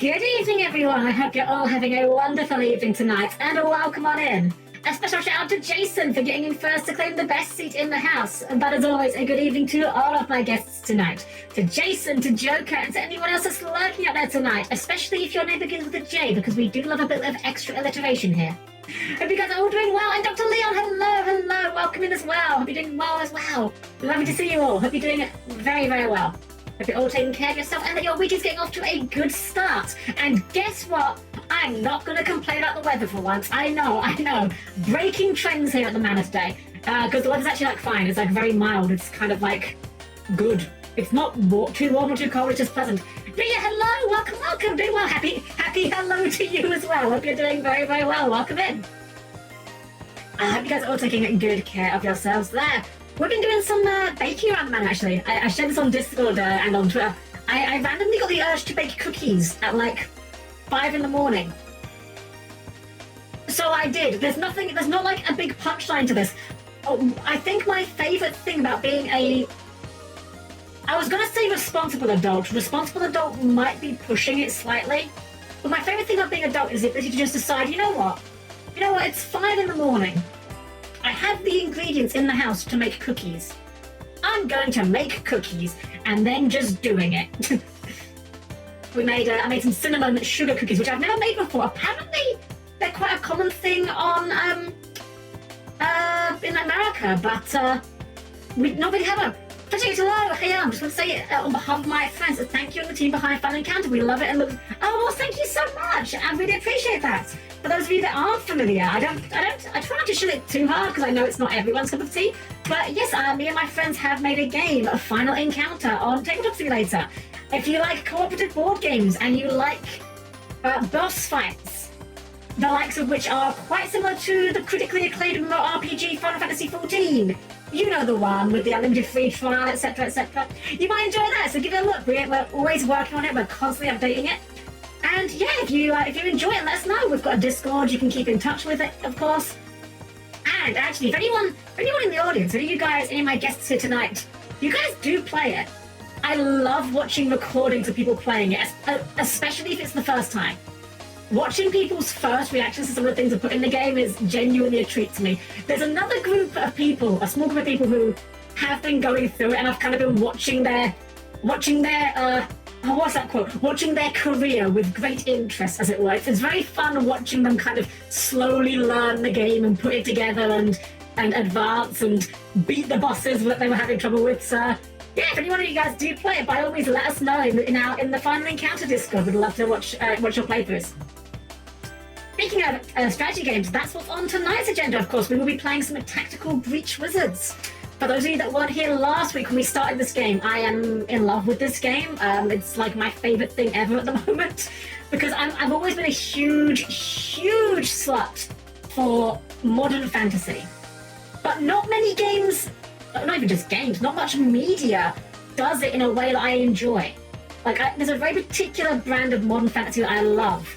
Good evening, everyone. I hope you're all having a wonderful evening tonight, and welcome on in. A special shout out to Jason for getting in first to claim the best seat in the house. And that is always a good evening to all of my guests tonight. To Jason, to Joker, and to anyone else that's lurking out there tonight, especially if your name begins with a J, because we do love a bit of extra alliteration here. Hope you guys are all doing well, and Dr. Leon, hello, welcome in as well. Hope you're doing well as well. Lovely to see you all. Hope you're doing very, very well. Hope you're all taking care of yourself and that your week is getting off to a good start. And guess what? I'm not going to complain about the weather for once. I know. Breaking trends here at the Manor today. Because the weather's actually fine. It's very mild. It's kind of good. It's not too warm or too cold. It's just pleasant. But yeah, hello. Welcome. Doing well. Happy hello to you as well. Hope you're doing very, very well. Welcome in. I hope you guys are all taking good care of yourselves there. We've been doing some baking around the Manor, actually. I shared this on Discord and on Twitter. I randomly got the urge to bake cookies at 5 in the morning. So I did. There's not a big punchline to this. I think my favourite thing about being I was going to say responsible adult. Responsible adult might be pushing it slightly. But my favourite thing about being adult is the ability to just decide, you know what, it's 5 in the morning. I have the ingredients in the house to make cookies. I'm going to make cookies and then just doing it. I made some cinnamon sugar cookies, which I've never made before. Apparently, they're quite a common thing in America, but we not really have them. Hello, hey, I'm just going to say it on behalf of my friends. Thank you and the team behind Fun Encounter. We love it and well, thank you so much. I really appreciate that. For those of you that aren't familiar, I try not to show it too hard because I know it's not everyone's cup of tea. But yes, me and my friends have made a game of Final Encounter on Tabletop Simulator. If you like cooperative board games and you like boss fights, the likes of which are quite similar to the critically acclaimed RPG Final Fantasy XIV, you know the one with the unlimited free trial, etc., etc. You might enjoy that, so give it a look. We're always working on it. We're constantly updating it. And yeah, if you enjoy it, let us know. We've got a Discord. You can keep in touch with it, of course. And actually, if anyone in the audience, any of my guests here tonight, you guys do play it. I love watching recordings of people playing it, especially if it's the first time. Watching people's first reactions to some of the things I put in the game is genuinely a treat to me. There's another group of people, a small group of people who have been going through it, and I've kind of been watching their what's that quote? Watching their career with great interest, as it were. It's very fun watching them kind of slowly learn the game and put it together and advance and beat the bosses that they were having trouble with. So yeah, if any one of you guys do play it, by all means let us know in the Final Encounter Discord. We'd love to watch your playthroughs. Speaking of strategy games, that's what's on tonight's agenda, of course. We will be playing some Tactical Breach Wizards. For those of you that weren't here last week when we started this game, I am in love with this game. It's my favourite thing ever at the moment, because I've always been a huge slut for modern fantasy. But not many games, not even just games, not much media does it in a way that I enjoy. There's a very particular brand of modern fantasy that I love,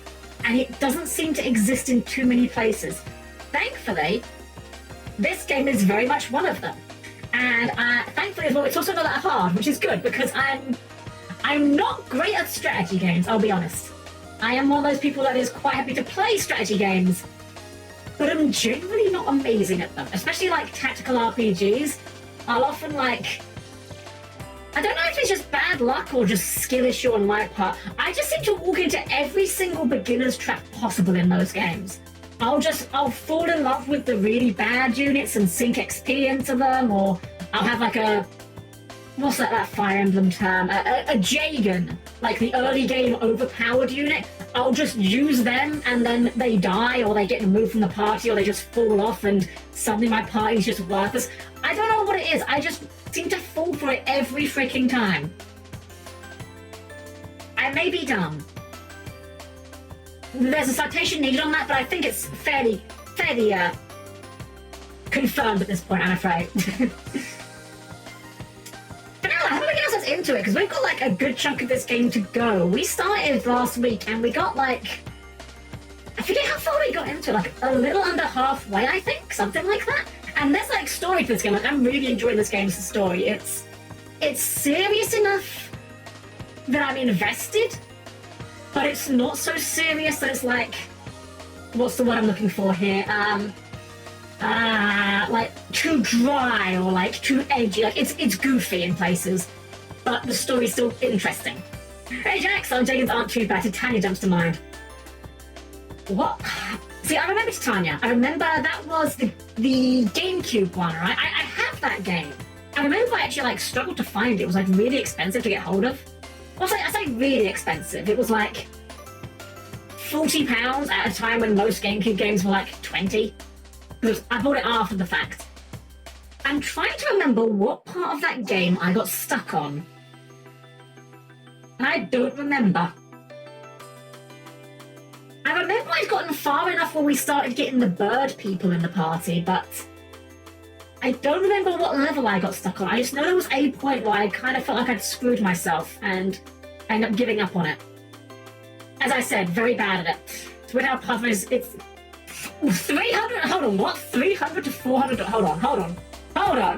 and it doesn't seem to exist in too many places. Thankfully, this game is very much one of them. And thankfully as well, it's also not that hard, which is good, because I'm not great at strategy games, I'll be honest. I am one of those people that is quite happy to play strategy games, but I'm generally not amazing at them, especially tactical RPGs. I'll often I don't know if it's just bad luck or just skill issue on my part. I just seem to walk into every single beginner's trap possible in those games. I'll fall in love with the really bad units and sink XP into them, or I'll have what's that Fire Emblem term? A Jagan, the early game overpowered unit. I'll just use them and then they die, or they get removed from the party, or they just fall off and suddenly my party's just worthless. I don't know what it is. I just seem to fall for it every freaking time. I may be dumb. There's a citation needed on that, but I think it's fairly confirmed at this point, I'm afraid. But now, how do we get ourselves into it? Because we've got a good chunk of this game to go. We started last week and we got I forget how far we got into it, a little under halfway, I think, something like that. And there's story to this game. I'm really enjoying this game's story. It's serious enough that I'm invested, but it's not so serious that it's like, what's the word I'm looking for here? Like too dry or like too edgy. Like it's goofy in places, but the story's still interesting. Hey Jack, some Jenkins aren't too bad. Titania jumps to mind. What? See, I remember Titania. I remember that was the GameCube one, right? I have that game. I remember I actually like struggled to find it. It was like really expensive to get hold of. I say really expensive. It was like £40 at a time when most GameCube games were like 20. Because I bought it after the fact. I'm trying to remember what part of that game I got stuck on. And I don't remember. I remember I'd gotten far enough when we started getting the bird people in the party, but I don't remember what level I got stuck on. I just know there was a point where I kind of felt like I'd screwed myself and ended up giving up on it. As I said, very bad at it. Twin Out Path is, it's 300, hold on, what? 300 to 400, hold on.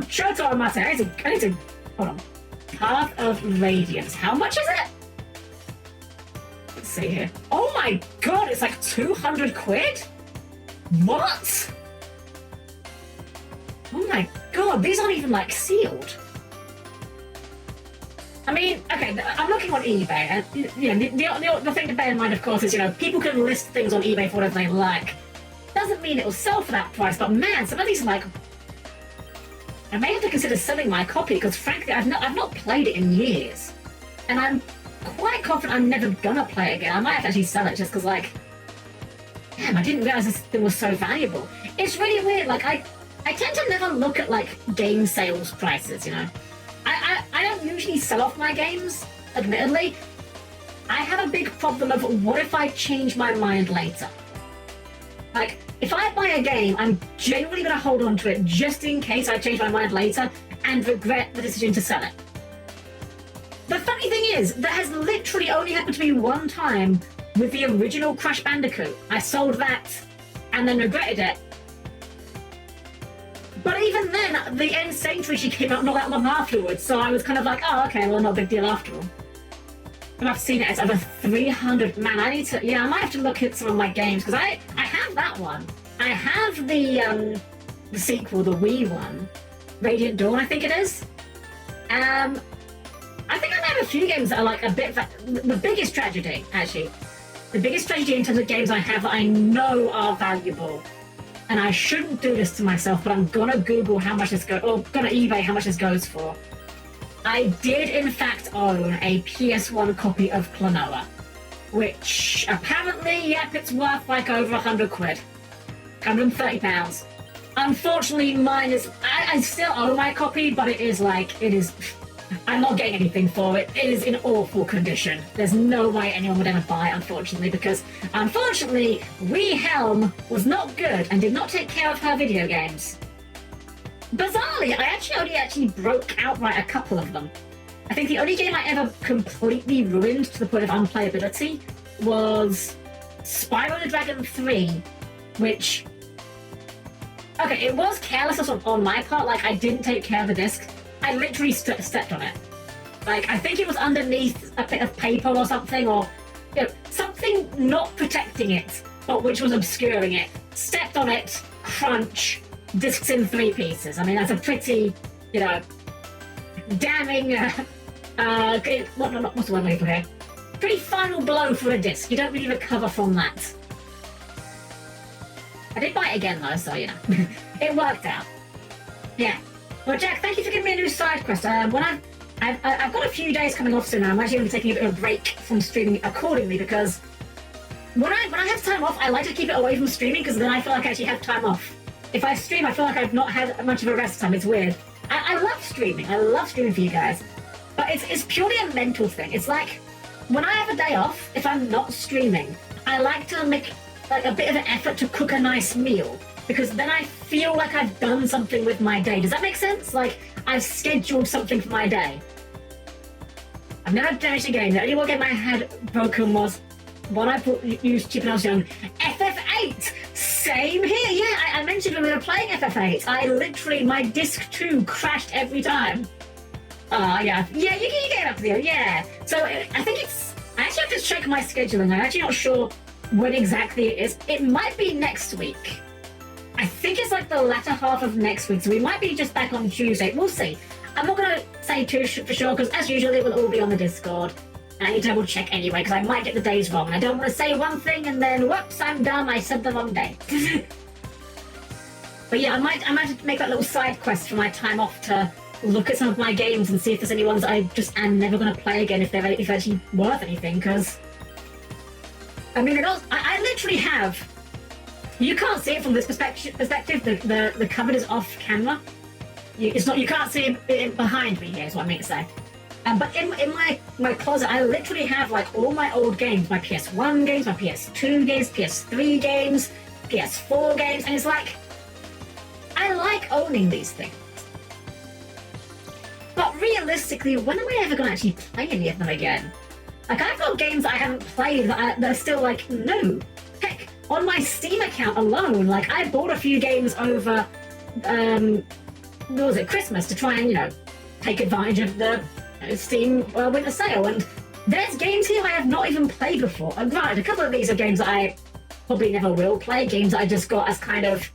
Shoto Mate, I need to, hold on. Path of Radiance, how much is it? Let's see here. Oh my god, it's like 200 quid? What? Oh my god, these aren't even like sealed. I mean, okay, I'm looking on eBay, and you know, the thing to bear in mind, of course, is, you know, people can list things on eBay for whatever they like. Doesn't mean it will sell for that price, but man, some of these are like, I may have to consider selling my copy, because frankly, I've not played it in years, and I'm quite confident I'm never gonna play it again. I might have to actually sell it just because, like, damn, I didn't realize this thing was so valuable. It's really weird. Like, I tend to never look at like game sales prices, you know. I don't usually sell off my games, admittedly. I have a big problem of what if I change my mind later? Like, if I buy a game, I'm genuinely going to hold on to it just in case I change my mind later and regret the decision to sell it. The funny thing is, that has literally only happened to me one time with the original Crash Bandicoot. I sold that and then regretted it. But even then, the End Sanctuary came out not that long afterwards, so I was kind of like, oh, okay, well, not a big deal after all. And I've seen it, it's over 300. Man, I need to, yeah, I might have to look at some of my games, because I have that one. I have the sequel, the Wii one, Radiant Dawn, I think it is. I think I have a few games that are like a bit, the biggest tragedy, actually. The biggest tragedy in terms of games I have that I know are valuable. And I shouldn't do this to myself, but I'm gonna Google how much this goes, or gonna eBay how much this goes for. I did in fact own a PS1 copy of Klonoa, which apparently, yep, it's worth like over 100 quid. £130. Unfortunately, mine is, I still own my copy, but it is, I'm not getting anything for it. It is in awful condition. There's no way anyone would ever buy it, unfortunately, because, unfortunately, Helm was not good and did not take care of her video games. Bizarrely, I only broke outright a couple of them. I think the only game I ever completely ruined to the point of unplayability was Spyro the Dragon 3, which... Okay, it was careless on my part, like I didn't take care of the disc. I literally stepped on it. Like, I think it was underneath a bit of paper or something, or, you know, something not protecting it, but which was obscuring it. Stepped on it, crunch, discs in 3 pieces. I mean, that's a pretty, you know, damning, what's the word I'm looking for here? Pretty final blow for a disc. You don't really recover from that. I did buy it again though, so, you know, it worked out. Yeah. Well, Jack, thank you for giving me a new side quest. I've got a few days coming off soon now. I'm actually going to be taking a bit of a break from streaming accordingly, because when I have time off, I like to keep it away from streaming, because then I feel like I actually have time off. If I stream, I feel like I've not had much of a rest time. It's weird. I love streaming. I love streaming for you guys. But it's purely a mental thing. It's like, when I have a day off, if I'm not streaming, I like to make like a bit of an effort to cook a nice meal, because then I feel like I've done something with my day. Does that make sense? Like, I've scheduled something for my day. I've never damaged a game. The only one game I had broken was one I used cheap when I was young. FF8! Same here, yeah. I mentioned when we were playing FF8. I literally, my disc 2 crashed every time. Yeah. Yeah, you get up there, yeah. So, I think it's... I actually have to check my scheduling. I'm actually not sure when exactly it is. It might be next week. I think it's like the latter half of next week, so we might be just back on Tuesday. We'll see. I'm not going to say too for sure, because as usual, it will all be on the Discord. And I need to double check anyway, because I might get the days wrong. I don't want to say one thing and then, whoops, I'm dumb, I said the wrong day. But yeah, I might make that little side quest for my time off to look at some of my games and see if there's any ones I just am never going to play again, if they're actually worth anything, because... I mean, I literally have... You can't see it from this perspective. The cupboard is off camera. You can't see it behind me here, is what I mean to say. But in my closet, I literally have like all my old games, my PS1 games, my PS2 games, PS3 games, PS4 games, and it's like, I like owning these things. But realistically, when am I ever going to actually play any of them again? Like, I've got games that I haven't played that are still like new. Heck, on my Steam account alone, like, I bought a few games over, what was it, Christmas, to try and, you know, take advantage of the Steam winter sale, and there's games here I have not even played before. And granted, a couple of these are games that I probably never will play, games that I just got as kind of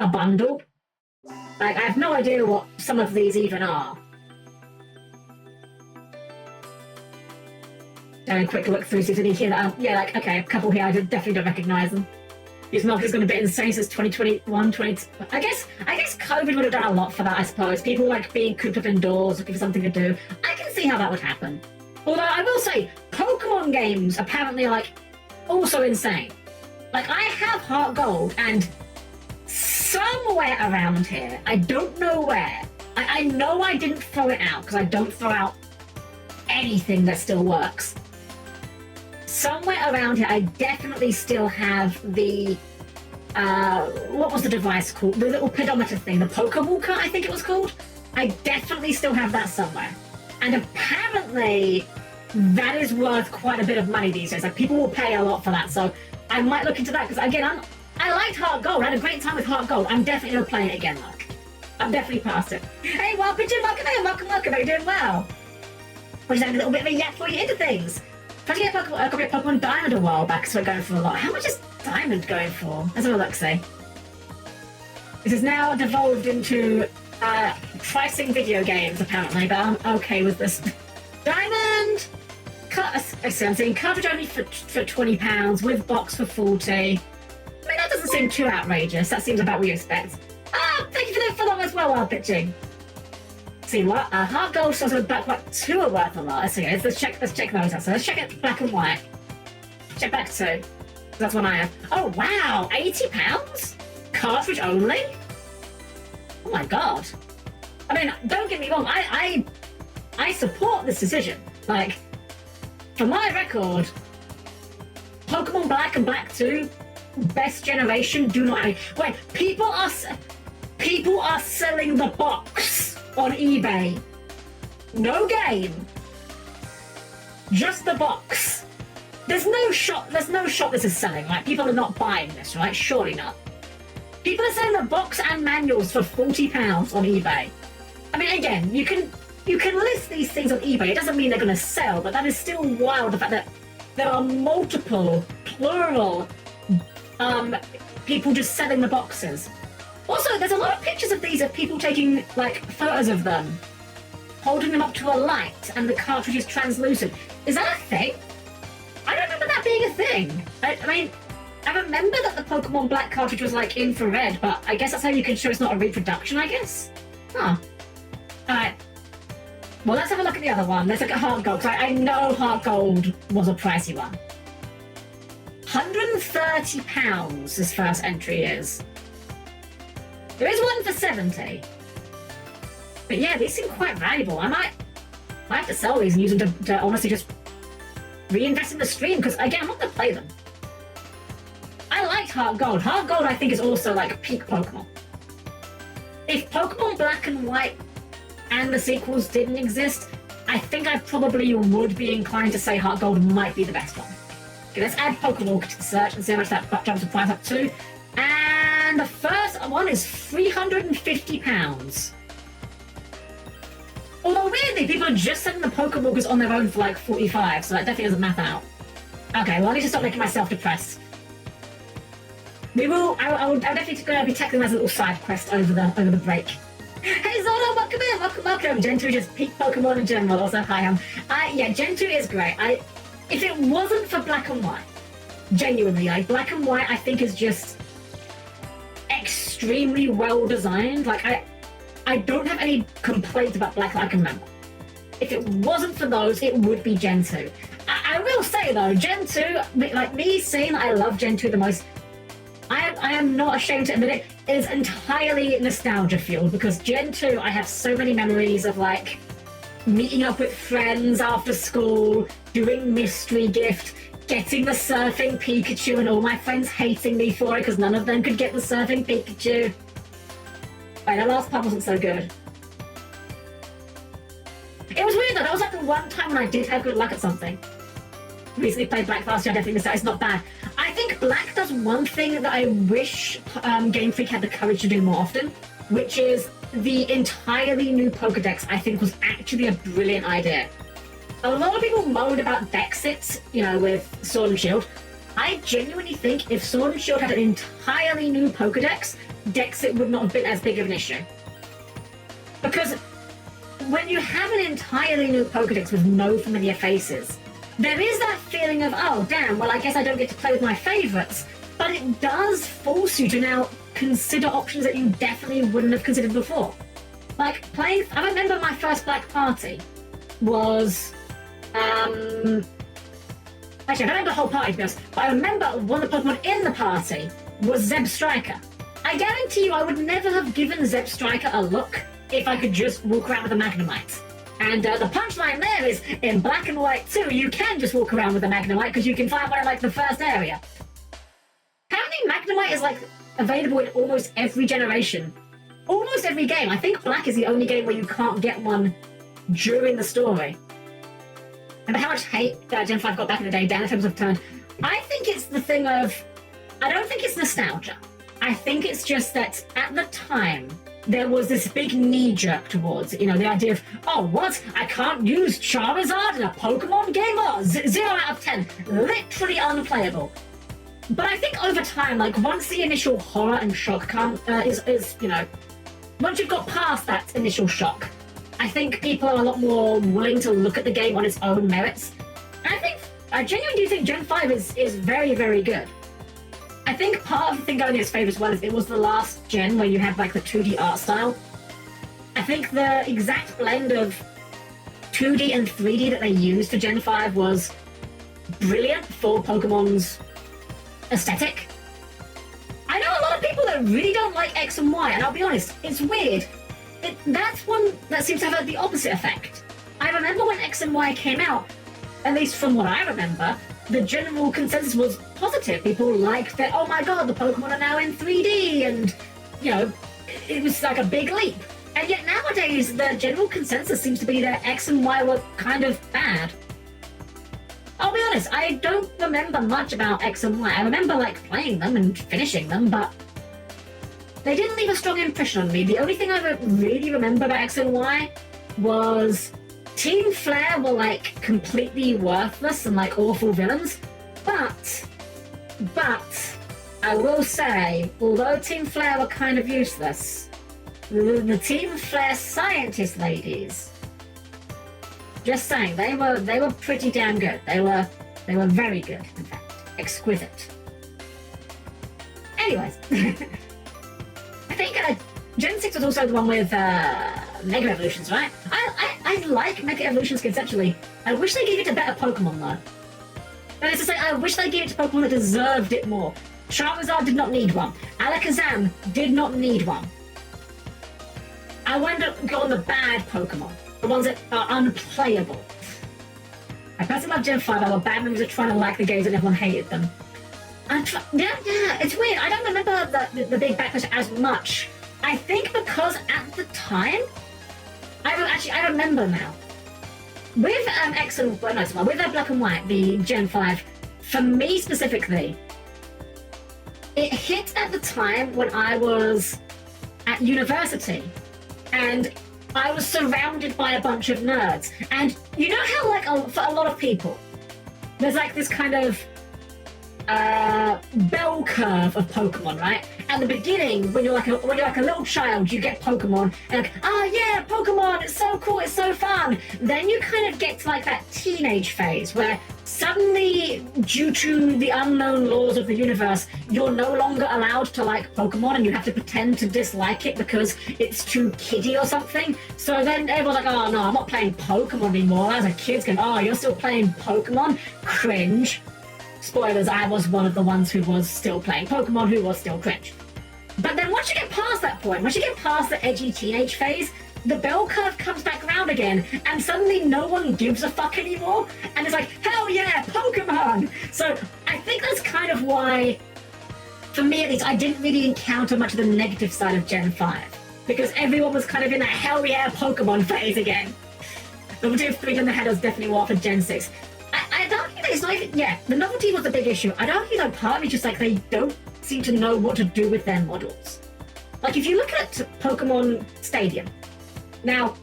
a bundle. Like, I have no idea what some of these even are. A quick look through, see if any here that yeah, like, okay, a couple here, I definitely don't recognise them. This market's going to be insane since 2021, 20... I guess COVID would have done a lot for that, I suppose. People, like, being cooped up indoors, looking for something to do. I can see how that would happen. Although, I will say, Pokemon games apparently are, like, also insane. Like, I have Heart Gold, and somewhere around here, I don't know where, I know I didn't throw it out, because I don't throw out anything that still works. Somewhere around here, I definitely still have the, what was the device called? The little pedometer thing, the Pokewalker, I think it was called. I definitely still have that somewhere. And apparently, that is worth quite a bit of money these days. Like, people will pay a lot for that, so I might look into that, because again, I liked Heart Gold. I had a great time with Heart Gold. I'm definitely going to play it again, look. I'm definitely past it. Hey, welcome, Jim, welcome in, welcome, how you doing well? We're just having a little bit of a yak before you into things. Tried to get Pokemon Diamond a while back, so we're going for a lot. How much is Diamond going for? Let's have a look, see. This has now devolved into pricing video games, apparently, but I'm okay with this. Diamond! I'm seeing cartridge only for £20, with box for 40. I mean, that doesn't seem too outrageous. That seems about what you expect. Thank you for the follow as well while pitching. See what? Heart Gold stars with back like 2 are worth a lot. Let's see. Let's check those out. So let's check it black and white. Check back 2. That's what I have. Oh wow, £80? Cartridge only? Oh my god. I mean, don't get me wrong. I support this decision. Like, for my record, Pokemon Black and Black 2, best generation. Do not. Wait, people are selling the box on eBay. No game. Just the box. There's no shop this is selling, right? People are not buying this, right? Surely not. People are selling the box and manuals for £40 on eBay. I mean, again, you can list these things on eBay. It doesn't mean they're going to sell, but that is still wild, the fact that there are multiple, plural, people just selling the boxes. Also, there's a lot of pictures of these of people taking, like, photos of them, holding them up to a light, and the cartridge is translucent. Is that a thing? I don't remember that being a thing. I mean, I remember that the Pokemon Black cartridge was, like, infrared, but I guess that's how you can show it's not a reproduction, I guess? Huh. Alright. Well, let's have a look at the other one. Let's look at Heart Gold, because I know Heart Gold was a pricey one. £130 this first entry is. There is one for 70. But yeah, these seem quite valuable. I might have to sell these and use them to honestly just reinvest in the stream, because again, I'm not going to play them. I liked Heart Gold. Heart Gold, I think, is also like peak Pokemon. If Pokemon Black and White and the sequels didn't exist, I think I probably would be inclined to say Heart Gold might be the best one. Okay, let's add Pokewalker to the search and see how much that jumps the price up to. And the first one is £350. Although weirdly, people are just selling the Pokewalkers on their own for like 45, so that definitely doesn't math out. Okay, well, I need to stop making myself depressed. We will. I'll definitely going to be tackling as a little side quest over the break. Hey Zono, welcome in, welcome. Gen 2 just peak Pokemon in general. Also, hi. Yeah, Gen 2 is great. If it wasn't for Black and White, genuinely, like Black and White, I think is just extremely well designed. Like I don't have any complaints about Black that I can remember. If it wasn't for those, it would be Gen 2. I will say though, Gen 2, like me saying that I love Gen 2 the most, I am not ashamed to admit it, is entirely nostalgia fueled, because Gen 2, I have so many memories of like meeting up with friends after school, doing mystery gift, getting the surfing Pikachu, and all my friends hating me for it because none of them could get the surfing Pikachu. Wait, the last part wasn't so good. It was weird though, that was like the one time when I did have good luck at something. Recently played Black last year, I definitely missed that. It's not bad. I think Black does one thing that I wish Game Freak had the courage to do more often, which is the entirely new Pokedex. I think was actually a brilliant idea. A lot of people moaned about Dexit, you know, with Sword and Shield. I genuinely think if Sword and Shield had an entirely new Pokedex, Dexit would not have been as big of an issue. Because when you have an entirely new Pokedex with no familiar faces, there is that feeling of, oh damn, well I guess I don't get to play with my favourites, but it does force you to now consider options that you definitely wouldn't have considered before. Like playing, I remember my first Black party was, actually I don't remember the whole party to be honest, but I remember one of the Pokemon in the party was Zeb Striker. I guarantee you I would never have given Zeb Striker a look if I could just walk around with a Magnemite. And the punchline there is, in Black and White 2, you can just walk around with a Magnemite because you can find one in like the first area. How many Magnemite is like available in almost every generation? Almost every game. I think Black is the only game where you can't get one during the story. And how much hate Gen 5 got back in the day, Dan, in terms of turn. I think it's the thing of, I don't think it's nostalgia. I think it's just that at the time, there was this big knee-jerk towards, you know, the idea of, oh, what? I can't use Charizard in a Pokemon game? Oh, 0 out of 10. Literally unplayable. But I think over time, like, once the initial horror and shock is, you know, once you've got past that initial shock, I think people are a lot more willing to look at the game on its own merits. And I genuinely do think Gen 5 is very, very good. I think part of the thing going in its favour as well is it was the last gen where you had like the 2D art style. I think the exact blend of 2D and 3D that they used for Gen 5 was brilliant for Pokemon's aesthetic. I know a lot of people that really don't like X and Y, and I'll be honest, it's weird. That's one that seems to have the opposite effect. I remember when X and Y came out, at least from what I remember, the general consensus was positive. People liked that, oh my god, the Pokemon are now in 3D, and, you know, it was like a big leap. And yet nowadays, the general consensus seems to be that X and Y were kind of bad. I'll be honest, I don't remember much about X and Y. I remember, like, playing them and finishing them, but they didn't leave a strong impression on me. The only thing I really remember about X and Y was Team Flare were like completely worthless and like awful villains, but I will say, although Team Flare were kind of useless, the Team Flare scientist ladies, just saying, they were pretty damn good. They were very good, in fact, exquisite. Anyways, I think Gen 6 was also the one with Mega Evolutions, right? I like Mega Evolutions conceptually. I wish they gave it to better Pokemon, though. That is to say, I wish they gave it to Pokemon that deserved it more. Charizard did not need one. Alakazam did not need one. I wanted to go on the bad Pokemon, the ones that are unplayable. I personally love Gen 5, I were bad memories of trying to like the games and everyone hated them. Yeah, it's weird. I don't remember the big backlash as much. I think because at the time, I remember now. With X and with Black and White, the Gen 5, for me specifically, it hit at the time when I was at university, and I was surrounded by a bunch of nerds. And you know how, like, for a lot of people, there's like this kind of bell curve of Pokemon, right? At the beginning, when you're like a little child, you get Pokemon, and like, oh yeah, Pokemon, it's so cool, it's so fun. Then you kind of get to like that teenage phase where suddenly, due to the unknown laws of the universe, you're no longer allowed to like Pokemon, and you have to pretend to dislike it because it's too kiddie or something. So then everyone's like, oh no, I'm not playing Pokemon anymore. As a kid's going, oh, you're still playing Pokemon? Cringe. Spoilers, I was one of the ones who was still playing Pokemon, who was still cringe. But then once you get past that point, once you get past the edgy teenage phase, the bell curve comes back around again, and suddenly no one gives a fuck anymore, and it's like, hell yeah, Pokemon! So I think that's kind of why, for me at least, I didn't really encounter much of the negative side of Gen 5, because everyone was kind of in that hell yeah, Pokemon phase again. The Level 3 in the head was definitely more for Gen 6. I don't think it's not even, yeah, the novelty was the big issue. I don't think that part of me just like they don't seem to know what to do with their models. Like if you look at Pokemon Stadium, now,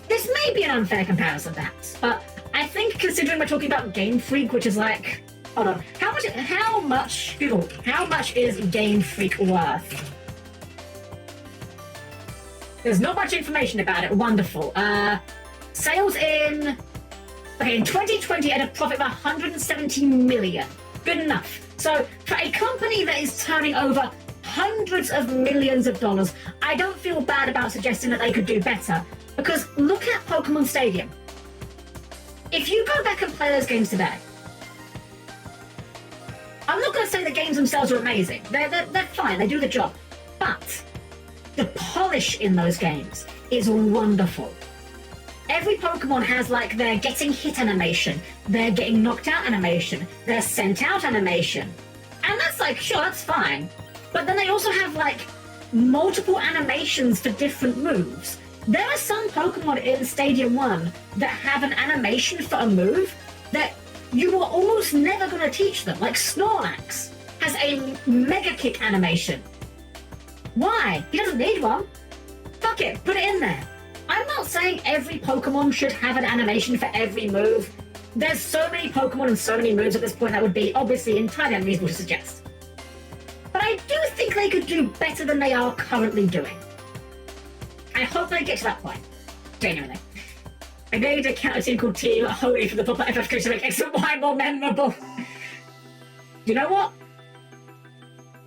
this may be an unfair comparison perhaps, but I think considering we're talking about Game Freak, which is like, hold on, how much is Game Freak worth? There's not much information about it, wonderful. Sales in 2020 at a profit of 170 million. Good enough. So for a company that is turning over hundreds of millions of dollars, I don't feel bad about suggesting that they could do better. Because look at Pokemon Stadium. If you go back and play those games today, I'm not going to say the games themselves are amazing. They're fine, they do the job. But the polish in those games is wonderful. Every Pokemon has like their getting hit animation, their getting knocked out animation, their sent out animation. And that's like, sure, that's fine. But then they also have like multiple animations for different moves. There are some Pokemon in Stadium 1 that have an animation for a move that you are almost never going to teach them. Like Snorlax has a Mega Kick animation. Why? He doesn't need one. Fuck it, put it in there. I'm not saying every Pokemon should have an animation for every move. There's so many Pokemon and so many moves at this point that would be obviously entirely unreasonable to suggest. But I do think they could do better than they are currently doing. I hope they get to that point. Genuinely. I made a counter team called Team Holy for the proper FFK to make X and Y more memorable. You know what?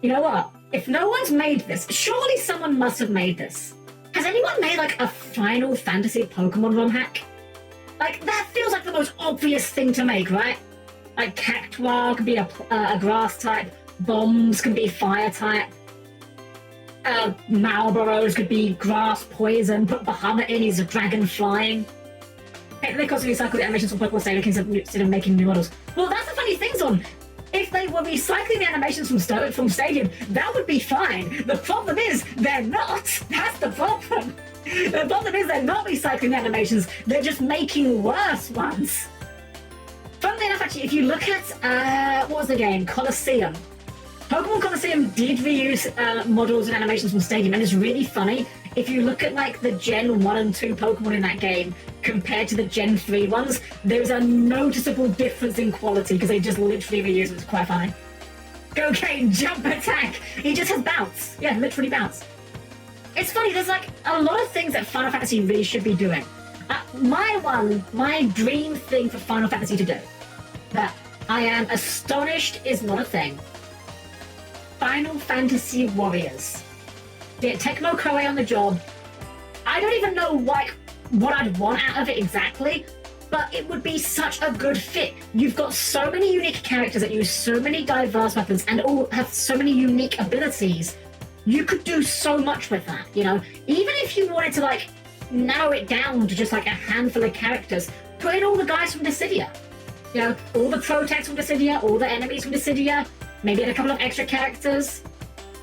You know what? If no one's made this, surely someone must have made this. Has anyone made like a Final Fantasy Pokemon ROM hack? Like that feels like the most obvious thing to make, right? Like Cactuar can be a grass type, Bombs can be fire type, Malboros could be grass poison, put Bahamut in, he's a dragon flying. They constantly recycle the animations from Pokemon Stadium instead of making new models. Well, that's the funny thing, Zon. If they were recycling the animations from Stadium, that would be fine. The problem is, they're not. That's the problem. The problem is they're not recycling the animations, they're just making worse ones. Funnily enough, actually, if you look at, what was the game? Colosseum. Pokemon Colosseum did reuse models and animations from Stadium, and it's really funny. If you look at like the Gen 1 and 2 Pokemon in that game compared to the Gen 3 ones, there's a noticeable difference in quality because they just literally reuse it. It's quite funny. Cocaine, jump attack! He just has bounce. Yeah, literally bounce. It's funny, there's like a lot of things that Final Fantasy really should be doing. My dream thing for Final Fantasy to do, that I am astonished is not a thing. Final Fantasy Warriors. Get Tecmo Koei on the job. I don't even know what I'd want out of it exactly, but it would be such a good fit. You've got so many unique characters that use so many diverse weapons and all have so many unique abilities. You could do so much with that, you know? Even if you wanted to like narrow it down to just like a handful of characters, put in all the guys from Dissidia. You know, all the Protects from Dissidia, all the enemies from Dissidia, maybe add a couple of extra characters.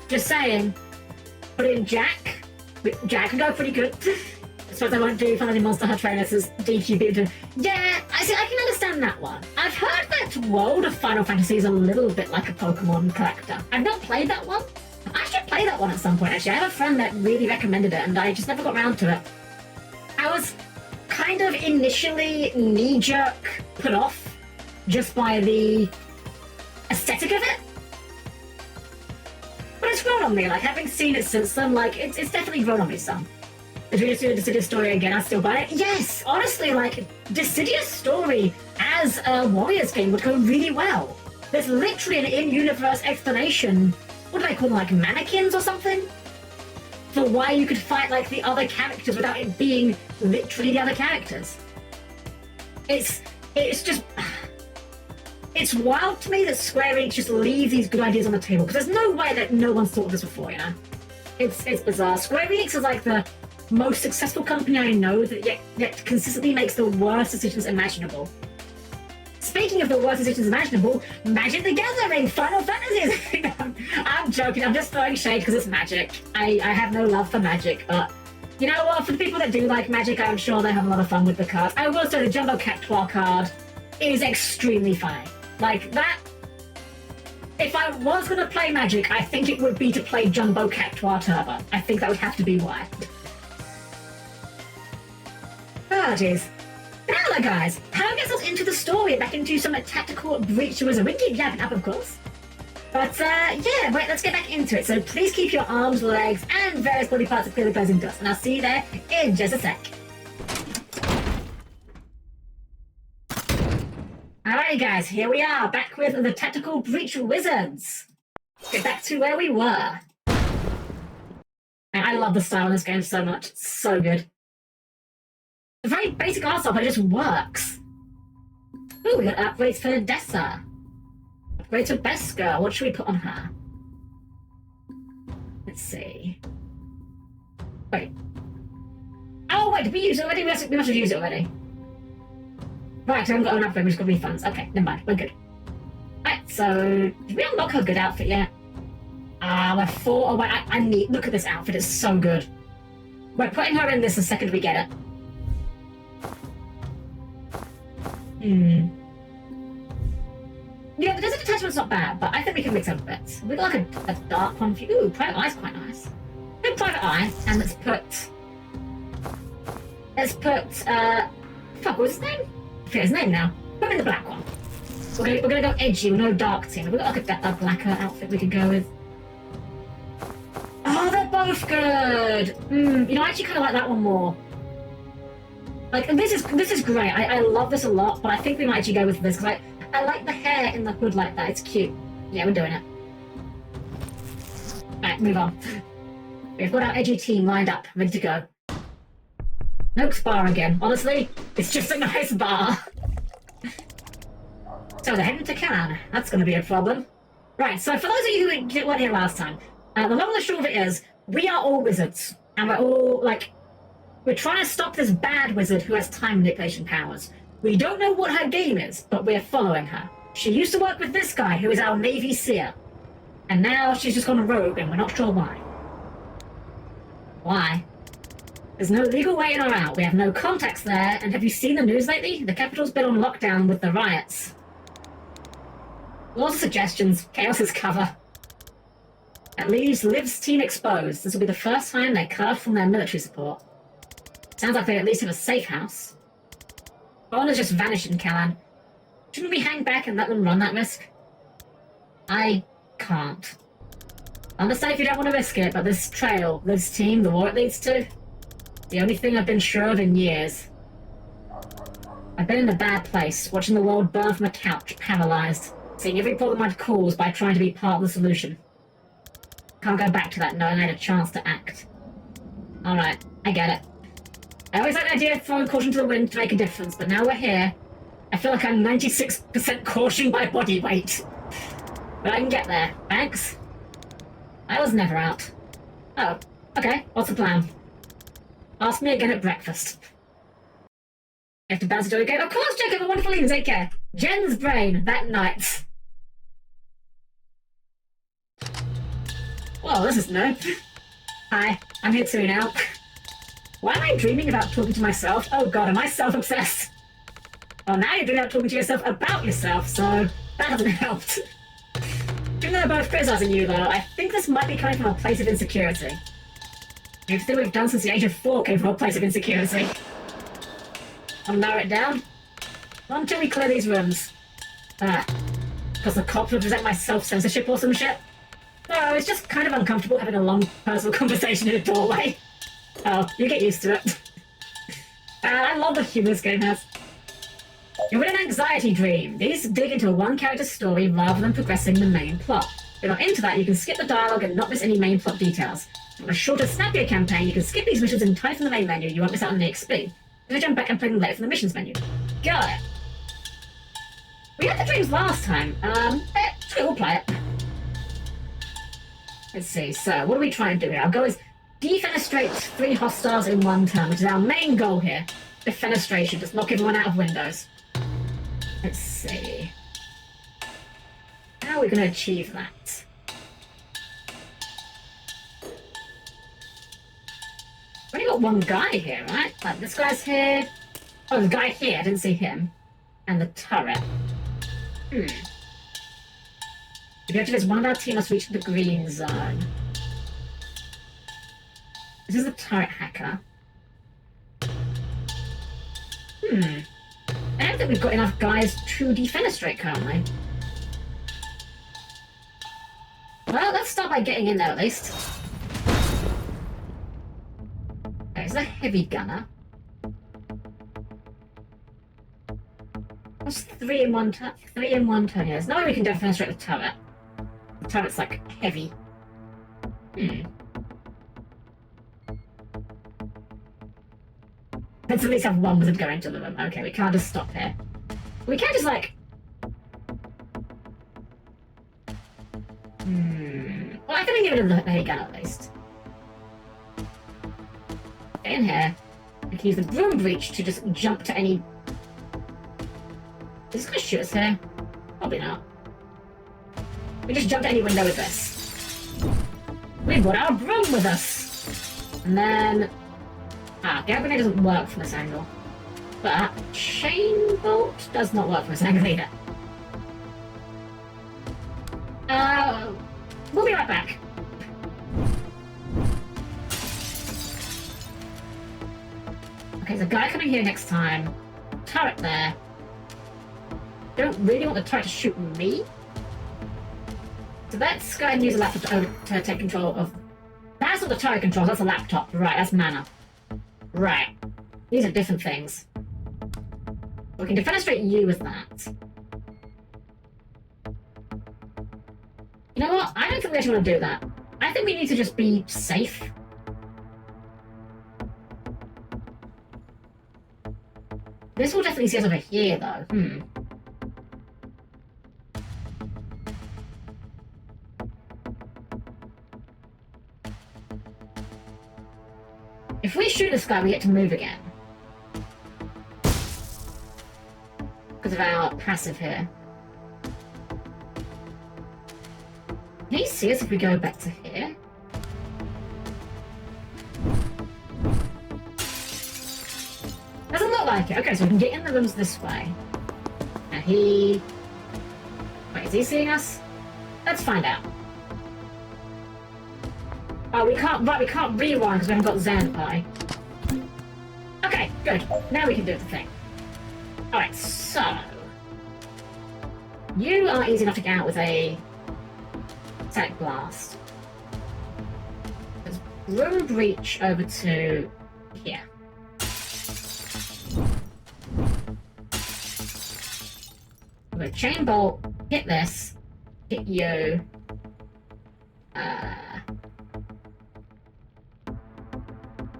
Just saying. Put in Jack. Jack can go pretty good. I suppose I won't do Final Monster Hunter Trainers as DQB. Yeah, I can understand that one. I've heard that World of Final Fantasy is a little bit like a Pokemon collector. I've not played that one. I should play that one at some point, actually. I have a friend that really recommended it, and I just never got around to it. I was kind of initially knee-jerk put off just by the aesthetic of it. But it's grown on me, like, having seen it since then, like, it's definitely grown on me some. If we just do a Dissidia story again, I'd still buy it. Yes! Honestly, like, Dissidia's story as a Warriors game would go really well. There's literally an in-universe explanation, what do they call them, like mannequins or something? For why you could fight, like, the other characters without it being literally the other characters. It's just... It's wild to me that Square Enix just leave these good ideas on the table, because there's no way that no one's thought of this before, you know? It's bizarre. Square Enix is like the most successful company I know that yet consistently makes the worst decisions imaginable. Speaking of the worst decisions imaginable, Magic the Gathering, Final Fantasy. I'm joking, I'm just throwing shade because it's Magic. I have no love for Magic, but you know what? For the people that do like Magic, I'm sure they have a lot of fun with the cards. I will say the Jumbo Cactuar card is extremely funny. Like, that... If I was going to play Magic, I think it would be to play Jumbo Cactuar Turbo. I think that would have to be why. Oh, jeez. Now, guys, how gets us into the story, back into some tactical breach wizard? We can keep yapping up, of course. But, yeah, right, let's get back into it. So please keep your arms, legs, and various body parts to clear the glazing dust. And I'll see you there in just a sec. Alright guys, here we are, back with the Tactical Breach Wizards. Get back to where we were. And I love the style in this game so much, it's so good. A very basic art style, but it just works. Ooh, we got upgrades for Dessa. Upgrade to Beska, what should we put on her? Let's see. Wait. Oh wait, did we use it already? We must have used it already. Right, I haven't got an upgrade, we just got refunds. Okay, never mind, we're good. Right, so, did we unlock her good outfit yet? We're 4 away. I need, look at this outfit, it's so good. We're putting her in this the second we get it. Yeah, the desert attachment's not bad, but I think we can mix up a bit. We got like a dark one for you. Ooh, Private Eye's quite nice. Good Private Eye, and let's put, fuck, what was his name? I forget his name now. Put him in the black one. We're gonna go edgy, with no dark theme. We've got like a blacker outfit we could go with. Oh, they're both good! You know, I actually kind of like that one more. Like, this is great. I love this a lot, but I think we might actually go with this, because I like the hair in the hood like that. It's cute. Yeah, we're doing it. Alright, move on. We've got our edgy team lined up, ready to go. Noak's bar again. Honestly, it's just a nice bar. So they're heading to Cannes. That's going to be a problem. Right, so for those of you who weren't here last time, the long and the short of it is, we are all wizards. And we're all, like, we're trying to stop this bad wizard who has time manipulation powers. We don't know what her game is, but we're following her. She used to work with this guy, who is our Navy Seer. And now she's just gone rogue, and we're not sure why. Why? There's no legal way in or out. We have no contacts there, and have you seen the news lately? The capital's been on lockdown with the riots. Lots of suggestions. Chaos is cover. That leaves Liv's team exposed. This will be the first time they're cut off from their military support. Sounds like they at least have a safe house. Foreigners just vanished in Callan. Shouldn't we hang back and let them run that risk? I can't. I understand if you don't want to risk it, but this trail, Liv's team, the war it leads to, the only thing I've been sure of in years. I've been in a bad place, watching the world burn from a couch, paralyzed, seeing every problem I'd caused by trying to be part of the solution. Can't go back to that knowing I had a chance to act. Alright, I get it. I always like the idea of throwing caution to the wind to make a difference, but now we're here. I feel like I'm 96% caution by body weight. But I can get there. Thanks. I was never out. Oh, okay. What's the plan? Ask me again at breakfast. You have to bounce to do again? Of course, Jacob! A wonderful evening. Take care. Jen's brain, that night. Whoa, this is new. Hi, I'm here too now. Why am I dreaming about talking to myself? Oh god, am I self-obsessed? Well, now you're dreaming about talking to yourself about yourself, so that hasn't helped. Even though they're both criticizing you, though, I think this might be coming from a place of insecurity. Everything we've done since the age of 4 came from a place of insecurity. I'll narrow it down. Not until we clear these rooms. Because the cops would resent my self-censorship or some shit. So it's just kind of uncomfortable having a long personal conversation in a doorway. Oh, you get used to it. I love the humor this game has. You're in an anxiety dream. These dig into a one-character story rather than progressing the main plot. If you're not into that, you can skip the dialogue and not miss any main plot details. On a shorter, snappier campaign, you can skip these missions and type from the main menu. You won't miss out on the XP. So jump back and play them later from the missions menu. Got it. We had the dreams last time. We'll play it. Let's see, so what are we trying to do here? Our goal is defenestrate 3 hostiles in 1 turn, which is our main goal here. Defenestration, just knock everyone out of windows. Let's see. How are we going to achieve that? We've only got one guy here, right? Like, this guy's here. Oh, the guy here, I didn't see him. And the turret. The objective is one of our team must reach the green zone. This is the turret hacker. I don't think we've got enough guys to defenestrate currently. Well, let's start by getting in there at least. Okay, it's a heavy gunner. What's 3 in 1 turn? 3 in 1 turn, yeah. There's no way we can defenestrate the turret. The turret's like heavy. Let's at least have one wizard go into the room. Okay, we can't just stop here. We can't just like... Well, I can give it a heavy gun at least. Get in here. We can use the broom breach to just jump to any... Is this gonna shoot us here? Probably not. We just jump to any window with this. We've got our broom with us! And then... the grenade doesn't work from this angle. But chain bolt does not work from this angle either. We'll be right back. Okay, there's a guy coming here next time. Turret there. Don't really want the turret to shoot me. So let's go ahead and use a laptop to take control of... That's not the turret controls, that's a laptop. Right, that's mana. Right. These are different things. We can defenestrate you with that. You know what? I don't think we actually want to do that. I think we need to just be safe. This will definitely see us over here, though. If we shoot this guy, we get to move again. Because of our passive here. Can he see us if we go back to here? Doesn't look like it. Okay, so we can get in the rooms this way. And he... Wait, is he seeing us? Let's find out. Oh, we can't rewind because we haven't got Zanpai. Okay, good. Now we can do the thing. Alright, so... You are easy enough to get out with a... Static Blast. Let's room breach over to... here. I'm gonna chain bolt, hit this, hit you...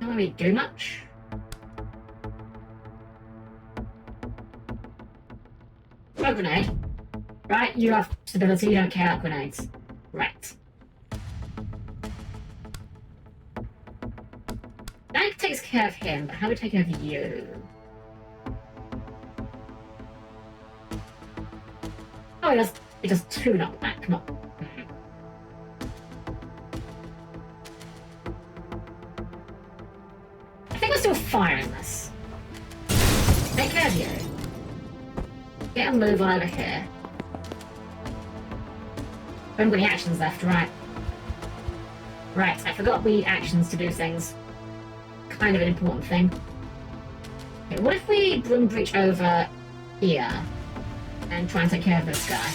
Don't really do much. Throw grenade. Right, you have stability, you don't care about grenades. Right. That takes care of him, but how do we take care of you? Oh, it does 2 knockback, not... I think we're still firing this. Take care of you. Get a move on over here. We haven't got any actions left, right? Right, I forgot we need actions to do things. Kind of an important thing. Okay, what if we broom breach over here? and try and take care of this guy.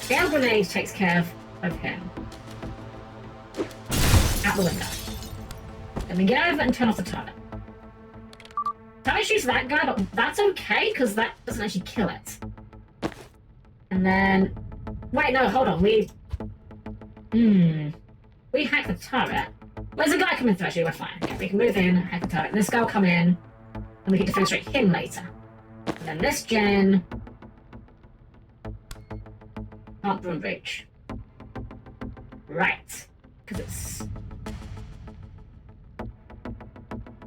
Gale grenade takes care of him. Out the window. Then we get over and turn off the turret. Turret shoots that guy, but that's okay, because that doesn't actually kill it. And then... Wait, no, hold on, we hack the turret. There's a guy coming through, actually, we're fine. Yeah, we can move in, hack the turret, this guy will come in, and we can defenestrate him later. And then this gen... Can't broom breach. Right. Because it's...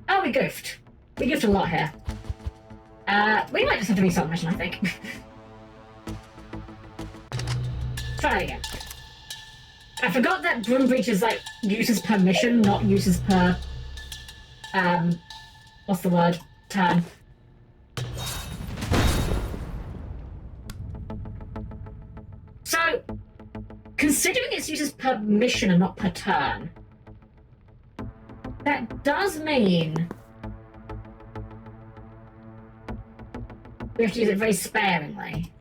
Oh, we goofed. We goofed a lot here. We might just have to restart the mission, I think. Try it again. I forgot that broom breach is like uses per mission, not uses per... what's the word? Turn. So, considering it's uses per mission and not per turn, that does mean we have to use it very sparingly.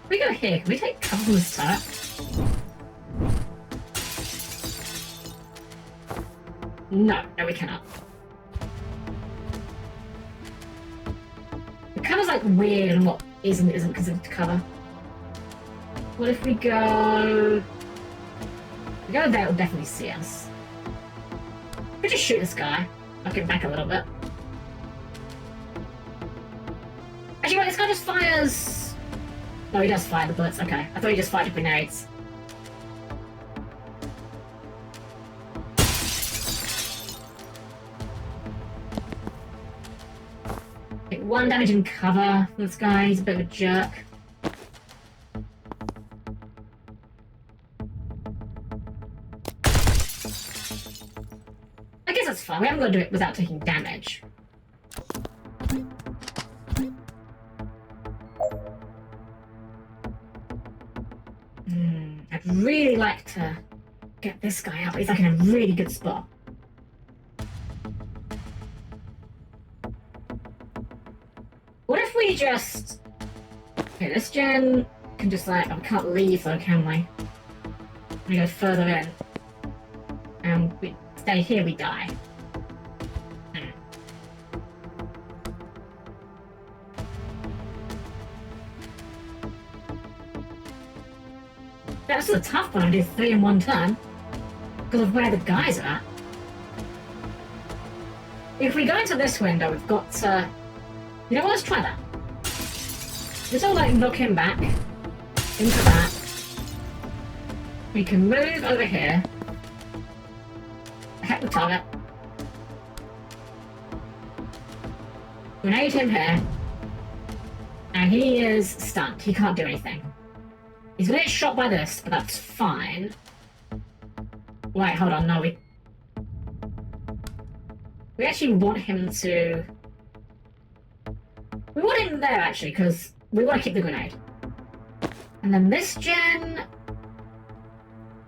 We go here. Can we take cover from this turret? No, we cannot. The cover's like weird and what isn't considered cover. What if we go... If we go there, it'll definitely see us. We just shoot this guy. Knock him back a little bit. Actually, wait, this guy just fires... No, he does fire the bullets, okay. I thought he just fired the grenades. Take 1 damage in cover for this guy, he's a bit of a jerk. I guess that's fine, we haven't got to do it without taking damage. I'd really like to get this guy out, but he's like in a really good spot. What if we just... Okay, this gen can just like... Oh, we can't leave though, can we? We go further in. And we stay here, we die. That's a tough one. I do 3 in 1 turn because of where the guys are at. If we go into this window, we've got you know what, let's try that. This will like knock him back into that. We can move over here. Hack the target. Grenade him here. And he is stunned. He can't do anything. He's gonna get shot by this, but that's fine. Wait, hold on, no, we actually want him to... We want him there, actually, because we want to keep the grenade. And then this gen...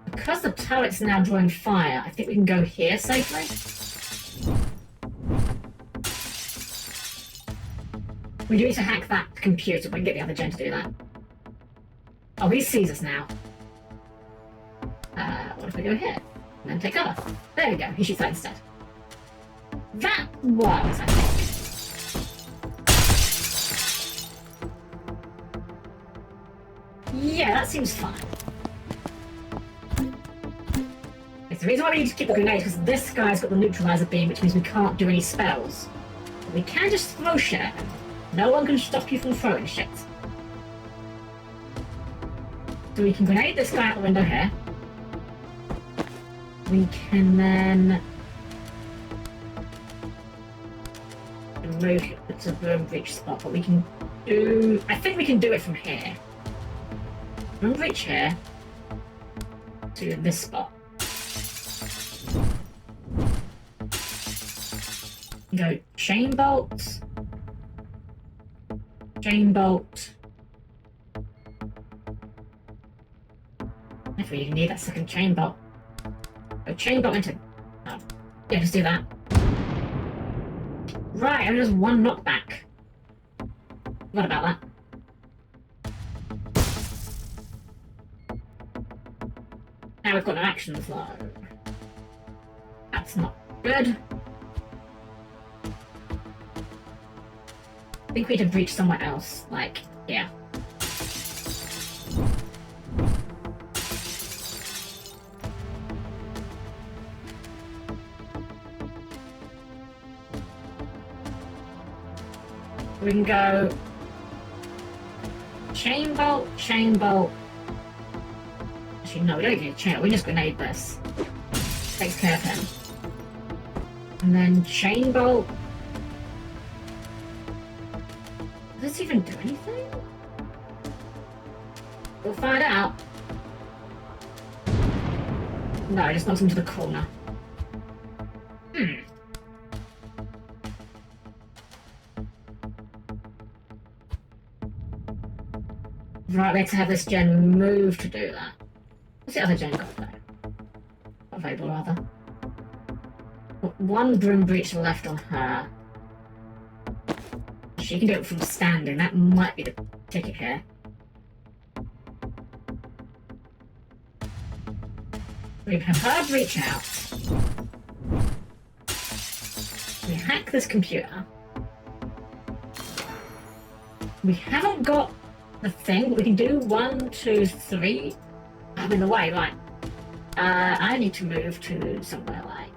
Because the turret's now drawing fire, I think we can go here safely. We do need to hack that computer, but we can get the other gen to do that. Oh, he sees us now. What if we go here? And then take cover. There we go, he shoots that instead. That works, I think. Yeah, that seems fine. It's the reason why we need to keep the grenade, because this guy's got the neutralizer beam, which means we can't do any spells. But we can just throw shit at him. No one can stop you from throwing shit. So we can grenade this guy out the window here. We can then move it to the broom breach spot, but we can do... I think we can do it from here. Broom breach here to this spot. Go chain bolts. Chain bolt. If we need that second chain bolt. Oh, chain bolt into... Oh. Yeah, just do that. Right, and just one knockback. What about that? Now we've got no action flow. That's not good. I think we need to breach somewhere else. Like, yeah. We can go chain bolt, chain bolt. Actually, no, we don't need a chain bolt. We just grenade this. Takes care of him. And then chain bolt. Does this even do anything? We'll find out. No, it just knocks him to the corner. Right, we have to have this gen move to do that. What's the other gen got though? Available rather. One broom breach left on her. She can do it from standing. That might be the ticket here. We have her breach out. We hack this computer. We haven't got the thing, but we can do 1, 2, 3. I'm in the way, right. I need to move to somewhere like...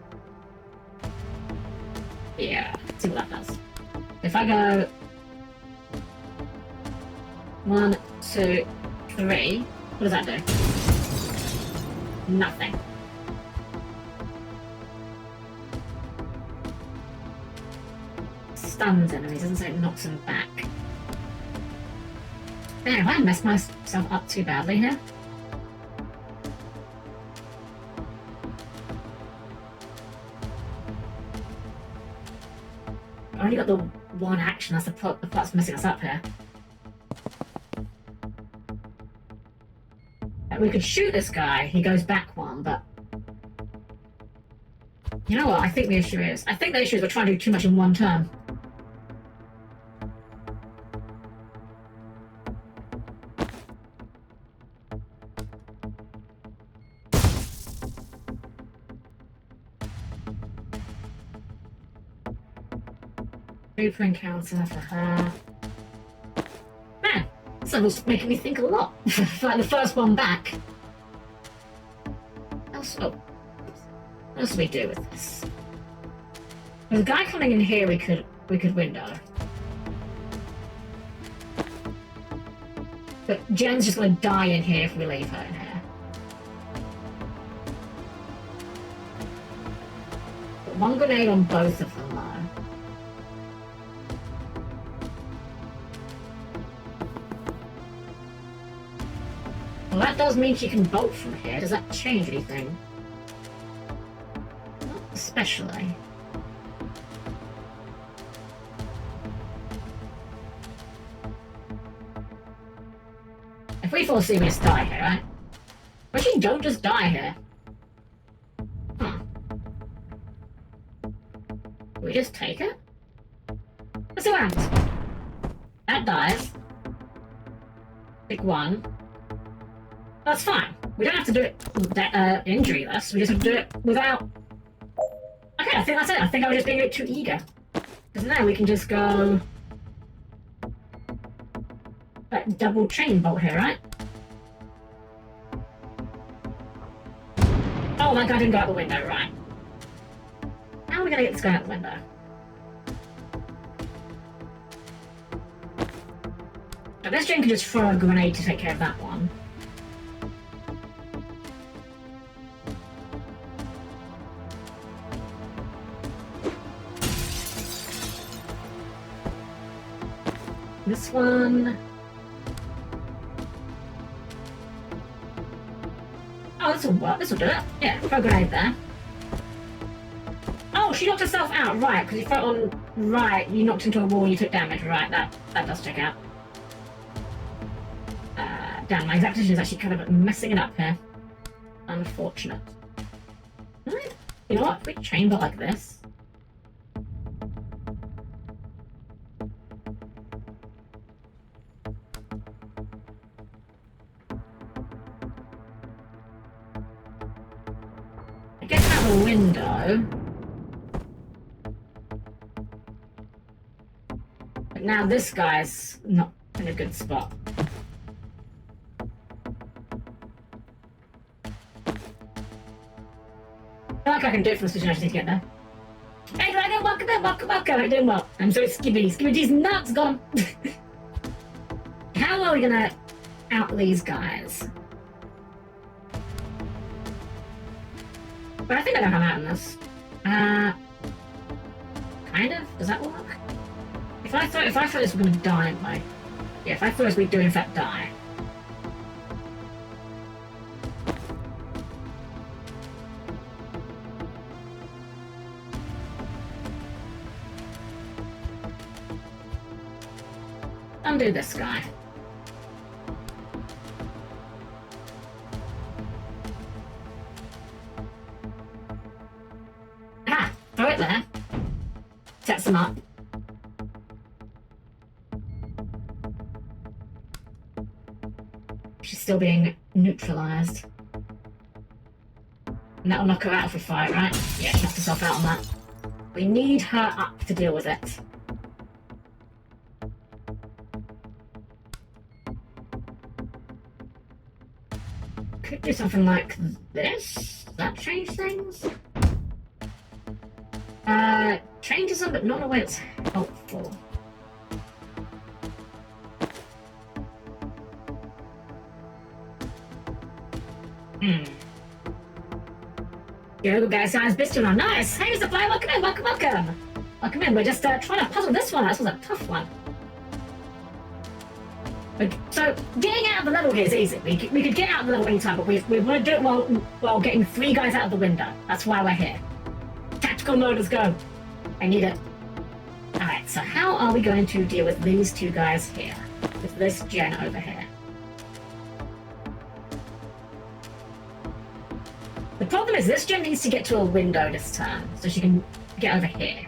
Yeah, let's see what that does. If I go... 1, 2, 3, what does that do? Nothing. Stuns enemies, doesn't say it knocks them back. Man, have I messed myself up too badly here? I only got the one action, that's the part's messing us up here. We could shoot this guy, he goes back one, but... You know what, I think the issue is we're trying to do too much in one turn. Super encounter for her. Man, this level's making me think a lot. Like the first one back. What else do we do with this? There's a guy coming in here we could window. But Jen's just gonna die in here if we leave her in here. Put one grenade on both of them though. Well, that does mean she can bolt from here. Does that change anything? Not especially. If we fall asleep, we just die here, right? But you don't just die here. Huh. We just take it? Let's see what happens. That dies. Pick one. That's fine. We don't have to do it injuryless. We just have to do it without... Okay, I think that's it. I think I was just being a bit too eager. Because now we can just go... Like, double chain bolt here, right? Oh, that guy didn't go out the window, right. How are we going to get this guy out the window? I guess Jen can just throw a grenade to take care of that one. This one... Oh, this will work. This will do it. Yeah, throw a grenade there. Oh, she knocked herself out. Right, because you fell on... Right, you knocked into a wall and you took damage. Right, that does check out. that down. My exact position is actually kind of messing it up here. Unfortunate. Right. You know what? If we chamber like this. I guess out the window. But now this guy's not in a good spot. I feel like I can do it from this position. I just need to get there. Hey, Dragon, welcome in, welcome. I'm doing well. I'm so Skibby. Skibby D's nuts, got him. How are we gonna out these guys? But I think I know how I'm out in this. Kind of? Does that work? If I throw this, we're gonna die, aren't we? Yeah, if I throw this, we do in fact die. Undo this guy. Ah! Throw it there. Sets them up. She's still being neutralized. And that'll knock her out if we fight, right? Yeah, she knocked herself out on that. We need her up to deal with it. Could do something like this. Does that change things? Changes them, but not in a way that's helpful. Yo, guys, Biscuit on. Nice! Hey, Mr. Fly, welcome in, welcome. Welcome in. We're just trying to puzzle this one. This was a tough one. So, getting out of the level here is easy. We could get out of the level anytime, but we want to do it while getting 3 guys out of the window. That's why we're here. Tactical mode, let's go. I need it. Alright, so how are we going to deal with these 2 guys here? With this gen over here? The problem is this gen needs to get to a window this turn, so she can get over here.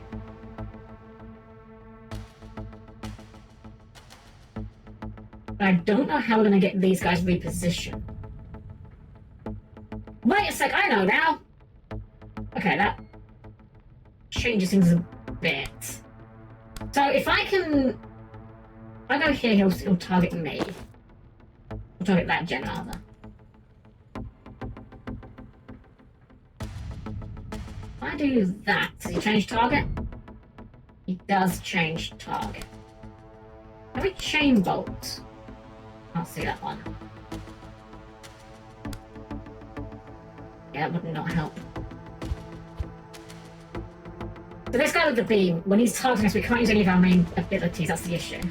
But I don't know how we're going to get these guys repositioned. Wait a sec, I know now! Okay, that changes things a bit. So if I go here, he'll target me. He'll target that gen rather. If I do that, does he change target? He does change target. Can we chain bolt? Can't see that one. Yeah, that would not help. So this guy with the beam, when he's targeting us, we can't use any of our main abilities, that's the issue.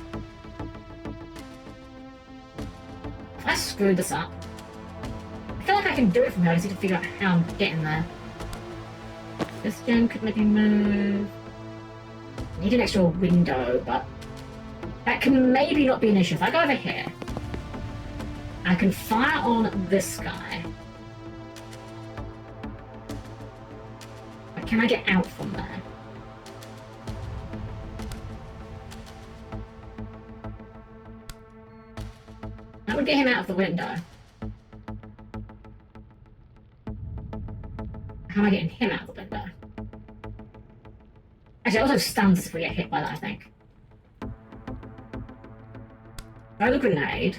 If I screw this up, I feel like I can do it from here, I just need to figure out how I'm getting there. This gen could maybe move. I need an extra window, but that can maybe not be an issue. If I go over here, I can fire on this guy. But can I get out from there? That would get him out of the window. How am I getting him out of the window? Actually, it also stuns us if we get hit by that, I think. Throw the grenade.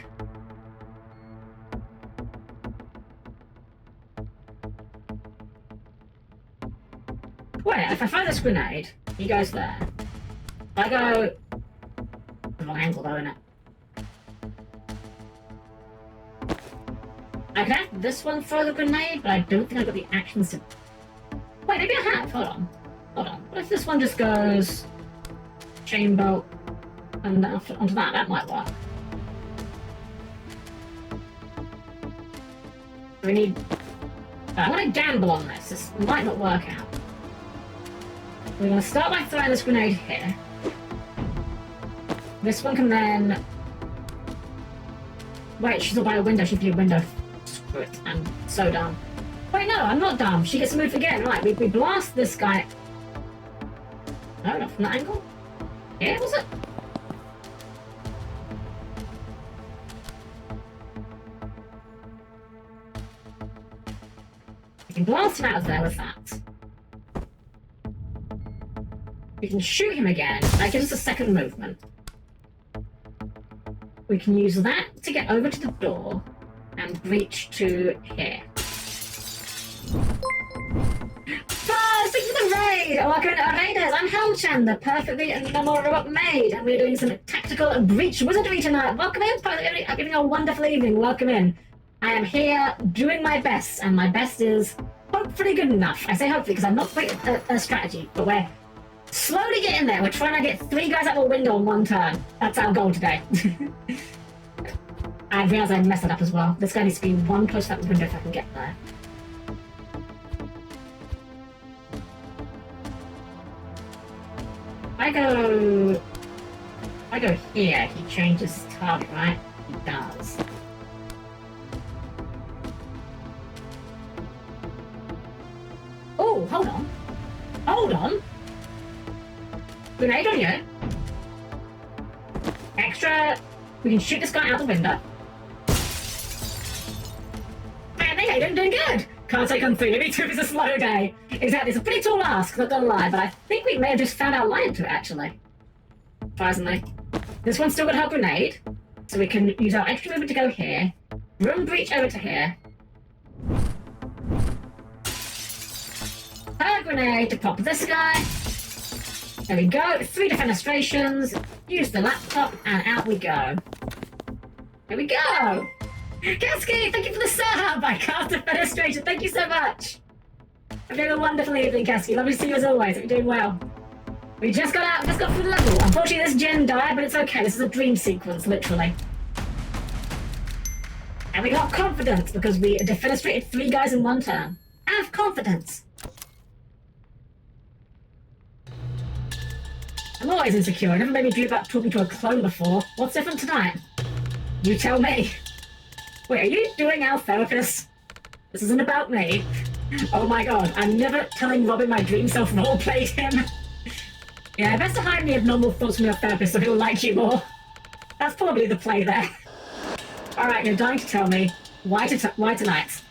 Wait, if I throw this grenade, he goes there. If I go... Wrong angle though, isn't it? I can have this one throw the grenade, but I don't think I've got the actions to... Wait, maybe I have. Hold on. What if this one just goes... Chain bolt, and onto that? That might work. We need... I'm going to gamble on this. This might not work out. We're going to start by throwing this grenade here. This one can then... Wait, she's not by a window. She's by a window. Screw it. I'm so dumb. Wait, no, I'm not dumb. She gets to move again. Right, we blast this guy. No, not from that angle. Yeah, was it? We can blast him out of there with that. We can shoot him again. That gives us a second movement. We can use that to get over to the door and breach to here. Thank you for the raid! Welcome to our raiders. I'm Helm-Chan, the perfectly normal robot maid, and we're doing some tactical breach wizardry tonight. Welcome in. I'm having a wonderful evening. Welcome in. I am here doing my best, and my best is hopefully good enough. I say hopefully because I'm not great at a strategy, but we're slowly getting there. We're trying to get 3 guys out of a window in 1 turn. That's our goal today. I realize I messed it up as well. This guy needs to be 1 close to that window if I can get there. I go here, he changes target, right? He does. Oh, hold on. Hold on. Grenade on you. Extra. We can shoot this guy out the window. I think I'm doing good. Can't take on 3. Maybe 2 is a slow day. Exactly. It's a pretty tall ask, not gonna lie, but I think we may have just found our line to it, actually. Surprisingly. This one's still got her grenade, so we can use our extra movement to go here. Room breach over to here. Her grenade to pop this guy. There we go. 3 defenestrations. Use the laptop, and out we go. There we go. Kasky, thank you for the sub! I cast defenestration. Thank you so much. I'm doing a wonderful evening, Kasky. Lovely to see you as always. You're doing well. We just got out. Just got through the level. Unfortunately, this gen died, but it's okay. This is a dream sequence, literally. And we got confidence because we defenestrated 3 guys in 1 turn. Have confidence. I'm always insecure. I never made me feel about talking to a clone before. What's different tonight? You tell me. Wait, are you doing our therapist? This isn't about me. Oh my god, I'm never telling Robin my dream self roleplayed him. Yeah, best to hide me of normal thoughts from your therapist so he'll like you more. That's probably the play there. Alright, you're dying to tell me. Why tonight?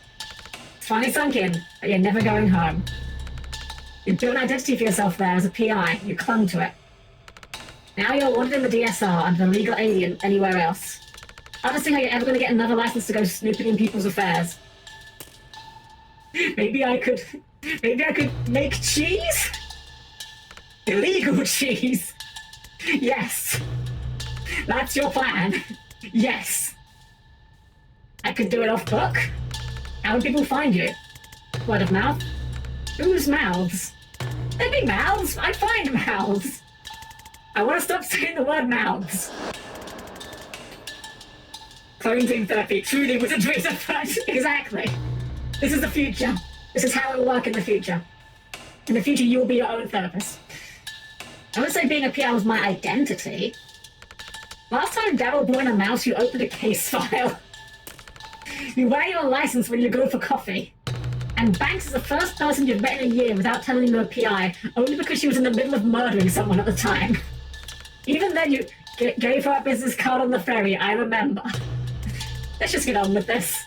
It's finally sunk in that you're never going home. You built an identity for yourself there as a PI. You clung to it. Now you're wanted in the DSR and an illegal alien anywhere else. I don't see how you're ever going to get another license to go snooping in people's affairs. Maybe I could make cheese? Illegal cheese? Yes. That's your plan. Yes. I could do it off book. How would people find you? Word of mouth? Whose mouths? There'd be mouths. I'd find mouths. I want to stop saying the word mouths. Clone therapy truly was a dream approach. Exactly. This is the future. This is how it will work in the future. In the future, you will be your own therapist. I would say being a PI was my identity. Last time Daryl brought in a mouse, you opened a case file. You wear your license when you go for coffee. And Banks is the first person you've met in a year without telling you a PI, only because she was in the middle of murdering someone at the time. Even then, you gave her a business card on the ferry, I remember. Let's just get on with this.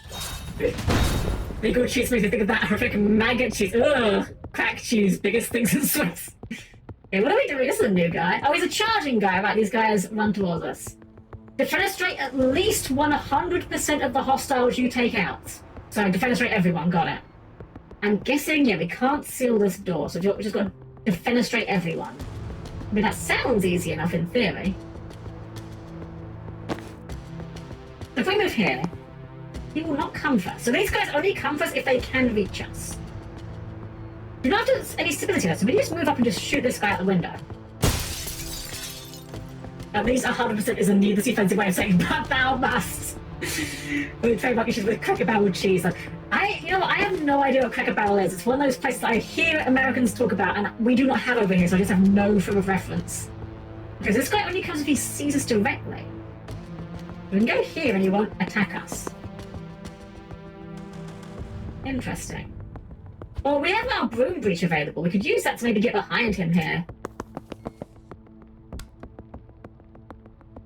Legal cheese makes me think of that horrific maggot cheese. Ugh, crack cheese, biggest things in Swiss. Okay, what are we doing? This is a new guy. Oh, he's a charging guy. Right, these guys run towards us. Defenestrate at least 100% of the hostiles you take out. So defenestrate everyone, got it. I'm guessing, yeah, we can't seal this door, so we've just got to defenestrate everyone. I mean, that sounds easy enough in theory. If we move here, he will not come for us. So these guys only come for us if they can reach us. We don't have any stability there, so we just move up and just shoot this guy out the window. At least 100% is a needless defensive way of saying, but thou must. We're trademark issues with Cracker Barrel cheese. Like, I have no idea what Cracker Barrel is. It's one of those places I hear Americans talk about, and we do not have over here, so I just have no frame of reference. Because this guy only comes if he sees us directly. We can go here and he won't attack us. Interesting. Well, we have our broom breach available. We could use that to maybe get behind him here.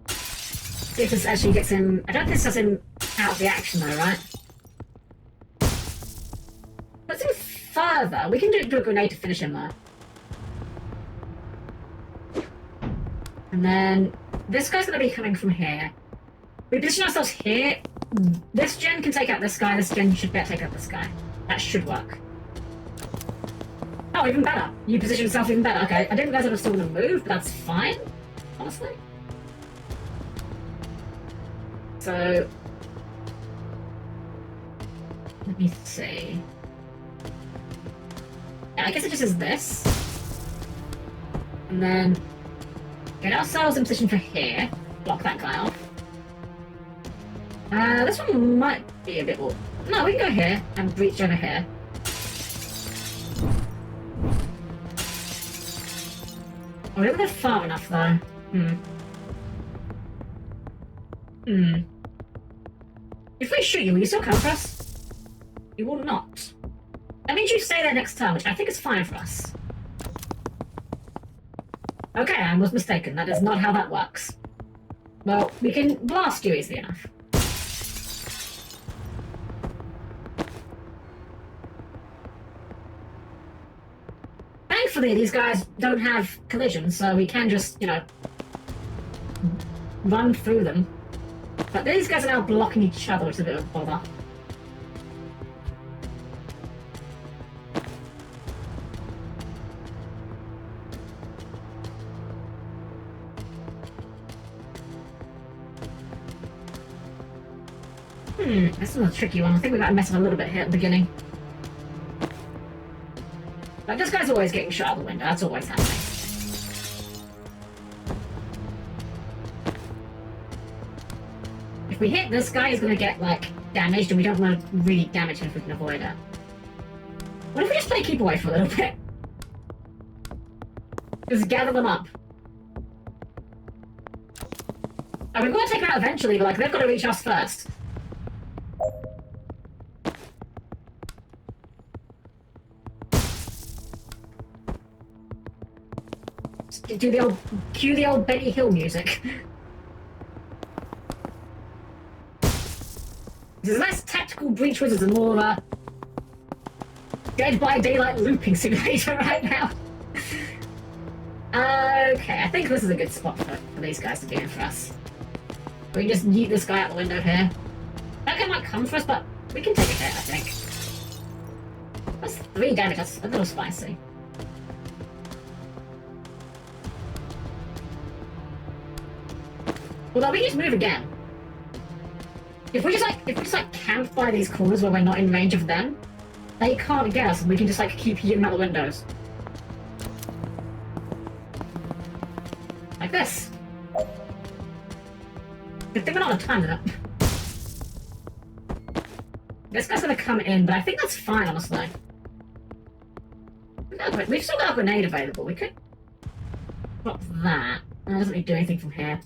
See if this actually gets him... I don't think this does him out of the action though, right? Let's go further. We can do a grenade to finish him though. And then this guy's going to be coming from here. We position ourselves here. This gen can take out this guy. This gen should better take out this guy. That should work. Oh, even better. You position yourself even better. Okay, I didn't realize I was still going to move, but that's fine, honestly. So, let me see. Yeah, I guess it just is this. And then get ourselves in position for here. Block that guy off. This one might be a bit more... No, we can go here and breach over here. Oh, we don't go far enough though. If we shoot you, will you still come for us? You will not. That means you stay there next turn, which I think is fine for us. Okay, I was mistaken. That is not how that works. Well, we can blast you easily enough. Thankfully, these guys don't have collisions, so we can just, you know, run through them. But these guys are now blocking each other, which is a bit of a bother. This is a tricky one. I think we got to mess up a little bit here at the beginning. Like, this guy's always getting shot out the window. That's always happening. If we hit this guy, he's going to get, like, damaged, and we don't want to really damage him if we can avoid it. What if we just play keep away for a little bit? Just gather them up. I mean, we're going to take them out eventually, but, like, they've got to reach us first. Do the old... Cue the old Benny Hill music. This is less tactical breach wizards and more of a Dead by Daylight looping simulator right now. Okay, I think this is a good spot for these guys to be in for us. We can just yeet this guy out the window here. That guy might come for us, but we can take a hit, I think. That's 3 damage, that's a little spicy. Although we can just move again. If we just like camp by these corners where we're not in range of them, they can't get us, and we can just like keep hitting out the windows. Like this. Good thing we're not on time limit. This guy's gonna come in, but I think that's fine, honestly. We've still got a grenade available. We could drop that. That doesn't really do anything from here.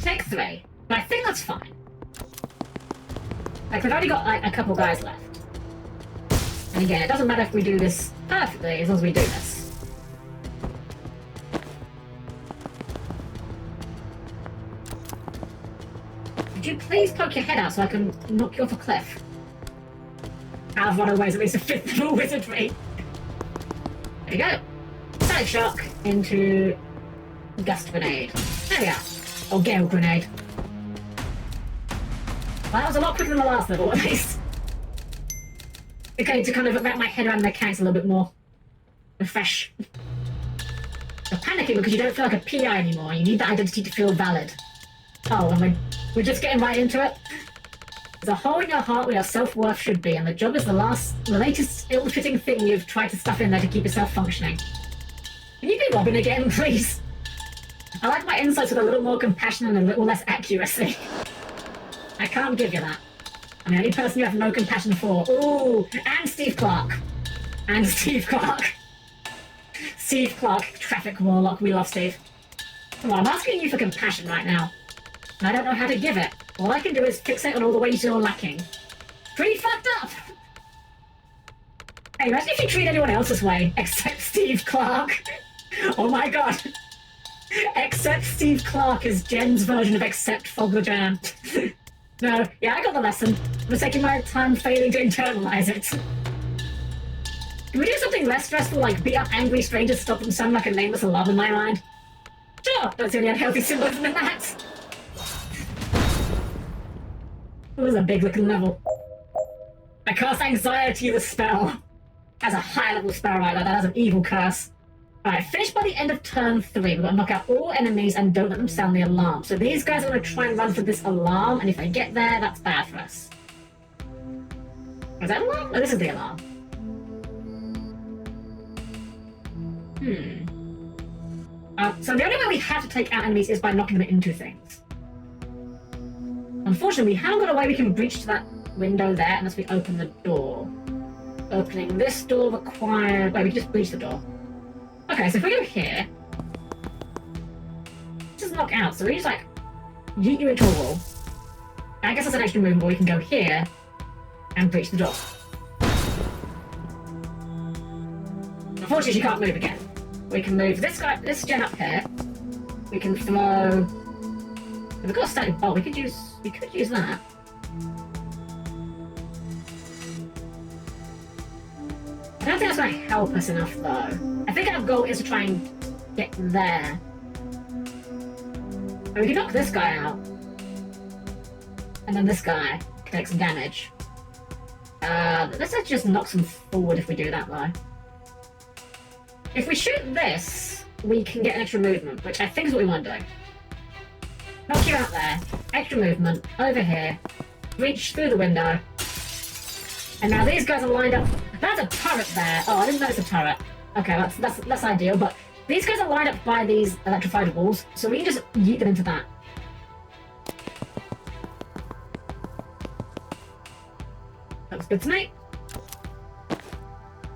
Take 3, but I think that's fine. Like, we've only got like a couple guys left. And again, it doesn't matter if we do this perfectly as long as we do this. Could you please poke your head out so I can knock you off a cliff? Out of one of the ways at least a 5th level wizardry. There we go. Static shock into gust grenade. There we are. Or gale grenade. Well, that was a lot quicker than the last level, at least. Okay, to kind of wrap my head around the mechanics a little bit more. Refresh. You're panicking because you don't feel like a PI anymore. You need that identity to feel valid. Oh, and we're just getting right into it. There's a hole in your heart where your self-worth should be, and the job is the latest ill-fitting thing you've tried to stuff in there to keep yourself functioning. Can you be Robin again, please? I like my insights with a little more compassion and a little less accuracy. I can't give you that. I'm the only person you have no compassion for. Ooh, and Steve Clark. And Steve Clark. Steve Clark, traffic warlock. We love Steve. Come on, I'm asking you for compassion right now. And I don't know how to give it. All I can do is fixate on all the ways you're lacking. Pretty fucked up! Hey, imagine if you treat anyone else this way, except Steve Clark. Oh my god. Except Steve Clark is Jen's version of Accept Fog the Jam. No, yeah, I got the lesson. I'm taking my time failing to internalize it. Can we do something less stressful, like beat up angry strangers to stop them sounding like a nameless alarm in my mind? Sure, don't see any unhealthy symbolism in that. It was a big looking level. I cast Anxiety the spell. As a high level spell right there, that has an evil curse. Alright, finish by the end of turn 3. We've got to knock out all enemies and don't let them sound the alarm. So these guys are going to try and run for this alarm, and if they get there, that's bad for us. Is that alarm? No, this is the alarm. So the only way we have to take out enemies is by knocking them into things. Unfortunately, we haven't got a way we can breach to that window there unless we open the door. Opening this door required... Wait, we can just breach the door. Okay, so if we go here... Just knock out, so we just like... yeet you into a wall. I guess that's an extra movement, but we can go here and breach the door. Unfortunately, she can't move again. We can move this guy, this gen up here. We can throw... We've got a static bolt, we could use that. I don't think that's going to help us enough, though. I think our goal is to try and get there. And we can knock this guy out. And then this guy can take some damage. Let's just knock some forward if we do that, though. If we shoot this, we can get an extra movement, which I think is what we want to do. Knock you out there, extra movement, over here, reach through the window. And now these guys are lined up. That's a turret there. Oh, I didn't notice a turret. Okay, that's ideal, but these guys are lined up by these electrified walls, so we can just yeet them into that. Looks good to me.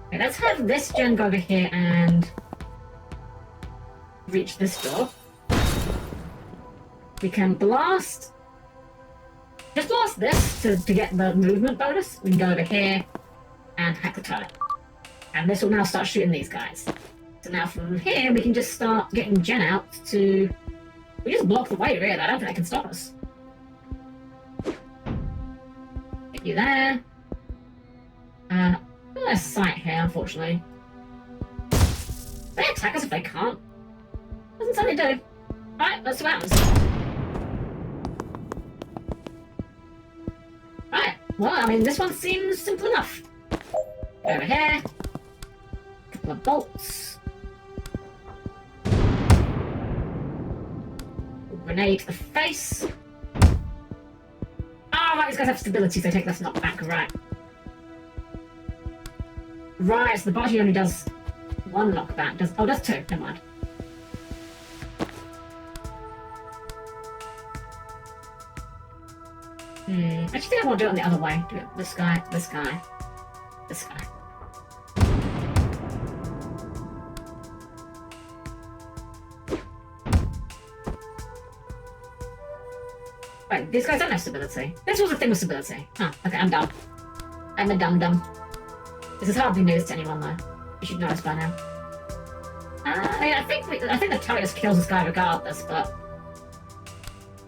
Okay, let's have this gen go over here and reach this door. We can blast... Just blast this to get the movement bonus. We can go over here and hack the turret. And this will now start shooting these guys. So now from here, we can just start getting Jen out to... We just block the way, really. I don't think they can stop us. Get you there. There's sight here, unfortunately. They attack us if they can't. Doesn't sound they do. Alright, let's see what happens. Right, well, I mean, this one seems simple enough. Over here. Couple of bolts. Grenade to the face. Oh, right, these guys have stability, so they take less knockback, right. Right, so the body only does one knockback. Does two, never mind. I just think I want to do it on the other way. Do it this guy, this guy, this guy. Wait, these guys don't have stability. This was a thing with stability. Huh, okay, I'm dumb. I'm a dum-dum. This is hardly news to anyone, though. You should know this by now. I think the turret just kills this guy regardless, but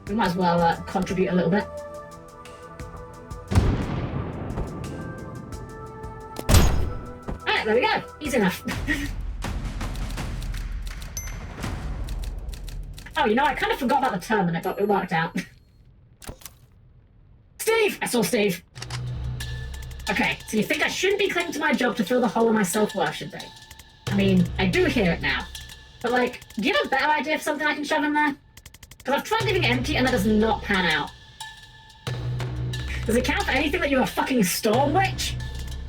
we might as well contribute a little bit. Alright, there we go. Easy enough. Oh, you know, I kind of forgot about the terminate, but it worked out. Steve! I saw Steve. Okay, so you think I shouldn't be clinging to my job to fill the hole in my self-worth, should they? I mean, I do hear it now. But, like, do you have a better idea of something I can shove in there? Because I've tried leaving it empty and that does not pan out. Does it count for anything that you're a fucking storm witch?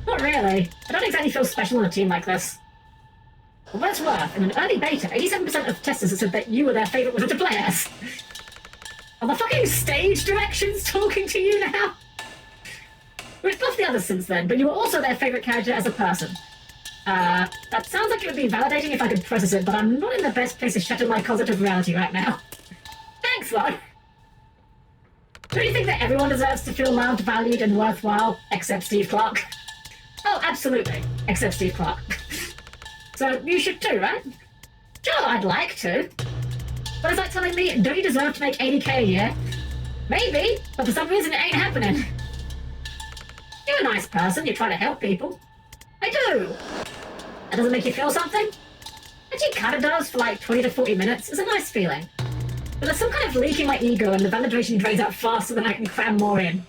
Not really. I don't exactly feel special on a team like this. For what it's worth, in an early beta, 87% of testers have said that you were their favourite wizard to play as. Are the fucking stage directions talking to you now? We've buffed the others since then, but you were also their favourite character as a person. That sounds like it would be validating if I could process it, but I'm not in the best place to shatter my cognitive reality right now. Thanks, though. Do you think that everyone deserves to feel loved, valued, and worthwhile, except Steve Clark? Oh, absolutely. Except Steve Clark. So, you should too, right? Sure, I'd like to. But it's like telling me, don't you deserve to make 80k a year? Maybe, but for some reason it ain't happening. You're a nice person, you try to help people. I do. That doesn't make you feel something? Actually, kinda does for like 20 to 40 minutes. It's a nice feeling. But there's some kind of leak in my ego and the validation drains out faster than I can cram more in.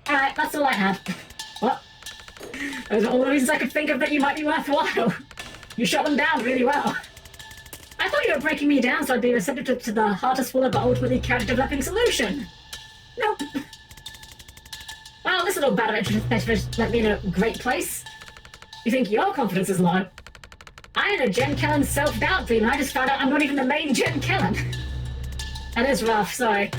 Alright, that's all I had. What? Those are all the reasons I could think of that you might be worthwhile. You shot them down really well. I thought you were breaking me down so I'd be receptive to the hard to swallow but ultimately character developing solution. Nope. Well, this little battle of left me in a great place. You think your confidence is low? I'm in a Jen Kellen self-doubt dream and I just found out I'm not even the main Jen Kellen. That is rough, sorry.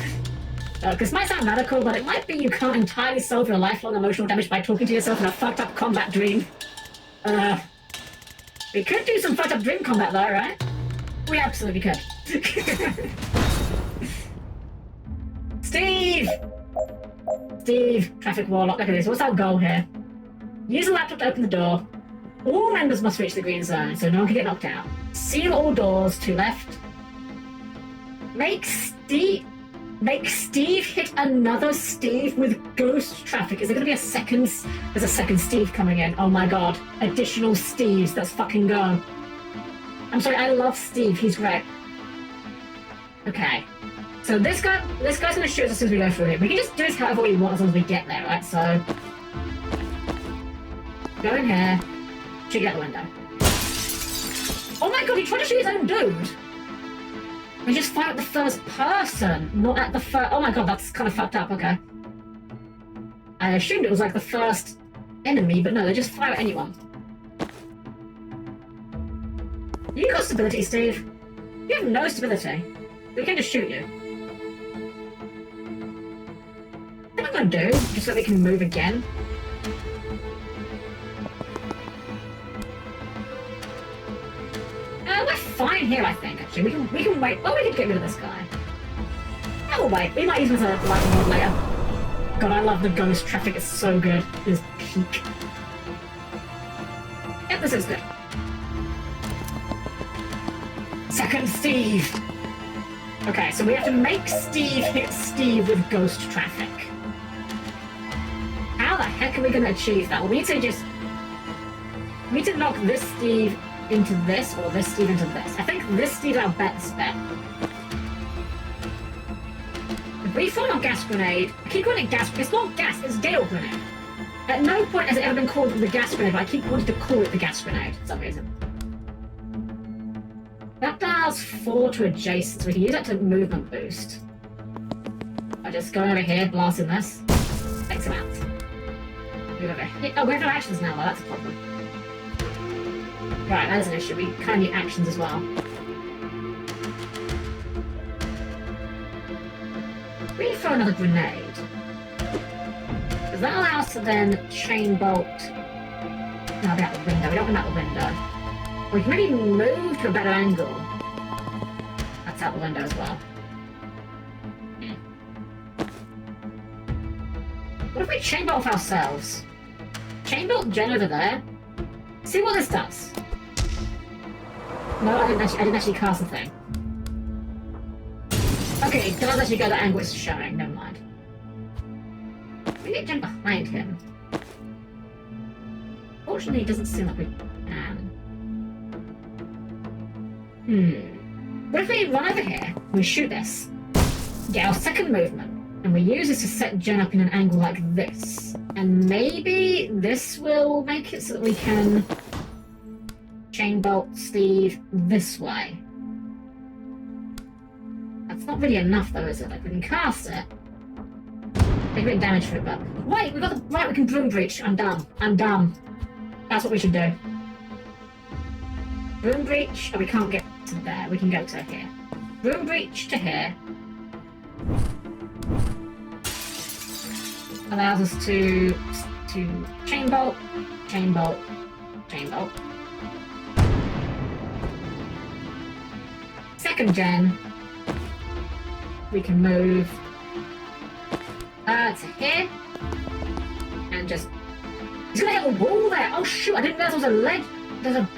This might sound radical, but it might be you can't entirely solve your lifelong emotional damage by talking to yourself in a fucked up combat dream. We could do some fucked up dream combat though, right? We absolutely could. Steve! Steve, traffic warlock, look at this. What's our goal here? Use a laptop to open the door. All members must reach the green zone so no one can get knocked out. Seal all doors to left. Make Steve hit another Steve with ghost traffic. Is there gonna be a second? There's a second Steve coming in. Oh my god. Additional Steves. Let's fucking go. I'm sorry, I love Steve. He's great. Okay. So this guy's gonna shoot us as soon as we go through here. We can just do this however we want as long as we get there, right? So go in here. Shoot out the window. Oh my god, he tried to shoot his own dude! We just fire at the first person, not at the first... Oh my god, that's kind of fucked up, okay. I assumed it was like the first enemy, but no, they just fire at anyone. You got stability, Steve. You have no stability. We can just shoot you. What am I gonna do, just so we can move again? We're fine here, I think, actually. We can wait. Oh, we can get rid of this guy. Oh, we'll wait. We might use him as a lightning rod later. God, I love the ghost traffic. It's so good. It's peak. Yep, this is good. Second Steve. Okay, so we have to make Steve hit Steve with ghost traffic. How the heck are we going to achieve that? Well, we need to knock this Steve into this, or this Steve into this. I think this Steve's our best bet. If we throw a gas grenade, I keep calling it gas, it's not gas, it's gale grenade. At no point has it ever been called the gas grenade, but I keep wanting to call it the gas grenade for some reason. That does 4 to adjacent, so we can use that to movement boost. I just go over here, blasting this. Takes him out. Move over here. Oh, we have no actions now, though, that's a problem. Right, that is an issue. We kind of need actions as well. We throw another grenade. Does that allow us to then chain bolt? No, out the window. We don't want out the window. We can maybe move to a better angle. That's out the window as well. What if we chain bolt ourselves? Chain bolt Jen over there. See what this does. No, I didn't actually cast the thing. Okay, it does actually go the angle it's showing, never mind. We get Jen behind him. Fortunately, it doesn't seem like we can. What if we run over here, we shoot this, get our second movement, and we use this to set Jen up in an angle like this. And maybe this will make it so that we can chain bolt Steve this way. That's not really enough though, is it? Like, we can cast it. Take a bit of damage for it, but... Wait, we got the... Right, we can broom breach. I'm dumb. I'm dumb. That's what we should do. Broom breach... Oh, we can't get to there. We can go to here. Broom breach to here. allows us to chain bolt, chain bolt, chain bolt. Second gen, we can move to here and just. He's gonna hit a wall there. Oh shoot! I didn't realize there was a ledge. There's a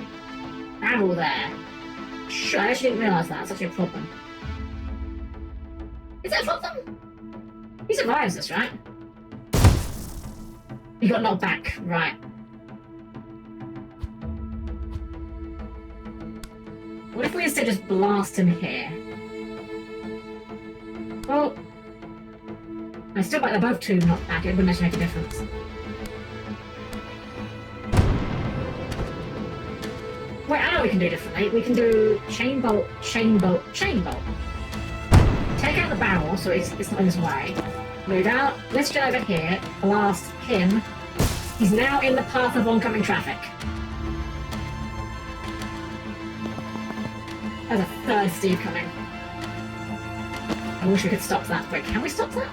barrel there. Shoot! I actually didn't realize that. That's actually a problem. Is that a problem? He survives this, right? He got knocked back, right? What if we instead just blast him here? Well, I still like they're both two knocked back. It wouldn't actually make a difference. Wait, I know what we can do differently. We can do chain bolt, chain bolt, chain bolt. Take out the barrel so it's not in his way. Move out. Let's go over here. Blast him. He's now in the path of oncoming traffic. There's a third Steve coming. I wish we could stop that, but can we stop that?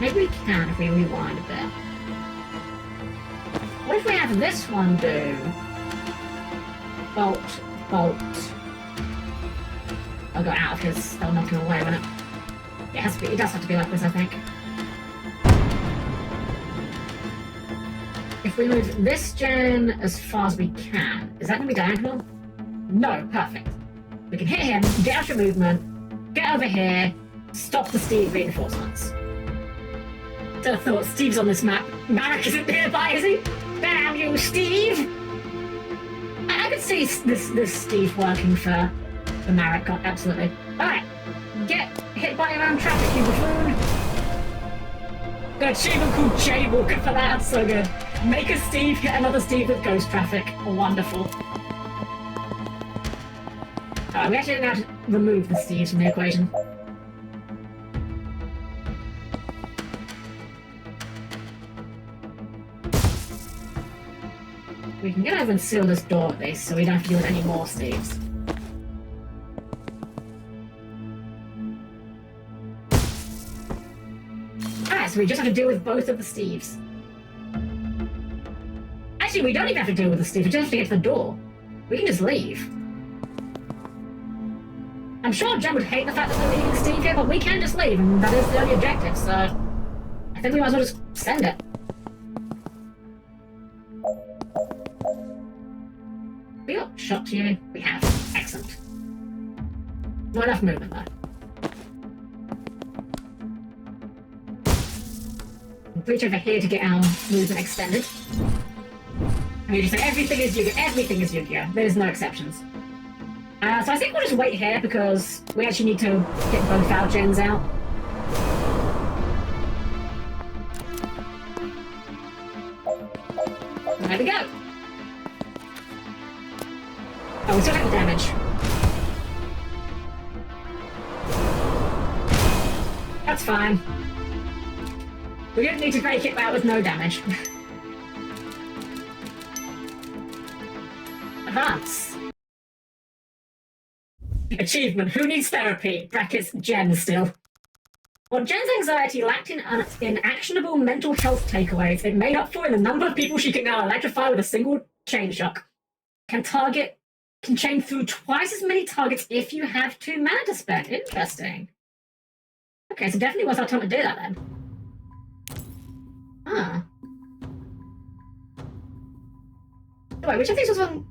Maybe we can if we rewind a bit. What if we have this one do bolt, bolt? I'll go out because they'll knock him away, won't it? It does have to be like this, I think. If we move this gen as far as we can, is that going to be diagonal? No, perfect. We can hit him, get out your movement, get over here, stop the Steve reinforcements. So I thought Steve's on this map. Marek isn't nearby, is he? Damn you, Steve! I could see this Steve working for Marek, absolutely. Alright, get hit by your own traffic, you buffoon! Got an achievement called Jaywalker for that, that's so good. Make a Steve hit another Steve with ghost traffic. Wonderful. Alright, we actually now have to remove the Steves from the equation. We can get over and seal this door at least, so we don't have to deal with any more Steves. Alright, so we just have to deal with both of the Steves. Actually, we don't even have to deal with the Steve, we just have to get to the door. We can just leave. I'm sure Jen would hate the fact that we're leaving Steve here, but we can just leave, and that is the only objective, so I think we might as well just send it. We got shot to you? We have. Excellent. Not enough movement, though. We'll reach over here to get our movement extended. And we just say everything is Yu-Gi-Oh! Everything is Yu-Gi-Oh! There's no exceptions. So I think we'll just wait here because we actually need to get both our gens out. There we go. Oh, we still have the damage. That's fine. We don't need to break it out with no damage. Advance. Achievement. Who needs therapy? Brackets Jen still. While Jen's anxiety lacked in actionable mental health takeaways, it made up for in the number of people she can now electrify with a single chain shock. Can chain through twice as many targets if you have 2 mana to spend. Interesting. Okay, so definitely was our time to do that then. Ah. Oh, wait, which of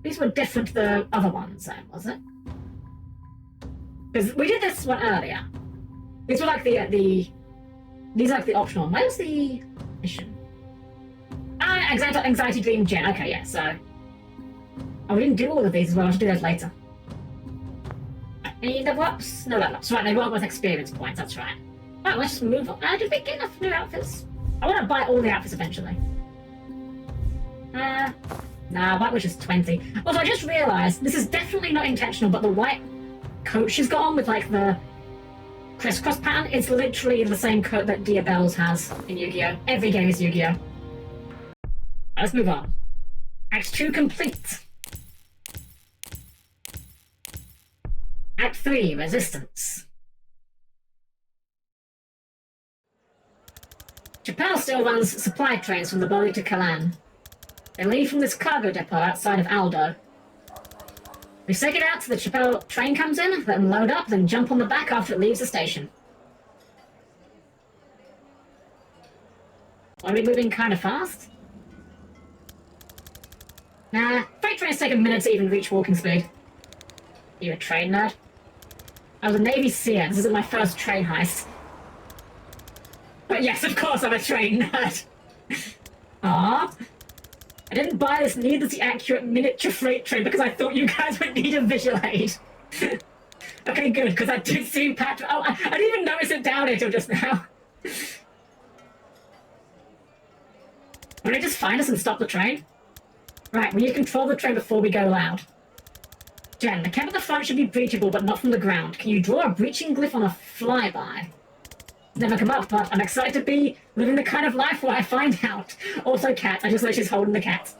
these were different to the other ones then, was it? Because we did this one earlier. These were like these are like the optional one. Where's the mission? Ah, anxiety dream gen. Okay, yeah, so. Oh, we didn't do all of these as well. I'll do those later. Any level ups? No level ups. Right, they weren't with experience points, that's right. Right, let's just move on. Did we get enough new outfits? I want to buy all the outfits eventually. Nah, white was just 20. Also, I just realised, this is definitely not intentional, but the white coat she's got on with like the crisscross pattern is literally the same coat that Diabelle's has in Yu-Gi-Oh! Every game is Yu-Gi-Oh! Let's move on. Act 2 complete. Act 3, Resistance. Chappelle still runs supply trains from the Bali to Kalan. They leave from this cargo depot outside of Aldo. We stake it out till the Chappelle train comes in, let them load up, then jump on the back after it leaves the station. Are we moving kind of fast? Nah, freight trains take a minute to even reach walking speed. You a train nerd? I was a Navy SEAL. This isn't my first train heist. But yes, of course I'm a train nerd. Aww. I didn't buy this needlessly accurate miniature freight train because I thought you guys would need a visual aid. Okay, good, because I did see Patrick. Oh, I didn't even notice it down until just now. Will they just find us and stop the train? Right, we need to control the train before we go loud. Jen, the camp at the front should be breachable, but not from the ground. Can you draw a breaching glyph on a flyby? Never come up, but I'm excited to be living the kind of life where I find out. Also, cat. I just know she's holding the cat.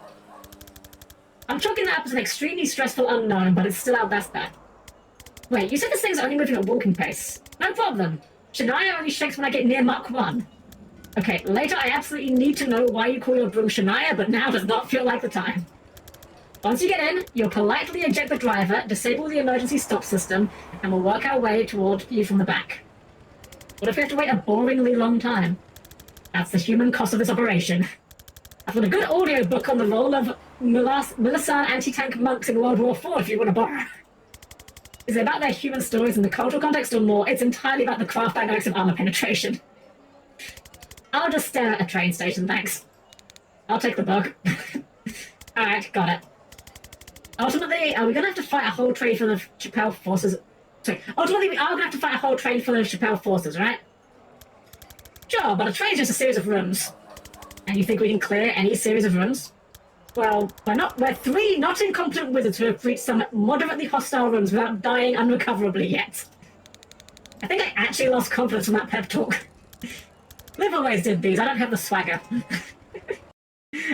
I'm chalking that up as an extremely stressful unknown, but it's still our best bet. Wait, you said this thing's only moving at walking pace. No problem. Shania only shakes when I get near Mach 1. Okay, later I absolutely need to know why you call your broom Shania, but now does not feel like the time. Once you get in, you'll politely eject the driver, disable the emergency stop system, and we'll work our way toward you from the back. What if we have to wait a boringly long time? That's the human cost of this operation. I've got a good audiobook on the role of Milisan anti-tank monks in World War IV if you want to borrow. Is it about their human stories in the cultural context or more? It's entirely about the craft dynamics of armor penetration. I'll just stare at a train station, thanks. I'll take the bug. Alright, got it. Ultimately, are we going to have to fight a whole train full of Chappelle forces? Sorry, ultimately we are going to have to fight a whole train full of Chappelle forces, right? Sure, but a train's just a series of rooms. And you think we can clear any series of rooms? Well, we're three not incompetent wizards who have reached some moderately hostile rooms without dying unrecoverably yet. I think I actually lost confidence from that pep talk. Liv always did these, I don't have the swagger.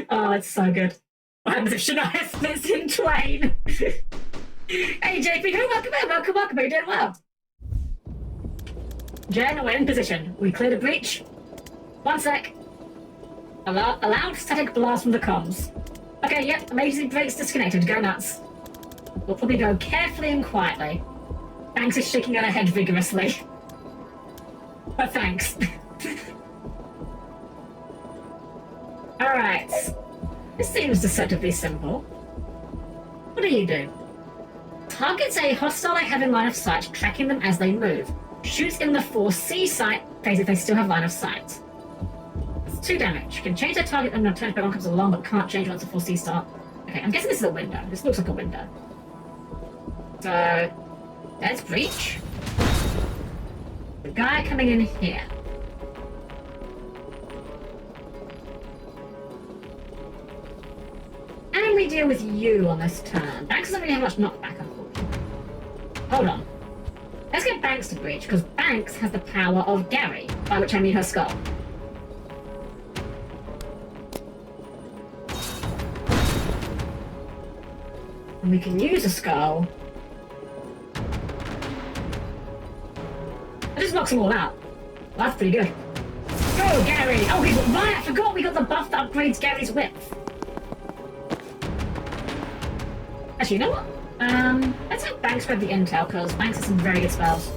Oh, it's so good. What happens if Shania splits in twain? Hey, JP, welcome, you're doing well. Jen, we're in position. We cleared a breach. One sec. A loud static blast from the comms. Okay, yep, emergency brakes disconnected. Go nuts. We'll probably go carefully and quietly. Banks is shaking out her head vigorously. But thanks. Alright. This seems deceptively simple. What do you do? Targets a hostile I have in line of sight, tracking them as they move. Shoots in the 4C sight phase if they still have line of sight. That's 2 damage. You can change their target and return if one comes along, but can't change once the 4C start. Okay, I'm guessing this is a window. This looks like a window. So, there's breach. The guy coming in here. And we deal with you on this turn. Banks doesn't really have much knockback, unfortunately. Hold on. Let's get Banks to breach, because Banks has the power of Gary, by which I mean her skull. And we can use a skull. That just knocks them all out. Well, that's pretty good. Go, Gary! Oh, right, I forgot we got the buff that upgrades Gary's width. Actually, you know what? Let's have Banks grab the intel, because Banks has some very good spells.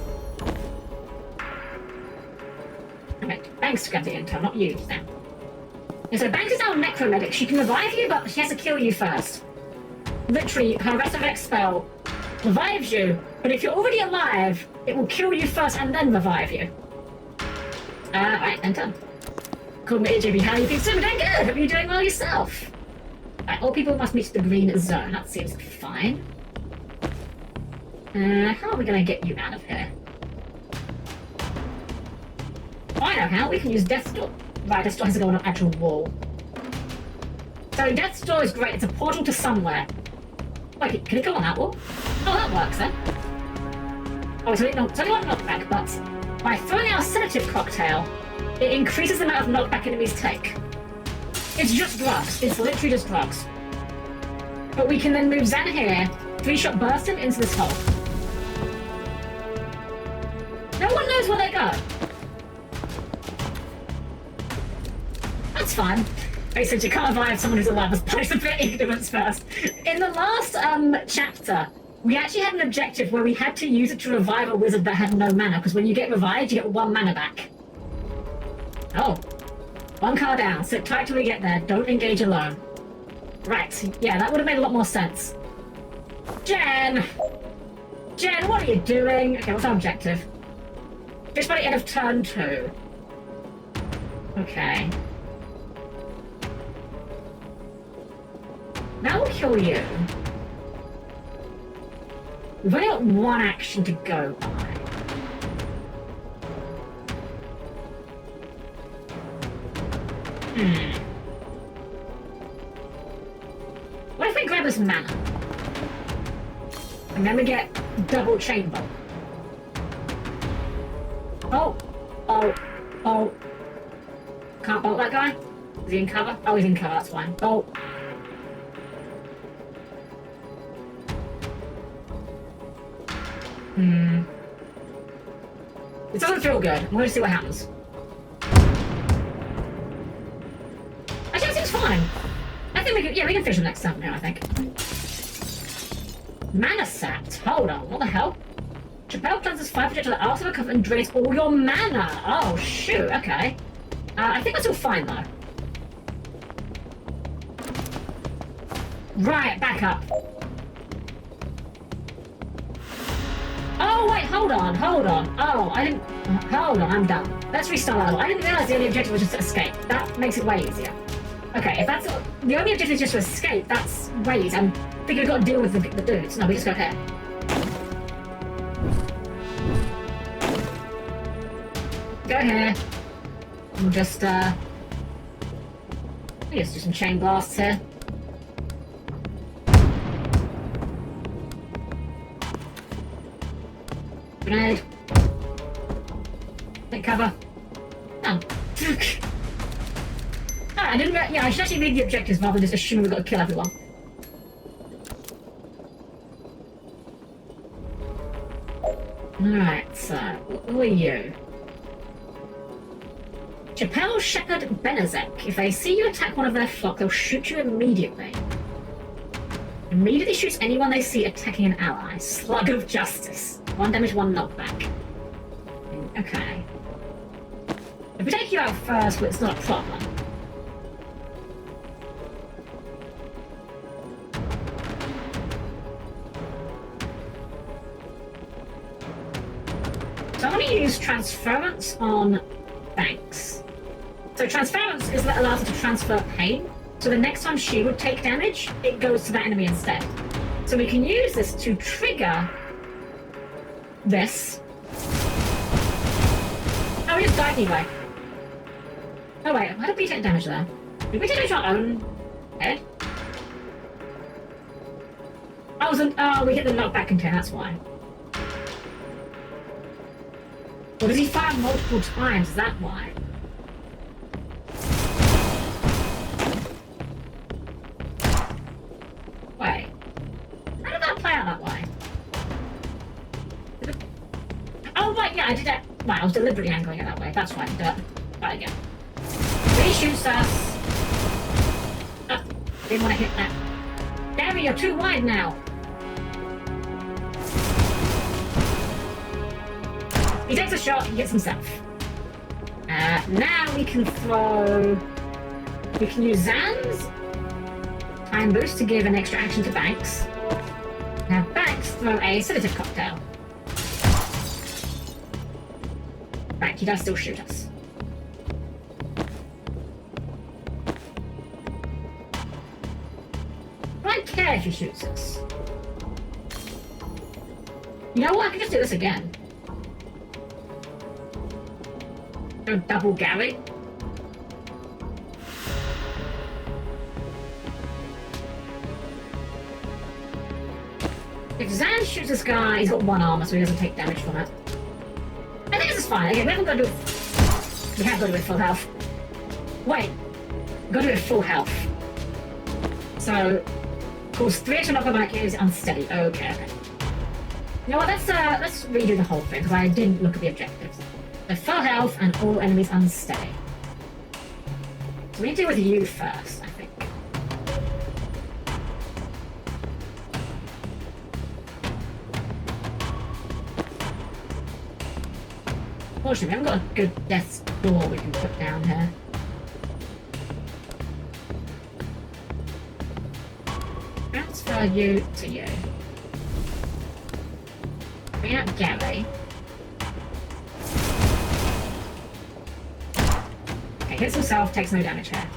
Okay, Banks grab the intel, not you, now. Yeah, so Banks is now a necromedic. She can revive you, but she has to kill you first. Literally, her resurrect spell revives you, but if you're already alive, it will kill you first and then revive you. Right, enter. Call me AJB, how are you doing? So doing good! Hope you're doing well yourself. Right, all people must meet the green zone. That seems fine. How are we going to get you out of here? Oh, I know how. We can use Death's Door. Right, Death's Door has to go on an actual wall. So Death's Door is great. It's a portal to somewhere. Wait, can it go on that wall? Oh, that works then. Oh, it's only one knockback, but by throwing our sedative cocktail, it increases the amount of knockback enemies take. It's just drugs. It's literally just drugs. But we can then move Zan here, 3-shot burst him into this hole. No one knows where they go. That's fine. Basically, you can't revive someone who's alive as punch the bit ignorance first. In the last chapter, we actually had an objective where we had to use it to revive a wizard that had no mana, because when you get revived, you get 1 mana back. Oh. 1 card down. Sit tight till we get there. Don't engage alone. Right. Yeah, that would have made a lot more sense. Jen! Jen, what are you doing? Okay, what's our objective? Just by the end of turn 2. Okay. Now we'll kill you. We've only got 1 action to go by. What if we grab this mana? And then we get double chain bolt. Oh. Can't bolt that guy? Is he in cover? Oh, he's in cover, that's fine. Bolt. It doesn't feel good. I'm going to see what happens. Actually, it seems fine. I think we can finish the next turn now, I think. Mana sapped. Hold on, what the hell? Chappelle plans 5 projectiles to the after the cover and drains all your mana. Oh, shoot, okay. I think that's all fine, though. Right, back up. Oh, wait, hold on. Oh, I didn't... Hold on, I'm done. Let's restart that level. I didn't realize the only objective was just to escape. That makes it way easier. Okay, if that's... The only objective is just to escape, that's way easier. I'm thinking we've got to deal with the dudes. No, we just go here. Go here. We'll just, let's do some chain blasts here. Grenade. Take cover. Oh. I didn't. Yeah, I should actually read the objectives rather than just assuming we've got to kill everyone. Alright, so who are you? Chappelle, Shepherd, Benezek. If they see you attack one of their flock, they'll shoot you immediately. Immediately shoots anyone they see attacking an ally. Slug of Justice. 1 damage, 1 knockback. Okay. If we take you out first, well, it's not a problem. So I'm going to use Transference on Banks. So Transference is that allows us to transfer pain. So the next time she would take damage, it goes to that enemy instead. So we can use this to trigger this. Oh, we just died anyway. Oh wait, why did we take damage there? Did we take damage to our own head? Oh, we hit the knockback container, that's why. Or does he fire multiple times? Is that why? Wait. How did that play out that way? Oh, right, yeah, I did that. Right, I was deliberately angling it that way. That's why I did it. Right again. He shoots us. Oh, didn't want to hit that. Gary, you're too wide now. He takes a shot, he hits himself. Now we can throw... We can use Zan's Time Boost to give an extra action to Banks. Now Banks throw a sedative cocktail. Right, he does still shoot us. I don't care if he shoots us. You know what? I can just do this again. Go double Gary. If Zan shoots this guy, he's got 1 armor, so he doesn't take damage from it. I think this is fine. Okay, we haven't got to do it. We have got to do it full health. Wait. We've got to do it full health. So, cause 3 extra knockback is unsteady. Okay. You know what? Let's redo the whole thing because I didn't look at the objectives. So full health and all enemies unsteady. we need to deal with you first, I think. Unfortunately, we haven't got a good death's door we can put down here. Transfer you to you. Bring out Gary. Okay, hits himself, takes no damage here.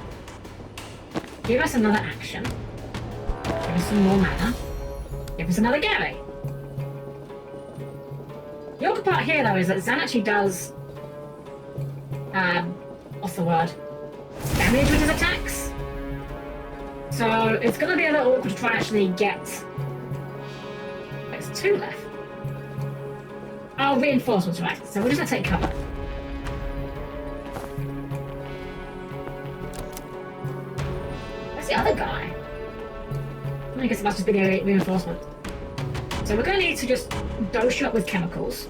Give us another action. Give us some more mana. Give us another Gary. The other part here, though, is that Zan actually does, what's the word? Damage with his attacks. So it's going to be a little awkward to try and actually get... There's 2 left. Oh, reinforcements, right. So we're just going to take cover. Where's the other guy? I guess it must just be a reinforcement. So we're going to need to just dose you up with chemicals.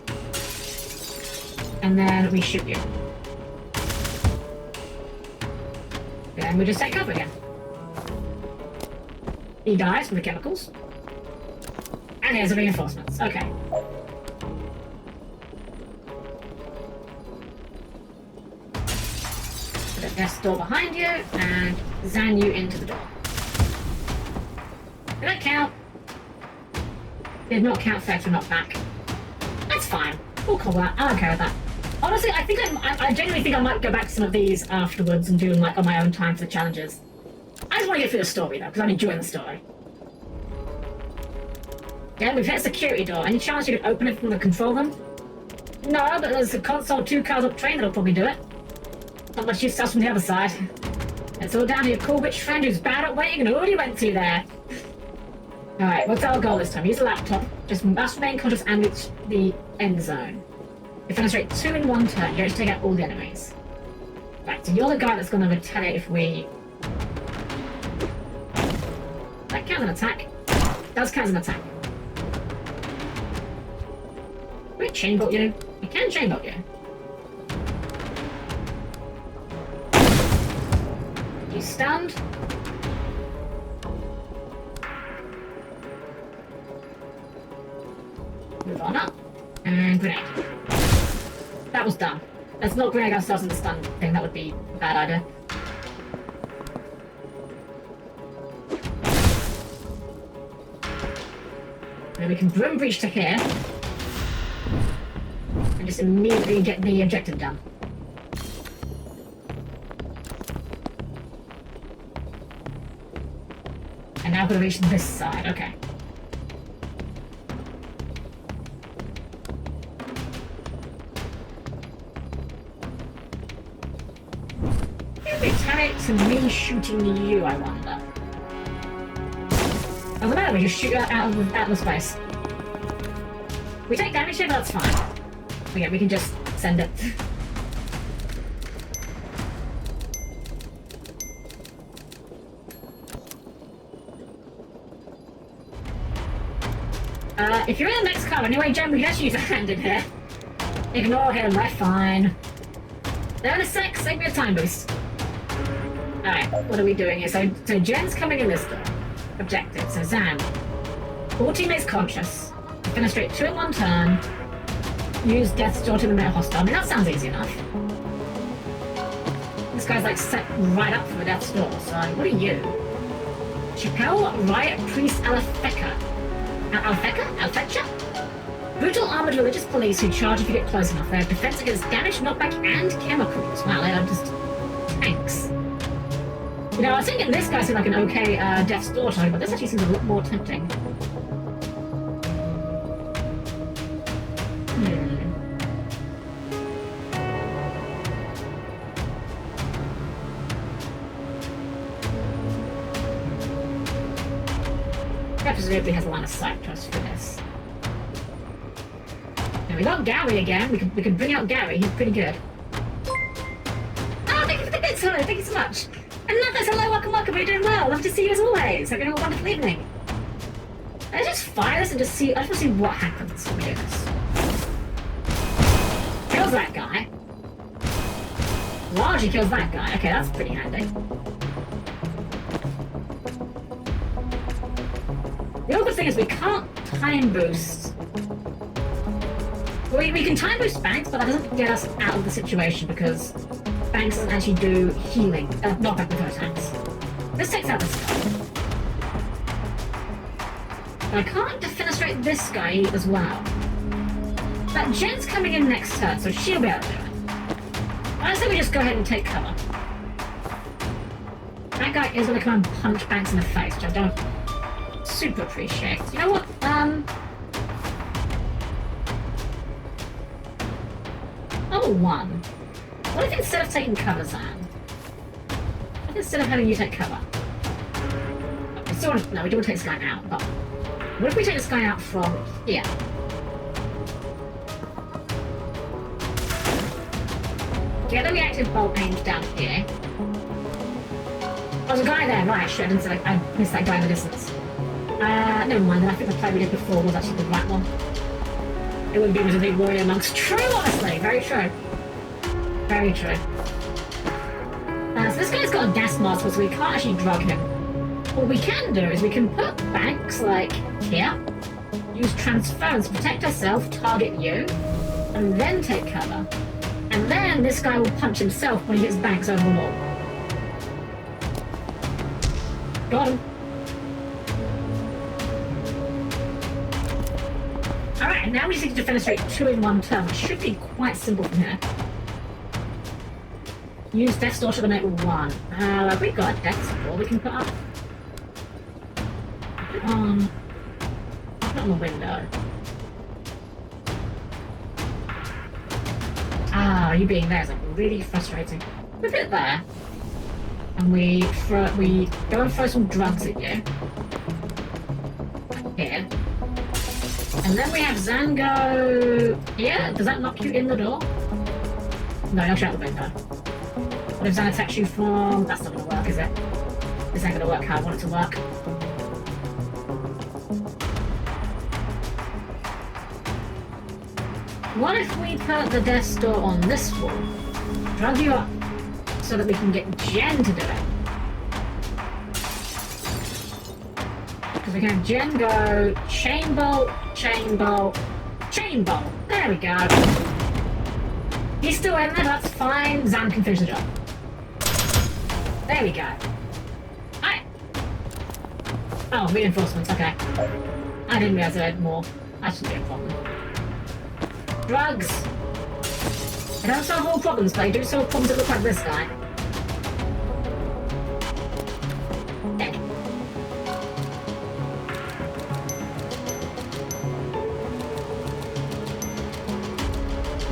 And then we shoot you. Then we just take cover again. He dies from the chemicals. And here's the reinforcements. Okay. Put a death door behind you and zan you into the door. Did that count? Did not count effects, we're not back. That's fine. We'll call that. I don't care with that. Honestly, I think I genuinely think I might go back to some of these afterwards and do them like on my own time for the challenges. I just want to get through the story though, because I'm enjoying the story. Yeah, we've hit a security door. Any chance you could open it from the control room? No, but there's a console 2 cars up train that'll probably do it. Not much use to us from the other side. It's all down to your cool rich friend who's bad at waiting and already went to there. Alright, what's our goal this time? Use the laptop. Just must remain conscious and reach the end zone. Defenestrate 2 in 1 turn. You don't take out all the enemies. Right, so you're the guy that's going to retaliate if we... That counts as an attack. Does count as an attack. Can we chainbolt you? We can chainbolt you. You stunned. Move on up. And grenade. That was dumb. Let's not grenade ourselves in the stun thing, that would be a bad idea. Then we can Brim Breach to here. And just immediately get the objective done. And now we're going to reach this side, okay. To me shooting you, I wonder. Doesn't matter, we just shoot out of the space. We take damage here, but that's fine. Okay, we can just send it. If you're in the next car, anyway, Jen, we can actually use a hand in here. Ignore him, we're fine. There in a sec, save me a time boost. Alright, what are we doing here? So Jen's coming in this door. Objective, so Zan. All teammates conscious. Defenestrate 2 in 1 turn. Use Death's Door to eliminate a hostile. I mean, that sounds easy enough. This guy's like set right up for the Death's Door, so what are you? Chappelle, Riot, Priest, Alfeca. Alfeca? Brutal armored religious police who charge if you get close enough. They have defense against damage, knockback, and chemicals. Wow, they are just tanks. You know, I was thinking this guy seemed like an okay Death's Door type, but this actually seems a lot more tempting. Presumably has a line of sight to us for this. Now we got Gary again. We can bring out Gary. He's pretty good. Oh, thank you for the bits, hello. Thank you so much. And Nothers, hello, welcome, you're doing well. Love to see you as always. Hope you're having a wonderful evening. Let's just fire this and just see. I just want to see what happens when we do this. Kills that guy. Largely kills that guy. Okay, that's pretty handy. The awkward thing is we can't time boost. We can time boost Banks, but that doesn't get us out of the situation because Banks doesn't actually do healing, knockback with her attacks. This takes out this guy. I can't defenestrate this guy as well. But Jen's coming in next turn, so she'll be able to do it. I say we just go ahead and take cover. That guy is going to come and punch Banks in the face, which I don't super appreciate. You know what? Number one. What if instead of taking cover, Zan? What if instead of having you take cover? No, we don't want to take this guy out, but what if we take this guy out from here? Get the reactive bolt aimed down here. Oh, there's a guy there, right? Shit, I missed that guy in the distance. Never mind, then I think the play we did before was actually the right one. It wouldn't be with a big warrior amongst. True, honestly, very true. Very true. So this guy's got a gas mask, so we can't actually drug him. What we can do is we can put Banks, like, here, use transference to protect herself, target you, and then take cover. And then this guy will punch himself when he hits Banks over the wall. Got him. Alright, now we just need to defenestrate 2 in 1 turn, which should be quite simple from here. Use Death Door to eliminate 1. Have we got Death Door we can put up? Put on the window. Ah, you being there is like really frustrating. Put it there. And we go and throw some drugs at you. Here. And then we have Zan go here. Does that knock you in the door? No, knock you out the window. What if Zan attacks you from... That's not going to work, is it? This ain't going to work how I want it to work. What if we put the Death Door on this wall? Drag you up so that we can get Jen to do it. Because we can have Jen go chain bolt, chain bolt, chain bolt. There we go. He's still in there, that's fine. Zan can finish the job. There we go. Alright. Oh, reinforcements, okay. I didn't realize I had more. That shouldn't be a problem. Drugs. They don't solve all problems, but they do solve problems that look like this guy. Dead.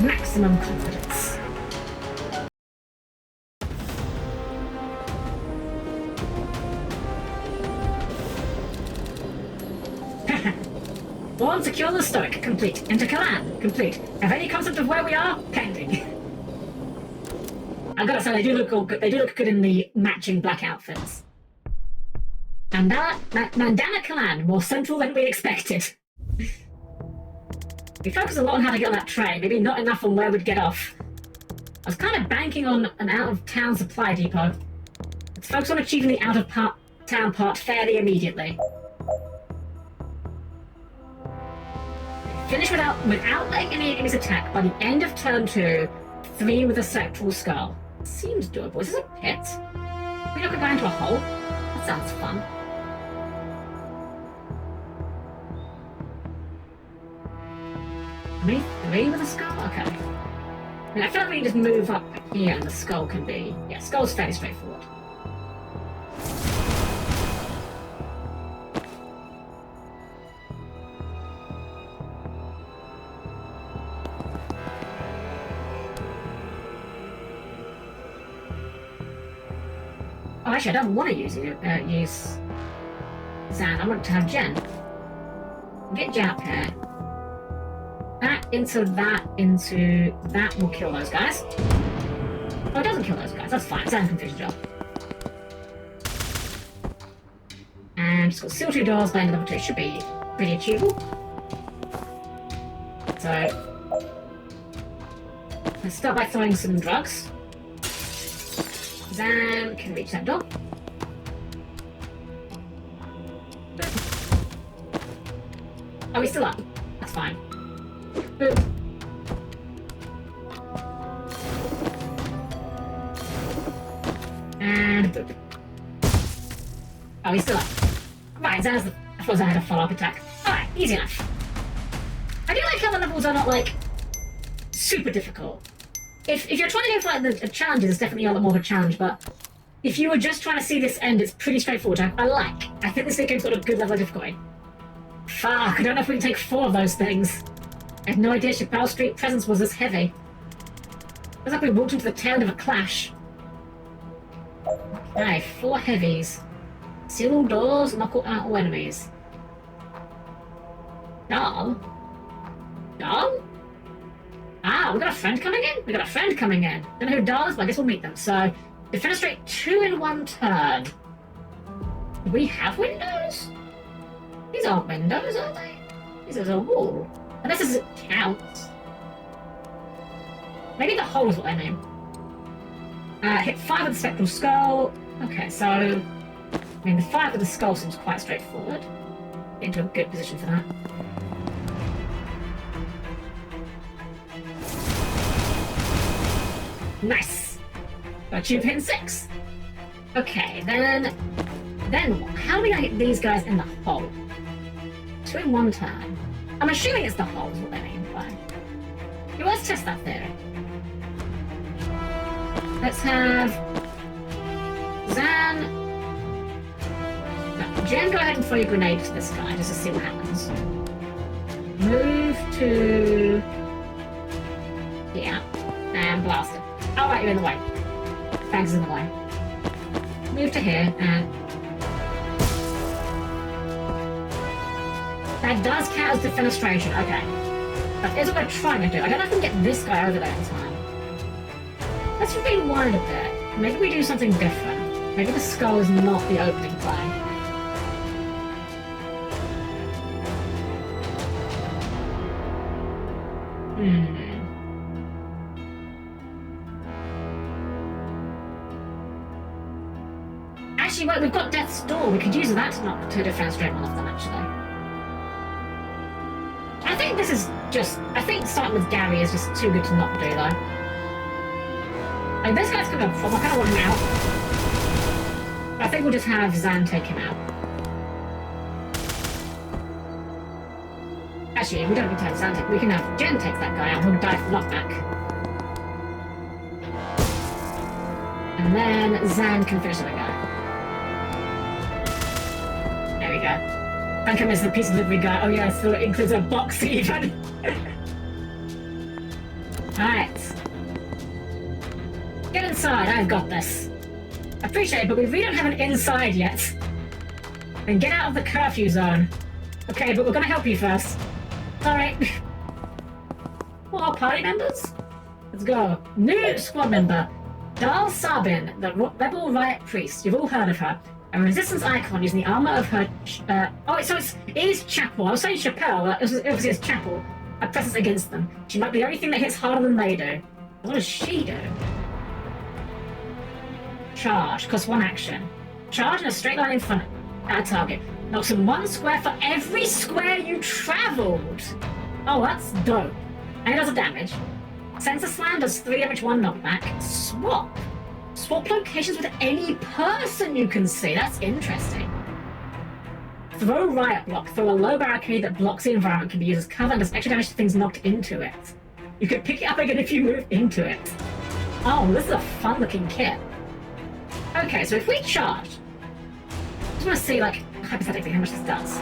Maximum confidence. Born, secure the stoic, complete. Enter Kalan, complete. Have any concept of where we are? Pending. I've got to say, they do look all good. They do look good in the matching black outfits. Mandana Kalan, more central than we expected. We focus a lot on how to get on that train, maybe not enough on where we'd get off. I was kind of banking on an out-of-town supply depot. Let's focus on achieving the out-of-town part fairly immediately. Finish without letting any enemies attack by the end of turn 2, 3 with a sectoral skull. Seems doable. Is this a pit? Can we not go down into a hole? That sounds fun. Three with a skull? Okay. I mean, I feel like we can just move up here and the skull can be... Yeah, skull's fairly straightforward. Oh, actually, I don't want to use Zan. I want to have Jen. Get Jen up here. That into that will kill those guys. Oh, it doesn't kill those guys. That's fine. Zan can finish the job. And just got seal 2 doors by level 2. Should be pretty achievable. So let's start by throwing some drugs. Zan can reach that door. Oh, he's still up. That's fine. Boop. And boop. Oh, he's still up. Right, Zan's I suppose I had a follow-up attack. Alright, easy enough. I do like how the levels are not, like, super difficult. If you're trying to go for, like, the challenges, it's definitely a lot more of a challenge, but if you were just trying to see this end, it's pretty straightforward. I think this game's got a good level of difficulty. Fuck, I don't know if we can take 4 of those things. I had no idea Chappelle Street presence was this heavy. It's like we walked into the tail end of a clash. Okay, 4 heavies. Seal all doors, knock out all enemies. Doll? Doll? Ah, we got a friend coming in? We got a friend coming in. Don't know who Doll is, but I guess we'll meet them. So, defenestrate 2 in 1 turn. Do we have windows? These aren't windows, are they? These are a wall. Unless it counts. Maybe the hole is what I mean. Hit 5 with the spectral skull. Okay, so I mean the 5 with the skull seems quite straightforward. Get into a good position for that. Nice! Got you hitting 6. Okay, then what? How do we get these guys in the hole? 2 in 1 turn. I'm assuming it's the hole is what they mean by. Okay, let's test that theory. Let's have Zan. No, Jen, go ahead and throw your grenade to this guy just to see what happens. Move to yeah, and blast it. Oh right, you're in the way. Bags is in the way. Move to here and that does count as defenestration, okay. That is what we're trying to do. I don't know if we can get this guy over there in time. Let's rewind a bit. Maybe we do something different. Maybe the skull is not the opening play. Actually, wait, we've got Death's Door. We could use that to defenestrate one of them, actually. I think this is just... I think starting with Gary is just too good to not do, though. Like, this guy's coming up from... I kind of want him out. But I think we'll just have Zan take him out. Actually, we don't need to have Zan take... We can have Jen take that guy out. He'll die from knockback. And then Zan can finish the guy. There we go. Thank him as the pizza delivery guy. Oh yeah, so it includes a box even. Alright. Get inside, I've got this. Appreciate it, but we really don't have an inside yet. And get out of the curfew zone. Okay, but we're gonna help you first. Alright. More party members? Let's go. New squad member. Dal Sabin, the rebel riot priest. You've all heard of her. A resistance icon using the armor of her... it is Chapel. I was saying Chappelle, obviously it's Chapel. A presence against them. She might be the only thing that hits harder than they do. What does she do? Charge. Costs 1 action. Charge in a straight line in front at a target. Knocks in 1 square for every square you travelled. Oh, that's dope. And it does a damage. Sensor Slam does 3 damage, 1 knockback. Swap. Swap locations with any person you can see. That's interesting. Throw Riot Block. Throw a low barricade that blocks the environment can be used as cover and does extra damage to things knocked into it. You can pick it up again if you move into it. Oh, this is a fun looking kit. Okay, so if we charge... I just want to see, like, hypothetically how much this does.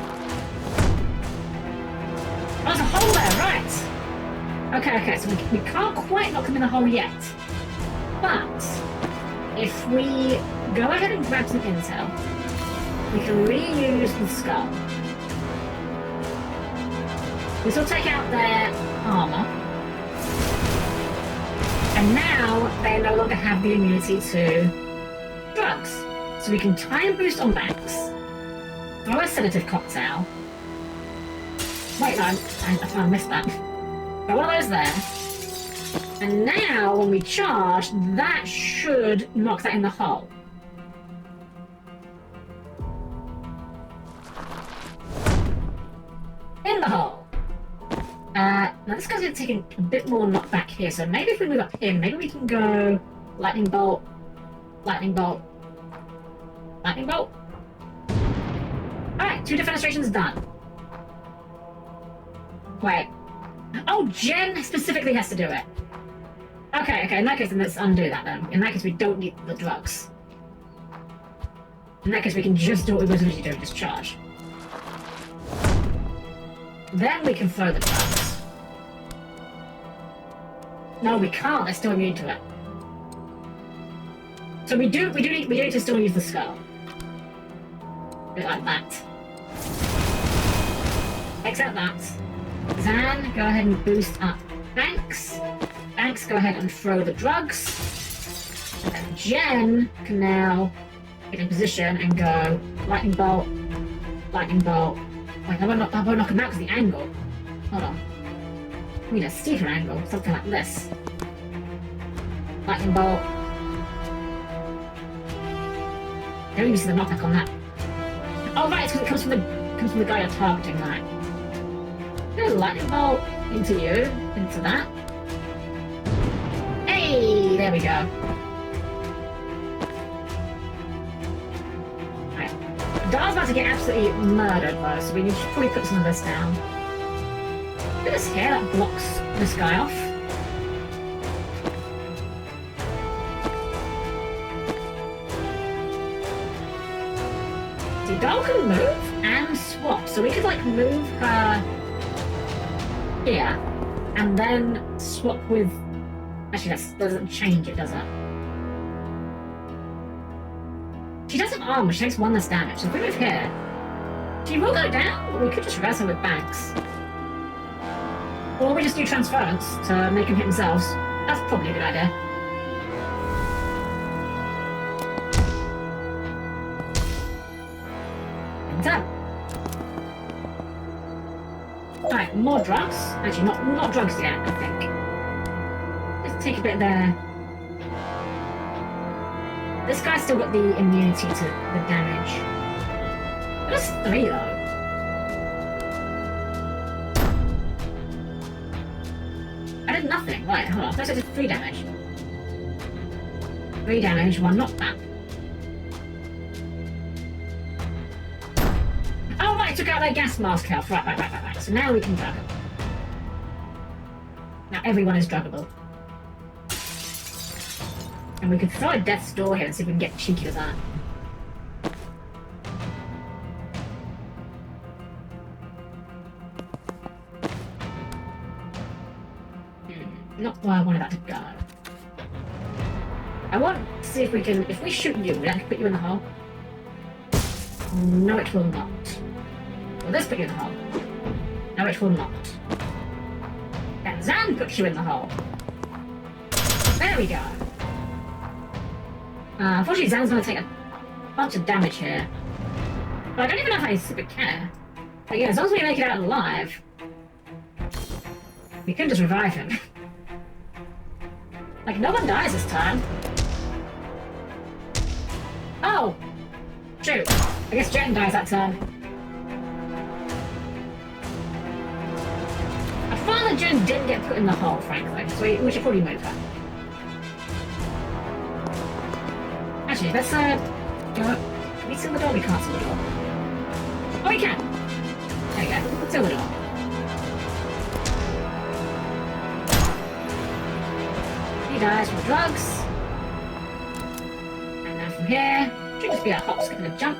Oh, there's a hole there, right! Okay, so we can't quite knock them in the hole yet. But... if we go ahead and grab some intel, we can reuse the skull. This will take out their armor. And now they no longer have the immunity to drugs. So we can time boost on max, throw a sedative cocktail. Wait, no, I missed that. Got one of those there. And now, when we charge, that should knock that in the hole. In the hole. Now this guy's going to take a bit more knockback here, so maybe if we move up here, maybe we can go lightning bolt, lightning bolt, lightning bolt. Alright, 2 defenestrations done. Wait. Oh, Jen specifically has to do it. Okay, in that case, then let's undo that then. In that case, we don't need the drugs. In that case, we can just do what we was originally doing, just charge. Then we can throw the drugs. No, we can't. They're still immune to it. So we do need to still use the skull. A bit like that. Except that. Zan, go ahead and boost up Banks. Banks, go ahead and throw the drugs. And then Jen can now get in position and go lightning bolt, lightning bolt. Wait, that won't knock him out because the angle. Hold on. We need a steeper angle, something like this. Lightning bolt. I don't even see the knockback on that. Oh right, it's because it comes from the guy you're targeting, right? There's a lightning bolt into you, into that. Hey, there we go. Right. Dar's about to get absolutely murdered though, so we need to probably put some of this down. Look at this hair that blocks this guy off. See, Dar can move and swap, so we could like move her here and then swap with. Actually, that doesn't change it, does it? She doesn't armor, she takes 1 less damage. So if we move here, she will go down, but we could just reverse her with Banks. Or we just do transference to make him hit themselves. That's probably a good idea. And done. Right, more drugs. Actually, not drugs yet, I think. Let's take a bit there. This guy's still got the immunity to the damage. That's 3 though. I did nothing. Right, hold on. First I did 3 damage. 3 damage, 1 knockback. Oh right, I took out their gas mask health. Right. So now we can drug them. Now everyone is druggable. And we could throw a death's door here and see if we can get cheeky with that. Not where I wanted that to go. I want to see if we can. If we shoot you, will that put you in the hole? No, it will not. Will this put you in the hole? No, it will not. And Zan puts you in the hole. There we go. Unfortunately, Zan's going to take a bunch of damage here. But I don't even know if I super care. But yeah, as long as we make it out alive, we can just revive him. Like, no one dies this time. Oh! Shoot. I guess Jen dies that turn. I found that Jen didn't get put in the hole, frankly, so we should probably move her. Actually, let's, can we seal the door? We can't seal the door. Oh, we can! There you go. Seal the door. He dies from drugs. And then from here, should just be a hop, skip, and a jump.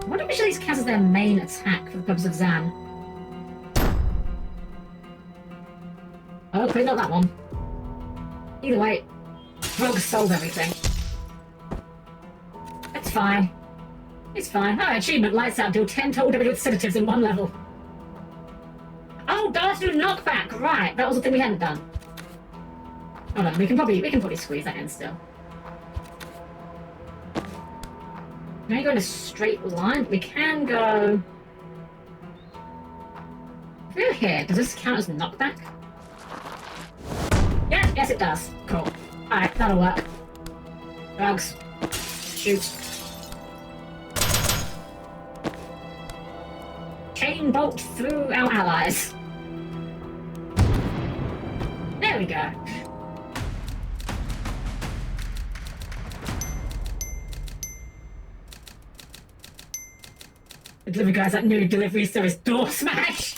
I wonder which of these counts as their main attack for the purpose of Zan. Oh, clearly not that one. Either way, drugs solve everything. It's fine. It's fine. Oh, achievement, lights out, deal 10 total damage with sedatives in 1 level. Oh, dodge do knockback! Right, that was the thing we hadn't done. Hold on, we can probably squeeze that in still. can only go in a straight line. We can go... If we go here, does this count as knockback? Yeah, yes it does. Cool. Alright, that'll work. Drugs. Shoot. Chain bolt through our allies. There we go. The delivery guy's like new delivery service door smash.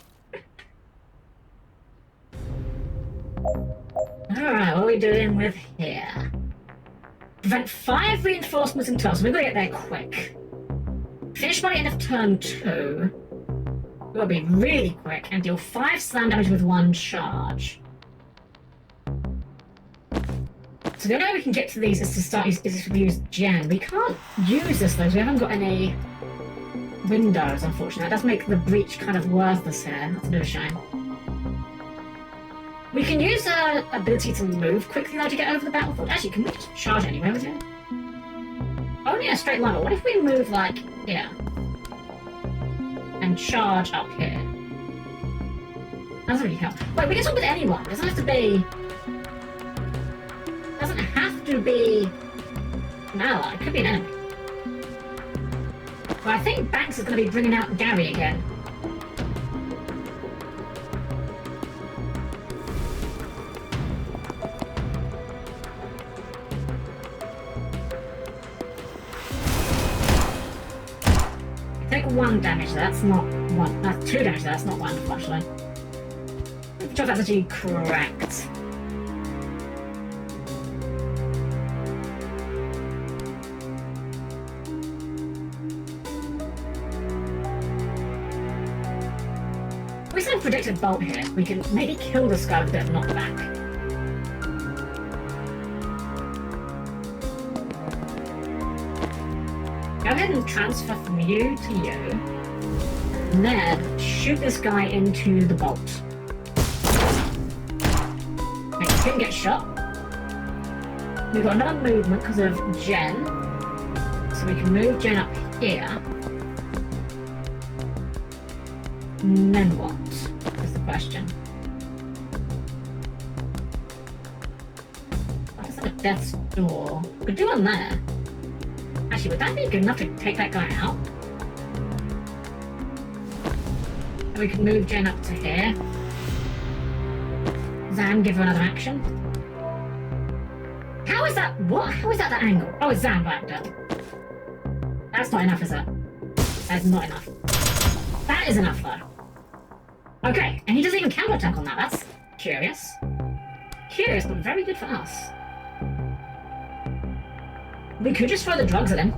Alright, what are we doing with here? Prevent 5 reinforcements in total, so we've got to get there quick. Finish by the end of turn 2. We've got to be really quick and deal 5 slam damage with 1 charge. So the only way we can get to these is to use Gen. We can't use this though, because we haven't got any windows, unfortunately. That does make the breach kind of worthless here. That's a bit of a shame. We can use our ability to move quickly though to get over the battlefield. Actually, can we just charge anywhere with it? Only a straight line, but what if we move like here? And charge up here? That doesn't really help. Wait, we can talk with anyone. It doesn't have to be... It doesn't have to be an ally. It could be an enemy. But I think Banks is going to be bringing out Gary again. Take 1 damage, that's not 1. That's 2 damage, that's not 1, unfortunately. I'm sure that's actually correct. We still have predicted bolt here. We can maybe kill this guy with a bit of knockback. Go ahead and transfer from you to you. And then shoot this guy into the bolt. Okay, he didn't get shot. We've got another movement because of Gen. So we can move Gen up here. And then what? Is the question. That's like a death's door. We could do one there. Actually, would that be good enough to take that guy out? And we can move Jen up to here. Zan, give her another action. How is that? What? How is that the angle? Oh, it's Zan back up. That's not enough, is it? That's not enough. That is enough, though. Okay, and he doesn't even counterattack on that. That's curious. Curious, but very good for us. We could just throw the drugs at him.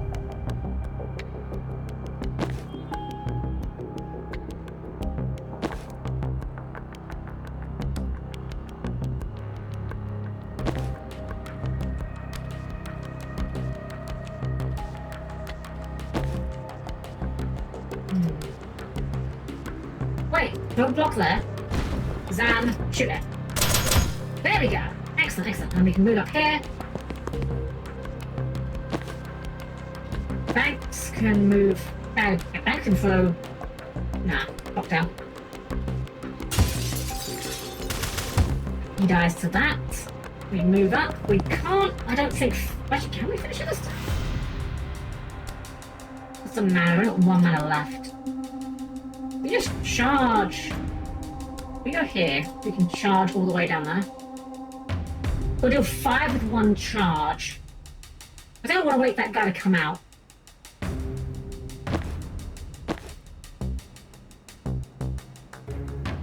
Wait, don't block there. Zan, shoot it. There we go. Excellent, excellent. And we can move up here. Banks can move. Banks can throw. Nah, locked down. He dies to that. We move up. We can't. I don't think. Actually, can we finish it this time? What's the mana? We've got 1 mana left. We just charge. We go here. We can charge all the way down there. We'll do 5 with 1 charge. I don't want to wait that guy to come out.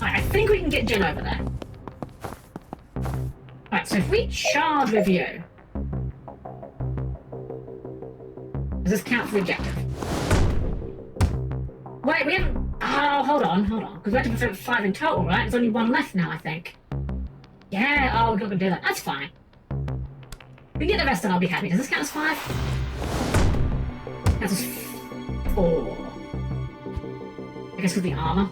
I think we can get Jen over there. Right, so if we charge with you, does this count for the objective? Wait, we haven't... Oh, hold on. Because we have to prevent 5 in total, right? There's only 1 left now, I think. Yeah, oh, we're not going to do that. That's fine. We can get the rest and I'll be happy. Does this count as 5? Counts as 4. I guess with the armor.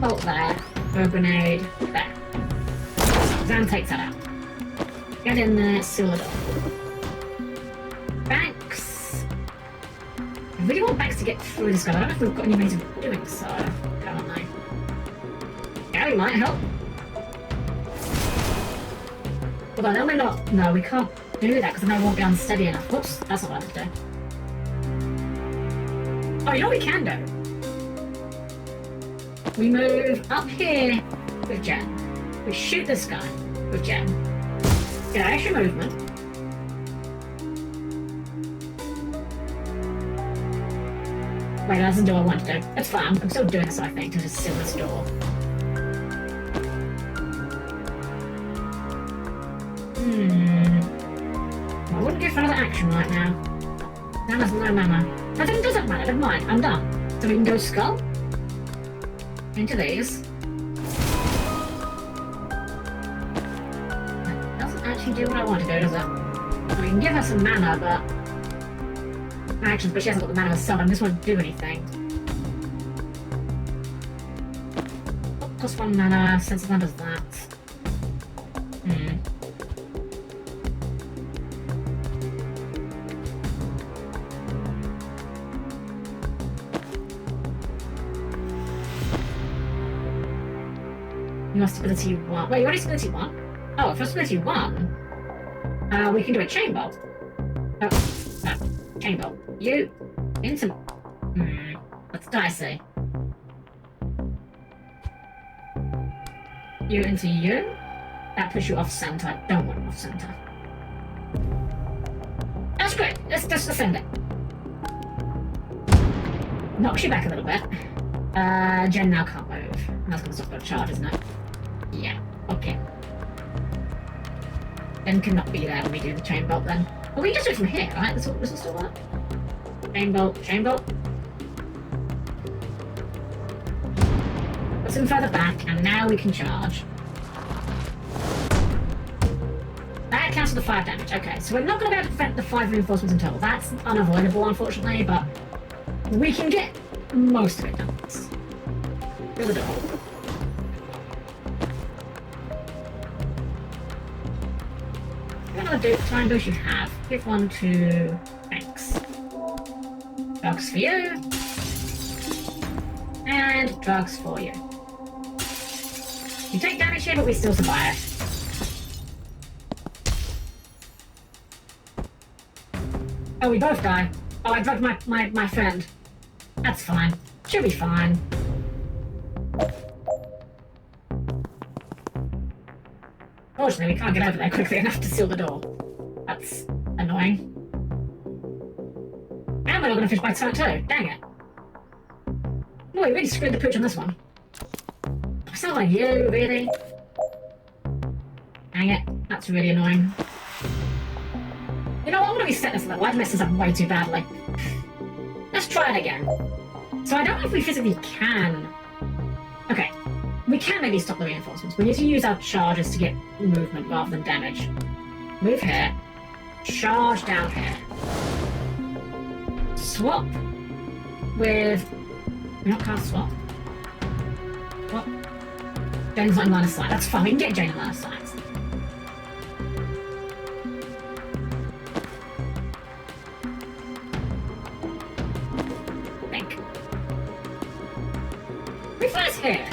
bolt there, throw a grenade there. Zan takes that out. Get in there, seal the door. Banks. I really want Banks to get through this guy. I don't know if we've got any means of doing so. Currently. Gary might help. Although then we're not. No, we can't do that because then I won't be unsteady enough. Whoops, that's not what I have to do. Oh, you know what we can do? We move up here with Jen. We shoot this guy with Jen. Get extra movement. Wait, that doesn't do what I want to do. That's fine. I'm still doing this, I think, to just seal this door. I wouldn't go for another action right now. Now there's no mana. I think it doesn't matter. Never mind. I'm done. So we can go skull. Into these. That doesn't actually do what I want to do, does it? I mean, we can give her some mana, but actions, but she hasn't got the mana herself, and this won't do anything. Cost 1 mana, since one does that. Your stability 1. Wait, you already stability 1? Oh, for stability 1, we can do a chain bolt. Oh, chain bolt. You into. That's dicey. You into you. That puts you off center. I don't want off center. That's great. Let's just defend it. Knocks you back a little bit. Jen now can't move. That's gonna stop her charge, isn't it? Yeah. Okay. Jen cannot be there when we do the chain bolt then. Well, we can just do it from here, right? This will still work. Chain bolt, chain bolt. Puts him further back, and now we can charge. That counts for the 5 damage. Okay, so we're not going to be able to prevent the 5 reinforcements in total. That's unavoidable, unfortunately, but we can get most of it done. Through the door. What I'm going to try and do what you have. Give 1 to Banks. Drugs for you. And drugs for you. You take damage here, but we still survive. Oh, we both die. Oh, I drugged my friend. That's fine. She'll be fine. Fortunately, we can't get over there quickly enough to seal the door. That's annoying. And we're not going to finish by turn 2. Dang it. No, we really screwed the pooch on this one. It's not like you, really. Dang it. That's really annoying. You know what? I'm going to reset this level. I've messed this up way too badly. Let's try it again. So I don't know if we physically can. Okay. We can maybe stop the reinforcements. We need to use our charges to get movement rather than damage. Move here. Charge down here. Swap with... We don't cast swap. What? Jane's not in line of sight. That's fine. We can get Jane in line of sight. Think. Reflex here.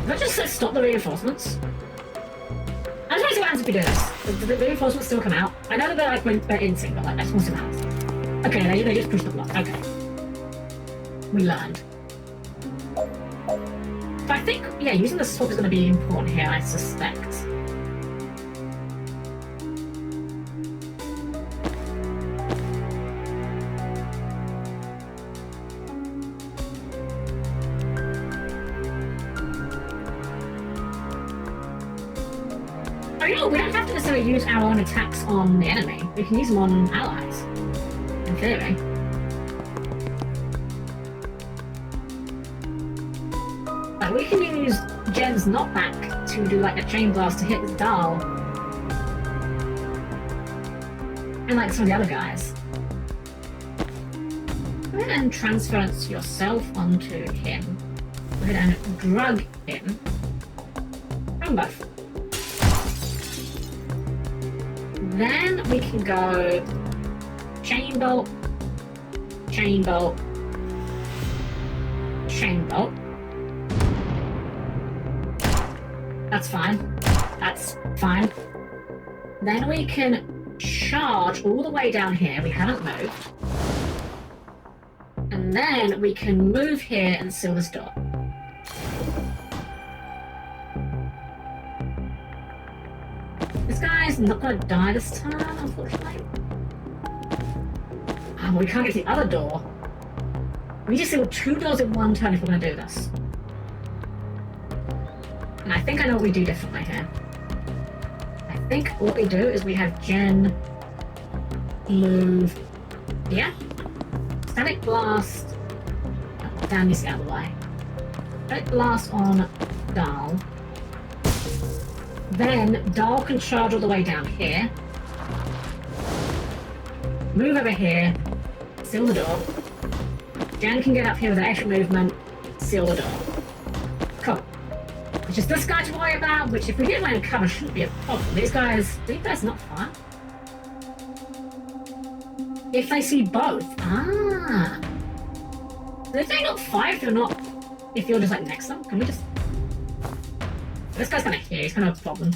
Let's just stop the reinforcements. I just want to see what happens if we do this. The reinforcements still come out. I know that they're like when they're in sync, but like that's what's happens. Okay, they just push the block. Okay. We learned. But I think, yeah, using the swap is going to be important here, I suspect. You know, we don't have to necessarily use our own attacks on the enemy. We can use them on allies, in theory. Like, we can use Jen's knockback to do like a chain blast to hit Dahl. And like some of the other guys. Go ahead and transference yourself onto him. ahead and drug him. From both. Then we can go chain bolt, chain bolt, chain bolt. That's fine. That's fine. Then we can charge all the way down here. We haven't moved. And then we can move here and seal this door. This guy's not going to die this time, unfortunately. Oh, we can't get to the other door. We just seal 2 doors in one turn if we're going to do this. And I think I know what we do differently here. I think what we do is we have Jen move here. Static blast. Oh, damn, this out of the way. Static blast on Dahl. Then Dahl can charge all the way down here. Move over here. Seal the door. Jen can get up here with an extra movement. Seal the door. Cool. Which is this guy to worry about, which if we get away in cover shouldn't be a problem. These guys not fire. If they see both. Ah. If they not fire if you're not, if you're just like next to them, can we just... This guy's kind of here, he's kind of a problem.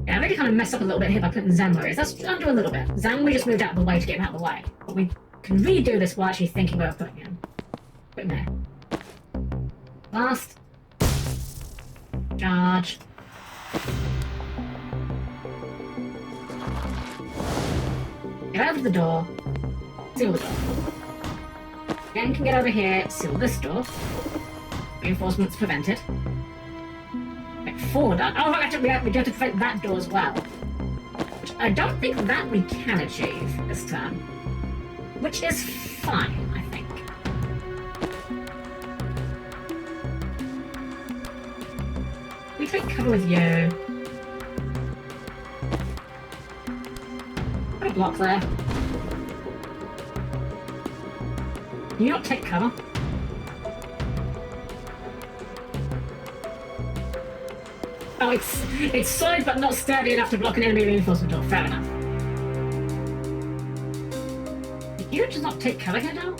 Yeah, I really kind of messed up a little bit here by putting Zan where he is. Let's undo a little bit. Zan, we just moved out of the way to get him out of the way. But we can redo this while actually thinking where we're putting him. Put him there. Last. Charge. Get over to the door. Seal the door. Then can get over here, seal this door. Reinforcements prevented. Wait, 4 done. Oh, we have to prevent that door as well. Which I don't think that we can achieve this turn. Which is fine, I think. We take cover with you. Put a block there. Can you not take cover? Oh, it's solid but not sturdy enough to block an enemy reinforcement door. Fair enough. Did you just not take cover here now?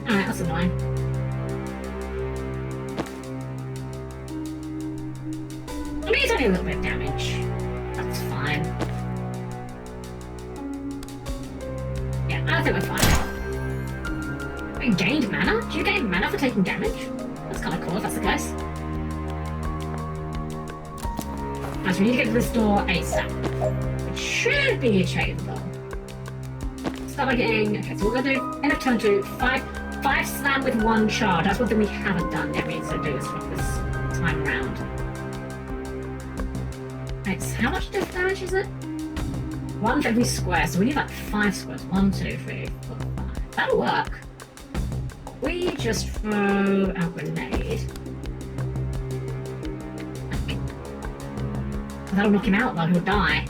Alright, that's annoying. I mean, it's only a little bit of damage. That's fine. Yeah, I think we're fine. We gained mana? Do you gain mana for taking damage? That's kind of cool if that's the case. Right, so we need to get to this door ASAP. It should be achievable. Start by getting... Okay, so we're going to do end of turn 2, 5 slam with 1 charge. That's one thing we haven't done yet. We need to do this time round. Right, so how much damage is it? 1 for every square, so we need like 5 squares. 1, 2, 3, 4, 5. That'll work. We just throw our grenade. That'll knock him out though, he'll die.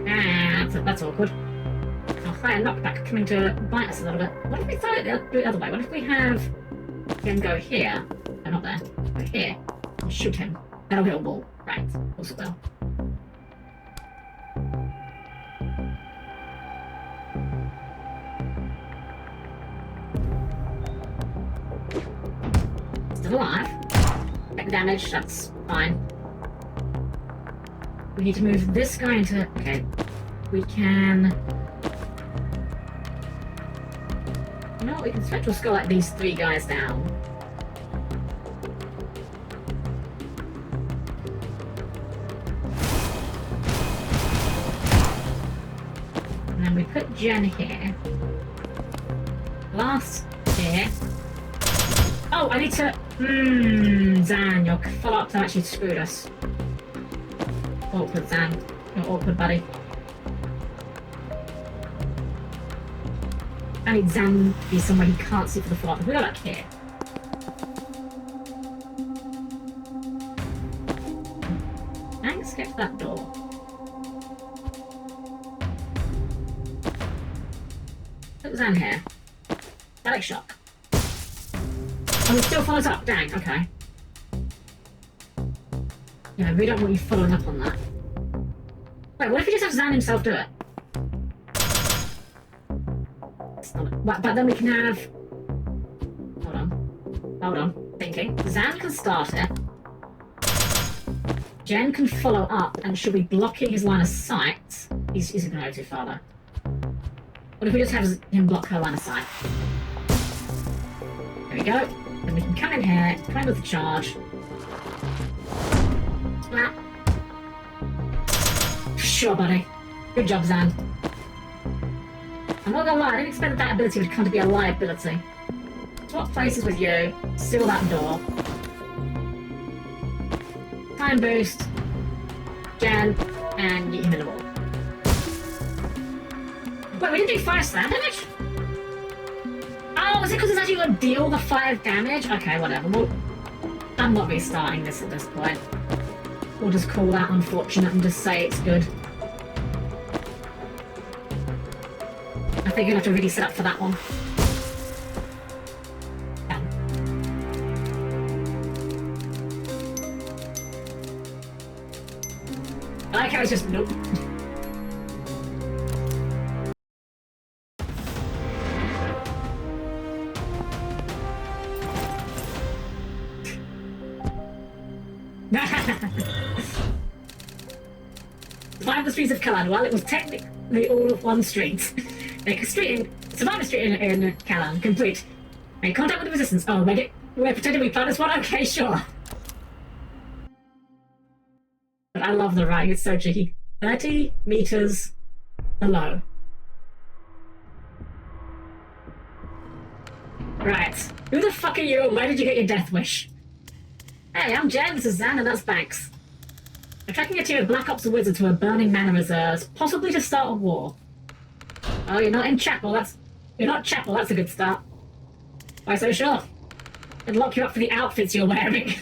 Ah, that's awkward. Our higher knockback coming to bite us a little bit. What if we throw it the other way? What if we have him go here? No, not there. Go here. And shoot him. That'll hit a wall. Right, also well. Still alive. Take the damage, that's fine. We need to move this guy into... Okay. We can... You know what, we can spectral skull like these 3 guys down. And then we put Jen here. Blast here. Oh, I need to... Zan, your follow-ups actually screwed us. Awkward, Zan. You're awkward, buddy. I need Zan to be somewhere he can't see for the floor. We go back here. Thanks, get to that door. Put Zan here. Static shock. Oh, it still follows up. Dang, okay. Yeah, we don't want you following up on that. Wait, what if we just have Zan himself do it? But then we can have... Hold on. Thinking. Zan can start it. Jen can follow up, and should be blocking his line of sight. He's going to go too far, though. What if we just have him block her line of sight? There we go. Then we can come in here, play with the charge. Splat. Sure, buddy. Good job, Zan. I'm not gonna lie, I didn't expect that ability would come to be a liability. Swap places with you, seal that door. Time boost, Jen, and get him in the wall. Wait, we didn't do 5 slam damage? Oh, is it because it's actually gonna deal the 5 damage? Okay, whatever. Well, I'm not restarting this at this point. We'll just call that unfortunate and just say it's good. I think you'll have to really set up for that one. I like how it's just nope. Survive the streets of Kalan. Well, it was technically all of one street. Make a street in Survivor Street in Kalan. Complete. Make contact with the resistance. Oh, we're pretending we planned this one? Okay, sure. But I love the writing, it's so cheeky. 30 meters below. Right. Who the fuck are you and where did you get your death wish? Hey, I'm Jen, this is Zan, and that's Banks. We're tracking a team of Black Ops wizards who are burning mana reserves, possibly to start a war. Oh, you're not in Chapel, You're not Chapel, that's a good start. Why so sure? They'd lock you up for the outfits you're wearing.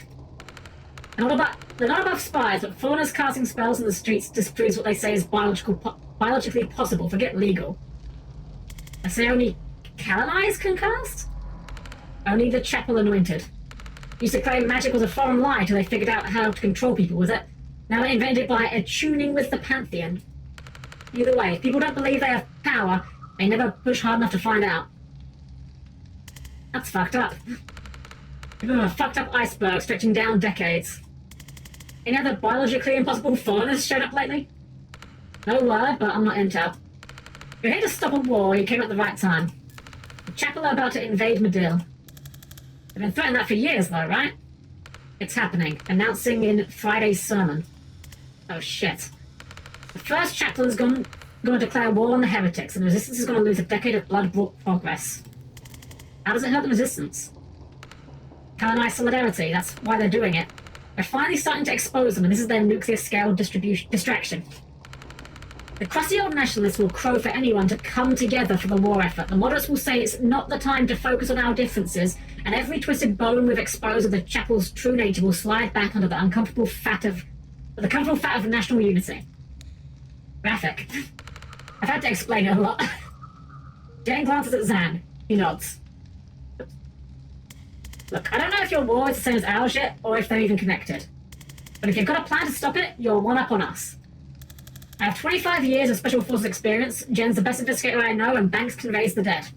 They're not above spies, but foreigners casting spells in the streets disproves what they say is biologically possible. Forget legal. I say only Kalanized can cast? Only the Chapel Anointed. Used to claim magic was a foreign lie till they figured out how to control people, was it? Now they invented it by attuning with the Pantheon. Either way, if people don't believe they have power, they never push hard enough to find out. That's fucked up. Fucked up iceberg stretching down decades. Any other biologically impossible foreigners shown up lately? No word, but I'm not intel. You're here to stop a war, you came at the right time. The Chapel are about to invade Madil. They've been threatening that for years though, right? It's happening. Announcing in Friday's sermon. Oh shit. The first Chapel is going to declare war on the heretics, and the resistance is going to lose a decade of blood-brought progress. How does it hurt the resistance? Colonized solidarity, that's why they're doing it. They're finally starting to expose them, and this is their nuclear-scale distraction. The crusty old nationalists will crow for anyone to come together for the war effort. The moderates will say it's not the time to focus on our differences, and every twisted bone we've exposed of the Chapel's true nature will slide back under the comfortable fat of national unity. Graphic. I've had to explain it a lot. Jen glances at Zan. He nods. Look, I don't know if your war is the same as ours yet, or if they're even connected. But if you've got a plan to stop it, you're one up on us. I have 25 years of Special Forces experience, Jen's the best investigator I know, and Banks can raise the dead.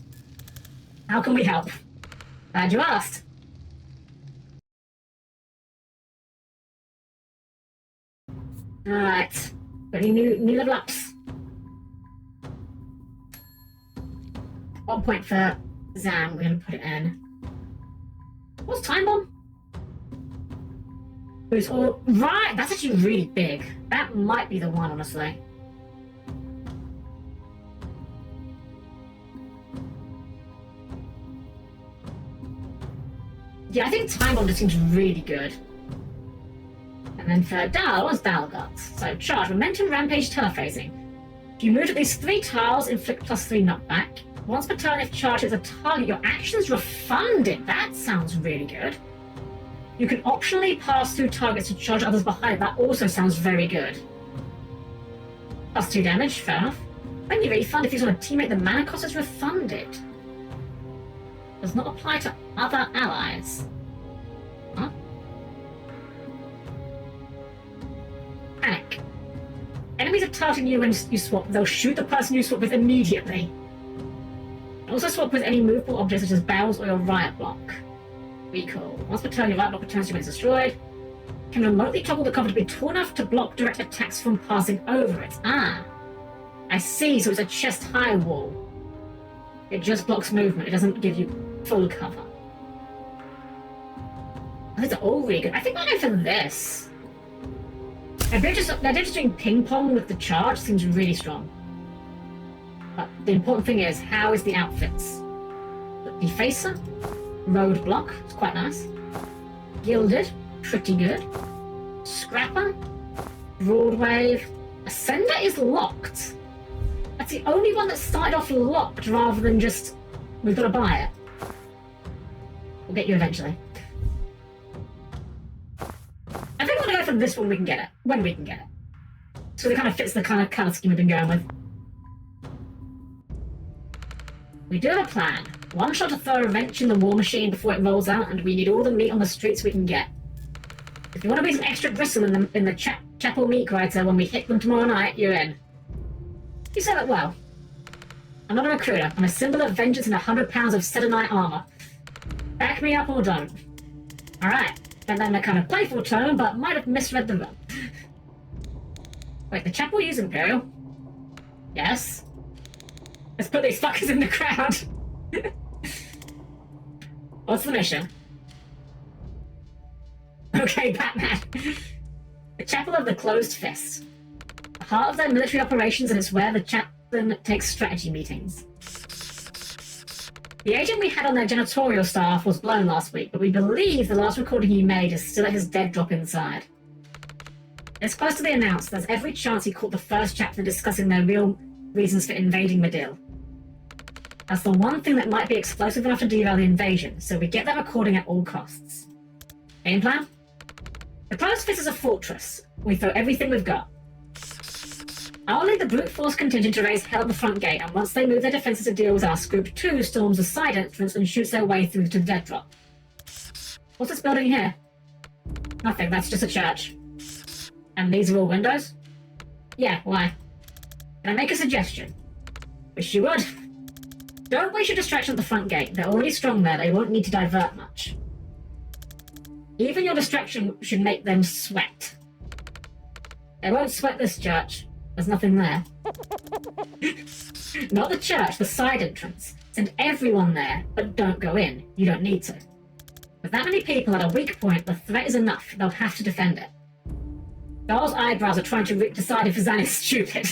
How can we help? Glad you asked. Alright. Got any new level ups? 1 point for Zan, we're gonna put it in. What's Time Bomb? It's all right. That's actually really big. That might be the one, honestly. Yeah, I think Time Bomb just seems really good. And then for Dal, what's Dal got? So charge, momentum, rampage, telephasing. If you move at least 3 tiles, inflict +3 knockback. Once per turn, if charged as a target, your action's refunded. That sounds really good. You can optionally pass through targets to charge others behind. That also sounds very good. Plus 2 damage, fair enough. When you refund, if you on a teammate, the mana cost is refunded. Does not apply to other allies. Huh? Panic. Enemies are targeting you when you swap. They'll shoot the person you swap with immediately. Also swap with any movable objects such as barrels or your riot block. Recall. Once per turn, your riot block returns to when it's destroyed. Can remotely toggle the cover to be tall enough to block direct attacks from passing over it. Ah. I see, so it's a chest-high wall. It just blocks movement. It doesn't give you full cover. These are all really good. I think I'll go for this. They're just doing ping-pong with the charge. Seems really strong. But the important thing is, how is the outfits? The Defacer, Roadblock, it's quite nice. Gilded, pretty good. Scrapper, Broadwave. Ascender is locked. That's the only one that started off locked rather than just, we've got to buy it. We'll get you eventually. I think we're going to go for this one when we can get it. When we can get it. So it kind of fits the kind of colour scheme we've been going with. We do have a plan. One shot to throw a wrench in the war machine before it rolls out, and we need all the meat on the streets we can get. If you want to be some extra gristle in the chapel meat grinder when we hit them tomorrow night, you're in. You said it well. I'm not a recruiter. I'm a symbol of vengeance and 100 pounds of Sedonite armor. Back me up or don't. Alright. And then a kind of playful tone, but might have misread the run. Wait, the chapel use Imperial? Yes. Let's put these fuckers in the crowd. What's the mission? Okay, Batman. The Chapel of the Closed Fist. The heart of their military operations, and it's where the chaplain takes strategy meetings. The agent we had on their janitorial staff was blown last week, but we believe the last recording he made is still at his dead drop inside. It's close to the announced, there's every chance he caught the first chaplain discussing their real reasons for invading Medill. That's the one thing that might be explosive enough to derail the invasion, so we get that recording at all costs. Game plan? The Closed Fist is a fortress. We throw everything we've got. I'll lead the brute force contingent to raise hell at the front gate, and once they move their defenses to deal with us, Group 2 storms the side entrance and shoots their way through to the dead drop. What's this building here? Nothing, that's just a church. And these are all windows? Yeah, why? Can I make a suggestion? Wish you would. Don't waste your distraction at the front gate. They're already strong there, they won't need to divert much. Even your distraction should make them sweat. They won't sweat this church. There's nothing there. Not the church, the side entrance. Send everyone there, but don't go in. You don't need to. With that many people at a weak point, the threat is enough. They'll have to defend it. Darl's eyebrows are trying to decide if Zan is stupid.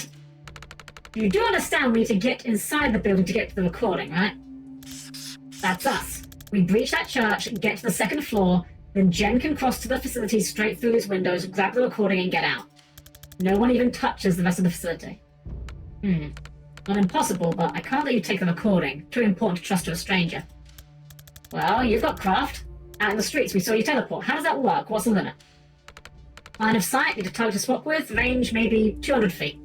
You do understand we need to get inside the building to get to the recording, right? That's us. We breach that church, get to the second floor, then Jen can cross to the facility straight through these windows, grab the recording, and get out. No one even touches the rest of the facility. Not impossible, but I can't let you take the recording. Too important to trust to a stranger. Well, you've got craft. Out in the streets, we saw you teleport. How does that work? What's the limit? Line of sight, need a target to swap with, range maybe 200 feet.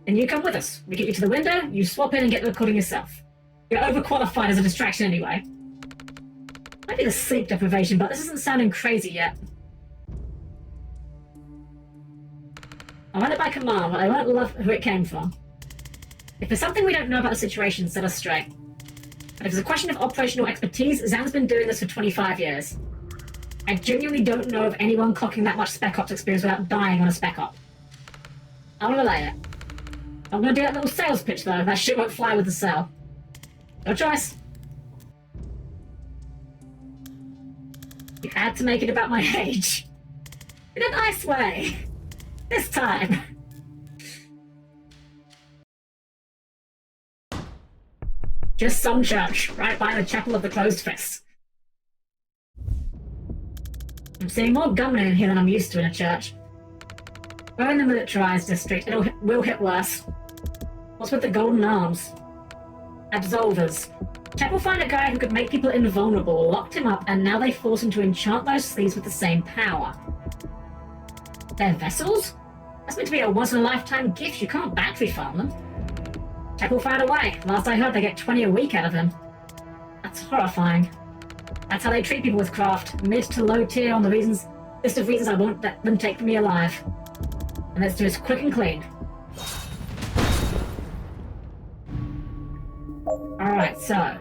Then you come with us. We get you to the window, you swap in and get the recording yourself. You're overqualified as a distraction anyway. Might be the sleep deprivation, but this isn't sounding crazy yet. I run it by command, but I won't love who it came from. If there's something we don't know about the situation, set us straight. But if it's a question of operational expertise, Zan's been doing this for 25 years. I genuinely don't know of anyone clocking that much Spec Ops experience without dying on a Spec Op. I'll relay it. I'm gonna do that little sales pitch though, that shit won't fly with the sale. No choice. You had to make it about my age. In a nice way. This time. Just some church, right by the Chapel of the Closed Fist. I'm seeing more gunmen in here than I'm used to in a church. We're in the militarized district, we'll hit worse. What's with the golden arms? Absolvers. Temple find a guy who could make people invulnerable, locked him up, and now they force him to enchant those sleeves with the same power. They're vessels? That's meant to be a once-in-a-lifetime gift. You can't battery farm them. Temple found a way. Last I heard, they get 20 a week out of him. That's horrifying. That's how they treat people with craft. Mid to low tier on the list of reasons I won't let them take me alive. And let's do this quick and clean. Alright, so.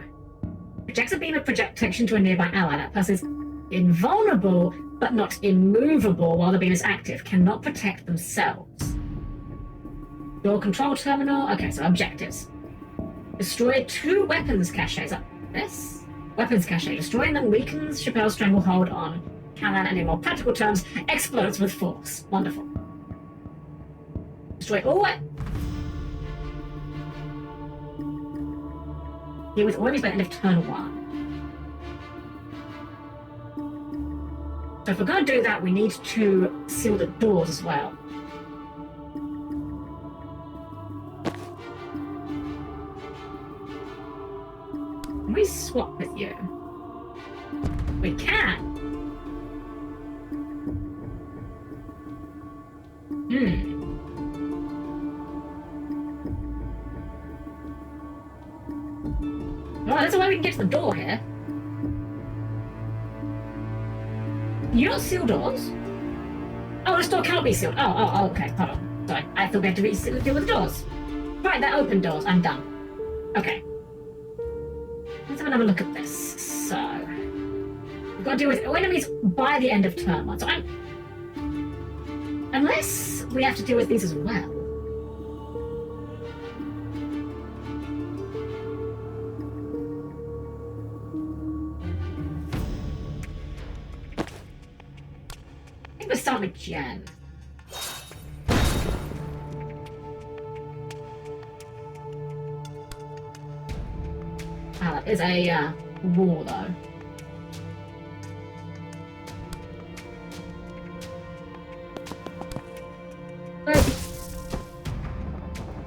Projects a beam of protection to a nearby ally. That person is invulnerable, but not immovable while the beam is active. Cannot protect themselves. Door control terminal. Okay, so objectives. Destroy 2 weapons caches. This? Weapons cache. Destroying them weakens Chappelle's stranglehold on Callan, and in more practical terms, explodes with force. Wonderful. Destroy all Deal with all enemies by the end of turn 1. So if we're going to do that, we need to seal the doors as well. Can we swap with you? We can. Well, there's a way we can get to the door here. You don't seal doors? Oh, this door cannot be sealed. Oh, okay, hold on. Sorry, I thought we had to deal with the doors. Right, they're open doors. I'm done. Okay. Let's have another look at this. So, we've got to deal with enemies by the end of turn 1. So unless we have to deal with these as well. I think we'll start with Jen. That is a wall, though.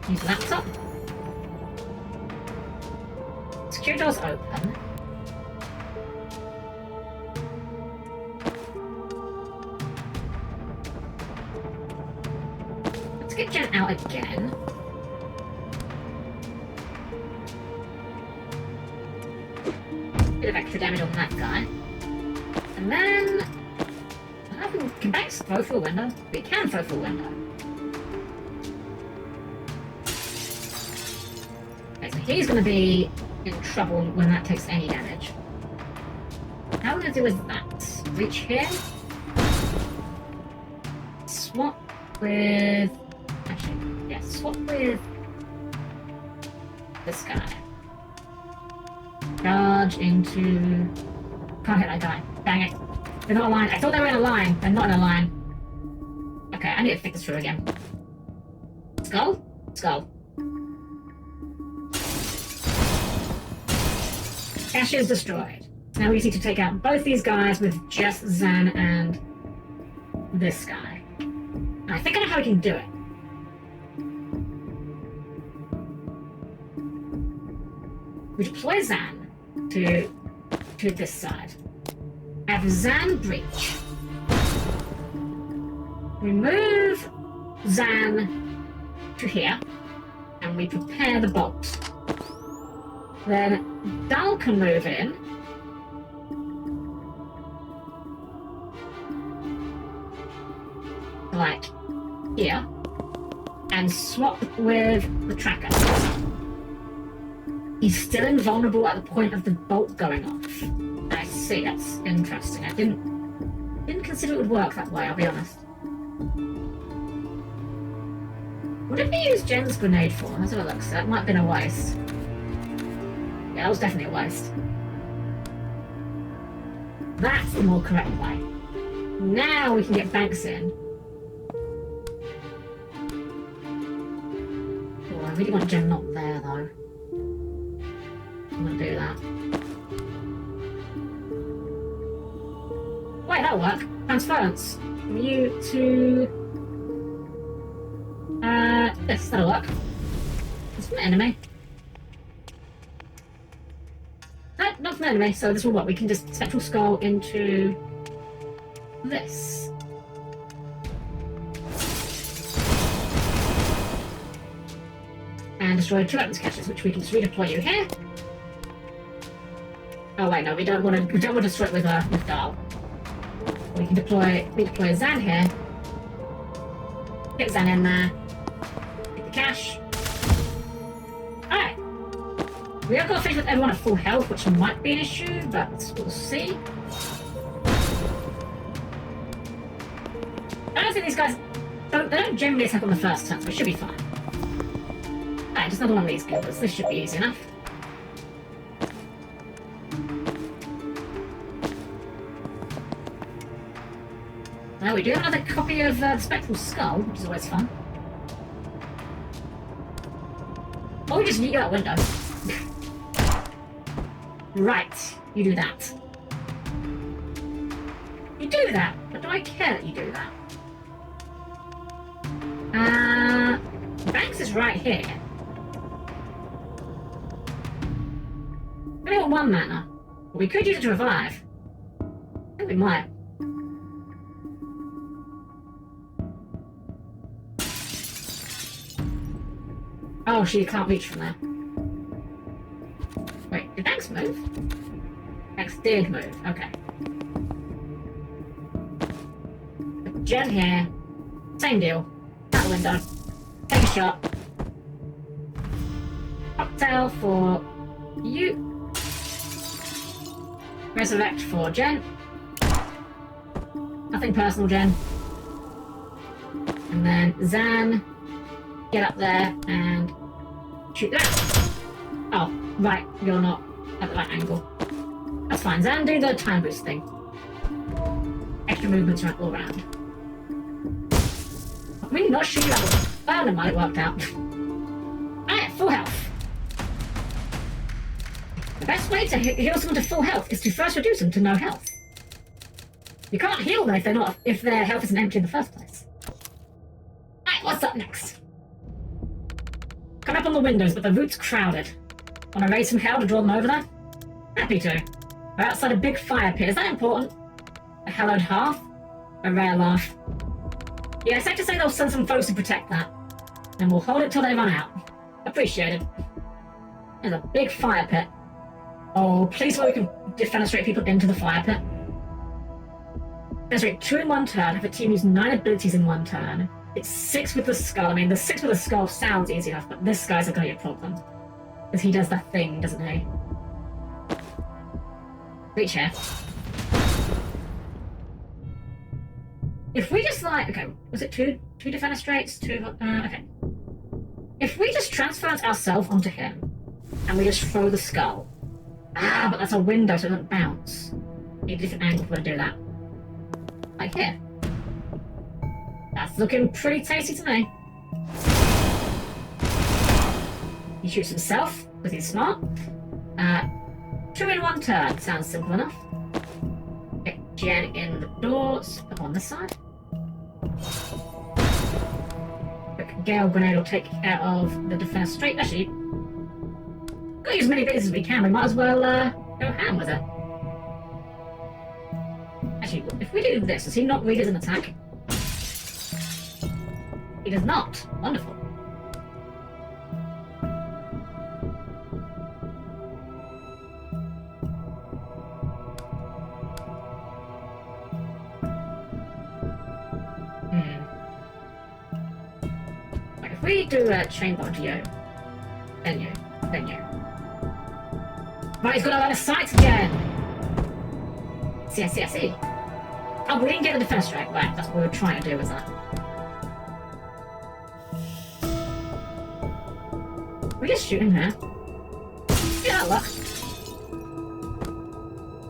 Use laptop. Secure doors open. Let's get Jen out again. Bit of extra damage on that guy. And then... I don't know if we can back throw through a window. We can throw through a window. Okay, so he's going to be in trouble when that takes any damage. How are we going to do with that? Reach here. Swap with... Actually, yeah, swap with... this guy. Charge into... Can't hit that guy. Dang it. They're not aligned. I thought they were in a line. They're not in a line. Okay, I need to think this through again. Skull? Skull. Cache is destroyed. Now we just need to take out both these guys with just Zan and this guy. And I think I know how we can do it. We deploy Zan to this side. Have Zan breach. We move Zan to here, and we prepare the bolt. Then Dal can move in. Like here, and swap with the tracker. He's still invulnerable at the point of the bolt going off. I see, that's interesting. I didn't consider it would work that way, I'll be honest. What did we use Jen's grenade for? Let's have a look. So that might have been a waste. Yeah, that was definitely a waste. That's the more correct way. Now we can get Banks in. Oh, I really want Jen not there though. I'm gonna do that. Wait, that'll work. Transference. From you to... this, that'll work. It's an enemy. not from enemy, so this will work. We can just Spectral Skull into this. And destroy 2 weapons caches, which we can just redeploy you here. Oh wait, no, we don't want to destroy it with Dahl. We can redeploy Zan here. Get Zan in there. Get the cache. Alright. We are going to finish with everyone at full health, which might be an issue, but we'll see. I don't think these guys they don't generally attack on the first turn, so it should be fine. Alright, just another one of these guilds. This should be easy enough. Now we do have another copy of the Spectral Skull, which is always fun. Or we just yeet you out window. Right, you do that. You do that, but do I care that you do that? Banks is right here. We only want 1 mana. But we could use it to revive. I think we might. Oh, she can't reach from there. Wait, did Banks move? Banks did move, okay. Jen here. Same deal. Out the window. Take a shot. Cocktail for you. Resurrect for Jen. Nothing personal, Jen. And then Zan. Get up there and shoot that. Oh, right, you're not at the right angle. That's fine. Zan, do the time boost thing. Extra movements all around. We did not shoot you out. Oh, never mind, it worked out. Alright, full health. The best way to heal someone to full health is to first reduce them to no health. You can't heal them if their health isn't empty in the first place. Alright, what's up next? Come up on the windows, but the route's crowded. Want to raise some hell to draw them over there? Happy to. We're outside a big fire pit. Is that important? A hallowed hearth? A rare laugh. Yeah, it's safe to say they'll send some folks to protect that. And we'll hold it till they run out. Appreciated. There's a big fire pit. Oh, please so we can defenestrate people into the fire pit. Defenestrate 2 in 1 turn. Have a team use 9 abilities in 1 turn. It's 6 with the skull. I mean, the 6 with the skull sounds easy enough, but this guy's going to be a problem. Because he does that thing, doesn't he? Reach here. If we just like... Okay, was it 2 defenestrates? 2... okay. If we just transfer ourselves onto him, and we just throw the skull... Ah, but that's a window, so it doesn't bounce. Need a different angle for to do that. Like here. That's looking pretty tasty to me. He shoots himself, because he's smart. 2 in 1 turn, sounds simple enough. Get Jen in the doors, up on this side. Quick Gale Grenade will take care of the defenestrate. Actually, gotta use as many bits as we can. We might as well go ham with it. Actually, if we do this, does he not read as an attack? He does not. Wonderful. Right, if we do a chain bond to you, then you. Right, he's got a line of sight again. See. Oh, we didn't get the defense strike. Right, that's what we were trying to do, was that? We just shoot him here. Yeah, luck.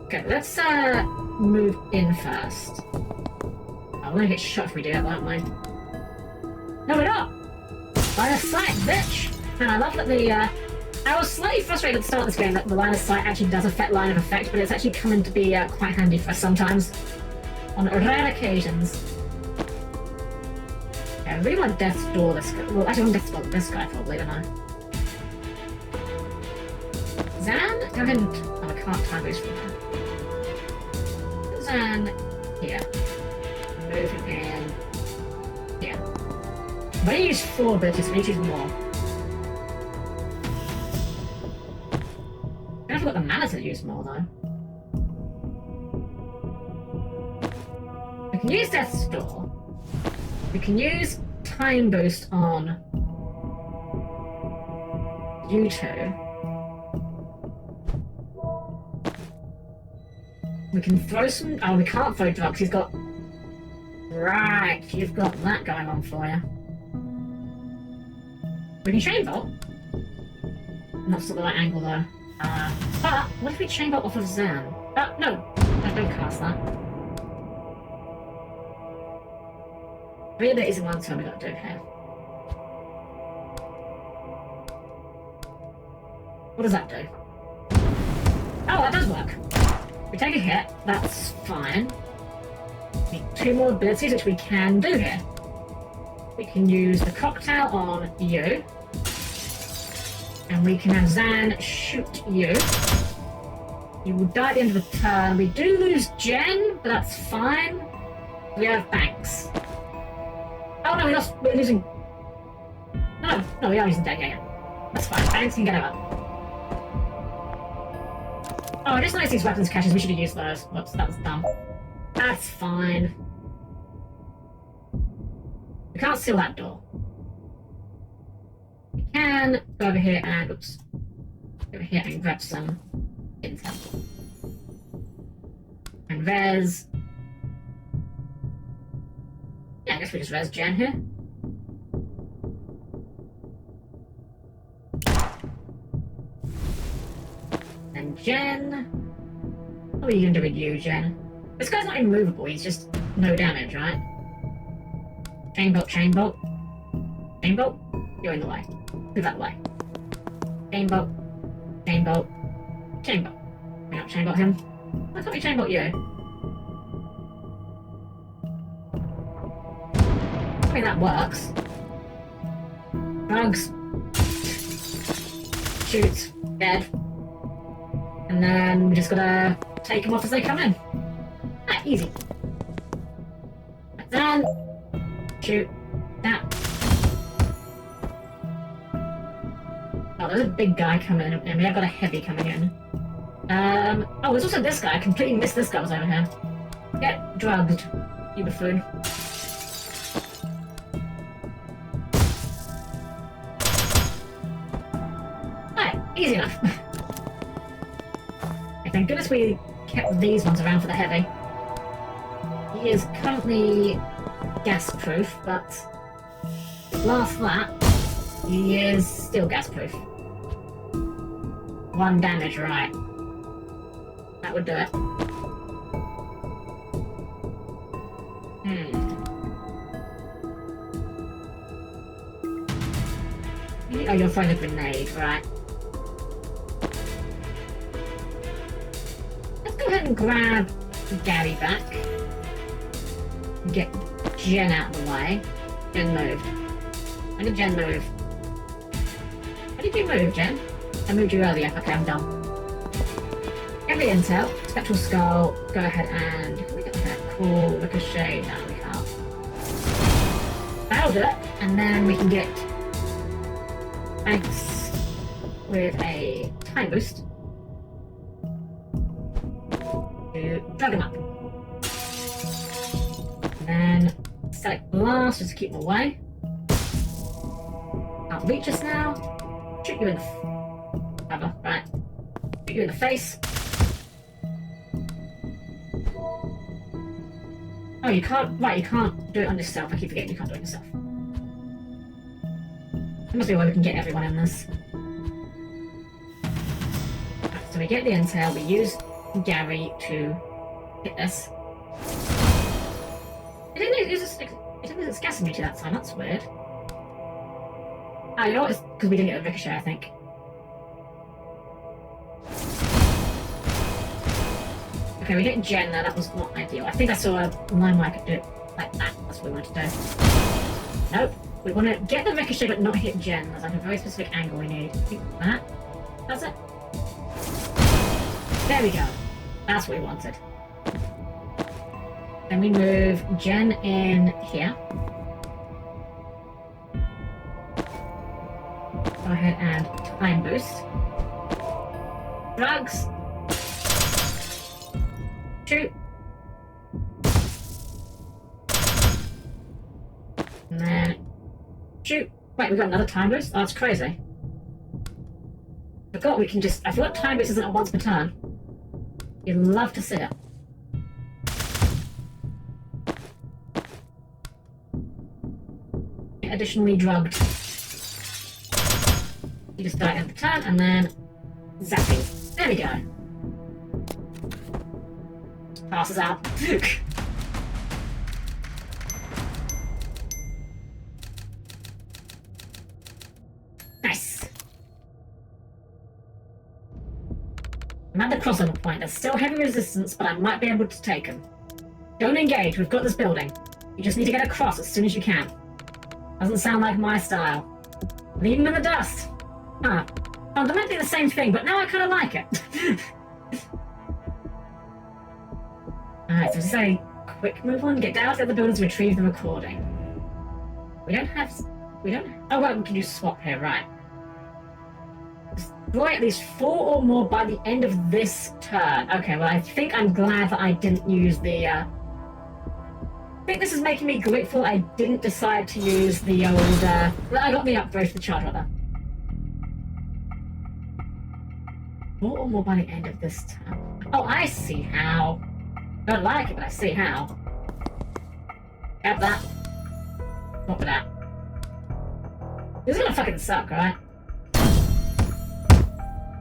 Okay, let's move in first. Oh, we're gonna get shot if we do that, aren't we? No, we're not! Line of sight, bitch! And I love that I was slightly frustrated at the start of this game that the line of sight actually does affect line of effect, but it's actually coming to be quite handy for us sometimes. On rare occasions. Yeah, I really want Death's Door this guy. Well, actually, I want Death's Door this guy, probably, don't I? Zan? Go ahead and... Oh, I can't can't time boost from here. Zan here. Move him in here. I'm going to use 4 abilities, so I need to use more. I haven't got the mana to use more though. We can use Death's Door. We can use Time Boost on you two. We can throw some... Oh, we can't throw drugs. He's got... Right, you've got that going on for you. We can chain bolt. Not still the right angle though. But what if we chain bolt off of Zan? No, I don't cast that. 3 abilities in one turn we got to do here. What does that do? Oh, that does work. We take a hit, that's fine. We need 2 more abilities, which we can do here. We can use the cocktail on you. And we can have Zan shoot you. You will die at the end of the turn. We do lose Jen, but that's fine. We have Banks. Oh no, we're losing... No, we are using dead, yeah. That's fine, Banks can get over. Oh, I just noticed these weapons caches, we should have used those. Whoops, that was dumb. That's fine. We can't seal that door. We can go over here and, oops, go over here and grab some intel. And res. Yeah, I guess we just res Jen here. And Jen. What are you gonna do with you, Jen? This guy's not immovable, he's just no damage, right? Chain bolt, chain bolt. Chain bolt? You're in the way. Move that way. Chain bolt. Chain bolt. Chain bolt. Can we not chain bolt him? Why can't we chain bolt you? I mean, that works. Drugs. Shoot. Dead. And then we just gotta take them off as they come in. Ah, easy. Then shoot. That. Oh, there's a big guy coming in, and we have got a heavy coming in. Oh, there's also this guy. I completely missed this guy was over here. Get drugged, you buffoon. Alright, easy enough. Thank goodness we kept these ones around for the heavy. He is currently gas-proof, but last that, he is still gas-proof. 1 damage, right. That would do it. Oh, you're throwing a grenade, right. Let's go ahead and grab Gary back. Get Jen out of the way. Jen moved. When did Jen move? How did you move, Jen? I moved you earlier. Okay, I'm done. Every intel, Spectral Skull, go ahead and... Can we get that? Cool, Ricochet, no, we can't. That'll do it, and then we can get Banks with a time boost to drag him up. And then select Blast just to keep him away. Can't reach us now. Shoot you in the cover, right. Shoot you in the face. Oh, you can't, right, you can't do it on yourself. I keep forgetting you can't do it yourself. There must be a way we can get everyone in this. Right, so we get the intel, we use Gary to hit this. It didn't use it's gassing me to that time, that's weird. Ah, you know what, it's because we didn't get a ricochet, I think. Okay, we get Jen there, that was not ideal. I think I saw a line where I could do it like that, that's what we wanted to do. Nope, we want to get the ricochet but not hit Jen. There's like a very specific angle we need. I think that does it. There we go. That's what we wanted. Then we move Jen in here. Go ahead and time boost. Drugs. Shoot. And then shoot. Wait, we got another time boost? Oh, that's crazy. I forgot we can just... I forgot time boost isn't a once per turn. You'd love to see it. Additionally drugged. You just die at the turn and then zapping. There we go. Passes out. Nice. I'm at the crossover point. There's still heavy resistance, but I might be able to take them. Don't engage. We've got this building. You just need to get across as soon as you can. Doesn't sound like my style. Leave them in the dust. Huh. Fundamentally the same thing, but now I kind of like it. Alright, so just a quick move on. Get down to the other buildings to retrieve the recording. We don't have... Oh, well, we can just swap here, right. Destroy at least 4 or more by the end of this turn. Okay, well, I think I'm glad that I didn't use the, I think this is making me grateful I didn't decide to use the old, well, I got the upgrade for the charge rather. 4 or more by the end of this turn. Oh, I see how. I don't like it, but I see how. Have that. What with that? This is gonna fucking suck, right?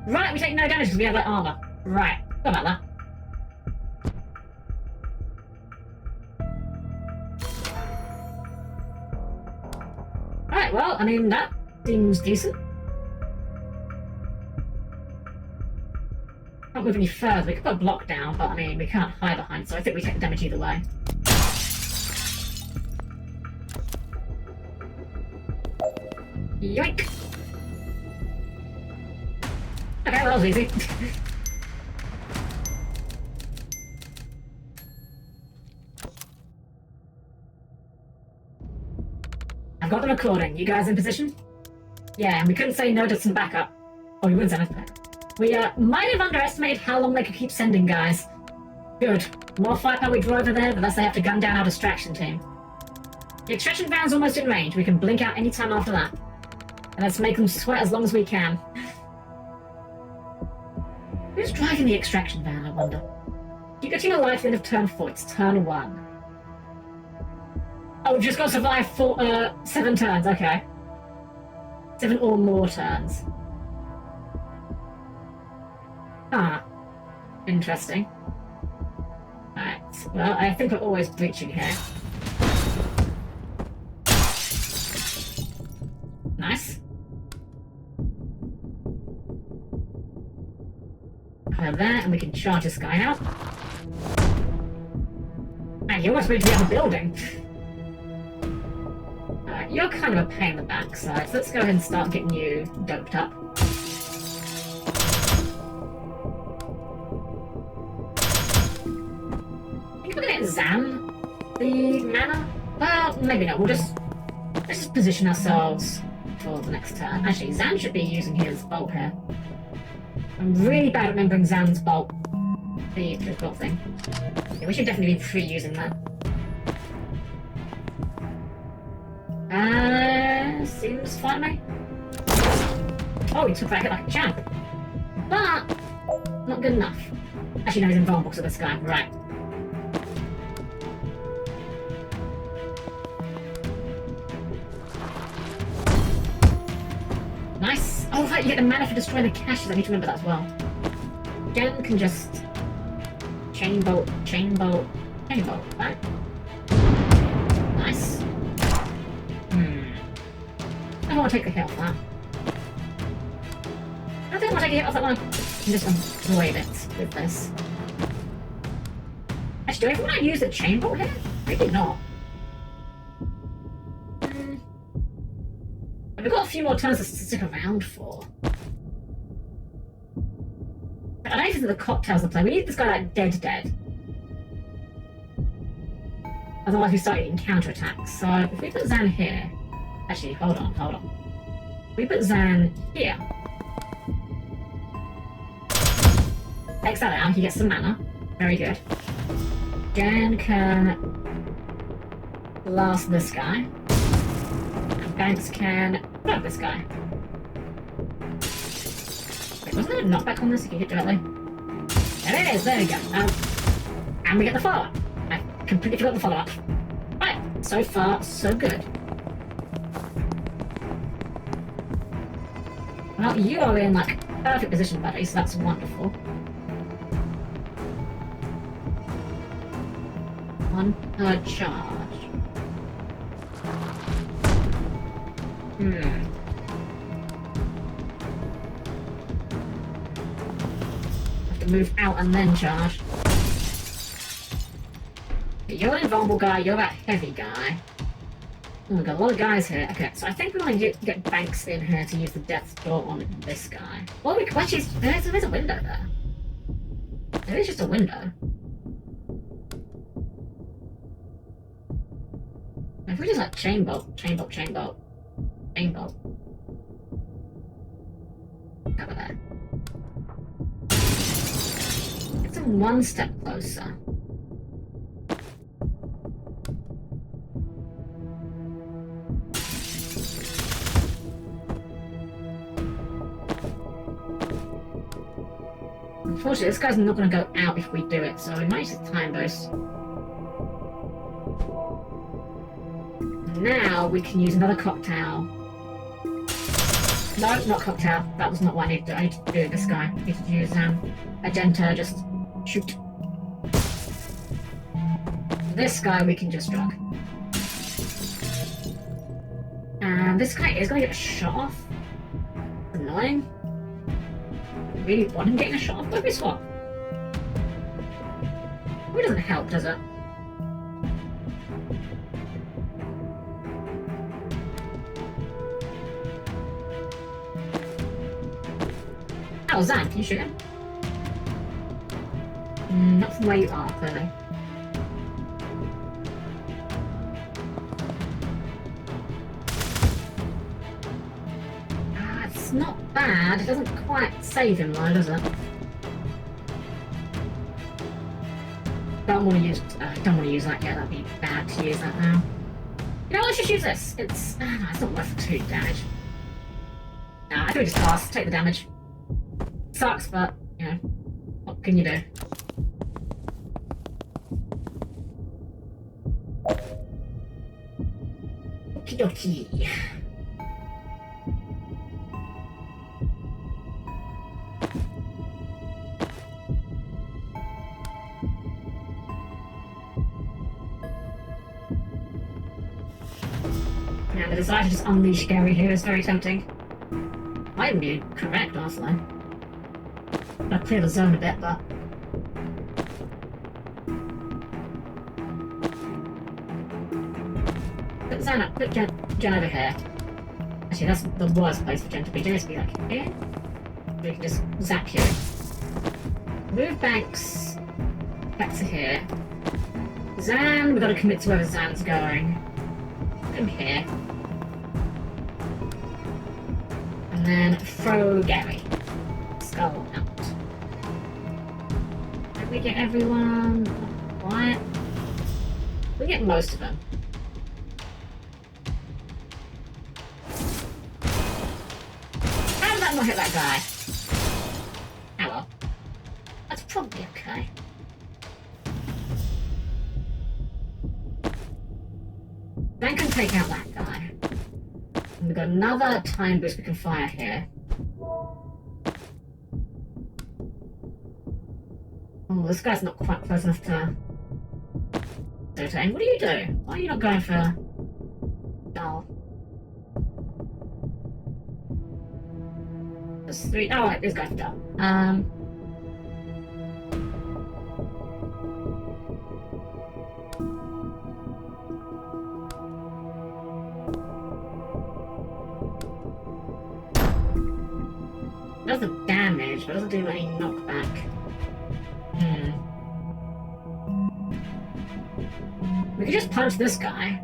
Right, we take no damage because we have that armor. Right, what about that? Alright, well, I mean, that seems decent. Can't move any further. We could put a block down, but I mean, we can't hide behind, so I think we take the damage either way. Yoink! Okay, well, that was easy. I've got the recording. You guys in position? Yeah, and we couldn't say no to some backup. Oh, we wouldn't send us backup. We might have underestimated how long they could keep sending guys. Good. The more firepower we draw over there, the less they have to gun down our distraction team. The extraction van's almost in range. We can blink out any time after that. And let's make them sweat as long as we can. Who's driving the extraction van, I wonder? Keep your team alive at the end of turn 4. It's turn 1. Oh, we've just got to survive 7 turns. Okay. 7 or more turns. Ah. Interesting. Alright. Well, I think we're always breaching here. Nice. Over there, and we can charge this guy out. Man, you're almost ready to be on the building. Alright, you're kind of a pain in the backside, so let's go ahead and start getting you doped up. I think we're gonna Zan the mana? Well, maybe not. Let's just position ourselves for the next turn. Actually, Zan should be using his bolt here. I'm really bad at remembering Zan's bolt. The bolt thing. Yeah, we should definitely be pre-using that. Seems fine to me. Oh, he took that hit like a champ. But, not good enough. Actually, no, he's invulnerable to this guy. Right. Nice. Oh, right, you get the mana for destroying the caches. I need to remember that as well. Jen can just chain bolt, right? Nice. I don't want to take the hit off that. I don't think I want to take a hit off that one. I can just avoid it with this. Actually, do I want to use the chain bolt here? Maybe not. We've got a few more turns to stick around for. I don't think the cocktails the play. We need this guy like dead. Otherwise we start getting counterattacks. So if we put Zan here... Actually, hold on. If we put Zan here... Takes that out, he gets some mana. Very good. Jan can blast this guy. And Banks can grab this guy. Wait, wasn't there a knockback on this if you hit directly? There it is, there we go. And we get the follow-up. I completely forgot the follow-up. Right, so far, so good. Well, you are in, like, perfect position, buddy, so that's wonderful. One per charge. Have to move out and then charge. You're an invulnerable guy, you're that heavy guy. Oh, we've got a lot of guys here. Okay, so I think we want to get Banks in here to use the death door on this guy. Well, we can actually... There's a window there. There is just a window. If we just like chain bolt. Over there. It's a one step closer. Unfortunately, this guy's not going to go out if we do it, so we might just time burst. Now we can use another cocktail. No, not cocktail. That was not what I needed to do. I need to do this guy. I need to use Agenta, just shoot. This guy we can just drug. And this guy is going to get shot off. Annoying. I really want him getting a shot off. What if we swap? It doesn't help, does it? Oh, Zan, can you shoot him? Not from where you are, clearly. It's not bad. It doesn't quite save him though, does it? Don't want to use that yet. That'd be bad to use that now. You know, let's just use this. It's not worth 2 damage. Nah, I think we just pass. Take the damage. Sucks, but you know, what can you do? Okie dokie. And the desire to just unleash Gary here is very tempting. Might even be correct, honestly. I'll clear the zone a bit, but... Put Zen up, put Jen over here. Actually, that's the worst place for Jen to be. Jen needs to be like here. We can just zap you. Move Banks back to here. Zan, we've got to commit to wherever Zan's going. Put him here. And then throw Gary. Skull out. Did we get everyone? Quiet. We get most of them. How did that not hit that guy? Oh well. That's probably okay. Then can take out that guy. And we've got another time boost we can fire here. Oh, this guy's not quite close enough to aim. What are you doing? Why are you not going for dull? There's 3. Oh, right, this guy's dull. That's a damn damage, but doesn't do any knockback. We could just punch this guy.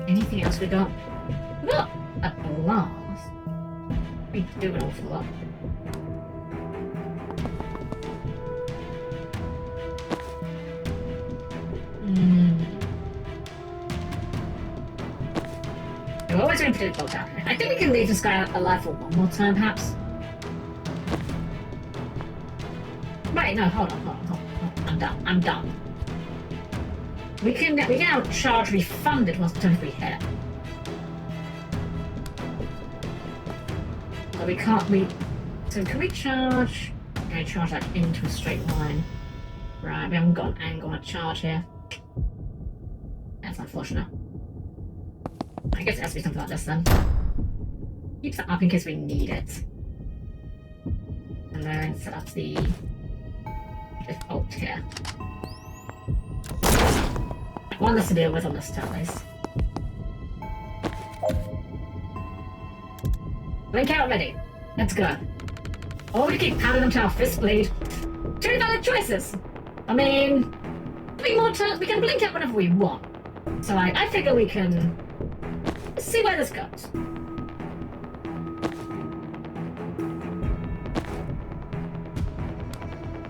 Anything else we got? We got a blast. We do an awful lot. We're always going to put it both out. I think we can leave this guy alive for one more time, perhaps. Right, no, hold on. I'm done. We can now charge refunded once the turn we hit. So we can't so can we charge? Can I charge that into a straight line? Right, we haven't got an angle on a charge here. That's unfortunate. I guess it has to be something like this then. Keep that up in case we need it. And then set up the ult here. One less to deal with on this turn, at least. Blink out ready. Let's go. Or we keep pounding them to our fist bleed. Two valid choices. I mean, 3 more turns. We can blink out whenever we want. So I figure we can see where this goes.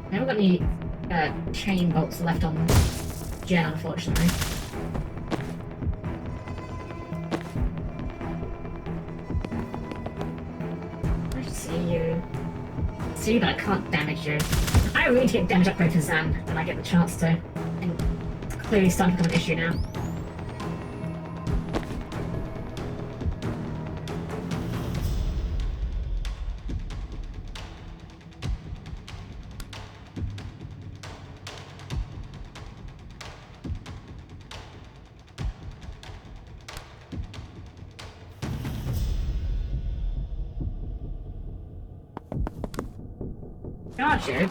I haven't got any chain bolts left on Jen, unfortunately. I see you, but I can't damage you. I really need to get damage upgrade for Zan when I get the chance to. And it's clearly starting to become an issue now. Charge you.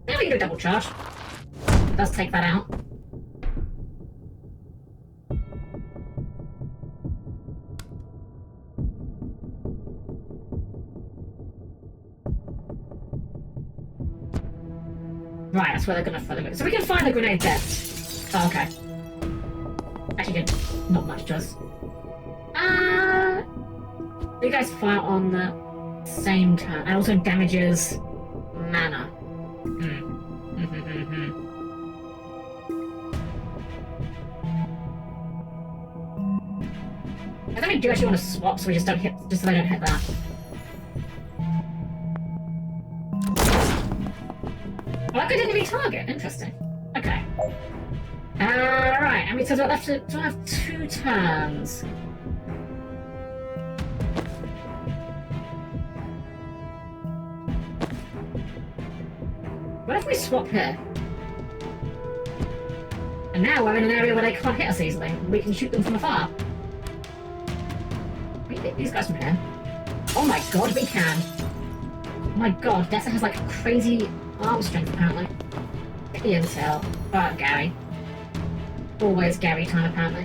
There we go, double charge. It does take that out. Right, that's where they're gonna throw the grenade. So we can find the grenade there. Oh, okay. Actually, did not much does. You guys fire on the same turn. It also damages mana. I think we do actually want to swap so we just don't hit, just so they don't hit that. Oh, that guy didn't even target. Interesting. Okay. Right, and we said left to have 2 turns. What if we swap here? And now we're in an area where they can't hit us easily. We can shoot them from afar. We hit these guys from here. Oh my god, we can. Oh my god, Dessa has like crazy arm strength apparently. Get the intel. Alright, Gary. Always Gary time apparently.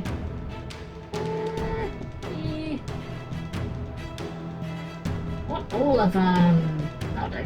What all of them? That'll do.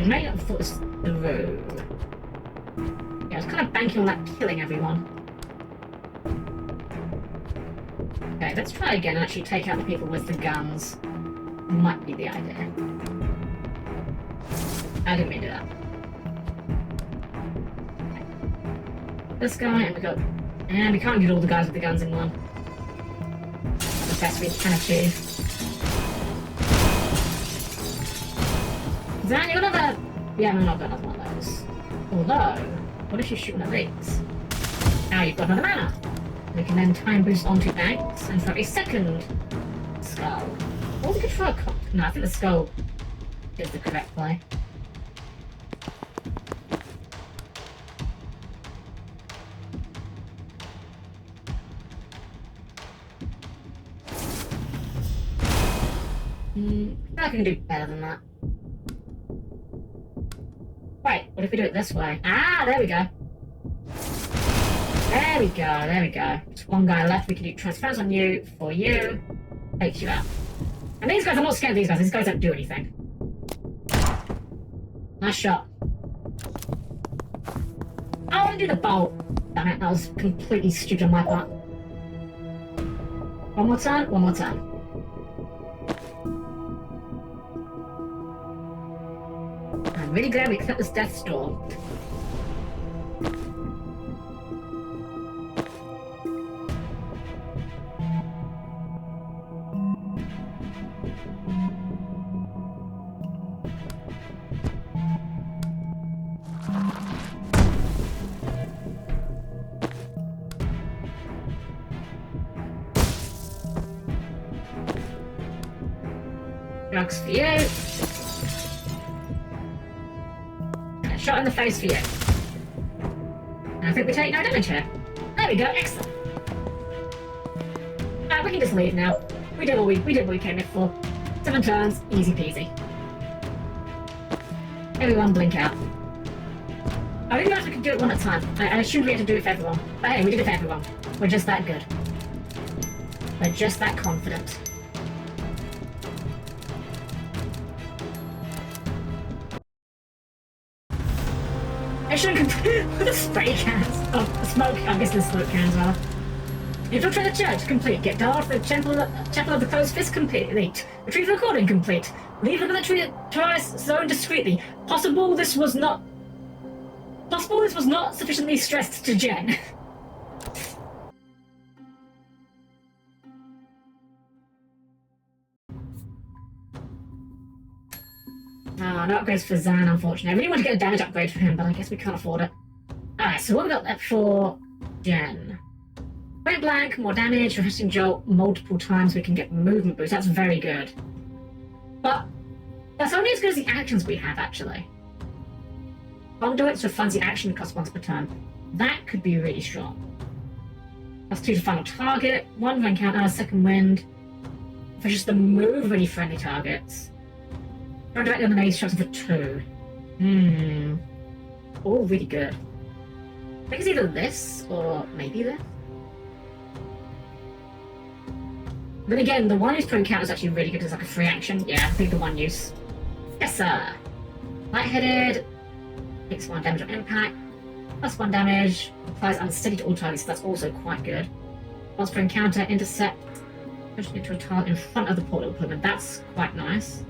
Maybe I thought it was through. Yeah, I was kind of banking on that killing everyone. Okay, let's try again and actually take out the people with the guns. Might be the idea. I didn't mean to do that. Okay. This guy, and we got... And we can't get all the guys with the guns in one. That's the best we can achieve. Zan, you got another... Yeah, I'm not got another one of those. Although, what if you shoot one of these? Now you've got another mana. We can then time boost onto Banks and throw a second skull. Or we could throw a cock. No, I think the skull is the correct play. I can do better than that. Right, what if we do it this way? Ah, there we go. There we go, there we go. Just one guy left, we can do transference on you, for you, takes you out. And these guys, I'm not scared of these guys don't do anything. Nice shot. I want to do the bolt. Damn it, that was completely stupid on my part. One more turn, one more turn. I'm really glad we cut this Death Storm. Drugs for you. Shot in the face for you. And I think we take no damage here. There we go, excellent. We can just leave now. We did what we came here for. 7 turns, easy peasy. Everyone blink out. I didn't realize we could do it one at a time. I assumed we had to do it for everyone. But hey, we did it for everyone. We're just that good. We're just that confident. I should have the spray cans. Oh, the smoke. I guess the smoke cans are. Infiltrate the church. Complete. Get Darth the chapel of the Closed Fist complete. Retrieve the recording complete. Leave the military tourist zone discreetly. Possible this was not sufficiently stressed to Jen. Oh, no upgrades for Zan, unfortunately. I really want to get a damage upgrade for him, but I guess we can't afford it. Alright, so what we got left for Jen? Point blank, more damage, resisting jolt multiple times, we can get movement boost. That's very good. But that's only as good as the actions we have, actually. Conduits refunds the action cost once per turn. That could be really strong. Plus 2 to final target, 1 for encounter, second wind. For just the move of any friendly targets. Direct eliminate destruction for 2. All really good. I think it's either this or maybe this. But again, the one use per encounter is actually really good as like a free action. Yeah, I think the one use. Yes, sir. Lightheaded. Takes 1 damage on impact. Plus 1 damage. Applies unsteady to all targets, so that's also quite good. Once per encounter, intercept. Push into a target in front of the portal equipment. That's quite nice.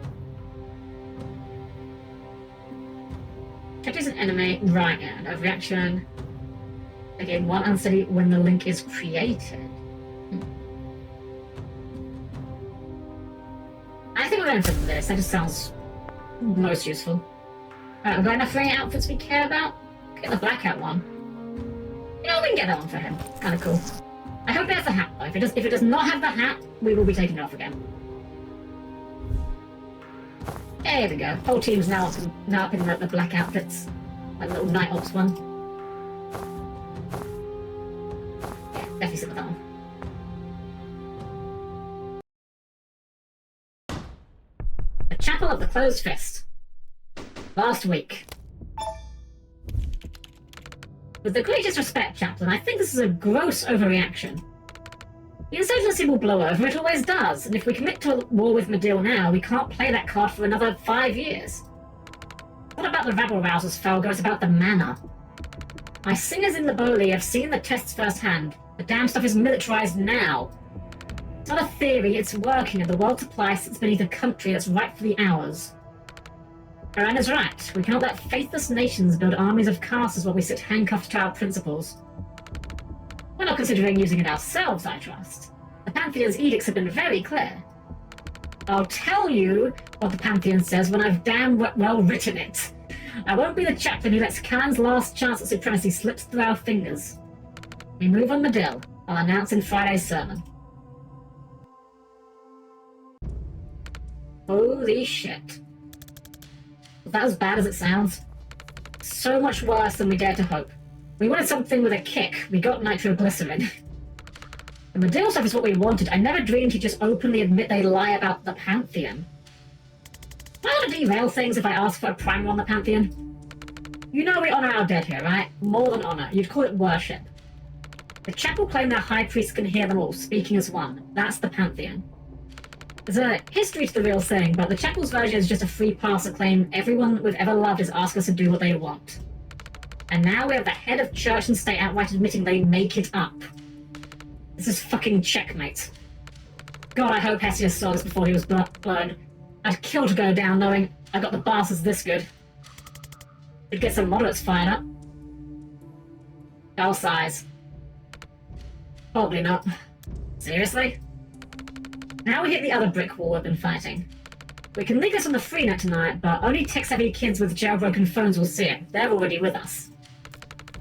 Check as an enemy. Right, yeah, no reaction. Again, 1 unsteady when the link is created. I think we're going for this. That just sounds most useful. Alright, we've got enough ring outfits we care about. Get the blackout one. You know, we can get that one for him. Kind of cool. I hope it has the hat though. If it does not have the hat, we will be taking it off again. There we go. Whole team's now up in the black outfits. That little night ops one. Yeah, definitely sit with that one. The Chapel of the Closed Fist. Last week. With the greatest respect, Chaplain, I think this is a gross overreaction. The insurgency will blow over, it always does, and if we commit to a war with Medeal now, we can't play that card for another 5 years. What about the rabble-rousers, Felgo? It's about the mana. My singers in the Boli have seen the tests firsthand. The damn stuff is militarized now. It's not a theory, it's working, and the world supply sits beneath a country that's rightfully ours. Baran right. We cannot let faithless nations build armies of castles while we sit handcuffed to our principles. We're not considering using it ourselves, I trust. The Pantheon's edicts have been very clear. I'll tell you what the Pantheon says when I've damn well written it. I won't be the chaplain who lets Khan's last chance at supremacy slip through our fingers. We move on Medill. I'll announce in Friday's sermon. Holy shit. Was that as bad as it sounds? So much worse than we dared to hope. We wanted something with a kick. We got nitroglycerin. The Medill stuff is what we wanted. I never dreamed he'd just openly admit they lie about the Pantheon. Am I allowed to derail things if I ask for a primer on the Pantheon? You know we honor our dead here, right? More than honor. You'd call it worship. The chapel claim their high priest can hear them all, speaking as one. That's the Pantheon. There's a history to the real thing, but the chapel's version is just a free pass to claim everyone we've ever loved is asked us to do what they want. And now we have the head of church and state outright admitting they make it up. This is fucking checkmate. God, I hope Hesiod saw this before he was blown. I'd kill to go down knowing I got the bastards this good. It'd get some moderates fired up. Dull size. Probably not. Seriously? Now we hit the other brick wall we've been fighting. We can leave this on the freenet tonight, but only tech-savvy kids with jailbroken phones will see it. They're already with us.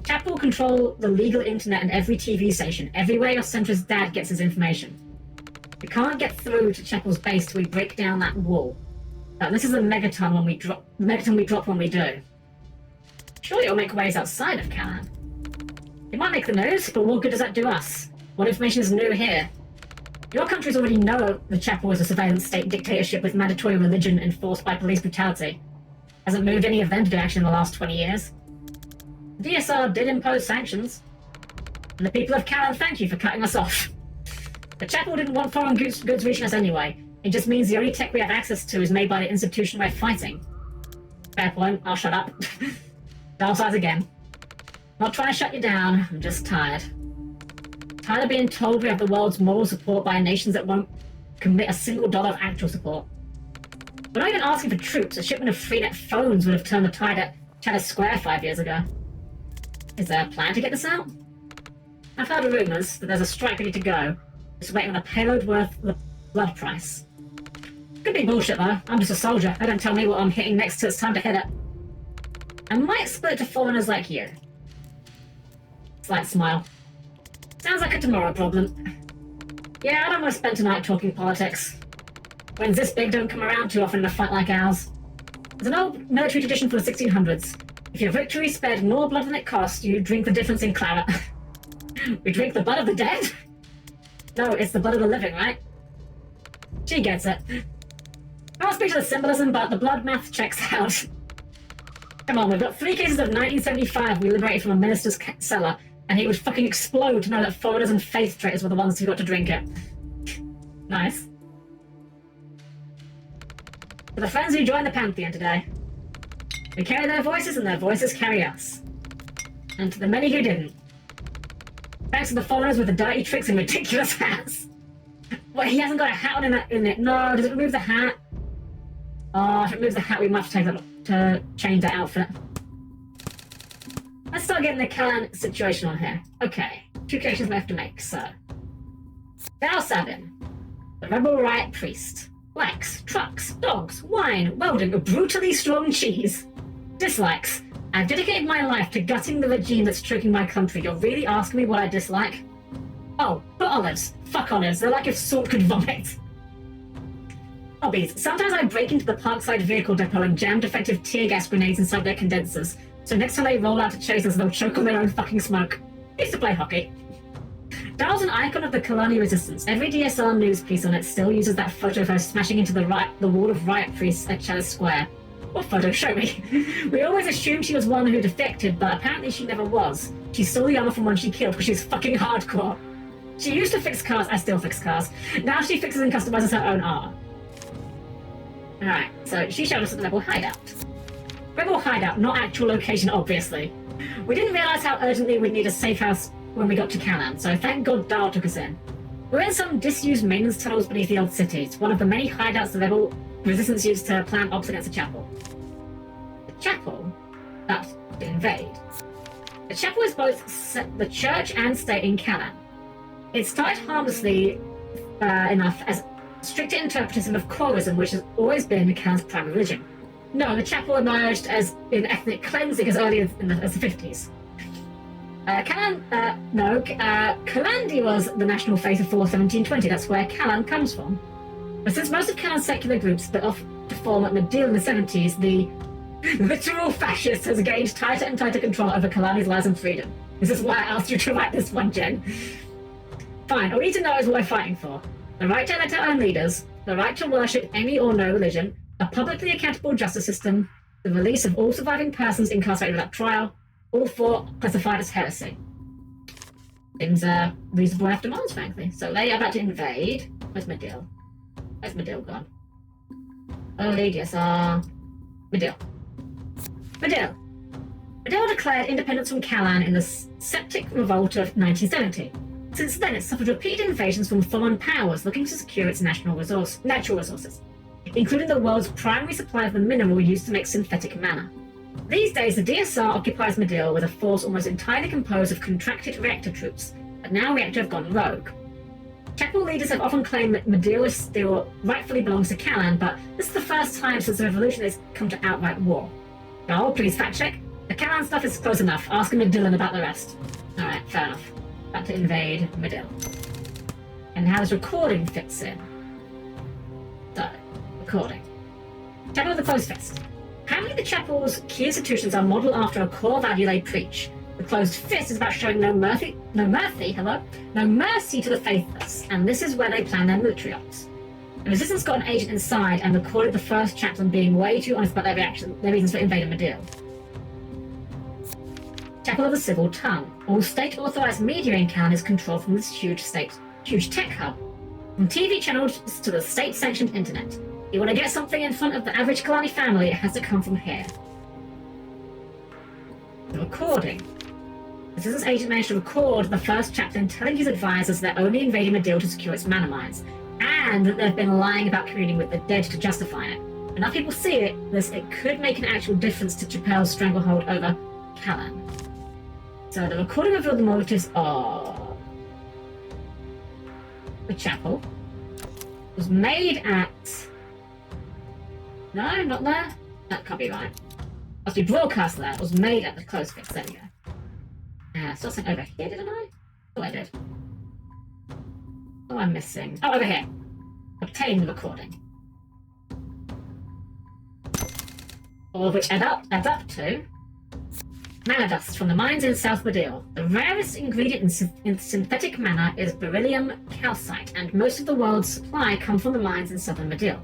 Chapel control the legal internet and every TV station, everywhere your centrist dad gets his information. We can't get through to Chapel's base till we break down that wall. But this is a megaton we drop when we do. Surely it'll make waves outside of Callan. It might make the news, but what good does that do us? What information is new here? Your countries already know the Chapel is a surveillance state dictatorship with mandatory religion enforced by police brutality. Hasn't moved any of them to do action in the last 20 years. The DSR did impose sanctions. And the people of Callan thank you for cutting us off. The Chapel didn't want foreign goods reaching us anyway. It just means the only tech we have access to is made by the institution we're fighting. Fair point, I'll shut up. Dark size again. Not trying to shut you down, I'm just tired. Tired of being told we have the world's moral support by nations that won't commit a single dollar of actual support. We're not even asking for troops. A shipment of freenet phones would have turned the tide at Chatham Square 5 years ago. Is there a plan to get this out? I've heard rumours that there's a strike ready to go. Just waiting on a payload worth the blood price. Could be bullshit though. I'm just a soldier. They don't tell me what I'm hitting next till it's time to hit it. I might split to foreigners like you. Slight smile. Sounds like a tomorrow problem. Yeah, I don't want to spend tonight talking politics. Wins this big don't come around too often in a fight like ours. There's an old military tradition from the 1600s. If your victory spared more blood than it cost, you drink the difference in claret. We drink the blood of the dead? No, it's the blood of the living, right? She gets it. I won't speak to the symbolism, but the blood math checks out. Come on, we've got 3 cases of 1975 we liberated from a minister's cellar, and he would fucking explode to know that foreigners and faith traitors were the ones who got to drink it. Nice. For the friends who joined the Pantheon today, we carry their voices and their voices carry us. And to the many who didn't, thanks to the foreigners with the dirty tricks and ridiculous hats. Wait, he hasn't got a hat on in it. No, does it remove the hat? Oh, if it removes the hat, we might have to take that to change that outfit. Let's start getting the Callan situation on here. Okay, 2 connections left to make, so. Dao Sabin, the rebel riot priest. Likes, trucks, dogs, wine, welding, a brutally strong cheese. Dislikes, I've dedicated my life to gutting the regime that's choking my country. You're really asking me what I dislike? Oh, but olives. Fuck olives, they're like if salt could vomit. Hobbies. Sometimes I break into the Parkside vehicle depot and jam defective tear gas grenades inside their condensers, so next time they roll out to chase us, they'll choke on their own fucking smoke. I used to play hockey. Dao's an icon of the Kalani resistance. Every DSR news piece on it still uses that photo of her smashing into the wall of riot priests at Chalice Square. What photo? Show me. We always assumed she was one who defected, but apparently she never was. She stole the armor from one she killed because she's fucking hardcore. She used to fix cars. I still fix cars. Now she fixes and customizes her own armor. Alright, so she showed us the Rebel hideout. Rebel hideout, not actual location, obviously. We didn't realise how urgently we'd need a safe house when we got to Callan, so thank God Dao took us in. We're in some disused maintenance tunnels beneath the old city. It's one of the many hideouts the Rebel resistance used to plan ops against the chapel. The chapel? That to invade. The chapel is both the church and state in Callan. It started harmlessly enough as stricter interpretism of chorism, which has always been Kalan's primary religion. No, the chapel emerged as in ethnic cleansing as early as the 50s. Kalandi was the national faith before 1720. That's where Kalan comes from. But since most of Kalan's secular groups split off to form Madil in the 70s, the literal fascist has gained tighter and tighter control over Kalani's lives and freedom. This is why I asked you to write this one, Jen. Fine, all we need to know is what we're fighting for. The right to elect our own leaders, the right to worship any or no religion, a publicly accountable justice system, the release of all surviving persons incarcerated without trial, all four classified as heresy. Things are reasonable enough demands, frankly. So they are about to invade. Where's Madil? Where's Madil gone? Oh, yes, Madil. Madil declared independence from Kalan in the Septic Revolt of 1970. Since then, it's suffered repeated invasions from foreign powers looking to secure its natural resources, including the world's primary supply of the mineral used to make synthetic mana. These days, the DSR occupies Madil with a force almost entirely composed of contracted reactor troops, but now reactor have gone rogue. Chapel leaders have often claimed that Madil still rightfully belongs to Kalan, but this is the first time since the revolution has come to outright war. Oh, please fact check. The Kalan stuff is close enough. Ask Dylan about the rest. Alright, fair enough. About to invade Madil. And how this recording fits in. So, recording. Chapel of the Closed Fist. Apparently the chapel's key institutions are modelled after a core value they preach. The Closed Fist is about showing no mercy to the faithless, and this is where they plan their military ops. The Resistance got an agent inside and recorded the first chaplain being way too honest about their reasons for invading Madil. Chapel of the Civil Tongue. All state-authorised media in Kalan is controlled from this huge tech hub. From TV channels to the state-sanctioned internet. You want to get something in front of the average Kalani family, it has to come from here. The recording. The Resistance agent managed to record the first chaplain telling his advisors they're only invading Madil to secure its mana mines, and that they've been lying about communing with the dead to justify it. Enough people see it could make an actual difference to Chappelle's stranglehold over Kalan. So the recording revealed the motives of the chapel was made at... No, not there. That can't be right. Must be broadcast there. It was made at the Closed Fist. There we go. Still sent over here, didn't I? Oh, I did. Oh, I'm missing. Oh, over here. Obtain the recording. All of which adds up to mana dust from the mines in South Madil. The rarest ingredient in synthetic mana is beryllium calcite, and most of the world's supply come from the mines in southern Madil.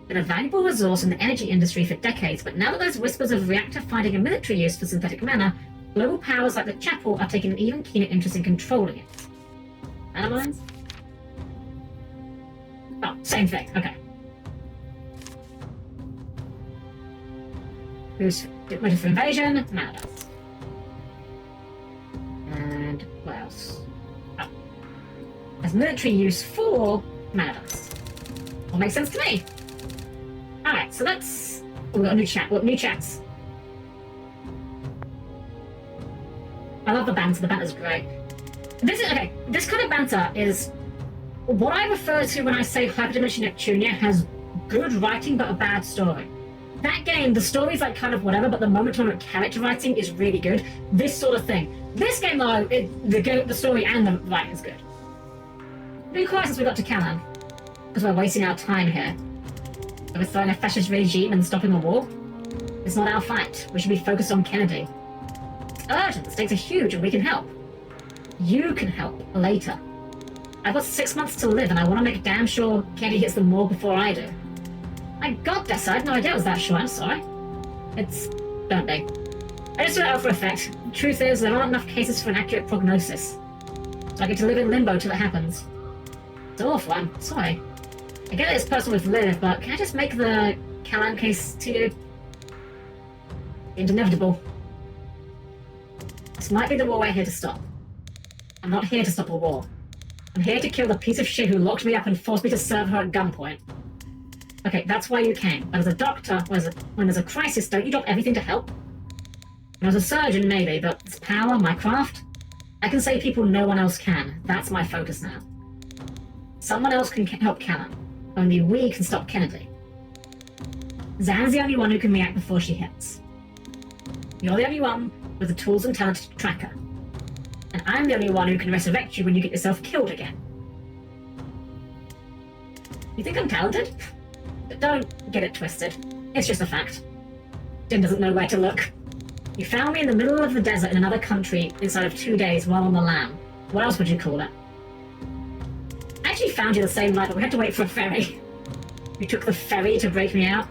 Been a valuable resource in the energy industry for decades, but now that there's whispers of reactor finding a military use for synthetic mana, global powers like the Chapel are taking an even keener interest in controlling it. Mana mines? Oh, same thing, okay. Who's ready for invasion? Mana dust. And what else? Oh. As military use for mana dust. All makes sense to me. Alright, so let's... We've got a new chat. We've got new chats. I love the banter's great. This kind of banter is what I refer to when I say Hyperdimension Neptunia has good writing but a bad story. That game, the story's like kind of whatever, but the moment-to-moment character writing is really good. This sort of thing. This game, though, the story and the writing is good. It's been quiet since we got to Kalan, because we're wasting our time here. Overthrowing a fascist regime and stopping a war? It's not our fight. We should be focused on Kennedy. It's urgent. The stakes are huge and we can help. You can help later. I've got 6 months to live and I want to make damn sure Kennedy hits the morgue before I do. My god, Dessa, I had no idea it was that short. I'm sorry. Don't they? I just threw it out for effect. The truth is, there aren't enough cases for an accurate prognosis. So I get to live in limbo till it happens. It's awful, I'm sorry. I get that it's personal with Liv, but can I just make the Kalan case to you? It's inevitable. This might be the war we're here to stop. I'm not here to stop a war. I'm here to kill the piece of shit who locked me up and forced me to serve her at gunpoint. Okay, that's why you came. But as a doctor, when there's a crisis, don't you drop everything to help? When I was a surgeon, maybe, but it's power, my craft. I can save people no one else can. That's my focus now. Someone else can help Kalan. Only we can stop Kennedy. Zan's the only one who can react before she hits. You're the only one with the tools and talent to track her. And I'm the only one who can resurrect you when you get yourself killed again. You think I'm talented? But don't get it twisted. It's just a fact. Jim doesn't know where to look. You found me in the middle of the desert in another country inside of 2 days while on the lam. What else would you call it? I actually found you the same night, but we had to wait for a ferry. You took the ferry to break me out.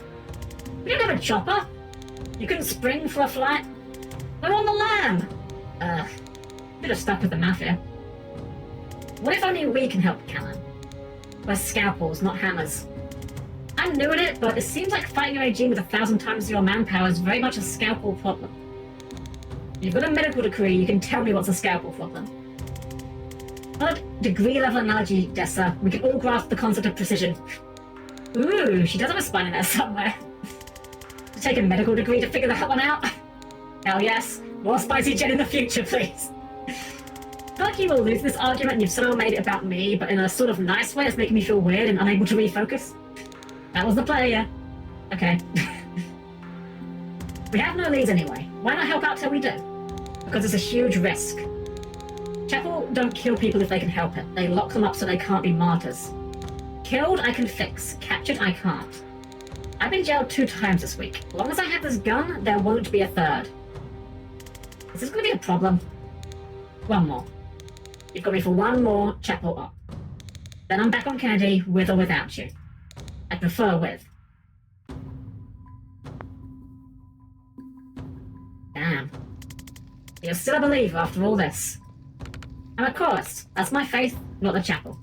We don't have a chopper. You couldn't spring for a flight. We're on the lam. Should have stuck with the mafia. What if only we can help Callan? We're scalpels, not hammers. I'm new at it, but it seems like fighting a regime with 1,000 times your manpower is very much a scalpel problem. You've got a medical degree, you can tell me what's a scalpel problem. Not a degree-level analogy, Dessa. We can all grasp the concept of precision. Ooh, she does have a spine in there somewhere. To take a medical degree to figure that one out? Hell yes. More spicy Jen in the future, please. I feel like you will lose this argument and you've somehow made it about me, but in a sort of nice way that's making me feel weird and unable to refocus. That was the play, yeah? Okay. We have no leads anyway. Why not help out till we do? Because it's a huge risk. Chapel don't kill people if they can help it. They lock them up so they can't be martyrs. Killed, I can fix. Captured, I can't. I've been jailed 2 times this week. As long as I have this gun, there won't be a third. Is this going to be a problem? One more. You've got me for one more Chapel up. Then I'm back on Kennedy, with or without you. I prefer with. Damn. You're still a believer after all this. I'm a chorist. That's my faith, not the chapel.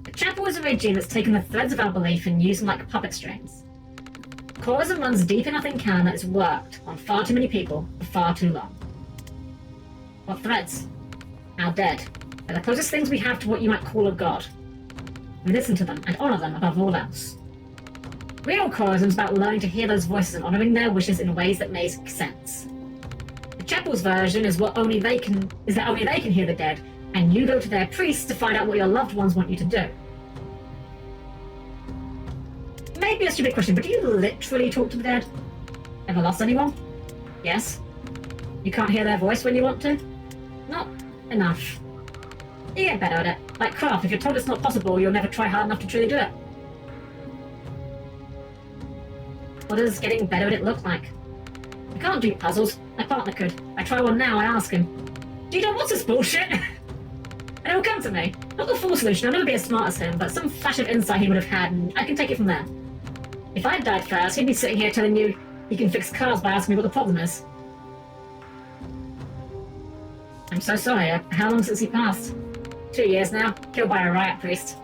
The chapel is a regime that's taken the threads of our belief and used them like puppet strings. Chorism runs deep enough in canon that it's worked on far too many people for far too long. What threads? Our dead. They're the closest things we have to what you might call a god. We listen to them and honor them above all else. Real chorism's about learning to hear those voices and honoring their wishes in ways that make sense. The chapel's version is that only they can hear the dead, and you go to their priests to find out what your loved ones want you to do. Maybe a stupid question, but do you literally talk to the dead? Ever lost anyone? Yes. You can't hear their voice when you want to? Not enough. You get better at it. Like craft, if you're told it's not possible, you'll never try hard enough to truly do it. What does getting better at it look like? I can't do puzzles. My partner could. I try one now, I ask him, "Do you know what's this bullshit?" And he'll come to me. Not the full solution, I'll never be as smart as him, but some flash of insight he would have had, and I can take it from there. If I died first, he'd be sitting here telling you he can fix cars by asking me what the problem is. I'm so sorry. How long since he passed? 2 years now, killed by a riot priest.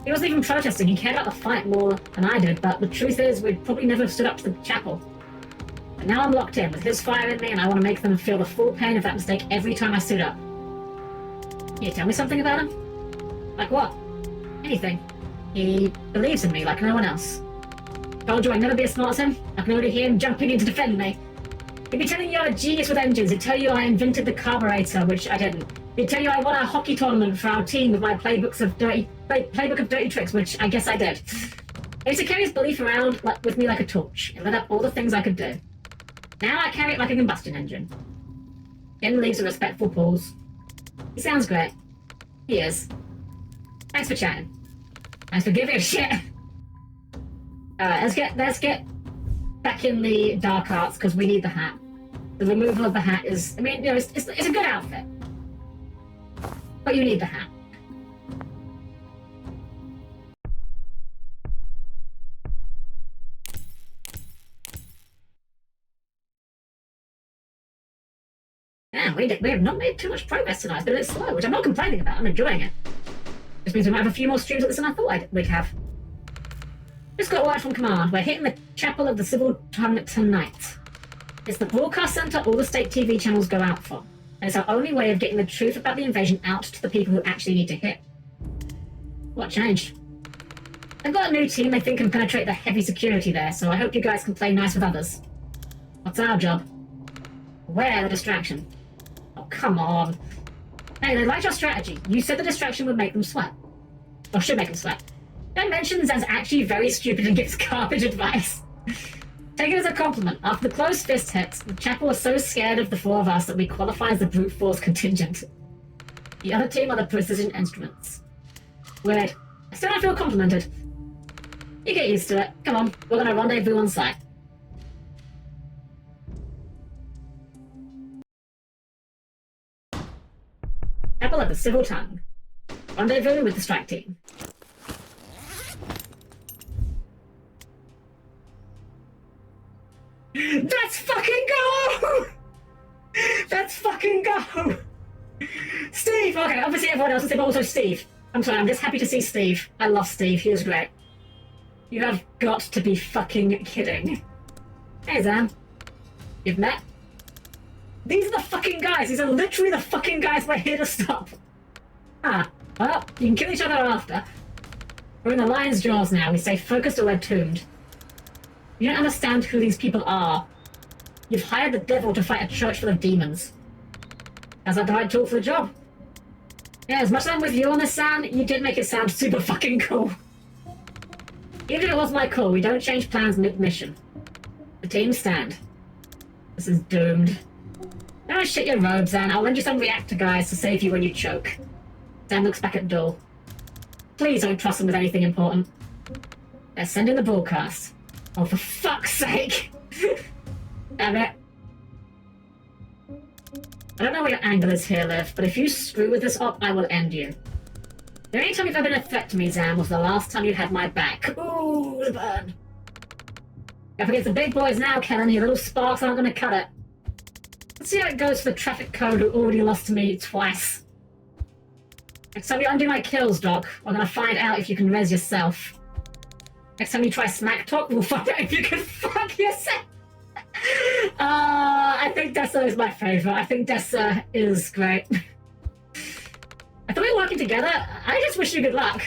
He wasn't even protesting, he cared about the fight more than I did, but the truth is we'd probably never have stood up to the chapel. But now I'm locked in with his fire in me, and I want to make them feel the full pain of that mistake every time I suit up. Can you tell me something about him? Like what? Anything. He believes in me like no one else. Told you I'd never be as smart as him. I can already hear him jumping in to defend me. He'd be telling you I'm a genius with engines. He'd tell you I invented the carburetor, which I didn't. He'd tell you I won a hockey tournament for our team with my playbook of dirty tricks, which I guess I did. He used to carry his belief around with me like a torch. It lit up all the things I could do. Now I carry it like a combustion engine. Ken leaves a respectful pause. He sounds great. He is. Thanks for chatting. Thanks for giving a shit. Alright, let's get back in the dark arts because we need the hat. The removal of the hat is, I mean, you know, it's a good outfit. But you need the hat. Yeah, we have not made too much progress tonight. It's been a bit slow, which I'm not complaining about. I'm enjoying it. Just means we might have a few more streams at this than I thought we'd have. Just got a word from command. We're hitting the chapel of the civil tongue tonight. It's the broadcast center all the state TV channels go out for. And it's our only way of getting the truth about the invasion out to the people who actually need to hit. What changed? They've got a new team they think can penetrate the heavy security there, so I hope you guys can play nice with others. What's our job? Where the distraction? Oh, come on. Hey, they liked your strategy. You said the distraction would make them sweat. Or should make them sweat. Don't mention Zan's actually very stupid and gives garbage advice. Take it as a compliment. After the closed fist hits, the chapel was so scared of the four of us that we qualify as the brute force contingent. The other team are the precision instruments. Weird. I still don't feel complimented. You get used to it. Come on, we're gonna rendezvous on site. Chapel at the Civil Tongue. Rendezvous with the strike team. Let's fucking go! Let's fucking go! Steve! Okay, obviously everyone else is there, but also Steve. I'm sorry, I'm just happy to see Steve. I love Steve, he was great. You have got to be fucking kidding. Hey, Zan. You've met? These are the fucking guys! These are literally the fucking guys we're here to stop! Ah, well, you can kill each other after. We're in the lion's jaws now. We stay focused or we're tombed. You don't understand who these people are. You've hired the devil to fight a church full of demons. How's that the right tool for the job? Yeah, as much as I'm with you on this, Sam, you did make it sound super fucking cool. Even if it was my call, we don't change plans mid-mission. The team stand. This is doomed. Don't shit your robes, Zan. I'll lend you some reactor guys to save you when you choke. Zan looks back at Dull. Please don't trust them with anything important. They're sending the broadcast. Oh, for fuck's sake! Damn it. I don't know what your angle is here, Liv, but if you screw with this op, I will end you. The only time you've ever been a threat to me, Zan, was the last time you had my back. Ooh, the burn. Up against the big boys now, Kellen. Your little sparks aren't gonna cut it. Let's see how it goes for the traffic code who already lost to me twice. Next time you undo my kills, Doc, we're gonna find out if you can res yourself. Next time you try smack talk, we'll find out if you can fuck yourself. I think Dessa is my favourite. I think Dessa is great. I thought we were working together. I just wish you good luck.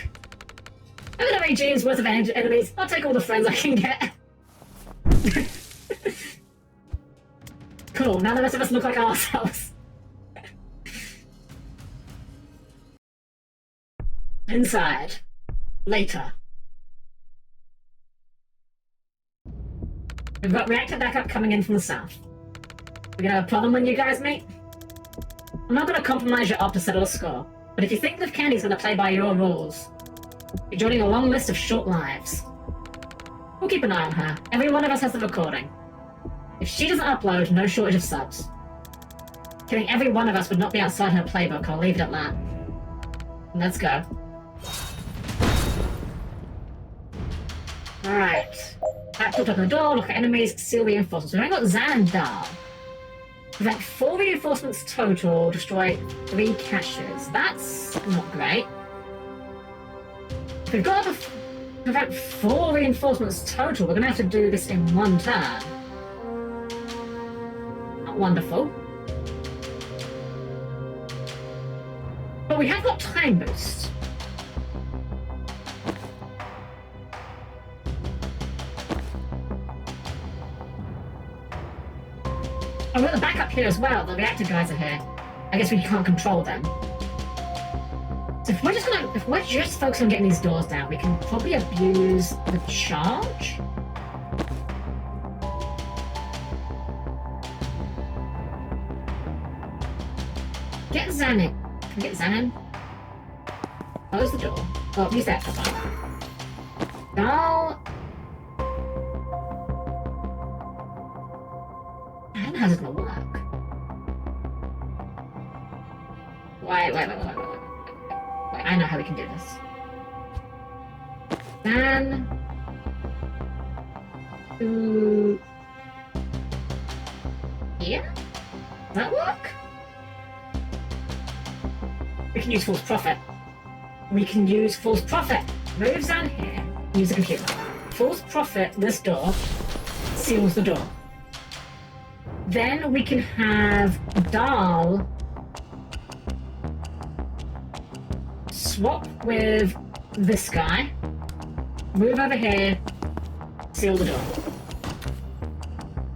I don't have any genes worth of enemies. I'll take all the friends I can get. Cool, now the rest of us look like ourselves. Inside. Later. We've got reactor backup coming in from the south. We're gonna have a problem when you guys meet? I'm not gonna compromise your op to settle a score, but if you think Liv Candy's gonna play by your rules, you're joining a long list of short lives. We'll keep an eye on her. Every one of us has the recording. If she doesn't upload, no shortage of subs. Killing every one of us would not be outside her playbook, I'll leave it at that. Let's go. Alright. Back open the door, look at enemies, seal reinforcements. We've only got Zan and Dar. Prevent 4 reinforcements total, destroy 3 caches. That's not great. If we've got to prevent 4 reinforcements total, we're going to have to do this in 1 turn. Not wonderful. But we have got time boost. Oh, we've got the backup here as well. The reactor guys are here. I guess we can't control them. So if we're just focused on getting these doors down, we can probably abuse the charge. Get Zan in. Can we get Zan in? Close the door. Oh, use that cover. Now. How's it gonna work? Wait, I know how we can do this. Then to here? Does that work? We can use false prophet. Move Zan here. Use the computer. False prophet this door. Seals the door. Then we can have Dahl swap with this guy, move over here, seal the door.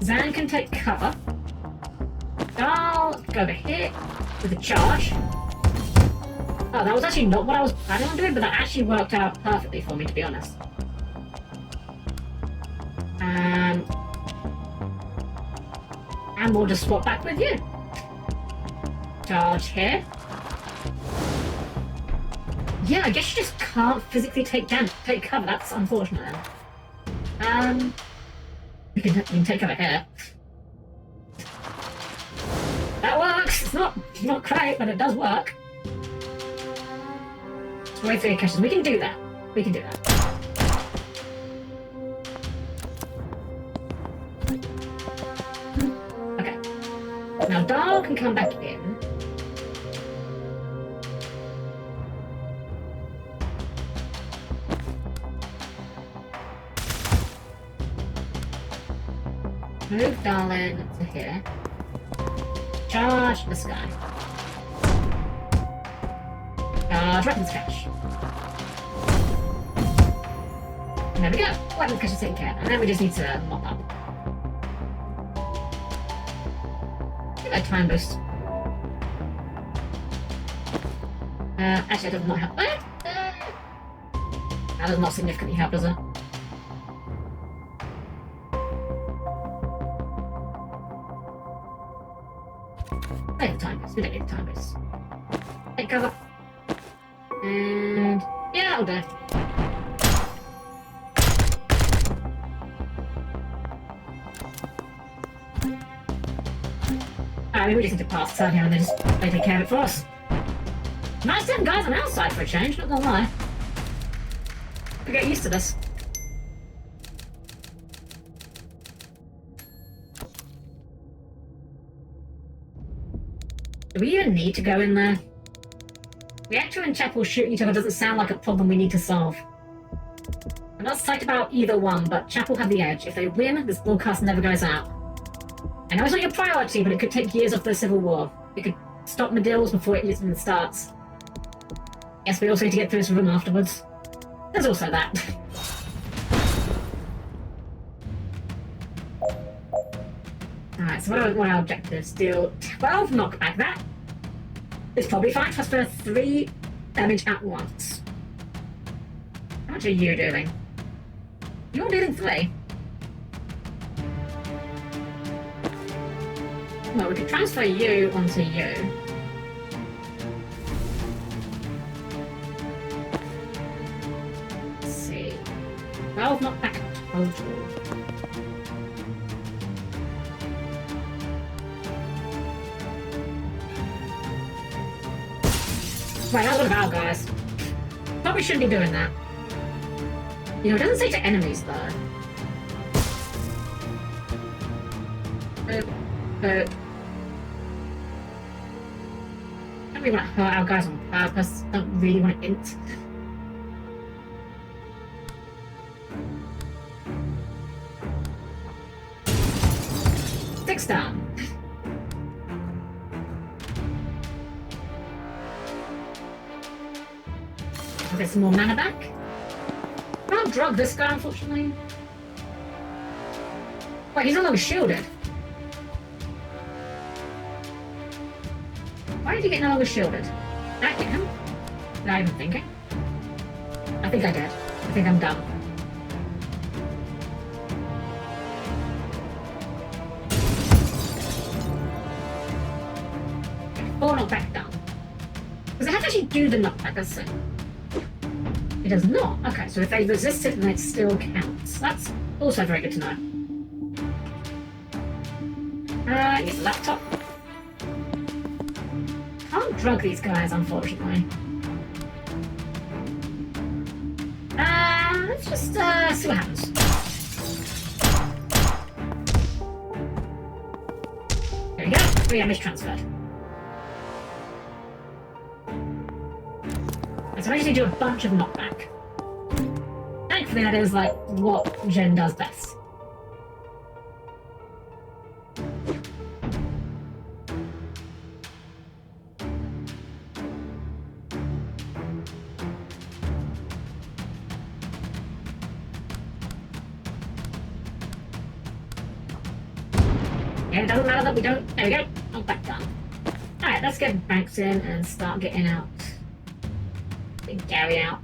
Zan can take cover. Dahl, go over here with a charge. Oh, that was actually not what I was planning on doing, but that actually worked out perfectly for me, to be honest. And we'll just swap back with you. Charge here. Yeah, I guess you just can't physically take cover. That's unfortunate. You can take cover here. That works. It's not great, but it does work. Let's wait for your questions. We can do that. We can do that. Okay. Now Dahl can come back in. Move Darlin to here. Charge this guy. Charge weapons cache. And there we go. Weapons cache is taken care of. And then we just need to mop up. Give it a time boost. Actually, that does not help. That does not significantly help, does it? We don't need time boost. Take cover. And yeah, that'll do. Alright, we just need to pass turn here and they take care of it for us. Nice to have guys on our side for a change, not gonna lie. We get used to this. Do we even need to go in there? Reactor and Chapel shooting each other doesn't sound like a problem we need to solve. I'm not psyched about either one, but Chapel have the edge. If they win, this broadcast never goes out. I know it's not your priority, but it could take years off the Civil War. It could stop Medills before it even starts. Yes, we also need to get through this room afterwards. There's also that. Alright, so what are our objectives? Deal 12 knockback. That is probably fine. Transfer 3 damage at once. How much are you doing? You're dealing 3. Well, we can transfer you onto you. Let's see. 12 knockback total. Right, that's one of our guys. Probably shouldn't be doing that. You know, it doesn't say to enemies, though. Don't really want to hurt our guys on purpose. Don't really want to int. Six down. I'll get some more mana back. Can't drug this guy, unfortunately. Wait, he's no longer shielded. Why did he get no longer shielded? Did I get him? Did I even think it? I think I did. I think I'm done. Or knockback down. Because it has to actually do the knockback, does it? It does not. Okay, so if they resist it, then it still counts. That's also very good to know. Use the laptop. Can't drug these guys, unfortunately. Let's just see what happens. There we go. 3 damage transferred. So I just need to do a bunch of knockback. Thankfully, that is like what Jen does best. Yeah, it doesn't matter that we don't. There we go. Knockback done. Alright, let's get banks in and start getting out Get Gary out.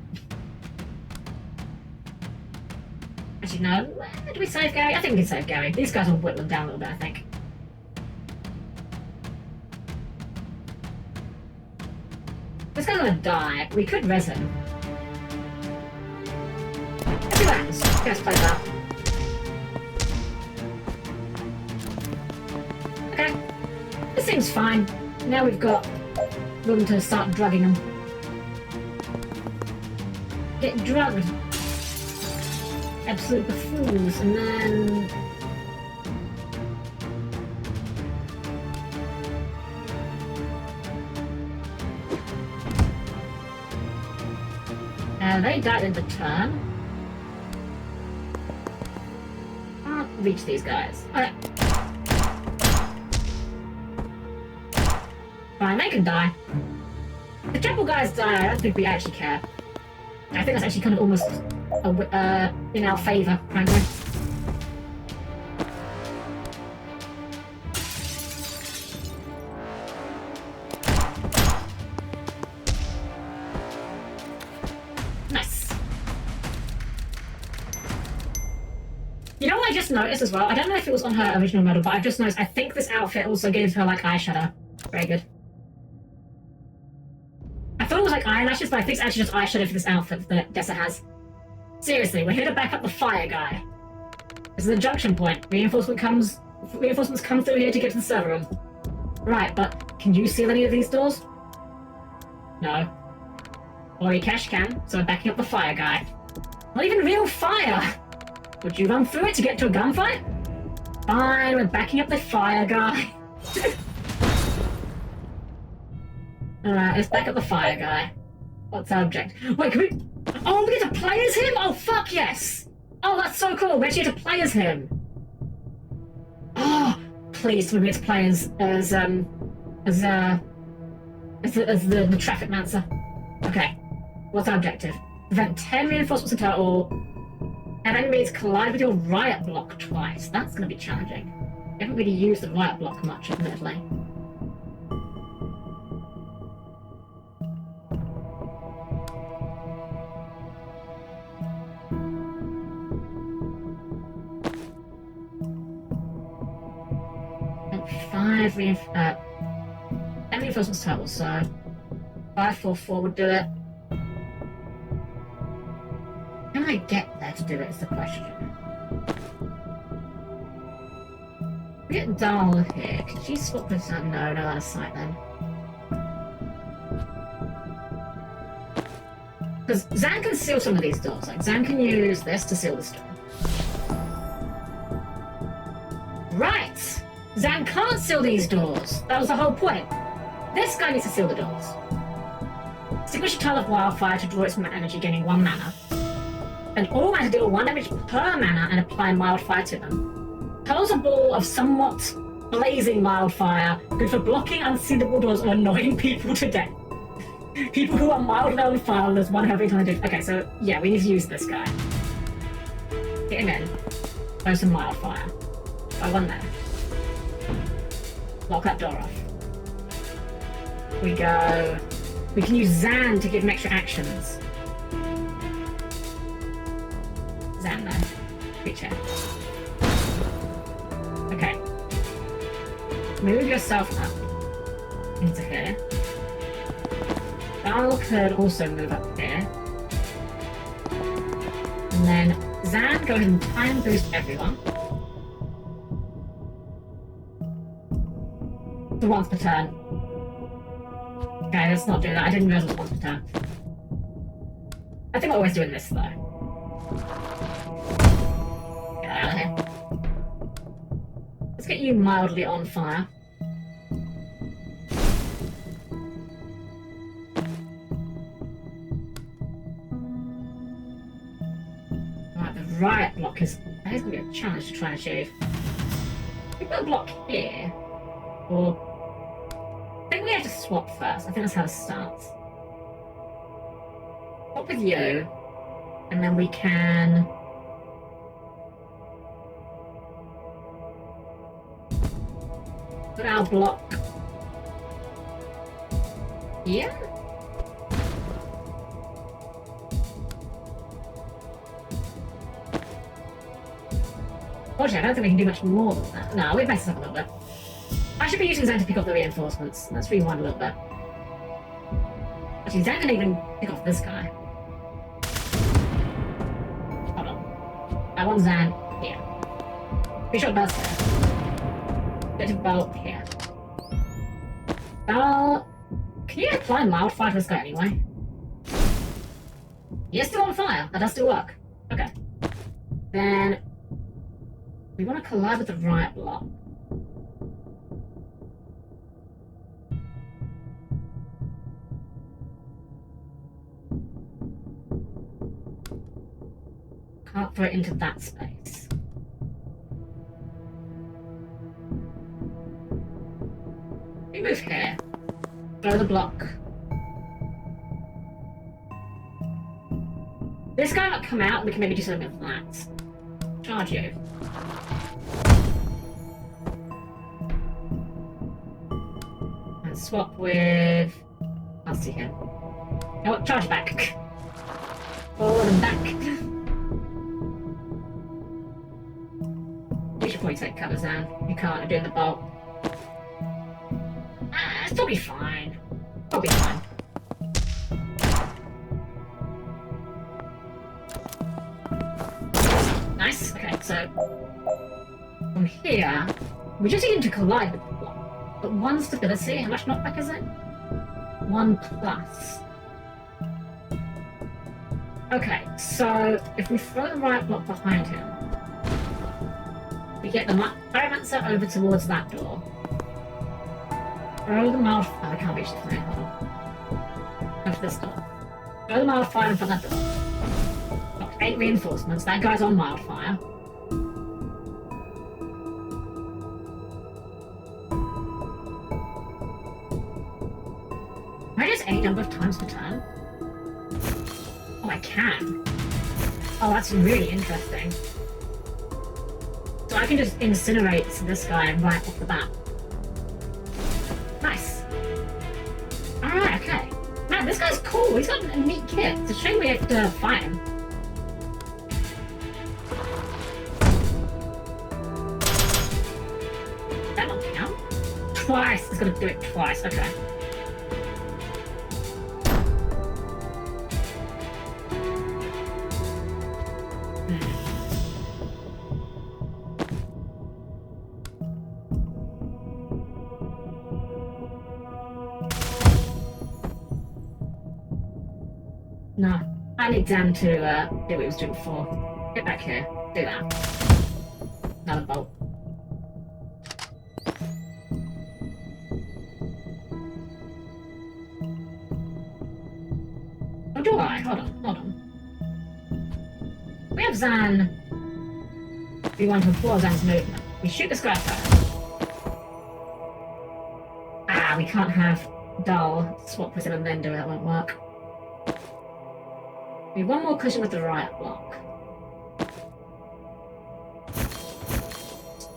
Actually, no. Do we save Gary? I think we can save Gary. These guys will whittle them down a little bit, I think. This guy's gonna die. We could res him. Let's see what happens. Let's play that. Okay. This seems fine. Now we've got room to start drugging them. Get drugged. Absolute buffoons, and then... they died in the turn. Can't reach these guys. Okay. Fine, they can die. The triple guys die, I don't think we actually care. I think that's actually kind of almost in our favour, frankly. Nice. You know what I just noticed as well? I don't know if it was on her original model, but I've just noticed I think this outfit also gives her like eyeshadow. Very good. I thought it was like eyelashes, but I think it's actually just eyeshadow for this outfit that Dessa has. Seriously, we're here to back up the fire guy. This is the junction point. Reinforcements come through here to get to the server room. Right, but can you seal any of these doors? No. Orikash can, so we're backing up the fire guy. Not even real fire! Would you run through it to get to a gunfight? Fine, we're backing up the fire guy. Alright, let's back up the fire guy. What's our objective? Wait, can we... Oh, we get to play as him? Oh, fuck yes! Oh, that's so cool. We actually get to play as him. Oh, please, we get to play as the traffic mancer. Okay, what's our objective? Prevent 10 reinforcements in total. Have enemies collide with your riot block twice. That's going to be challenging. We haven't really used the riot block much, admittedly. And reinforcements total, so 544 would do it. Can I get there to do it is the question. We get Dahl here. Could she swap this out? No, no out of sight then. Because Zan can seal some of these doors. Like Zan can use this to seal this door. Right! Zan can't seal these doors. That was the whole point. This guy needs to seal the doors. Extinguish a tile of wildfire to draw its energy, gaining 1 mana. And all mana to deal 1 damage per mana and apply wildfire to them. Hurls a ball of somewhat blazing wildfire, good for blocking unsealable doors or annoying people to death. People who are mildly on fire, there's one every time I do. Okay, so yeah, we need to use this guy. Get him in. Throw some wildfire. By 1 there. Lock that door off. We go... We can use Zan to give him extra actions. Zan there. Creature. Okay. Move yourself up into here. Dahl could also move up here. And then Zan, go ahead and time boost everyone. To once per turn. Okay, let's not do that. I didn't realize it was once per turn. I think we're always doing this though. Get out of here. Let's get you mildly on fire. Right, the riot block is... That is going to be a challenge to try and achieve. We've got a block here. Or... I think we have to swap first. I think that's how it starts. Swap with you. And then we can... put our block... here? Fortunately, I don't think we can do much more than that. No, we've messed up a little bit. I should be using Zan to pick up the reinforcements. Let's rewind a little bit. Actually, Zan can even pick off this guy. Hold on. I want Zan here. Pretty sure Bel's here. Bit of Bel here. Bel... Can you apply Wildfire to this guy anyway? He is still on fire. That does still work. Okay. Then... we want to collide with the right block. Can't throw it into that space. We move here. Throw the block. This guy might come out, we can maybe do something with that. Charge you. And swap with... I'll see him. Oh, charge back. Forward and back. You should probably take cover, Zan. You can't, you're doing the bolt. It's probably fine. Probably fine. Nice. Okay, so from here, we just need to collide with the block. But 1 stability, how much knockback is it? 1 plus. Okay, so if we throw the right block behind him, we get the Pyromancer over towards that door. Throw the mild... Oh, I can't reach the flame. Hold on. Go for this door. Throw the Wildfire in front of that door. Got 8 reinforcements. That guy's on Wildfire. Can I just 8 number of times per turn? Oh, I can. Oh, that's really interesting. So I can just incinerate this guy right off the bat. Nice. Alright, okay. Man, this guy's cool. He's got a neat kit. It's a shame we have to fight him. That not count? Twice. It's gonna do it twice. Okay. No, I need Dan to do what he was doing before. Get back here, do that. Another bolt. Oh, do I? Hold on. We have Zan. We want to absorb Zan's movement. We shoot this guy first. Ah, we can't have Dull swap with him and then do it. That won't work. We need one more cushion with the right block.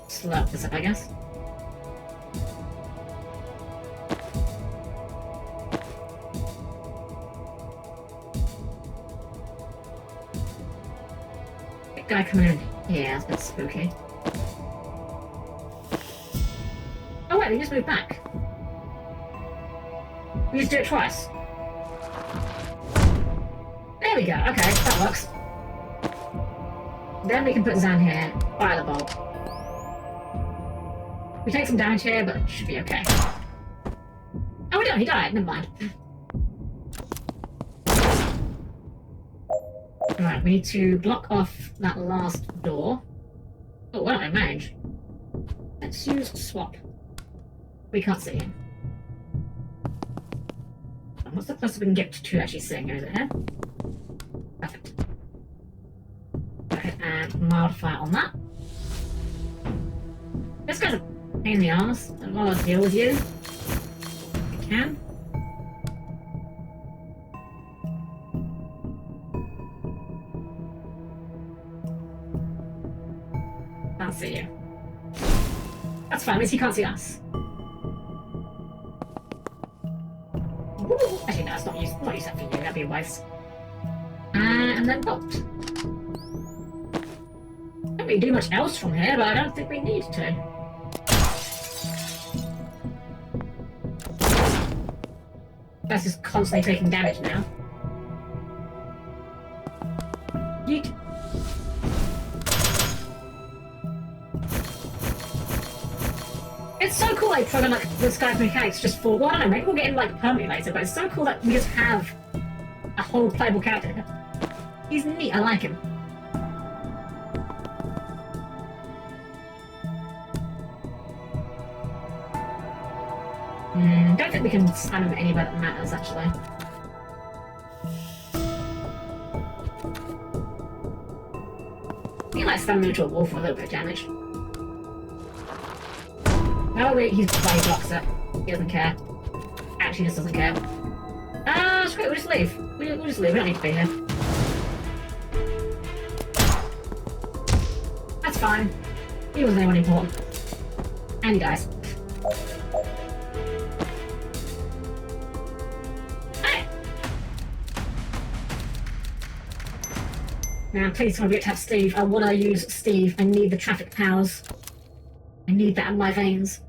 Slurp this up, I guess. Big guy coming in here, that's a bit spooky. Oh wait, we just moved back. We just do it twice. There we go, okay, that works. Then we can put Zan here, fire the bolt. We take some damage here, but it should be okay. Oh, we don't, he died, never mind. Right, we need to block off that last door. Oh, we're not in range. Let's use swap. We can't see him. What's the closest we can get to actually seeing him? Is it here? Perfect. Go ahead and modify on that. This guy's a pain in the arse. I don't want to deal with you. I can. Can't see you. That's fine, means he can't see us. Ooh, actually, no, it's not use that for you. That'd be a waste. And then bolt. really do much else from here, but I don't think we need to. That's just constantly taking damage now. Yeet. It's so cool, like, programming like this guy's mechanics just for, well, I don't know, maybe we'll get him like permanently later, but it's so cool that we just have a whole playable character. He's neat, I like him. Don't think we can slam him anywhere that matters, actually. I think I might slam him into a wall for a little bit of damage. Oh wait, he blocks it. He doesn't care. Actually, just doesn't care. Ah, screw it, we'll just leave. We'll just leave, we don't need to be here. That's fine. He wasn't anyone important. And he dies. Now, please, when we get to have Steve, I want to use Steve. I need the traffic powers. I need that in my veins.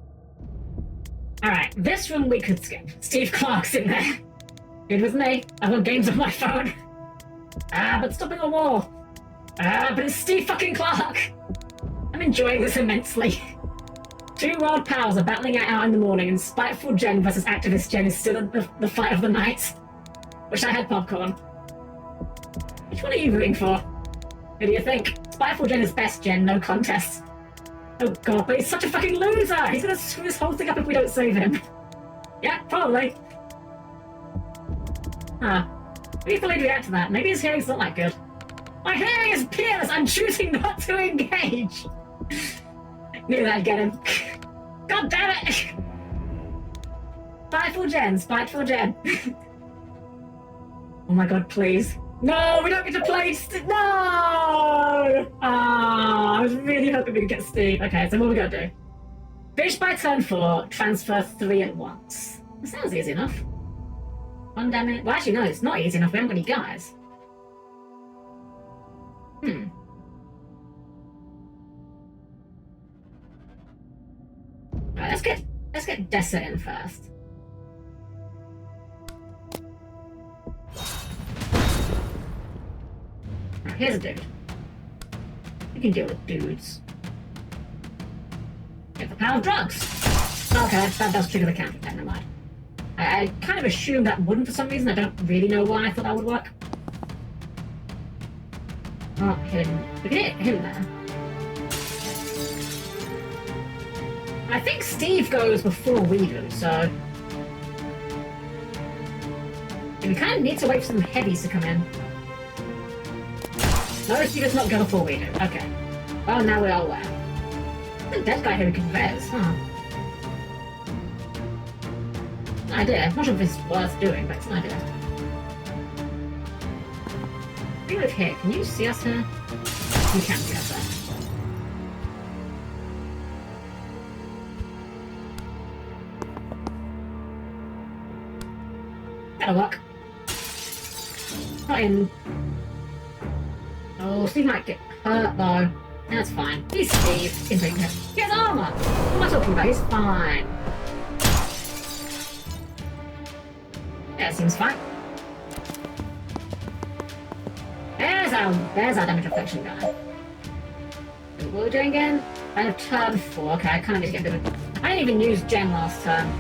Alright, this room we could skip. Steve Clark's in there. Good with me. I've got games on my phone. But stopping a war. But it's Steve fucking Clark. I'm enjoying this immensely. Two world powers are battling it out in the morning, and spiteful Jen versus activist Jen is still the fight of the night. Wish I had popcorn. Which one are you rooting for? Who do you think? Spiteful Jen is best Jen, no contest. Oh god, but he's such a fucking loser! He's gonna screw this whole thing up if we don't save him. Yeah, probably. Huh. What do you fully react to that? Maybe his hearing's not that good. My hearing is peerless! I'm choosing not to engage! Knew that'd get him. God damn it! Spiteful Jen, spiteful Jen. Oh my god, please. No, we don't get to play no! I was really hoping we could get Steve. Okay, so what we gotta do? Finish by turn 4, transfer 3 at once. That sounds easy enough. 1 damage. Well, actually, no, it's not easy enough. We haven't got any guys. Right, let's get Dessa in first. Right, here's a dude. We can deal with dudes. Get the power of drugs. Okay, that does trigger the counter. Never mind. I kind of assumed that wouldn't for some reason. I don't really know why I thought that would work. Oh, him. We can hit him there. I think Steve goes before we do, so... we kind of need to wait for some heavies to come in. No, Steve does not go before we do. Okay. Well, now we're all aware. The dead guy here who can res, huh? An idea. I'm not sure if it's worth doing, but it's an idea. We live here. Can you see us here? You can see us there. That'll work. Not in. Oh, Steve might get hurt though. That's fine. He's Steve. He's being hurt. He has armor! What am I talking about? He's fine. Yeah, seems fine. There's our damage reflection guy. What were we doing again? I have turn 4. Okay, I kind of need to get a bit of... I didn't even use Jen last turn.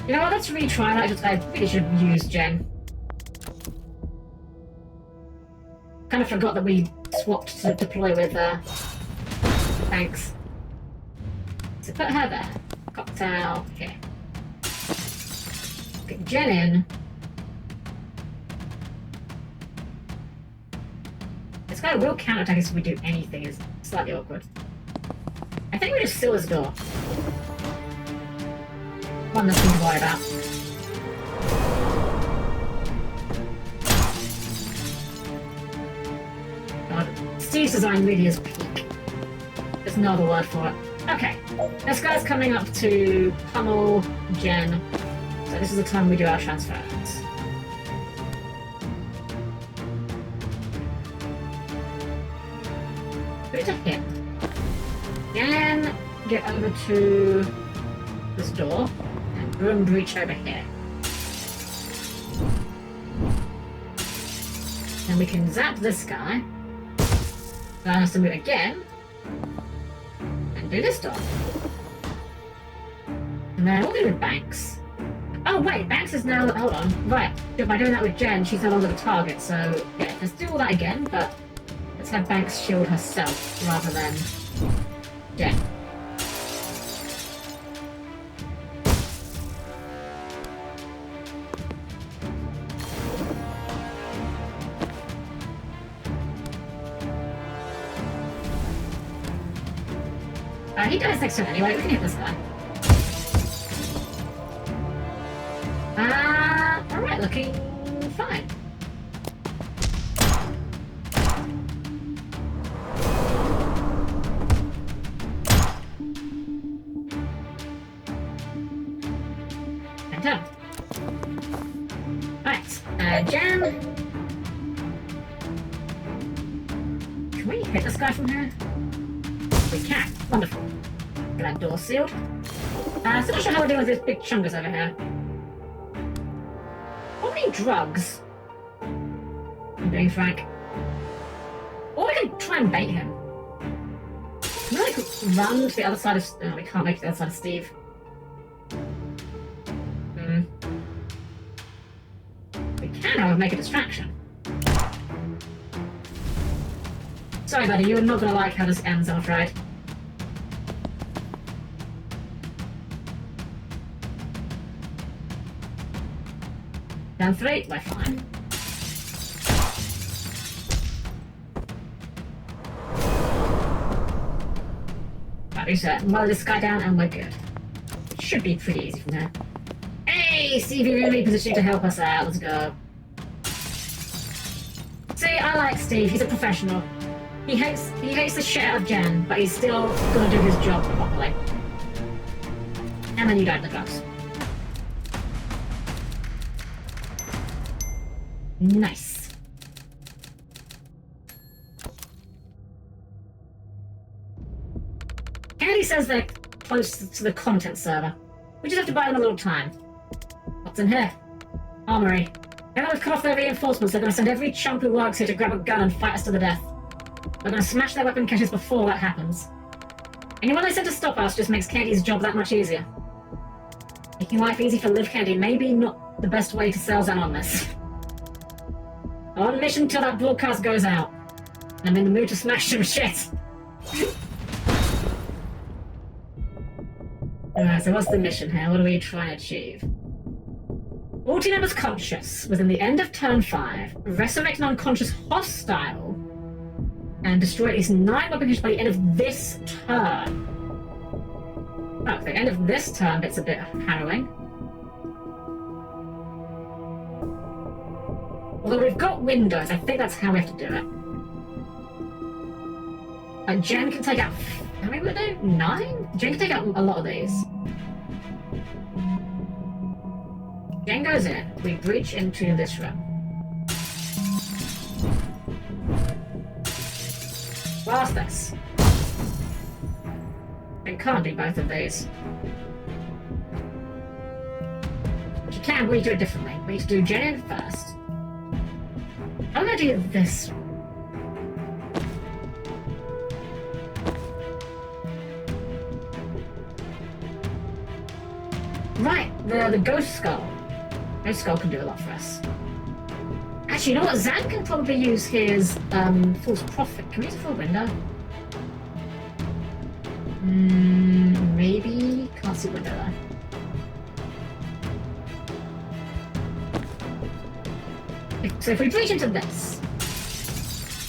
You know what, let's retry that. I really should have used Jen. Kind of forgot that we swapped to deploy with, thanks. So put her there. Cocktail, here. Get Jen in. This guy will counterattack us if we do anything, is slightly awkward. I think we just seal his door. One less thing to worry about. God, Steve's design really is peak. There's no other word for it. Okay, this guy's coming up to pummel Jen. So this is the time we do our transference. it to him. Then get over to this door and room breach over here. And we can zap this guy. Allow us to move again. And do this door. And then we'll do Banks. Oh wait, Banks is now... Hold on. Right. By doing that with Jen, she's no longer the target, so... Yeah, let's do all that again, but... Let's have Banks shield herself, rather than... Jen. He dies next turn anyway, we can hit this guy. Alright, looking fine. And done. Right, Jan. Can we hit this guy from here? We can. Wonderful. Get that door sealed. Still not sure how we're doing with this big chungus over here. How many drugs? I'm being frank. Or we can try and bait him. Can we like run to the other side of... No, we can't make it to the other side of Steve. We can, however, make a distraction. Sorry, buddy, you're not going to like how this ends, I'm afraid. Down 3, we're fine. Right, reset. Mow this guy down and we're good. It should be pretty easy from there. Hey, Steve, you're really positioning to help us out. Let's go. See, I like Steve. He's a professional. He hates the shit out of Jen, but he's still gonna do his job properly. And then you died in the drugs. Nice. Andy says they're close to the content server. We just have to buy them a little time. What's in here? Armory. Now that we've cut off their reinforcements, they're going to send every chump who works here to grab a gun and fight us to the death. We're going to smash their weapon caches before that happens. And what they said to stop us just makes Candy's job that much easier. Making life easy for Liv Candy may be not the best way to sell Zan on this. I'm on a mission till that broadcast goes out. And I'm in the mood to smash some shit. Alright, so what's the mission here? What are we trying to achieve? All team members conscious within the end of turn 5. Resurrect an unconscious hostile. And destroy at least 9 weapon caches by the end of this turn. Oh, the end of this turn bit's a bit harrowing. Although we've got windows, I think that's how we have to do it. Jen can take out... How many would we do? 9? Jen can take out a lot of these. Jen goes in. We breach into this room. What's this? It can't do both of these. But you can redo it differently. We need to do Jen in first. I'm gonna do this. Right, the ghost skull. Ghost skull can do a lot for us. Actually, you know what? Zan can probably use his false prophet. Can we use a full window? Maybe. Can't see window there. So if we breach into this,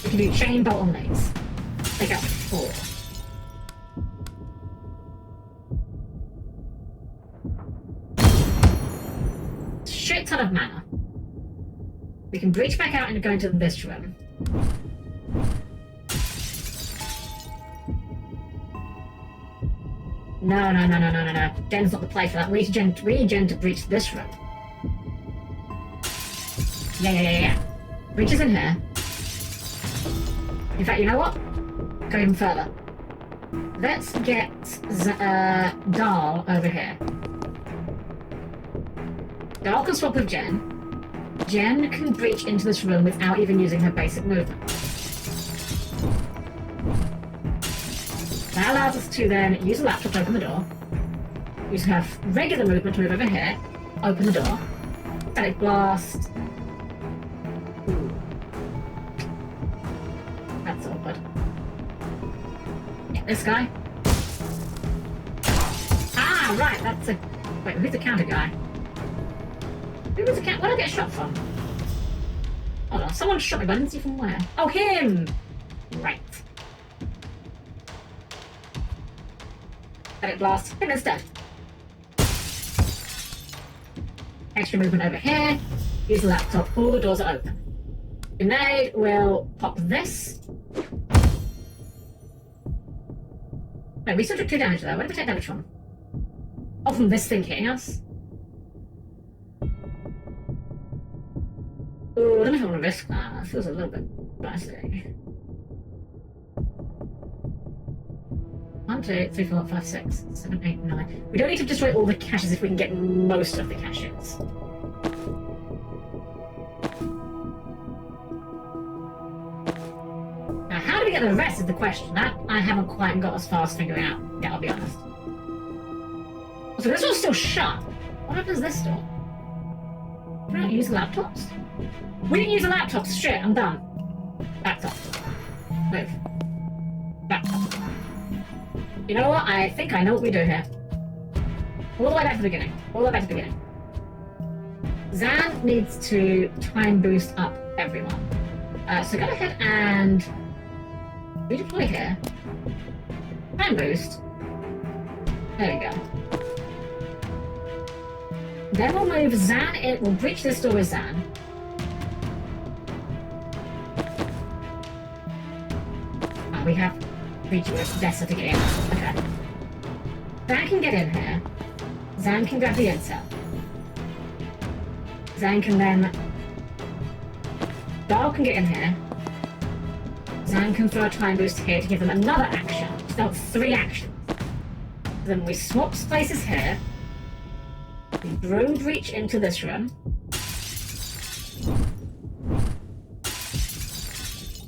we can do chain bolt on these. Take out 4. Shit ton of mana. We can breach back out and go into this room. No. Jen's not the play for that. We need Jen to breach this room. Yeah. Breach is in here. In fact, you know what? go even further. Let's get Dahl over here. Dahl can swap with Jen. Jen can breach into this room without even using her basic movement. That allows us to then use a laptop to open the door. Use her regular movement to move over here. Open the door. Static blast. Ooh. That's awkward. Yeah, this guy. Ah, right, that's a... Wait, who's the counter guy? Who was the counter? Where did I get shot from? Hold on, someone shot me, but I didn't see from where. Oh, him! Right. Static blast. Him instead. Extra movement over here. Use the laptop. All the doors are open. Grenade will pop this. Wait, we still took 2 damage there. Where did we take damage from? Oh, from this thing hitting us? Ooh, I don't know if I want to risk that. That feels a little bit spicy. 1, 2, 3, 4, 5, 6, 7, 8, 9. We don't need to destroy all the caches if we can get most of the caches. Now, how do we get the rest is the question. That I haven't quite got as far as figuring out. Yeah, I'll be honest. So this one's still shut. What happens to this door? We don't use the laptops? We didn't use the laptops. Shit, I'm done. Laptop. Move. Laptop. You know what? I think I know what we do here. All the way back to the beginning. All the way back to the beginning. Zan needs to time boost up everyone. So go ahead and redeploy here. Time boost. There we go. Then we'll move Zan in. We'll breach this door with Zan. We have breach with Dessa to get in. Okay. Zan can get in here. Zan can grab the intel. Zan can then... Dahl can get in here. Zan can throw a time boost here to give them another action. So that's 3 actions. Then we swap places here. We drone breach into this room.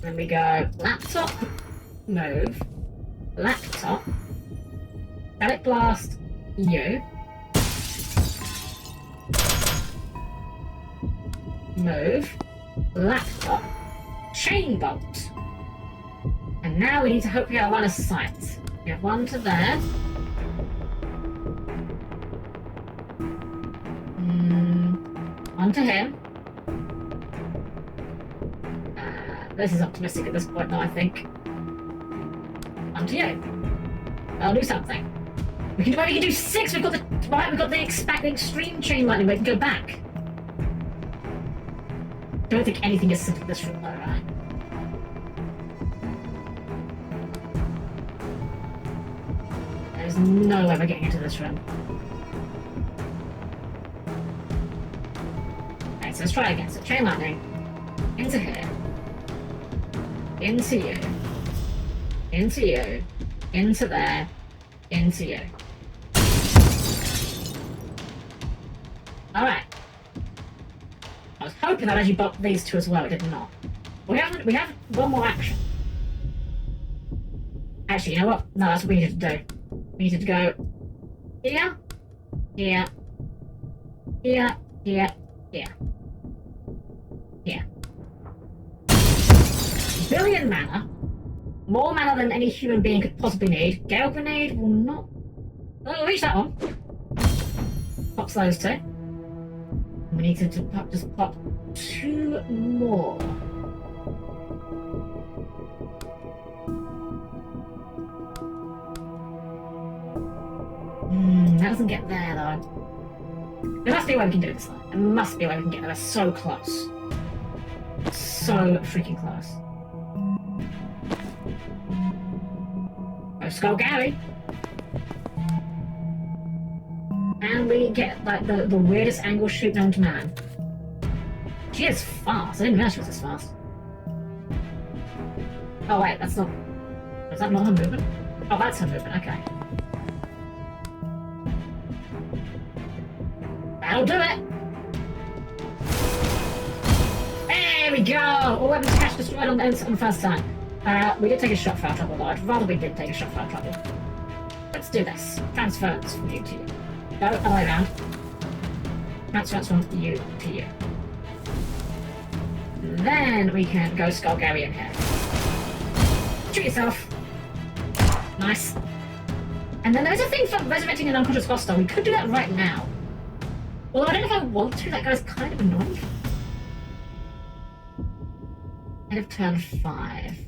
Then we go laptop, move, laptop, static blast, you, move, laptop, chain bolt. And now we need to hope we have line of sight. We have one to there. On to him. This is optimistic at this point now, I think. On to you. I'll do something. We can do 6. We've got the extreme chain lightning. We can go back. Don't think anything is simple this room though, right? There's no way we're getting into this room. Okay, so let's try again. So chain lightning. Into here. Into you. Into you. Into there. Into you. Alright. I was hoping that as you bumped these 2 as well, it did not. We have one more action. Actually, you know what? No, that's what we needed to do. We needed to go here, here, here, here, here. Here. Billion mana. More mana than any human being could possibly need. Gale Grenade will not... Oh, we'll reach that one. Pops those 2. We need to just pop 2 more. That doesn't get there though. There must be a way we can do this though. There must be a way we can get there. We're so close. So freaking close. Oh, Skull Gary. And we get like the weirdest angle shoot known to man. She is fast. I didn't realize she was this fast. Oh wait, that's not... Is that not her movement? Oh, that's her movement, okay. That'll do it! There we go! All weapons cache destroyed on the first time. We did take a shot for our trouble, though. I'd rather we did take a shot for our trouble. Let's do this. Transference from you to you. Go, other way around. Transference from you to you. Then we can go Skullgarian here. Shoot yourself. Nice. And then there's a thing for resurrecting an unconscious hostile. We could do that right now. Although I don't know if I want to. That guy's kind of annoying. End of turn 5.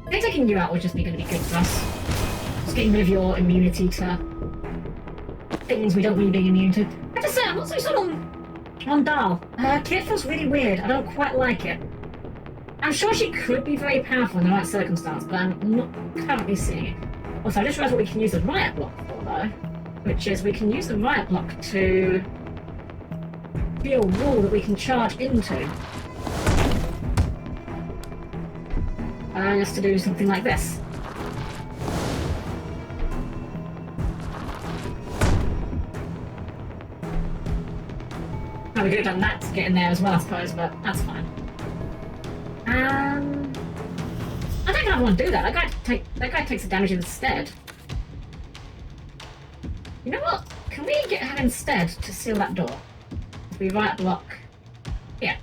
I think taking you out would just be going to be good for us. Just getting rid of your immunity to things we don't really be immune to. I have to say, I'm not so sure on Dahl. Kit feels really weird. I don't quite like it. I'm sure she could be very powerful in the right circumstance, but I'm not currently seeing it. Also, I just realised what we can use the riot block for, though. Which is we can use the riot block to be a wall that we can charge into. Allowing us to do something like this. Oh, we could have done that to get in there as well, I suppose, but that's fine. I don't kind of want to do that. That guy takes the damage instead. You know what? Can we get him instead to seal that door? If we right block. Yeah.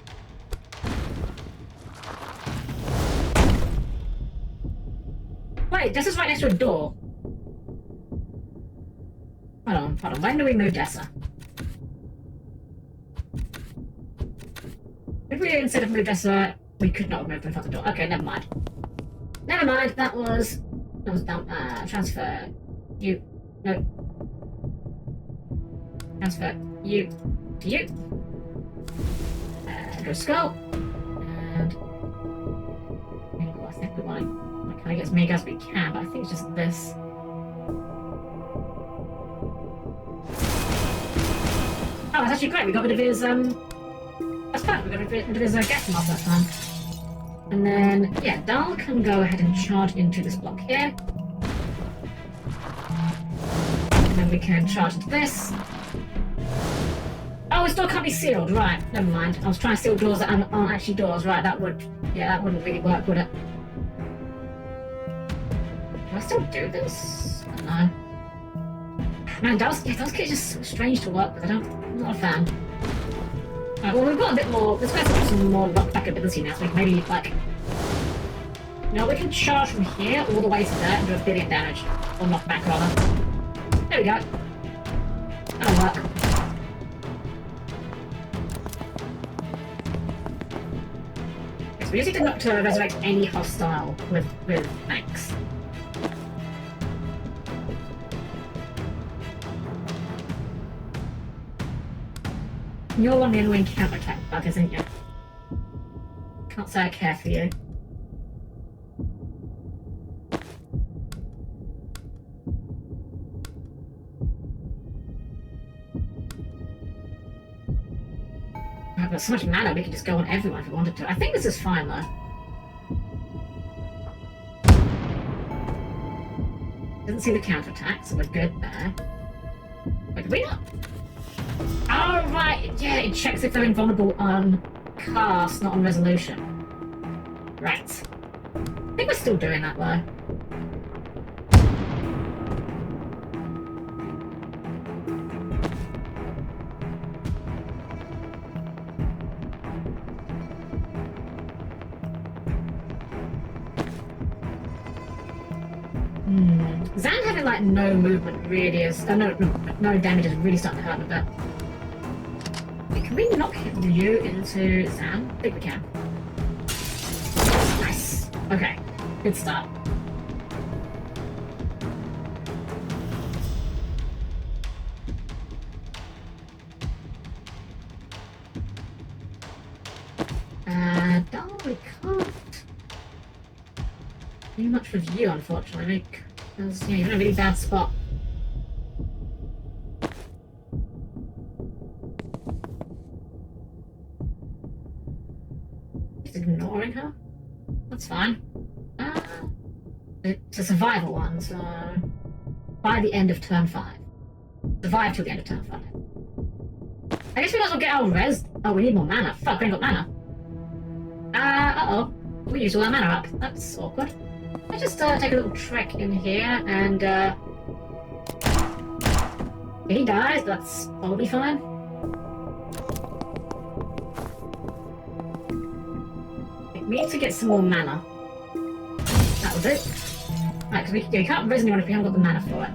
Wait, this is right next to a door. Hold on. When do we move Dessa? If we instead of move Dessa, we could not have moved in front of the door. Okay, never mind. Never mind, that was dumb. Transfer. You. No. Transfer. You. To you. Go skull. And. I think we want to kind of get as many guys as we can, but I think it's just this. Oh, that's actually great. We got rid of his, That's fine. We got rid of his gas mob that time. And then, yeah, Dahl can go ahead and charge into this block here. And then we can charge into this. Oh, this door can't be sealed. Right, never mind. I was trying to seal doors that aren't actually doors. Right, that wouldn't really work, would it? Do I still do this? I don't know. Man, those kits are just so strange to work with. I'm not a fan. Right, well, we've got a bit more. Let's go for some more knockback ability now, so we can maybe, like. No, we can charge from here all the way to there and do 1 billion damage. Or knockback, rather. There we go. That'll work. Okay, so we just need to resurrect any hostile with thanks. You're one of the annoying counter-attack buggers, isn't you? Can't say I care for you. I've got so much mana, we could just go on everyone if we wanted to. I think this is fine, though. Doesn't see the counter-attack, so we're good there. Wait, did we not? Oh, right. Yeah, it checks if they're invulnerable on cast, not on resolution. Right. I think we're still doing that, though. Zan having, like, no movement really is... no damage is really starting to hurt a bit. Can we knock you into Zan? I think we can. Nice. Okay. Good start. too much with you, unfortunately, because you're in a really bad spot. Just ignoring her? That's fine. It's a survival one, so by the end of turn 5. Survive till the end of turn 5. I guess we might as well get our res. Oh, we need more mana. Fuck, we ain't got mana. Uh-oh. We used all our mana up. That's awkward. Let's just take a little trek in here and he dies, but that's probably fine. We need to get some more mana. That was it. Right, because we can't res anyone if we haven't got the mana for it.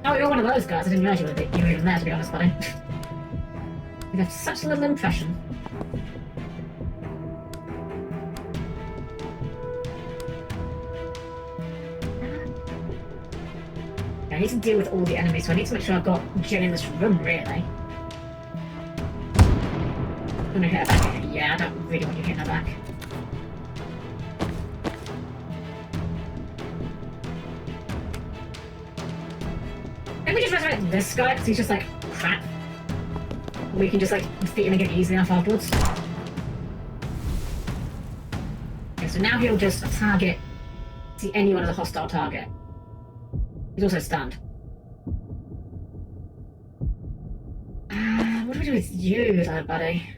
Oh, you're one of those guys. I didn't realize you were even there, to be honest, buddy. You left such a little impression. I need to deal with all the enemies, so I need to make sure I've got Jen in this room, really. I'm gonna hit her back. Yeah, I don't really want you hitting her back. Maybe just resurrect this guy, because he's just like crap. We can just like defeat him again easily enough afterwards. Okay, so now he'll just target, see anyone as a hostile target. He's also stunned. What do we do with you, though, buddy?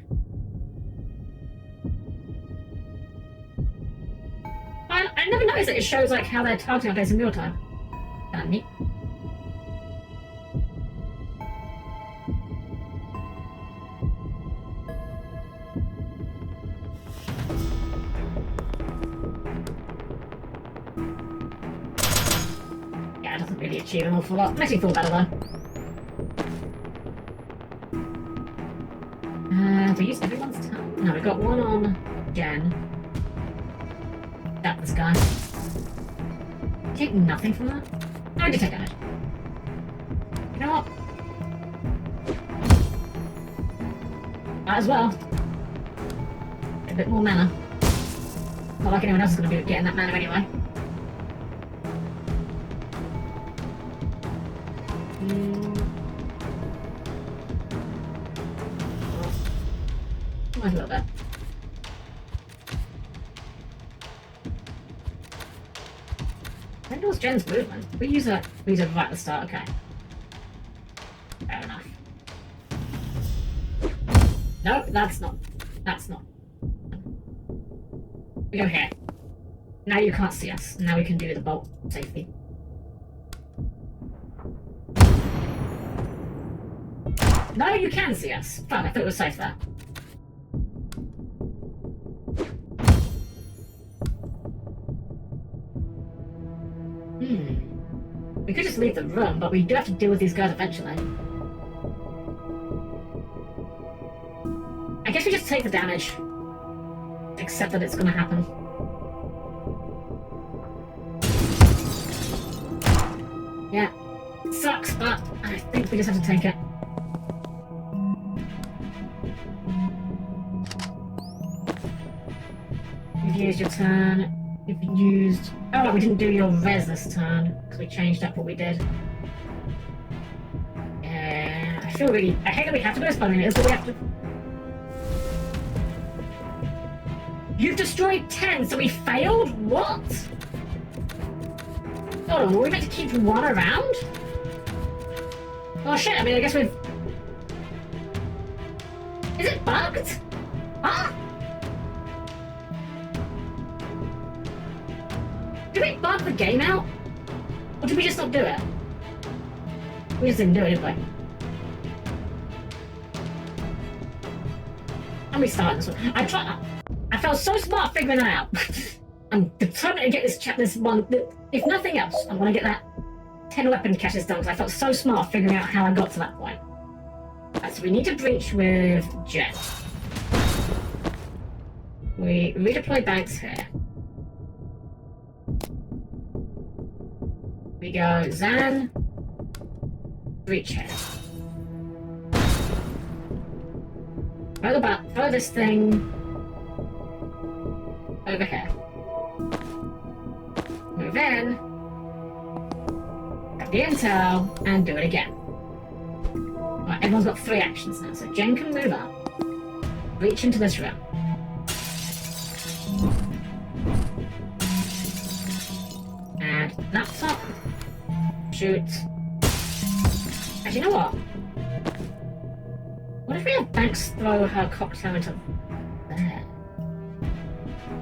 I never noticed that it shows like how they're targeting our days in real time. Kinda neat. Really achieve an awful lot. Makes me feel better though. Do we use everyone's turn? No, we've got one on Jen. That this guy. Take nothing from that? No, I did take damage. You know what? Might as well. Get a bit more mana. Not like anyone else is going to be getting that mana anyway. A little bit. When was Jen's movement? We use it right at the start, okay. Fair enough. No, that's not. That's not. We go here. Now you can't see us. Now we can do the bolt safely. No, you can see us. Fuck, I thought it was safe there. We could just leave the room, but we do have to deal with these guys eventually. I guess we just take the damage. Accept that it's gonna happen. Yeah. It sucks, but I think we just have to take it. You've used your turn. You've used... Oh, we didn't do your res this turn, because we changed up what we did. Yeah, I feel really... I hate that we have to do this, but I mean, it's what we have to... You've destroyed 10, so we failed? What? Oh, were we meant to keep one around? Oh shit, I mean, I guess we've... Is it bugged? Huh? Did we bug the game out? Or did we just not do it? We just didn't do it, did we? I'm restarting this one. I felt so smart figuring that out. I'm determined to get this one. If nothing else, I want to get that 10 weapon caches done because I felt so smart figuring out how I got to that point. Right, so we need to breach with Jet. We redeploy banks here. We go Zan, reach here. Throw this thing over here. Move in, grab the intel, and do it again. Right, everyone's got 3 actions now, so Jen can move up, reach into this room. And laptop, shoot. Actually, you know what? What if we have Banks throw her cocktail into there?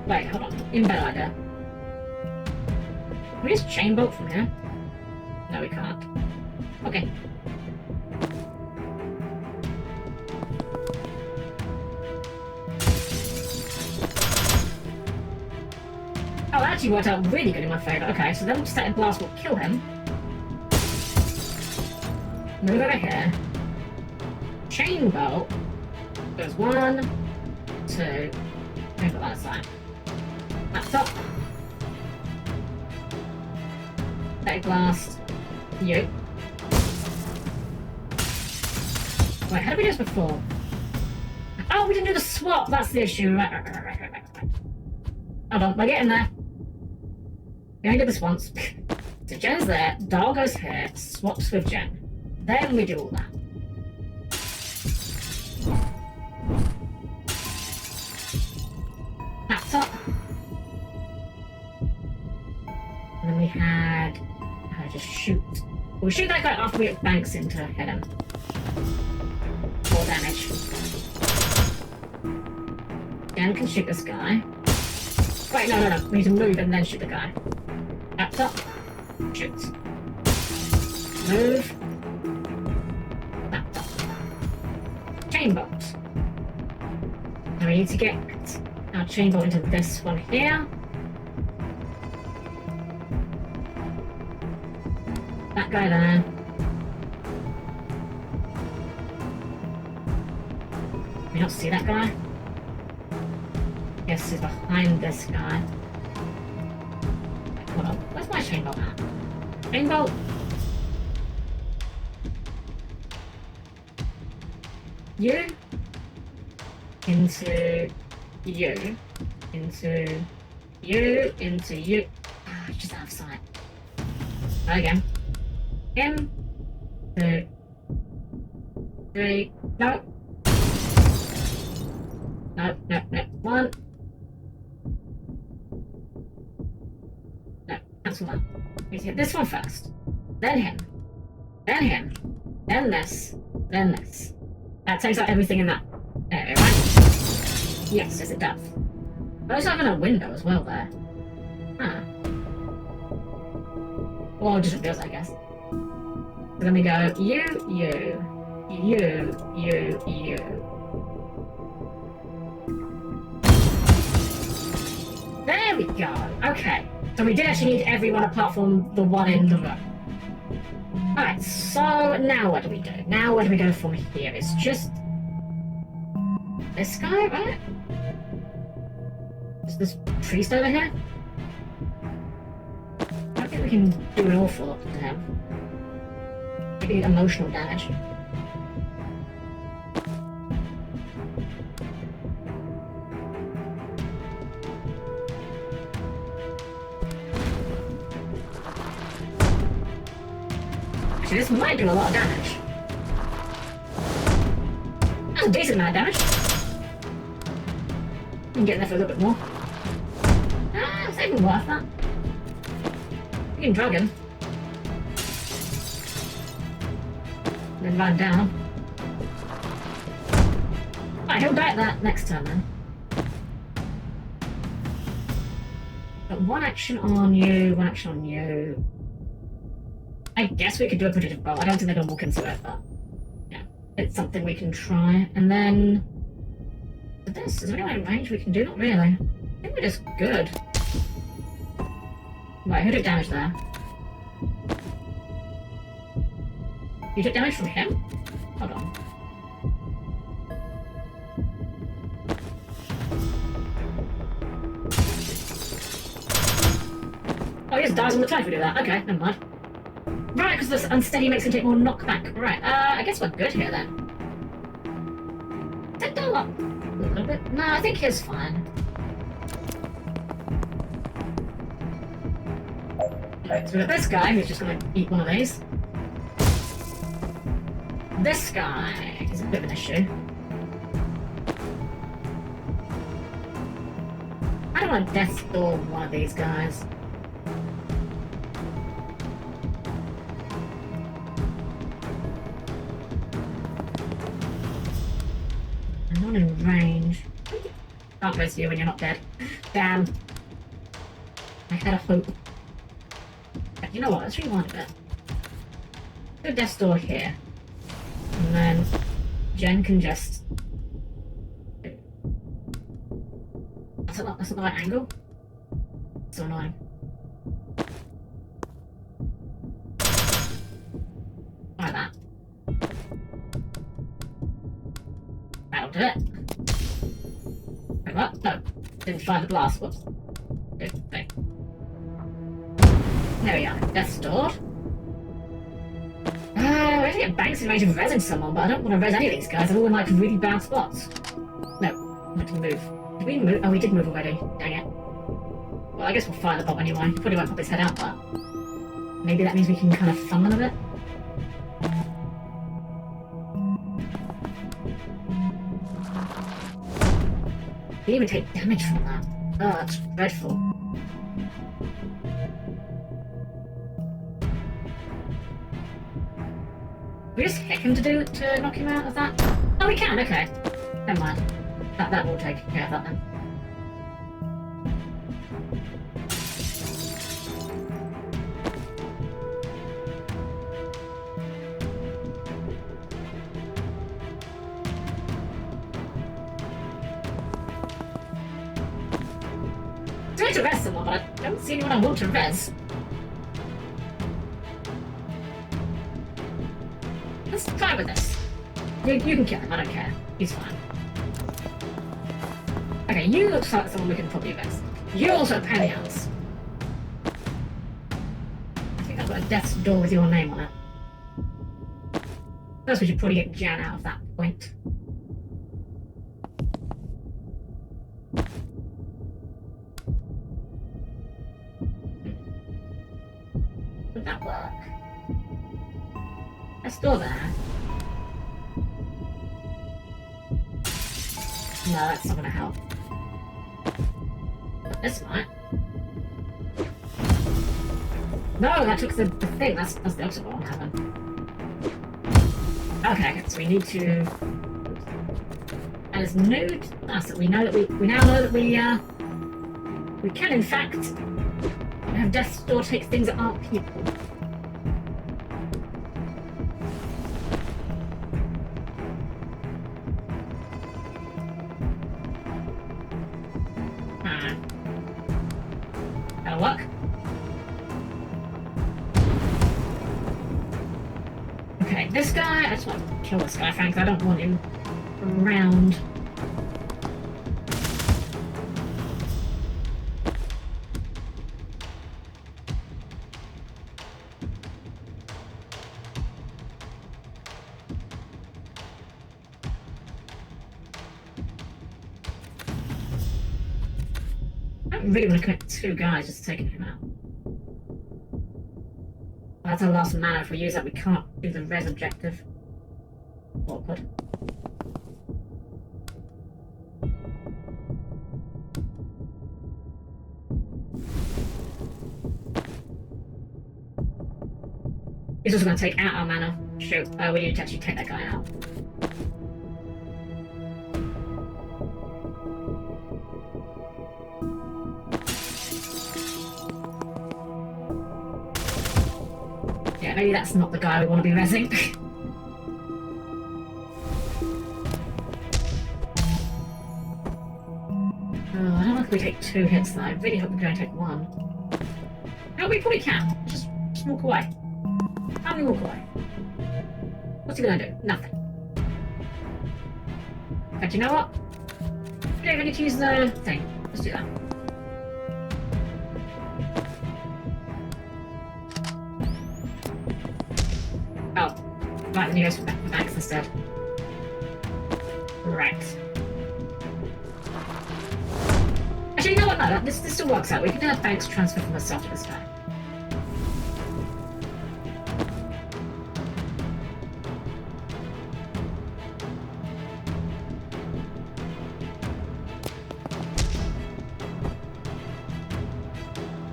Wait, hold on. In better idea. Can we just chain bolt from here? No, we can't. Okay. Oh, that actually worked out really good in my favour. Okay, so then static blast will kill him. Move over here. Chain bolt goes 1, 2, over that side. Laptop. Static blast. You. Wait, how did we do this before? Oh, we didn't do the swap. That's the issue. Right. Hold on, we're getting there. We only did this once. So Jen's there. Dahl goes here. Swaps with Jen. Then we do all that. Laptop. And then we had just shoot. We'll shoot that guy after we get Banks in to hit him. More damage. Jen can shoot this guy. Wait, no. We need to move and then shoot the guy. Laptop. Shoot. Move. Laptop. Chain bolt. Now we need to get our chain bolt into this one here. That guy there. Can we not see that guy? Yes, he's behind this guy. Hold on, where's my chain bolt at? Chain bolt? You? Into you. Into you. Into you. Ah, just out of sight. Try again. Him. 2, 3. No. No. 1. No, that's one. We need to hit this one first. Then him. Then him. Then this. Then this. That takes out everything in that area, right? Yes, it does. I also have a window as well there. Huh. Well, just appears, I guess. So then we go you. There we go. Okay. So we did actually need everyone apart from the one in the room. Alright, so now what do we do? Now where do we go from here? It's just this guy, right? Is this priest over here? I don't think we can do an awful lot to him. Maybe emotional damage. Actually, this might do a lot of damage. That's a decent amount of damage. We can get in there for a little bit more. Ah, it's even worth that. We can drug him. Then run down. Alright, he'll die at that next turn then. But one action on you, one action on you. I guess we could do a prodigious bow. I don't think they're gonna walk into it, but yeah, it's something we can try. And then with this, is there any range we can do? Not really. I think we're just good. Right, who did damage there? You took damage from him? Hold on. Oh, he just dies on the turn if we do that. Okay, never mind. Right, because this unsteady makes him take more knockback. Right, I guess we're good here then. That door up a little bit. No, I think he's fine. Right, so we've got this guy who's just gonna eat one of these. This guy is a bit of an issue. I don't want to death door one of these guys. I'm not in range. Can't raise you when you're not dead. Damn. I had a hope. You know what? Let's rewind a bit. Do a death door here. And then Jen can just... That's not the right angle. So annoying. Like that. That'll do it. Wait, what? No. Didn't fire the blast. Whoops. Good thing. There we are. That's stored. I think it banks in range of rezzing someone, but I don't want to res any of these guys. They're all in like really bad spots. No, I have to move. Did we move? Oh, we did move already. Dang it. Well, I guess we'll fire the bomb anyway. Probably won't pop his head out, but maybe that means we can kind of fumble a bit. We even take damage from that. Oh, that's dreadful. We just hit him to knock him out of that? Oh, we can, okay. Never mind. That will take care of that then. I'm trying to res someone, but I don't see anyone I want to res. Let's try with this. You can kill him, I don't care. He's fine. Okay, you look like someone we can probably res. You also Palians. I think I've got a death's door with your name on it. First we should probably get Jan out of that point. Would that work? Let's door there. No, that's not gonna help. But this might. No, that took the thing. That's the opposite one happened. Okay, so we need to. And it's new to us that we know that we now know that we can in fact have death's door take things that aren't people. That'll work. Okay, this guy, I just want to kill this guy, frankly. I don't want him around. I don't really want to commit 2 guys just taking him out. That's our last mana. If we use that, we can't do the res objective. Awkward. He's also going to take out our mana. Shoot. We need to actually take that guy out. Yeah, maybe that's not the guy we want to be rezzing. Oh, I don't know if we take 2 hits though. I really hope we can only take 1. No, we probably can. Just walk away. How do we walk away? What's he gonna do? Nothing. In fact, you know what? We don't even need to use the thing. Let's do that. Right, then you go to Banks instead. Right. Actually, you know what? No, this still works out. We can have Banks transfer from herself to this guy.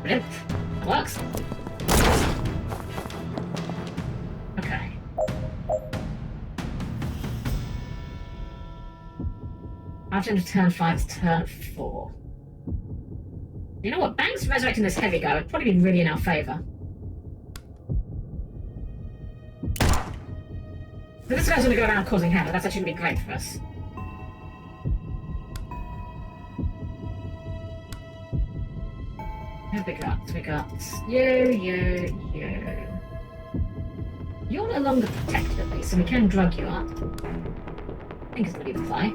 Brilliant. That works. Okay. After turn 5 to turn 4. You know what? Banks resurrecting this heavy guy would probably be really in our favour. So this guy's going to go around causing havoc. That's actually going to be great for us. Who have we got? We got you. You're no longer protected at least, so we can drug you up. I think it's going to be the play.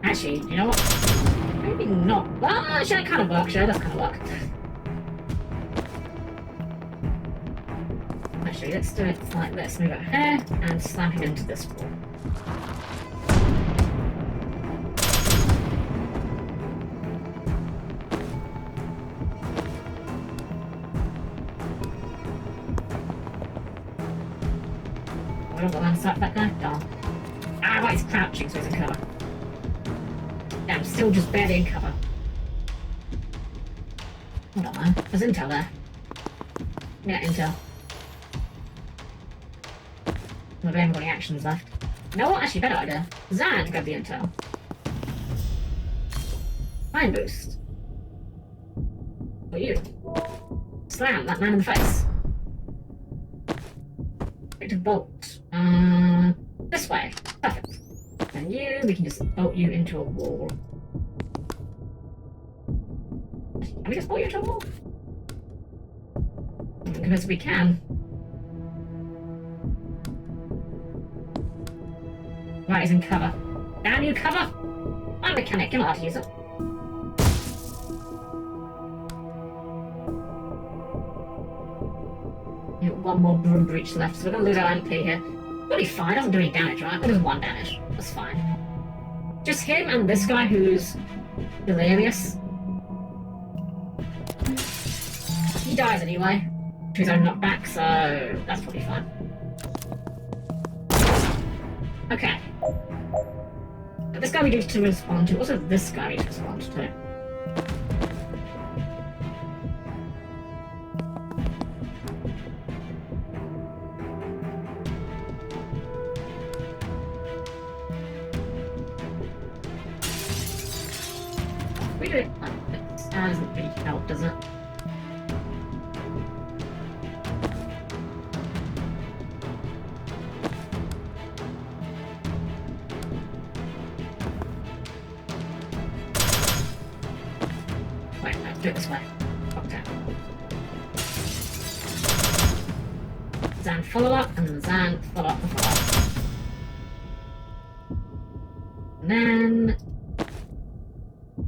Actually, you know what? Maybe not. Well, actually, that kind of works. Yeah, that kind of work. Actually, let's do it like this. Move it here and slam him into this wall. I don't got line of sight for that guy? Darn. Ah, right, he's crouching, so he's in cover. Yeah, I'm still just barely in cover. Hold on, man. There's intel there. Yeah, intel. Well, we haven't got any actions left. You know what? Actually, better idea. Zan, grab the intel. Fine boost. For you. Slam that man in the face. To bolt. This way. Perfect. And you, we can just bolt you into a wall. Can we just bolt you into a wall? Because we can. Right, he's in cover. Down you cover! I'm a mechanic, you're not allowed to use it. One more broom breach left, so we're going to lose our MP here. Really fine, doesn't do any damage, right? It does 1 damage. That's fine. Just him and this guy who's delirious. He dies anyway. To his own knockback, so that's probably fine. Okay. This guy we need to respond to. Also, this guy we need to respond to. We do it like this. That doesn't really help, does it? Wait, no, do it this way. Okay. Zan follow up, and then Zan follow up and follow up. And then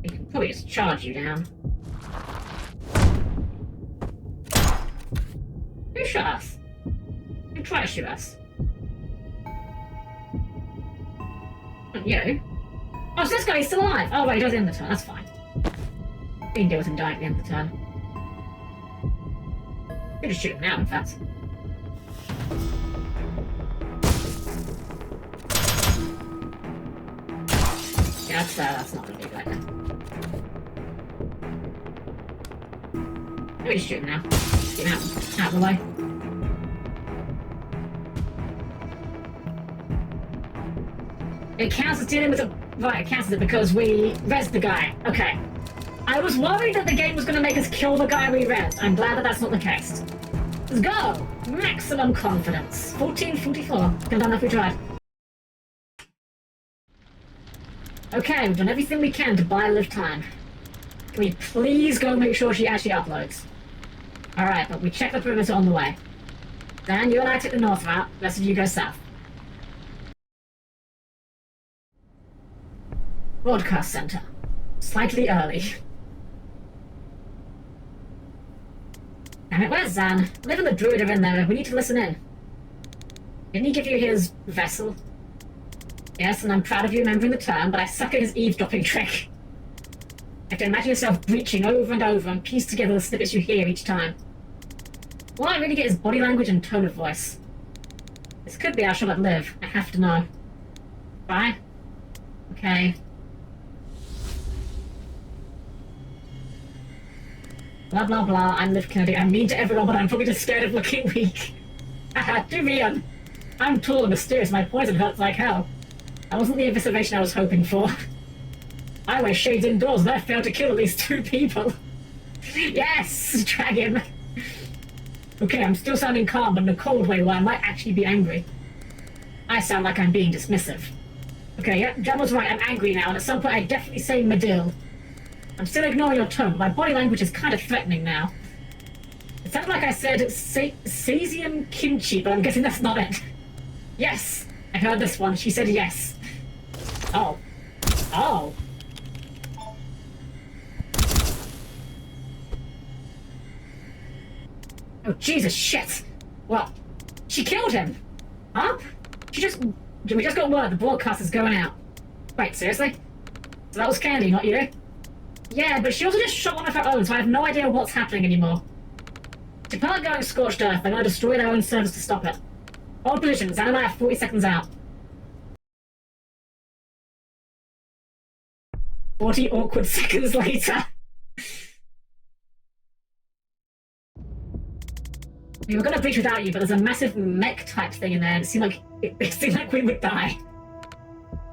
we can probably just charge you down. Who shot us? Who tried to shoot us? Not you. Oh, so this guy is still alive. Oh, wait, he does the end of the turn. That's fine. We can deal with him dying at the end of the turn. We can just shoot him now, in fact. Yeah, that's not going to be right now. Let me just shoot him now. Get him out of the way. It counts as dealing with a... Right, it counts as it because we rezzed the guy. Okay. I was worried that the game was going to make us kill the guy we rezzed. I'm glad that that's not the case. Let's go! Maximum confidence. 1444. Could have done that if we tried. Okay, we've done everything we can to buy Liv time. Can we please go make sure she actually uploads? Alright, but we check the perimeter on the way. Dan, you and I take the north route, the rest of you go south. Broadcast center. Slightly early. Damn it, where's Zan? Liv and the druid are in there. We need to listen in. Didn't he give you his vessel? Yes, and I'm proud of you remembering the term, but I suck at his eavesdropping trick. You have to imagine yourself breaching over and over and piece together the snippets you hear each time. All I really get is body language and tone of voice. This could be our shot at Liv. I have to know. Bye. Okay. Blah blah blah, I'm Liv Kennedy. I'm mean to everyone, but I'm probably just scared of looking weak. Haha, do me on. I'm tall and mysterious, my poison hurts like hell. That wasn't the evisceration I was hoping for. I wear shades indoors and I failed to kill at least 2 people. Yes! Drag him! Okay, I'm still sounding calm, but in a cold way where I might actually be angry. I sound like I'm being dismissive. Okay, yeah, Jan was right, I'm angry now, and at some point I definitely say Medill. I'm still ignoring your tone, but my body language is kind of threatening now. It sounded like I said Cesium Kimchi, but I'm guessing that's not it. Yes! I heard this one. She said yes. Oh. Oh. Oh, Jesus, shit! Well, she killed him! Huh? We just got word the broadcast is going out. Wait, seriously? So that was Candy, not you? Yeah, but she also just shot one of her own, so I have no idea what's happening anymore. Japan are going scorched earth. They're going to destroy their own servers to stop it. Hold position. Zan and I are 40 seconds out. 40 awkward seconds later. We were going to breach without you, but there's a massive mech type thing in there, and it seemed like we would die.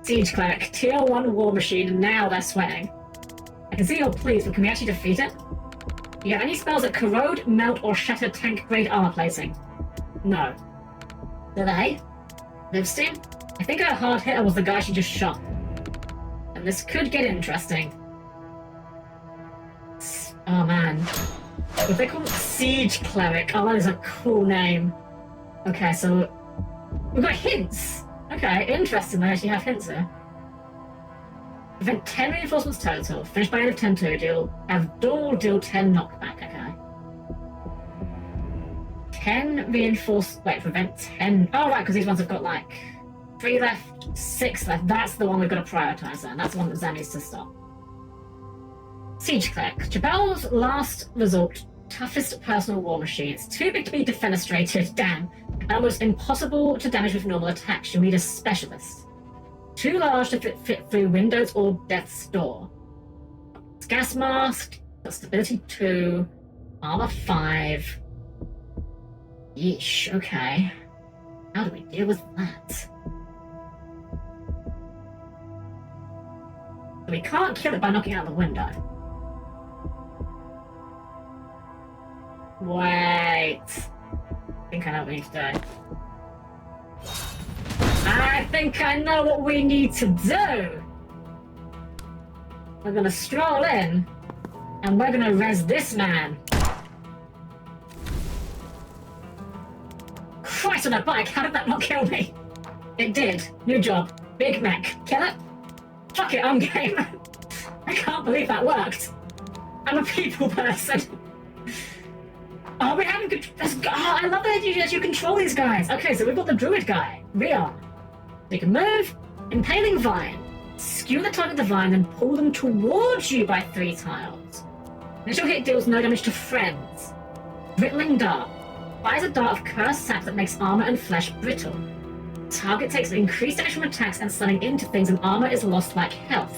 Siege cleric, tier 1 war machine, now they're sweating. I can see you're pleased, but can we actually defeat it? Do you have any spells that corrode, melt, or shatter tank-grade armor plating? No. Do they? Livstein? I think our hard hitter was the guy she just shot. And this could get interesting. Oh man. If they call it Siege Cleric, oh that is a cool name. Okay, so we've got hints. Okay, interesting, they actually have hints there. Prevent 10 reinforcements total, finish by end of 10 deal, abnormal deal 10 knockback, okay. 10 reinforce, wait, prevent 10, oh right, because these ones have got like 3 left, 6 left, that's the one we've got to prioritize then, that's the one that Zan needs to stop. Siege Cleric, Jabel's last resort, toughest personal war machine. It's too big to be defenestrated, damn, and almost impossible to damage with normal attacks. You'll need a specialist. Too large to fit through windows or death's door. It's gas mask, stability 2, armor 5. Yeesh, okay. How do we deal with that? So we can't kill it by knocking out the window. Wait. I think I know what we need to do. I think I know what we need to do! We're gonna stroll in, and we're gonna res this man. Christ on a bike, how did that not kill me? It did. New job. Big mech. Kill it? Fuck it, I'm game. I can't believe that worked. I'm a people person. Oh, we're having good. I love that you control these guys. Okay, so we've got the druid guy, Rion. You can move, impaling vine, skew the target of the vine, and pull them towards you by 3 tiles. Initial hit deals no damage to friends. Brittling dart. Fires a dart of cursed sap that makes armor and flesh brittle. Target takes increased damage from attacks and stunning into things, and armor is lost like health.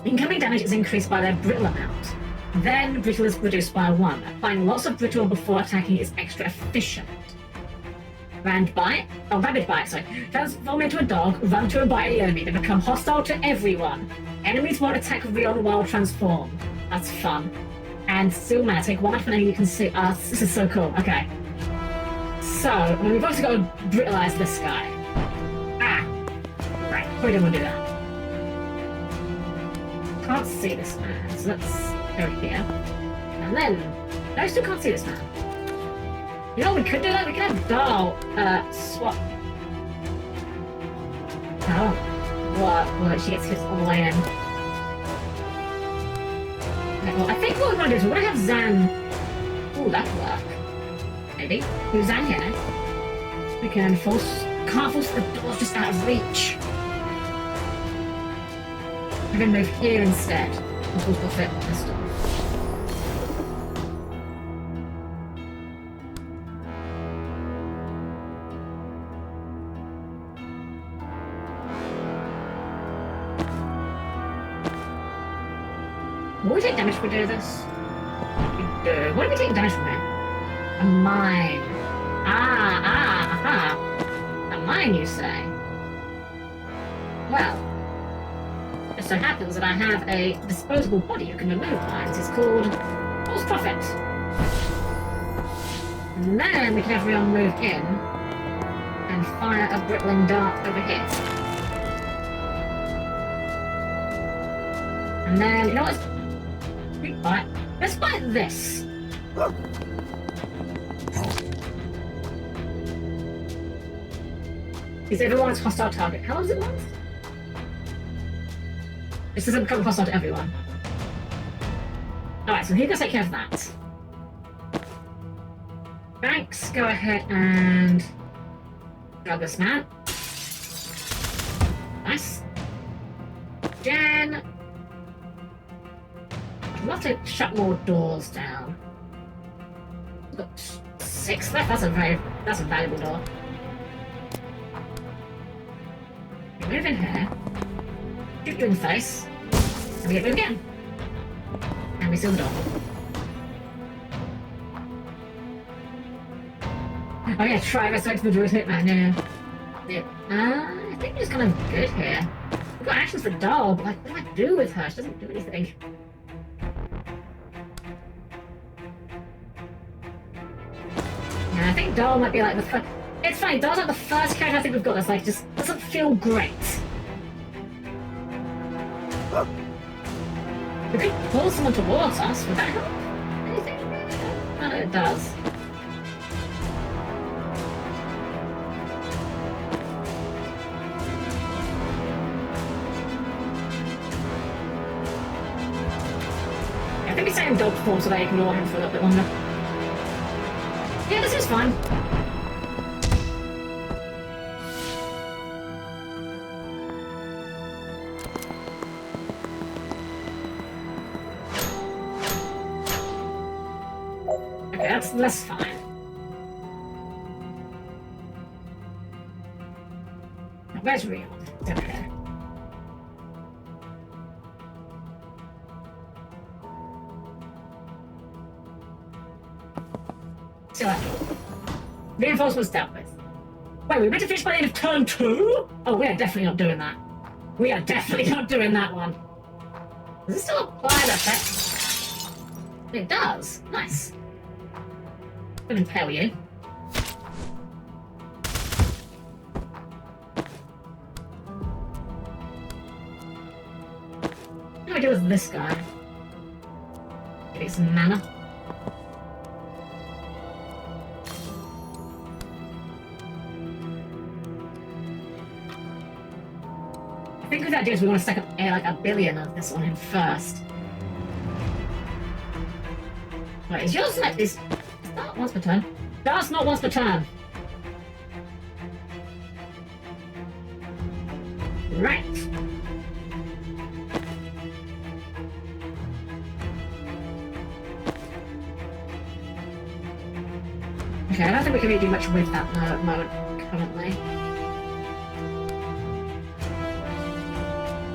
Incoming damage is increased by their brittle amount. Then brittle is reduced by 1. Applying lots of brittle before attacking is extra efficient. Rabid bite, sorry. Transform into a dog, run to and bite the enemy. They become hostile to everyone. Enemies won't attack Rion while transformed. That's fun. And still man, take 1 from enemy you can see. This is so cool. Okay. So, we've also got to brittleize this guy. Right, probably don't want to do that. Can't see this man, so let's go here. And then, no, I still can't see this man. You know what we could do that? We could have Dahl, swap. Oh. What? She gets hit all the way in. Okay, well, I think what we want to do is we want to have Zan... Ooh, Ooh, that'll work. Maybe. Who's that here? We can force... Can't force the doors just out of reach. We're going to move here instead. The doors will fit this door. Will we take damage if we do this? We do. What are we taking damage from here? A mine. A mine, you say? Well, it so happens that I have a disposable body who can remove mines. It's called False Prophet. And then we can have everyone move in and fire a brittling dart over here. And then, you know what? Let's buy this. Is everyone's hostile target? How long does it last? This doesn't become hostile to everyone. Alright, so he can take care of that. Thanks, go ahead and grab this man. Nice. Jen. I'd love to shut more doors down. We've got 6 left. That's a valuable door. We move in here. Shoot in the face. And we get moved again. And we seal the door. Oh yeah, try resurrect the druid hitman. Yeah. I think it's kind of good here. We've got actions for Doll, but like, what do I do with her? She doesn't do anything. Yeah, I think Doll might be like the first... It's funny, Doll's like the first character I think we've got that's like, just doesn't feel great. We could pull someone towards us, would that help? Anything? No, it does. I think he's saying dog form so they ignore him for a little bit longer. Yeah, this is fine. Okay, that's fine. Now, where's Rion? Over there. Still at reinforcements dealt with. Wait, we're meant to finish by the end of turn 2? Oh, we are definitely not doing that. We are definitely not doing that one. Does it still apply that effect? It does. Nice. I'm gonna impale you. What do I do with this guy? Give it some mana. I think the idea is we want to stack up like a billion of this on him first. Wait, is yours like is that once per turn? That's not once per turn. Right. Okay, I don't think we can really do much with that mode currently.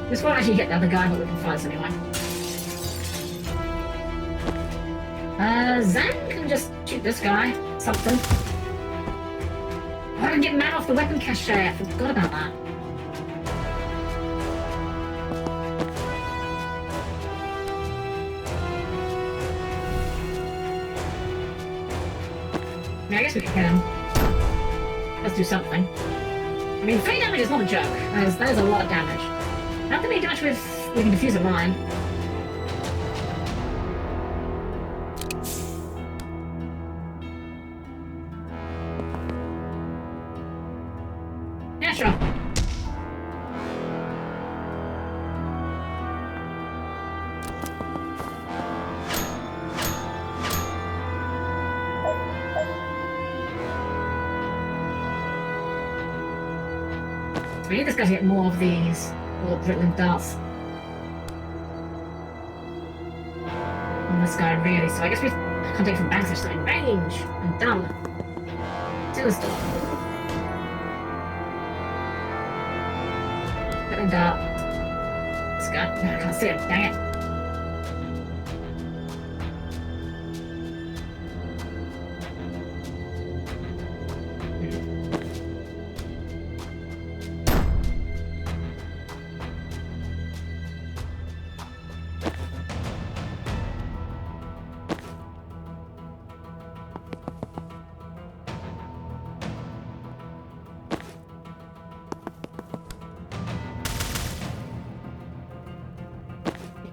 This won't actually hit the other guy, but we can fly this anyway. Zan can just shoot this guy. Something. I can get mana off the weapon cache. I forgot about that. I guess we can hit him. Let's do something. I mean, 3 damage is not a joke. That is a lot of damage. Not that many damage we can defuse a mine. Yeah, sure. we need this guy to get more of these little Britland darts. On this guy, really. So I guess we can't take from banks, they're still in range. I'm done. Do this door. Britland dart. This guy. No, I can't see him. Dang it.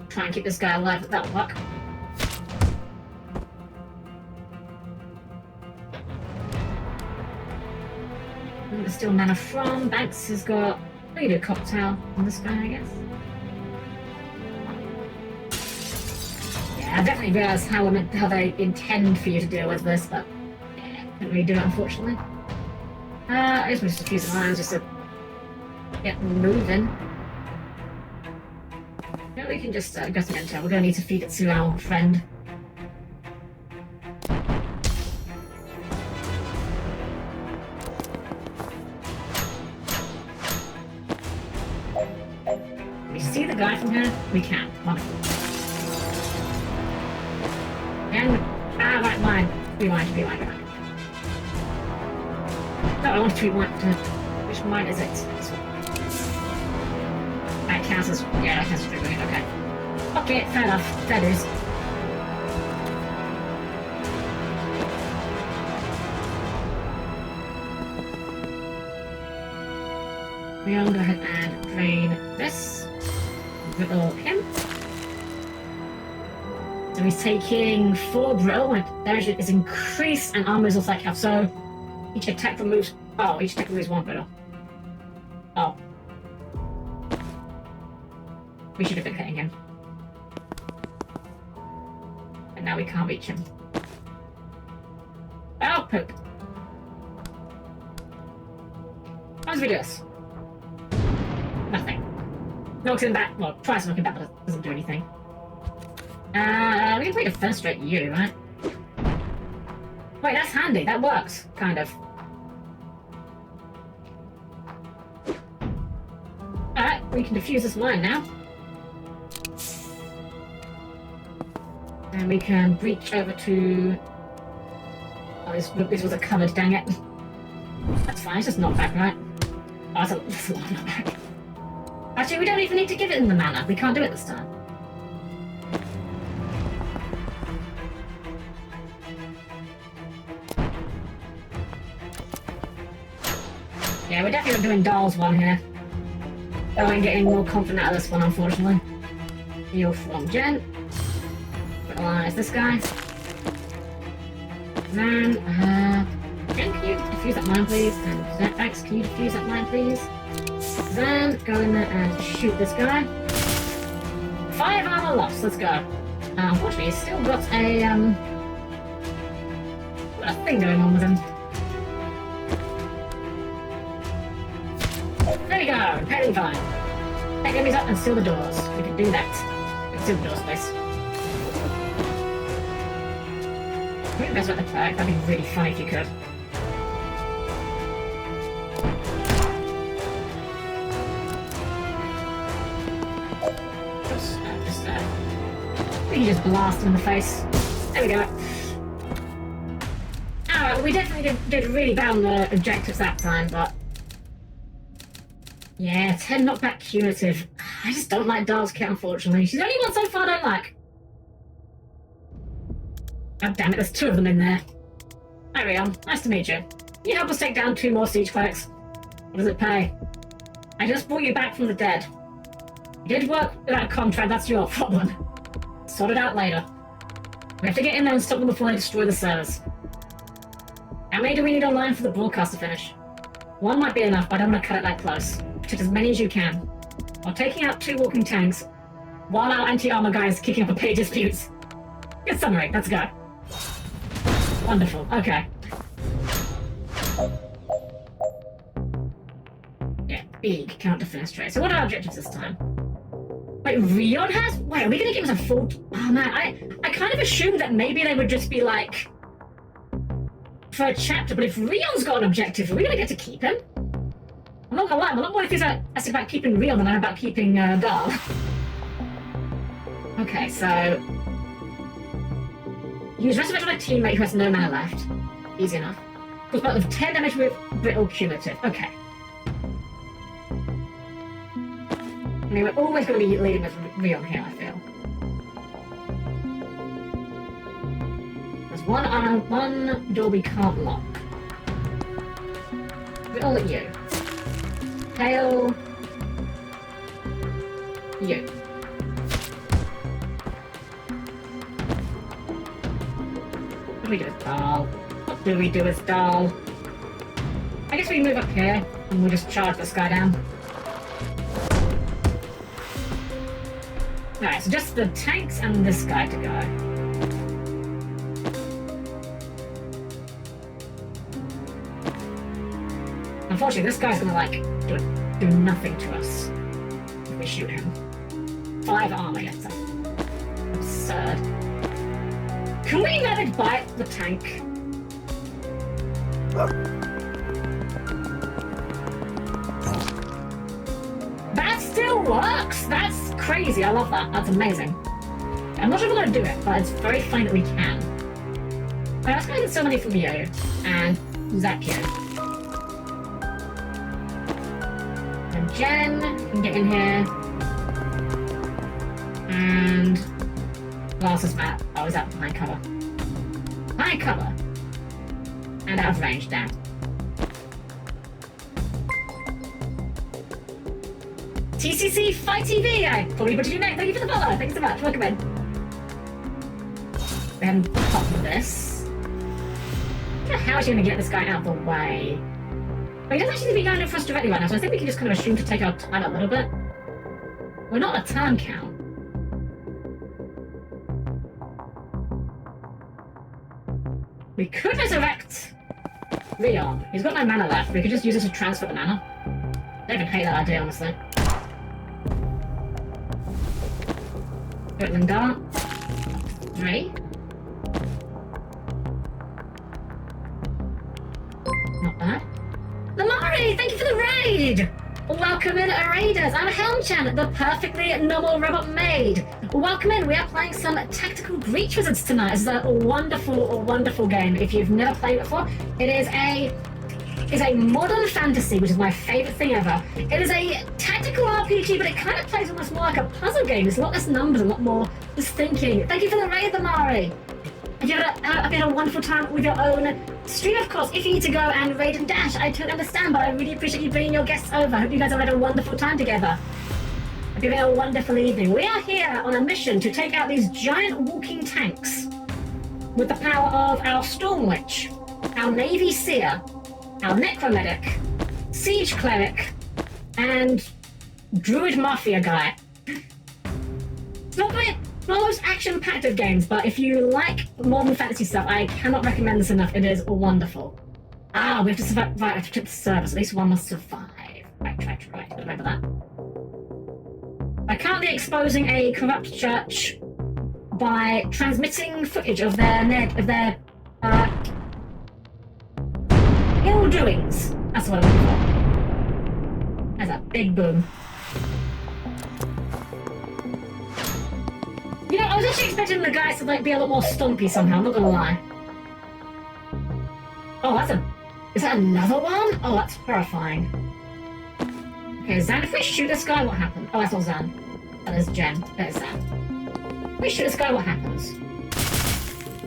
Try and keep this guy alive, but that'll work. And there's still mana from. Banks has got a good cocktail on this guy, I guess. Yeah, I definitely realise how they intend for you to deal with this, but yeah, couldn't really do it, unfortunately. I just want to defuse the lines just to get moving. We can just go to the enter. We're going to need to feed it to our friend. Can we see the guy from here? We can. Wonderful. And right, mine. Rewind. No, I want to rewind. Which mine is it? This one. That counts as... yeah, that counts as 3 million, okay. Okay, fair enough. Fair dues. We'll go ahead and drain this. Riddle him. So he's taking 4 brittle, and damage is increased, and armor is also like half. So each attack removes... oh, each attack removes 1 brittle. Oh. We should have been hitting him. And now we can't reach him. Oh, poop. How does we do this? Nothing. Knocks him back. Well, tries to knock him back, but it doesn't do anything. We can play defenestration you, right? Wait, that's handy. That works, kind of. Alright, we can defuse this mine now. And we can reach over to... oh, this was a cupboard, dang it. That's fine, it's just knockback, right? Oh, that's a lot of knockback. Actually, we don't even need to give it in the mana. We can't do it this time. Yeah, we're definitely not doing Dahl's one here. Oh, I'm getting more confident out of this one, unfortunately. Heal from Jen. Fertilize this guy. Then, Jen, can you defuse that mine, please? And Zetfax, can you defuse that mine, please? Then, go in there and shoot this guy. 5 armor lost, let's go. Unfortunately, he's still got a thing going on with him. There we go, petting fine. Take enemies up and seal the doors. We can do that. We can seal the doors, please. I think that's what the flag. That'd be really funny if you could. We can just blast him in the face. There we go. Alright, well, we definitely did really bad on the objectives that time, but... yeah, 10 knockback cumulative. I just don't like Dahl's kit, unfortunately. She's the only one so far I don't like. God damn it, there's 2 of them in there. There we are. Nice to meet you. Can you help us take down 2 more siege clerics? What does it pay? I just brought you back from the dead. You did work without a contract, that's your problem. Sort it out later. We have to get in there and stop them before they destroy the servers. How many do we need online for the broadcast to finish? 1 might be enough, but I don't want to cut it that close. Protect as many as you can. While taking out 2 walking tanks, while our anti-armor guy is kicking up a pay disputes. Good summary, let's go. Wonderful, okay. Yeah, Big cannot defenestrate. So what are our objectives this time? Wait, Rion has? Wait, are we gonna give us a full? Oh man, I kind of assumed that maybe they would just be like for a chapter. But if Rion's got an objective, are we gonna get to keep him? I'm not gonna lie, I'm a lot more enthusiastic about keeping Rion than I am about keeping Darl. Okay, so use resurrect on a teammate who has no mana left. Easy enough. Cause part of 10 damage with brittle cumulative. Okay. I mean, we're always going to be leading with Rion here, I feel. There's one door we can't lock. Brittle at you. Tail. You. What do we do with Darl? What do we do with Darl? I guess we move up here and we'll just charge this guy down. Alright, so just the tanks and this guy to go. Unfortunately, this guy's gonna, like, do nothing to us if we shoot him. 5 armor, yes. Absurd. Can we manage bite the tank? That still works? That's crazy. I love that. That's amazing. I'm not sure if we're going to do it, but it's very funny that we can. Alright, let's go get so many from Yo and Zakio. And Jen can get in here. And last is Matt. Oh, is that behind cover? Behind cover. And out of range, damn. TCC Fight TV! I probably put your name. Thank you for the follow. Thanks so much. Welcome in. We haven't popped this. I don't know how she's going to get this guy out of the way. But he doesn't actually be going in for us directly right now, so I think we can just kind of assume to take our time a little bit. We're not a turn count. We could resurrect Rion. He's got no mana left. We could just use it to transfer the mana. I don't even hate that idea, honestly. Lindar. 3. Not bad. Lamari, thank you for the raid! Welcome in, raiders. I'm Helm-Chan, the perfectly normal robot maid. Welcome in. We are playing some Tactical Breach Wizards tonight. This is a wonderful, wonderful game. If you've never played it before, it is a modern fantasy, which is my favourite thing ever. It is a tactical RPG, but it kind of plays almost more like a puzzle game. There's a lot less numbers, a lot more just thinking. Thank you for the raid, Lamari. Have you had a wonderful time with your own stream, of course? If you need to go and raid and dash, I totally understand, but I really appreciate you bringing your guests over. Hope you guys have had a wonderful time together. Hope you've had a wonderful evening. We are here on a mission to take out these giant walking tanks with the power of our Storm Witch, our Navy Seer, our Necromedic, Siege Cleric, and Druid Mafia guy. It's not the most action-packed of games, but if you like modern fantasy stuff, I cannot recommend this enough. It is wonderful. Ah, we have to survive. I have to check the service. At least one must survive. Right. Remember that. By currently exposing a corrupt church by transmitting footage of their ill doings. That's what I'm looking for. That's a big boom. You know, I was actually expecting the guys to like be a lot more stompy somehow, I'm not gonna lie. Oh, is that another one? Oh, that's horrifying. Okay, Zan, if we shoot this guy, what happens? Oh, that's not Zan. That is Jen. That is Zan. If we shoot this guy, what happens?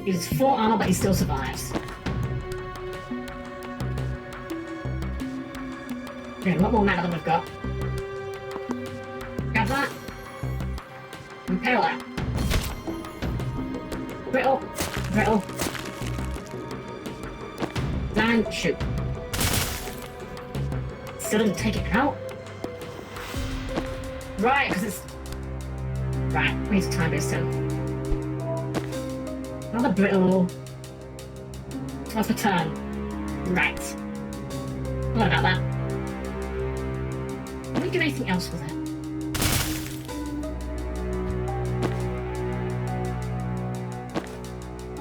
He uses 4 armor, but he still survives. Okay, a lot more mana than we've got. Grab that. Impale that. Brittle. Zan, shoot. Still didn't take it out. Right, because it's... Right, we need to time this in. Another brittle. 12 per turn. Right. What about that? do anything else with it.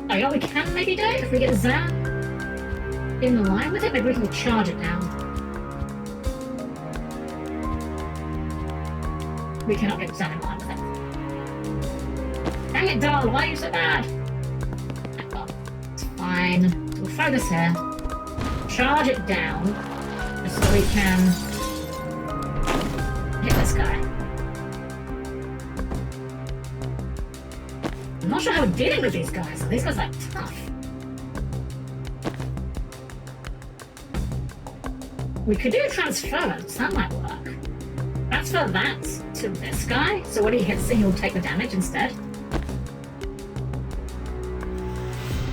Oh, you know what we can maybe do? If we get Zan in the line with it, maybe we can charge it down. We cannot get Zan in line with it. Dang it, Dahl, why are you so bad? Oh, it's fine. So we'll throw this here. Charge it down, just so we can hit this guy. I'm not sure how we're dealing with these guys. These guys are tough. We could do transference, that might work. Transfer that to this guy, so when he hits it, he'll take the damage instead.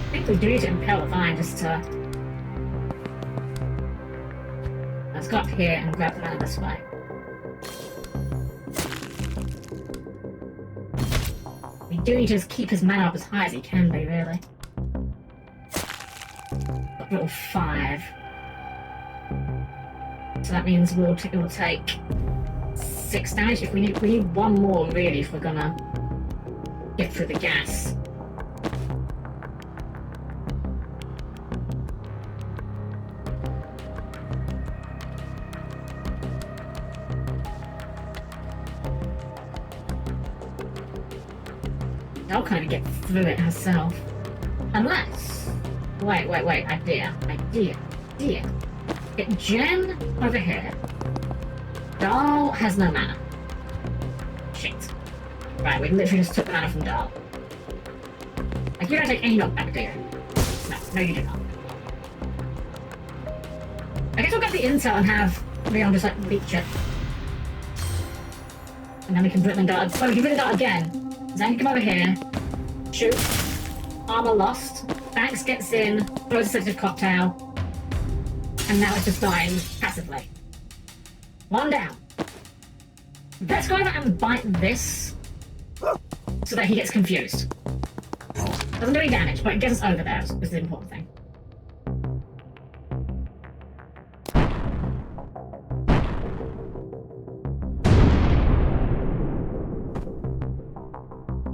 I think we do need to impel the vine just to... Let's go up here and grab the mana this way. We do need to just keep his mana up as high as he can be, really. Got level 5. So that means we'll take 6 damage. If we need one more, really, if we're gonna get through the gas. I'll kind of get through it herself. Unless... Wait. Idea. Get Jen over here. Dahl has no mana. Shit. Right, we literally just took the mana from Dahl. Like, you don't take any knockback, do you? No, you do not. I guess we'll get the intel and have Leon just, like, reach it. And then we can Britland Dart. Well, we can Britland Dart again. Zan can come over here, shoot, armor lost, Banks gets in, throws a sensitive cocktail, and now it's just dying passively. One down. Let's go over and bite this, so that he gets confused. Doesn't do any damage, but it gets us over there, is the important thing.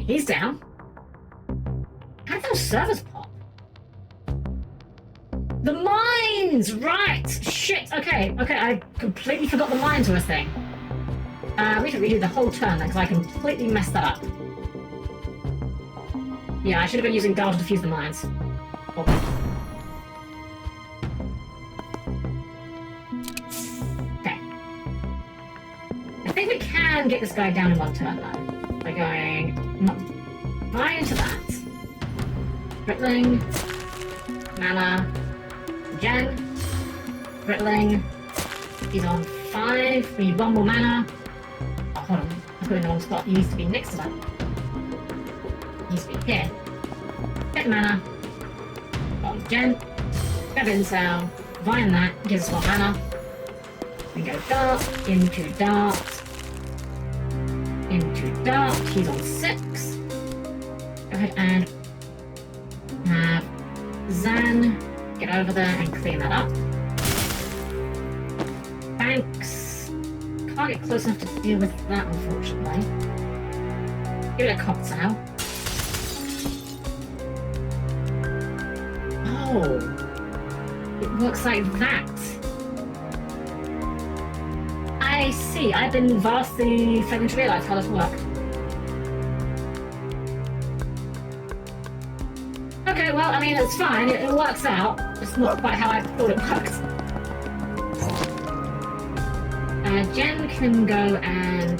He's down. How did those servers pop? The mines! Right! Shit, okay, I completely forgot the mines were a thing. We should redo the whole turn then, because I completely messed that up. Yeah, I should have been using Dahl to defuse the mines. Oh. Okay. I think we can get this guy down in one turn though. By going right into that. Britling, mana, Jen, Britling, he's on 5, we need one more mana. Oh, hold on, I put him in the wrong spot, he needs to be next to that. He needs to be here. Get mana, on Jen, grab Incel, vine that, gives us one mana. We go Dart, into Dart, into Dart, he's on 6. Go ahead and have Zan get over there and clean that up. Banks can't get close enough to deal with that, unfortunately. Give it a cocktail. Oh, it works like that. I see. I've been vastly failing to realise how this worked. Okay, well, I mean, it's fine. It works out. It's not quite how I thought it worked. Jen can go and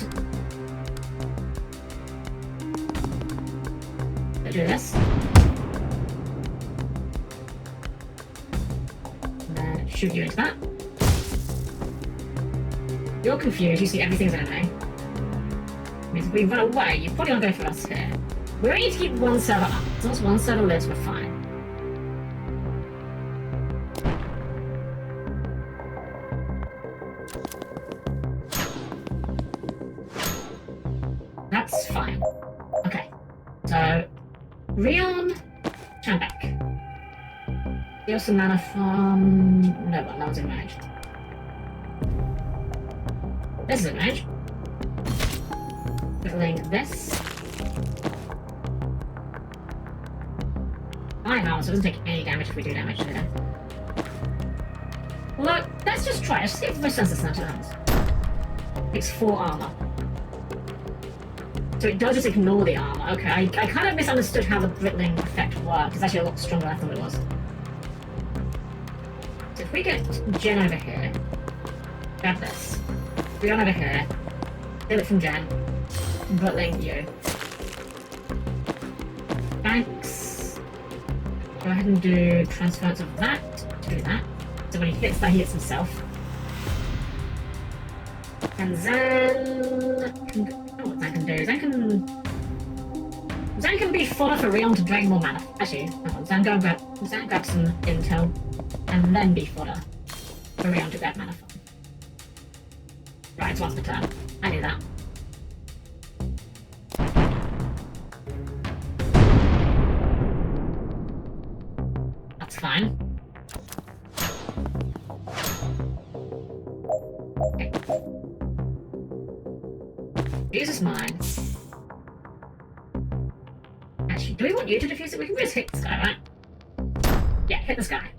do this. And then shoot you into that. You're confused, you see everything's enemy. Means if we run away, you probably won't go for us here. We only need to keep one server up. As long as one server lives, we're fine. That's fine. Okay. So, Rion, Chambek. Deal some mana from... No one's in range. This is in range. Whittling this. 5 armor, so it doesn't take any damage if we do damage to it. Look, let's just try it. Let's see if my senses snap happens. Takes 4 armor. So it does just ignore the armor. Okay, I kind of misunderstood how the brittling effect worked. It's actually a lot stronger than I thought it was. So if we get Jen over here, grab this. Brion over here, steal it from Jen, brittling you. Thanks. Go ahead and do transference of that to do that. So when he hits that, he hits himself. And Zan can go. I don't know what Zan can do. Zan can be fodder for Rion to drain more mana. Actually, hang on. Zan grab some intel and then be fodder for Rion to grab mana from. Right, it's once per turn. I knew that. That's fine. Okay. Defuse is mine. Actually, do we want you to defuse it? We can just hit this guy, right? Yeah, hit this guy.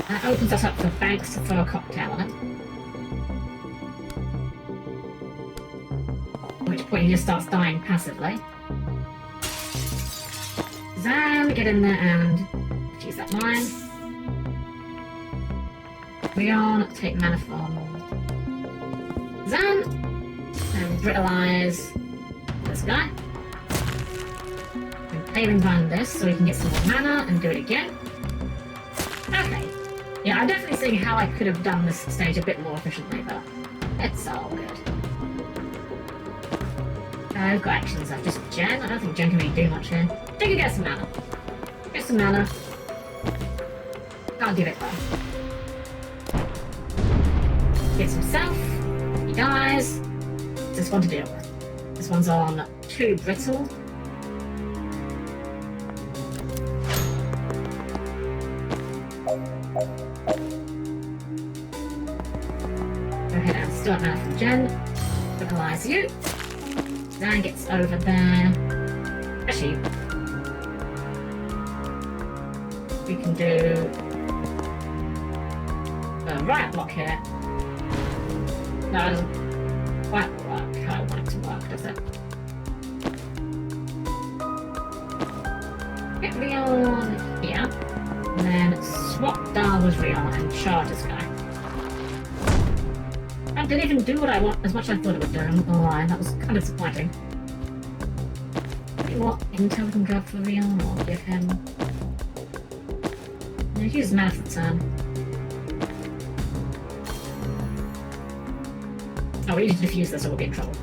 That opens us up for Banks to throw a cocktail on it. At which point he just starts dying passively. Zan, get in there and defuse that mine. Rion, take mana from Zan, and Brittleize this guy. Impaling Vine this so we can get some more mana and do it again. Okay. Yeah, I'm definitely seeing how I could have done this stage a bit more efficiently, but it's all good. I've got actions left. Just Jen. I don't think Jen can really do much here. Jen can get some mana. Get some mana. Can't give it though. Gets himself. He dies. This one to deal with. This one's on 2 brittle. Go ahead and start mana from Jen. Vocalize you. Zan gets over there. Actually, we can do a riot block here. No, it doesn't quite work how I want it to work, does it? Get Rion here, and then swap Darla's Rion and charge this guy. That didn't even do what I want as much as I thought it would do, I'm not gonna lie, that was kind of disappointing. What intel we can grab for Rion or give him? No, he uses mana for the turn. Oh, we need to defuse this or we'll be in trouble.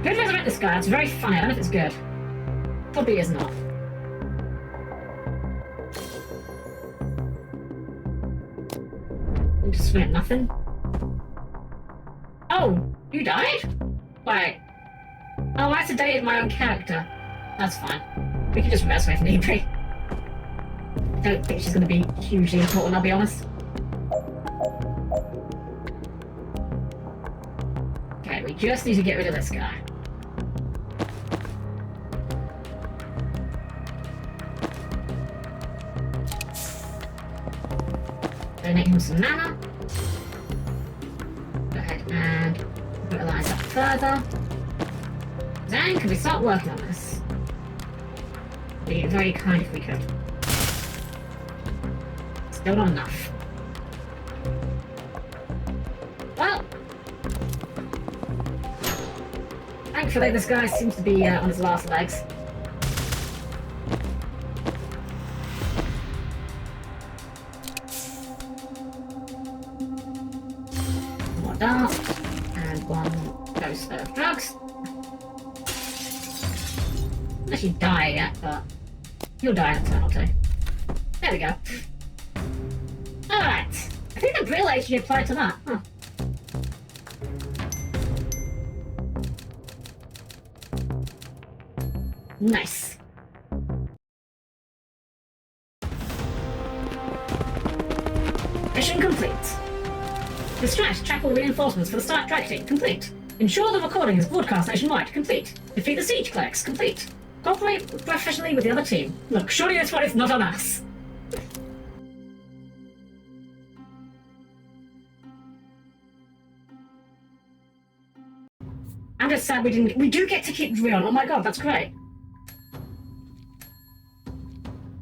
Who knows about this guy? It's very funny, I don't know if it's good. Probably is not. We'll just swing at nothing. Oh, you died? Wait. Oh, I sedated my own character. That's fine. We can just mess with Nibri. I don't think she's going to be hugely important, I'll be honest. Okay, we just need to get rid of this guy. Donate him some mana. Go ahead and fertilize that further. Zan, can we start working on this? Be very kind if we could. Still not enough. Well, thankfully this guy seems to be on his last legs. More dart, and 1 dose of drugs. Unless you die yet, but you'll die in a turn or two. There we go. Alright. I think the drill actually applied to that. Huh. Nice. Mission complete. chapel reinforcements for the Stark Drag Team. Complete. Ensure the recording is broadcast nationwide. Complete. Defeat the siege clerics. Complete. Cooperate professionally with the other team. Look, surely this one is not on us. I'm just sad we didn't. We do get to keep Drion. Oh my god, that's great.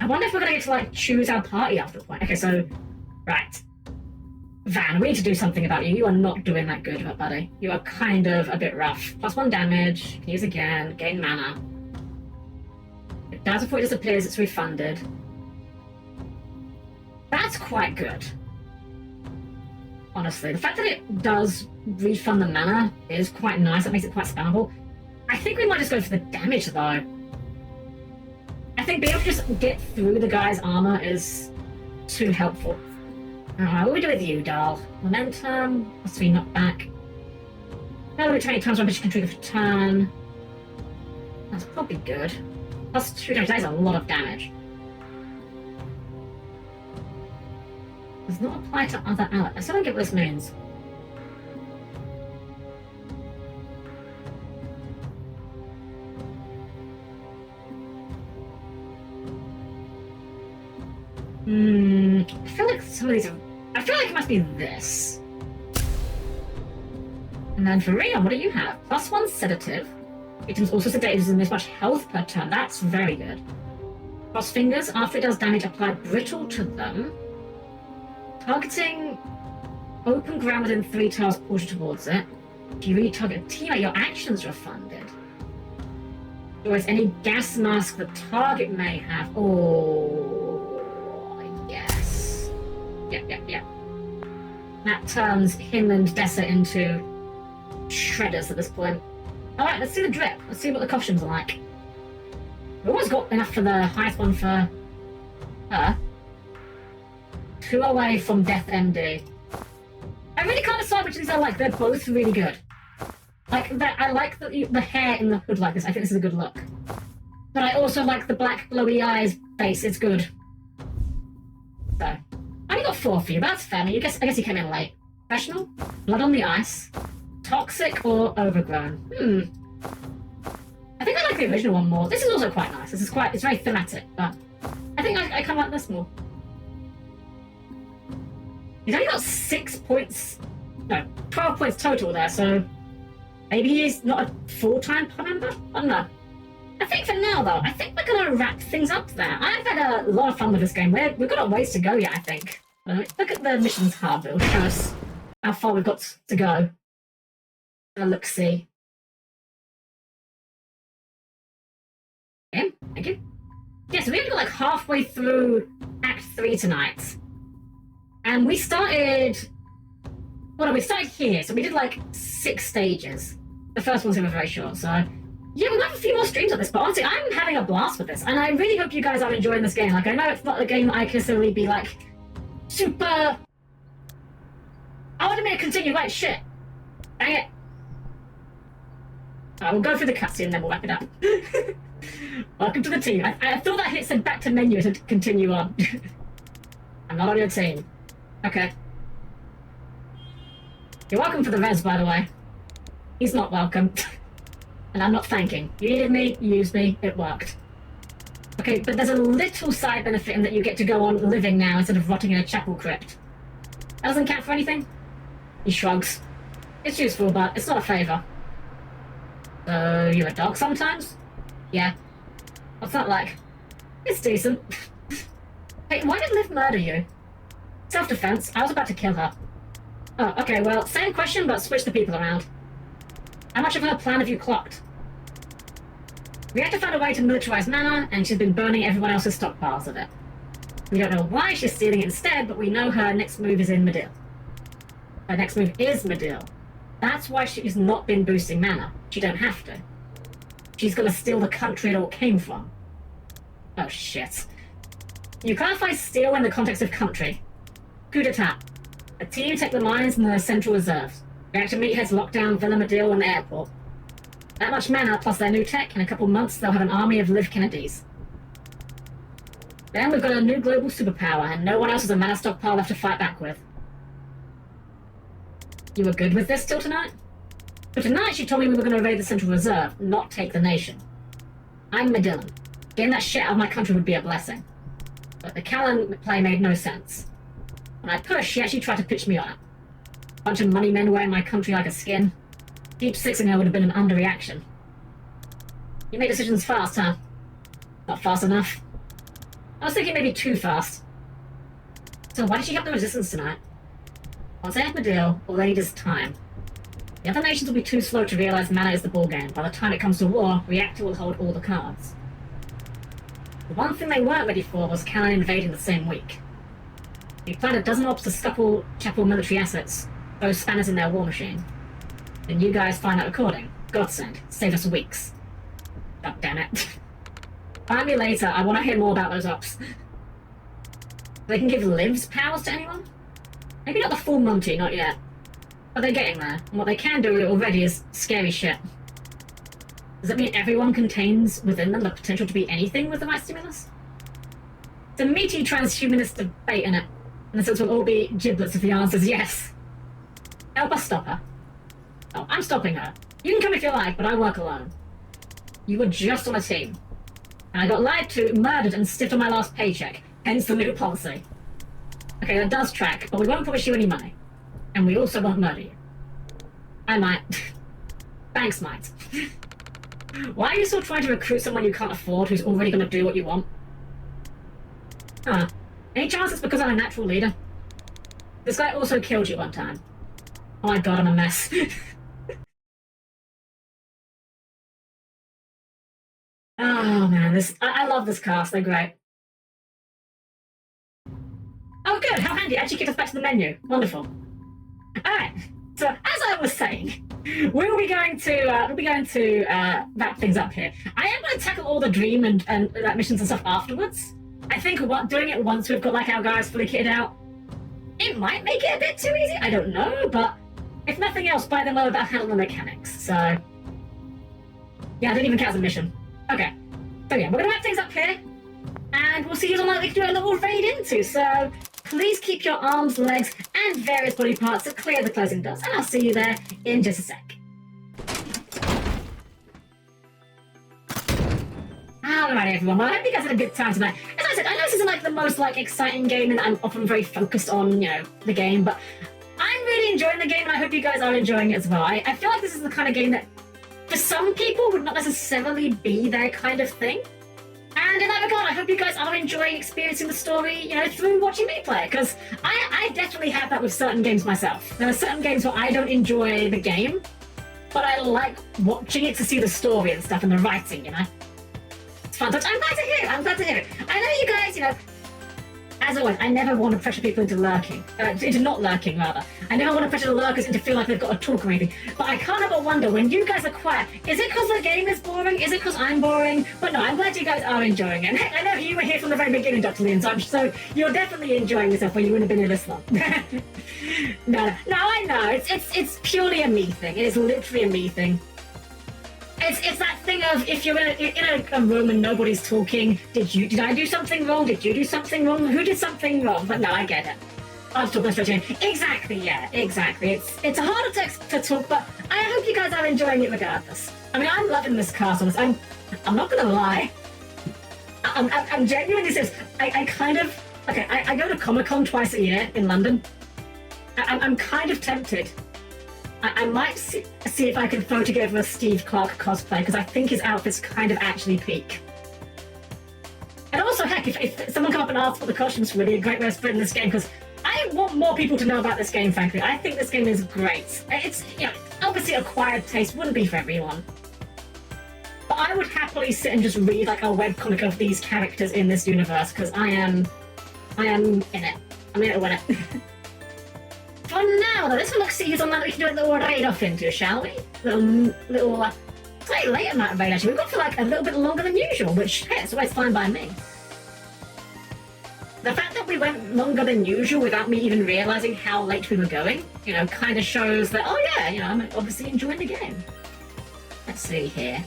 I wonder if we're gonna get to like choose our party after a point. Okay, so right. Van, we need to do something about you. You are not doing that good, buddy. You are kind of a bit rough. +1 damage. Can use again. Gain mana. It does before it disappears. It's refunded. That's quite good. Honestly, the fact that it does refund the mana is quite nice. That makes it quite spammable. I think we might just go for the damage, though. I think being able to just get through the guy's armor is too helpful. Alright, what do we do with you, doll? Momentum, +3 knockback. No, 20 times one bitch can trigger for turn. That's probably good. +2 damage, that is a lot of damage. Does not apply to other allies. I still don't get what this means. I feel like some of these are... I feel like it must be this. And then for Rion, what do you have? +1 sedative. Items also sedated and this much health per turn. That's very good. Cross fingers. After it does damage, apply brittle to them. Targeting open ground within 3 tiles push towards it. If you retarget a teammate, your actions are funded. Or is any gas mask the target may have. Oh, yes. Yep. That turns him and Dessa into shredders at this point. Alright, let's see the drip. Let's see what the costumes are like. We've always got enough for the highest one for her. 2 away from Death MD. I really can't decide which of these I like. They're both really good. Like, I like the hair in the hood like this. I think this is a good look. But I also like the black glowy eyes base. It's good. So, I only got 4 for you. That's fair. I guess you came in late. Professional, blood on the ice, toxic or overgrown. I think I like the original one more. This is also quite nice. It's very thematic, but I think I kind of like this more. He's only got 6 points, no, 12 points total there, so maybe he's not a full-time pod member? I don't know. I think for now, though, I think we're going to wrap things up there. I've had a lot of fun with this game. We've got a ways to go yet, I think. Look at the missions hub. It'll show us how far we've got to go. Look-see. Okay, thank you. Yeah, so we only got like halfway through Act 3 tonight. And we started... Well, we started here, so we did like 6 stages. The first one's very short, so... Yeah, we'll have a few more streams of this, but honestly, I'm having a blast with this. And I really hope you guys are enjoying this game. Like, I know it's not a game that I can necessarily be like... super... I wanted me to continue, right, shit. Dang it. Alright, we'll go through the cutscene and then we'll wrap it up. Welcome to the team. I thought that hit said back to menu to continue on. I'm not on your team. Okay. You're welcome for the res, by the way. He's not welcome. And I'm not thanking. You needed me, you used me, it worked. Okay, but there's a little side benefit in that you get to go on living now instead of rotting in a chapel crypt. That doesn't count for anything? He shrugs. It's useful, but it's not a favour. So, you're a dog sometimes? Yeah. What's that like? It's decent. Hey, why did Liv murder you? Self-defense. I was about to kill her. Oh, okay, well, same question, but switch the people around. How much of her plan have you clocked? We have to find a way to militarize mana, and she's been burning everyone else's stockpiles of it. We don't know why she's stealing it instead, but we know her next move is in Midil. Her next move is Midil. That's why she's not been boosting mana. She don't have to. She's gonna steal the country it all came from. Oh shit. You clarify steal in the context of country. Coup d'etat. A team take the mines and the central reserves. Reactor meatheads lock down Villa Midil and the airport. That much mana plus their new tech, in a couple months they'll have an army of Liv Kennedys. Then we've got a new global superpower, and no one else has a mana stockpile left to fight back with. You were good with this till tonight? But tonight she told me we were going to raid the Central Reserve, not take the nation. I'm Medillan. Getting that shit out of my country would be a blessing. But the Callan play made no sense. When I pushed, she actually tried to pitch me on it. Bunch of money men wearing my country like a skin. Deep sixing her would have been an underreaction. You make decisions fast, huh? Not fast enough. I was thinking maybe too fast. So why did she help the resistance tonight? Once they have the deal, all they need is time. The other nations will be too slow to realize mana is the ballgame. By the time it comes to war, Reactor will hold all the cards. The one thing they weren't ready for was Callan invading the same week. We planned a dozen ops to scupple Chapel military assets, throw spanners in their war machine. Then you guys find that recording. Godsend. Save us weeks. God damn it. Find me later. I want to hear more about those ops. They can give lives powers to anyone? Maybe not the full Monty, not yet. But they're getting there, and what they can do already is scary shit. Does that mean everyone contains within them the potential to be anything with the right stimulus? It's a meaty transhumanist debate in it, in the sense we'll all be giblets if the answer's yes. Help us stop her. Oh, I'm stopping her. You can come if you like, but I work alone. You were just on a team. And I got lied to, murdered, and stiffed on my last paycheck, hence the new policy. Okay, that does track, but we won't promise you any money. And we also won't murder you. I might. Banks might. Why are you still trying to recruit someone you can't afford who's already going to do what you want? Huh. Any chance it's because I'm a natural leader? This guy also killed you one time. Oh my god, I'm a mess. Oh man, I love this cast, they're great. Oh good, how handy, actually kicked us back to the menu. Wonderful. Alright, so as I was saying, we'll be going to wrap things up here. I am going to tackle all the dream and missions and stuff afterwards. I think doing it once we've got like our guys fully kitted out, it might make it a bit too easy, I don't know, but if nothing else, by then we'll about handle the mechanics, so... Yeah, I didn't even count as a mission. Okay, so yeah, we're going to wrap things up here, and we'll see you on that we can do a little raid into, so please keep your arms, legs, and various body parts to clear the closing doors, and I'll see you there in just a sec. Alright everyone, well I hope you guys had a good time tonight. As I said, I know this isn't like the most exciting game and I'm often very focused on, the game, but I'm really enjoying the game and I hope you guys are enjoying it as well. I feel like this is the kind of game that for some people would not necessarily be their kind of thing. And in that regard, I hope you guys are enjoying experiencing the story, through watching me play, because I definitely have that with certain games myself. There are certain games where I don't enjoy the game, but I like watching it to see the story and stuff and the writing, It's fun. But I'm glad to hear it. I'm glad to hear it. I know you guys, as always, I never want to pressure people into lurking. Into not lurking, rather. I never want to pressure the lurkers into feel like they've got to talk or anything. But I can't help but wonder, when you guys are quiet, is it because the game is boring? Is it because I'm boring? But no, I'm glad you guys are enjoying it. And heck, I know you were here from the very beginning, Dr. Leon, so you're definitely enjoying yourself, or you wouldn't have been here this long. No, I know. It's purely a me thing. It is literally a me thing. It's that thing of, if you're in a room and nobody's talking, did I do something wrong? Did you do something wrong? Who did something wrong? But no, I get it. I was talking straight in. Exactly, yeah, exactly. It's harder to talk, but I hope you guys are enjoying it regardless. I mean, I'm loving this cast. I'm not gonna lie. I'm genuinely serious. I kind of, okay, I go to Comic-Con twice a year in London. I'm kind of tempted. I might see if I can throw together a Steve Clark cosplay, because I think his outfits kind of actually peak. And also, heck, if someone come up and ask what the costumes would be a great way of spreading this game, because I want more people to know about this game, frankly. I think this game is great. It's, obviously acquired taste wouldn't be for everyone. But I would happily sit and just read a webcomic of these characters in this universe, because I am in it. I'm in it to win it. For now, though, let's look see who's on that we can do a little raid off into, shall we? Little slightly later night raid, actually. We've got for a little bit longer than usual, which, hey, it's always fine by me. The fact that we went longer than usual without me even realising how late we were going, kind of shows that, oh yeah, I'm obviously enjoying the game. Let's see here.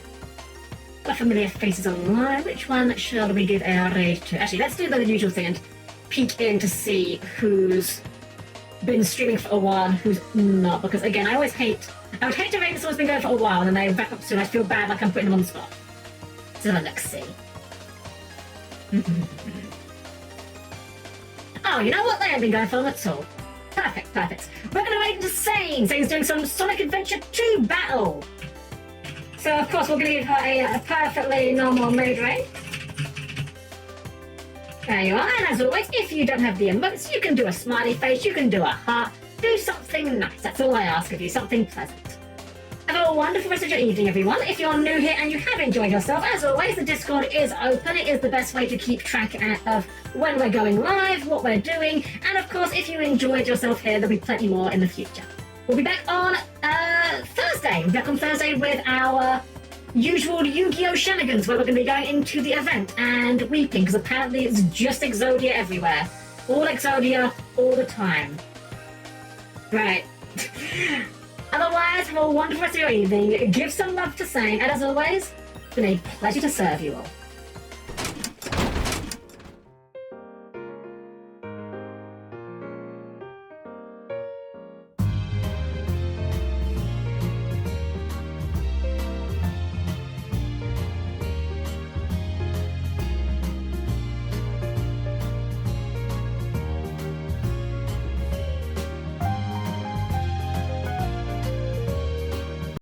Got familiar faces online. Which one shall we give a raid to? Actually, let's do the usual thing and peek in to see who's been streaming for a while and who's not, because again, I would hate to rate someone's been going for a while and then they wrap up soon. I feel bad like I'm putting them on the spot. So let's see. Oh, you know what? They haven't been going for them at all. Perfect. We're going to wait into Sane. Sane's doing some Sonic Adventure 2 battle. So, of course, we're going to give her a perfectly normal mood ring. There you are. And as always, if you don't have the emotes, you can do a smiley face, you can do a heart. Do something nice. That's all I ask of you. Something pleasant. Have a wonderful rest of your evening, everyone. If you're new here and you have enjoyed yourself, as always, the Discord is open. It is the best way to keep track of when we're going live, what we're doing, and of course, if you enjoyed yourself here, there'll be plenty more in the future. We'll be back on Thursday. We'll be back on Thursday with our usual Yu-Gi-Oh! Shenanigans, where we're going to be going into the event and weeping, because apparently it's just Exodia everywhere. All Exodia, all the time. Right. Otherwise, have a wonderful rest of your evening. Give some love to Sane, and as always, it's been a pleasure to serve you all.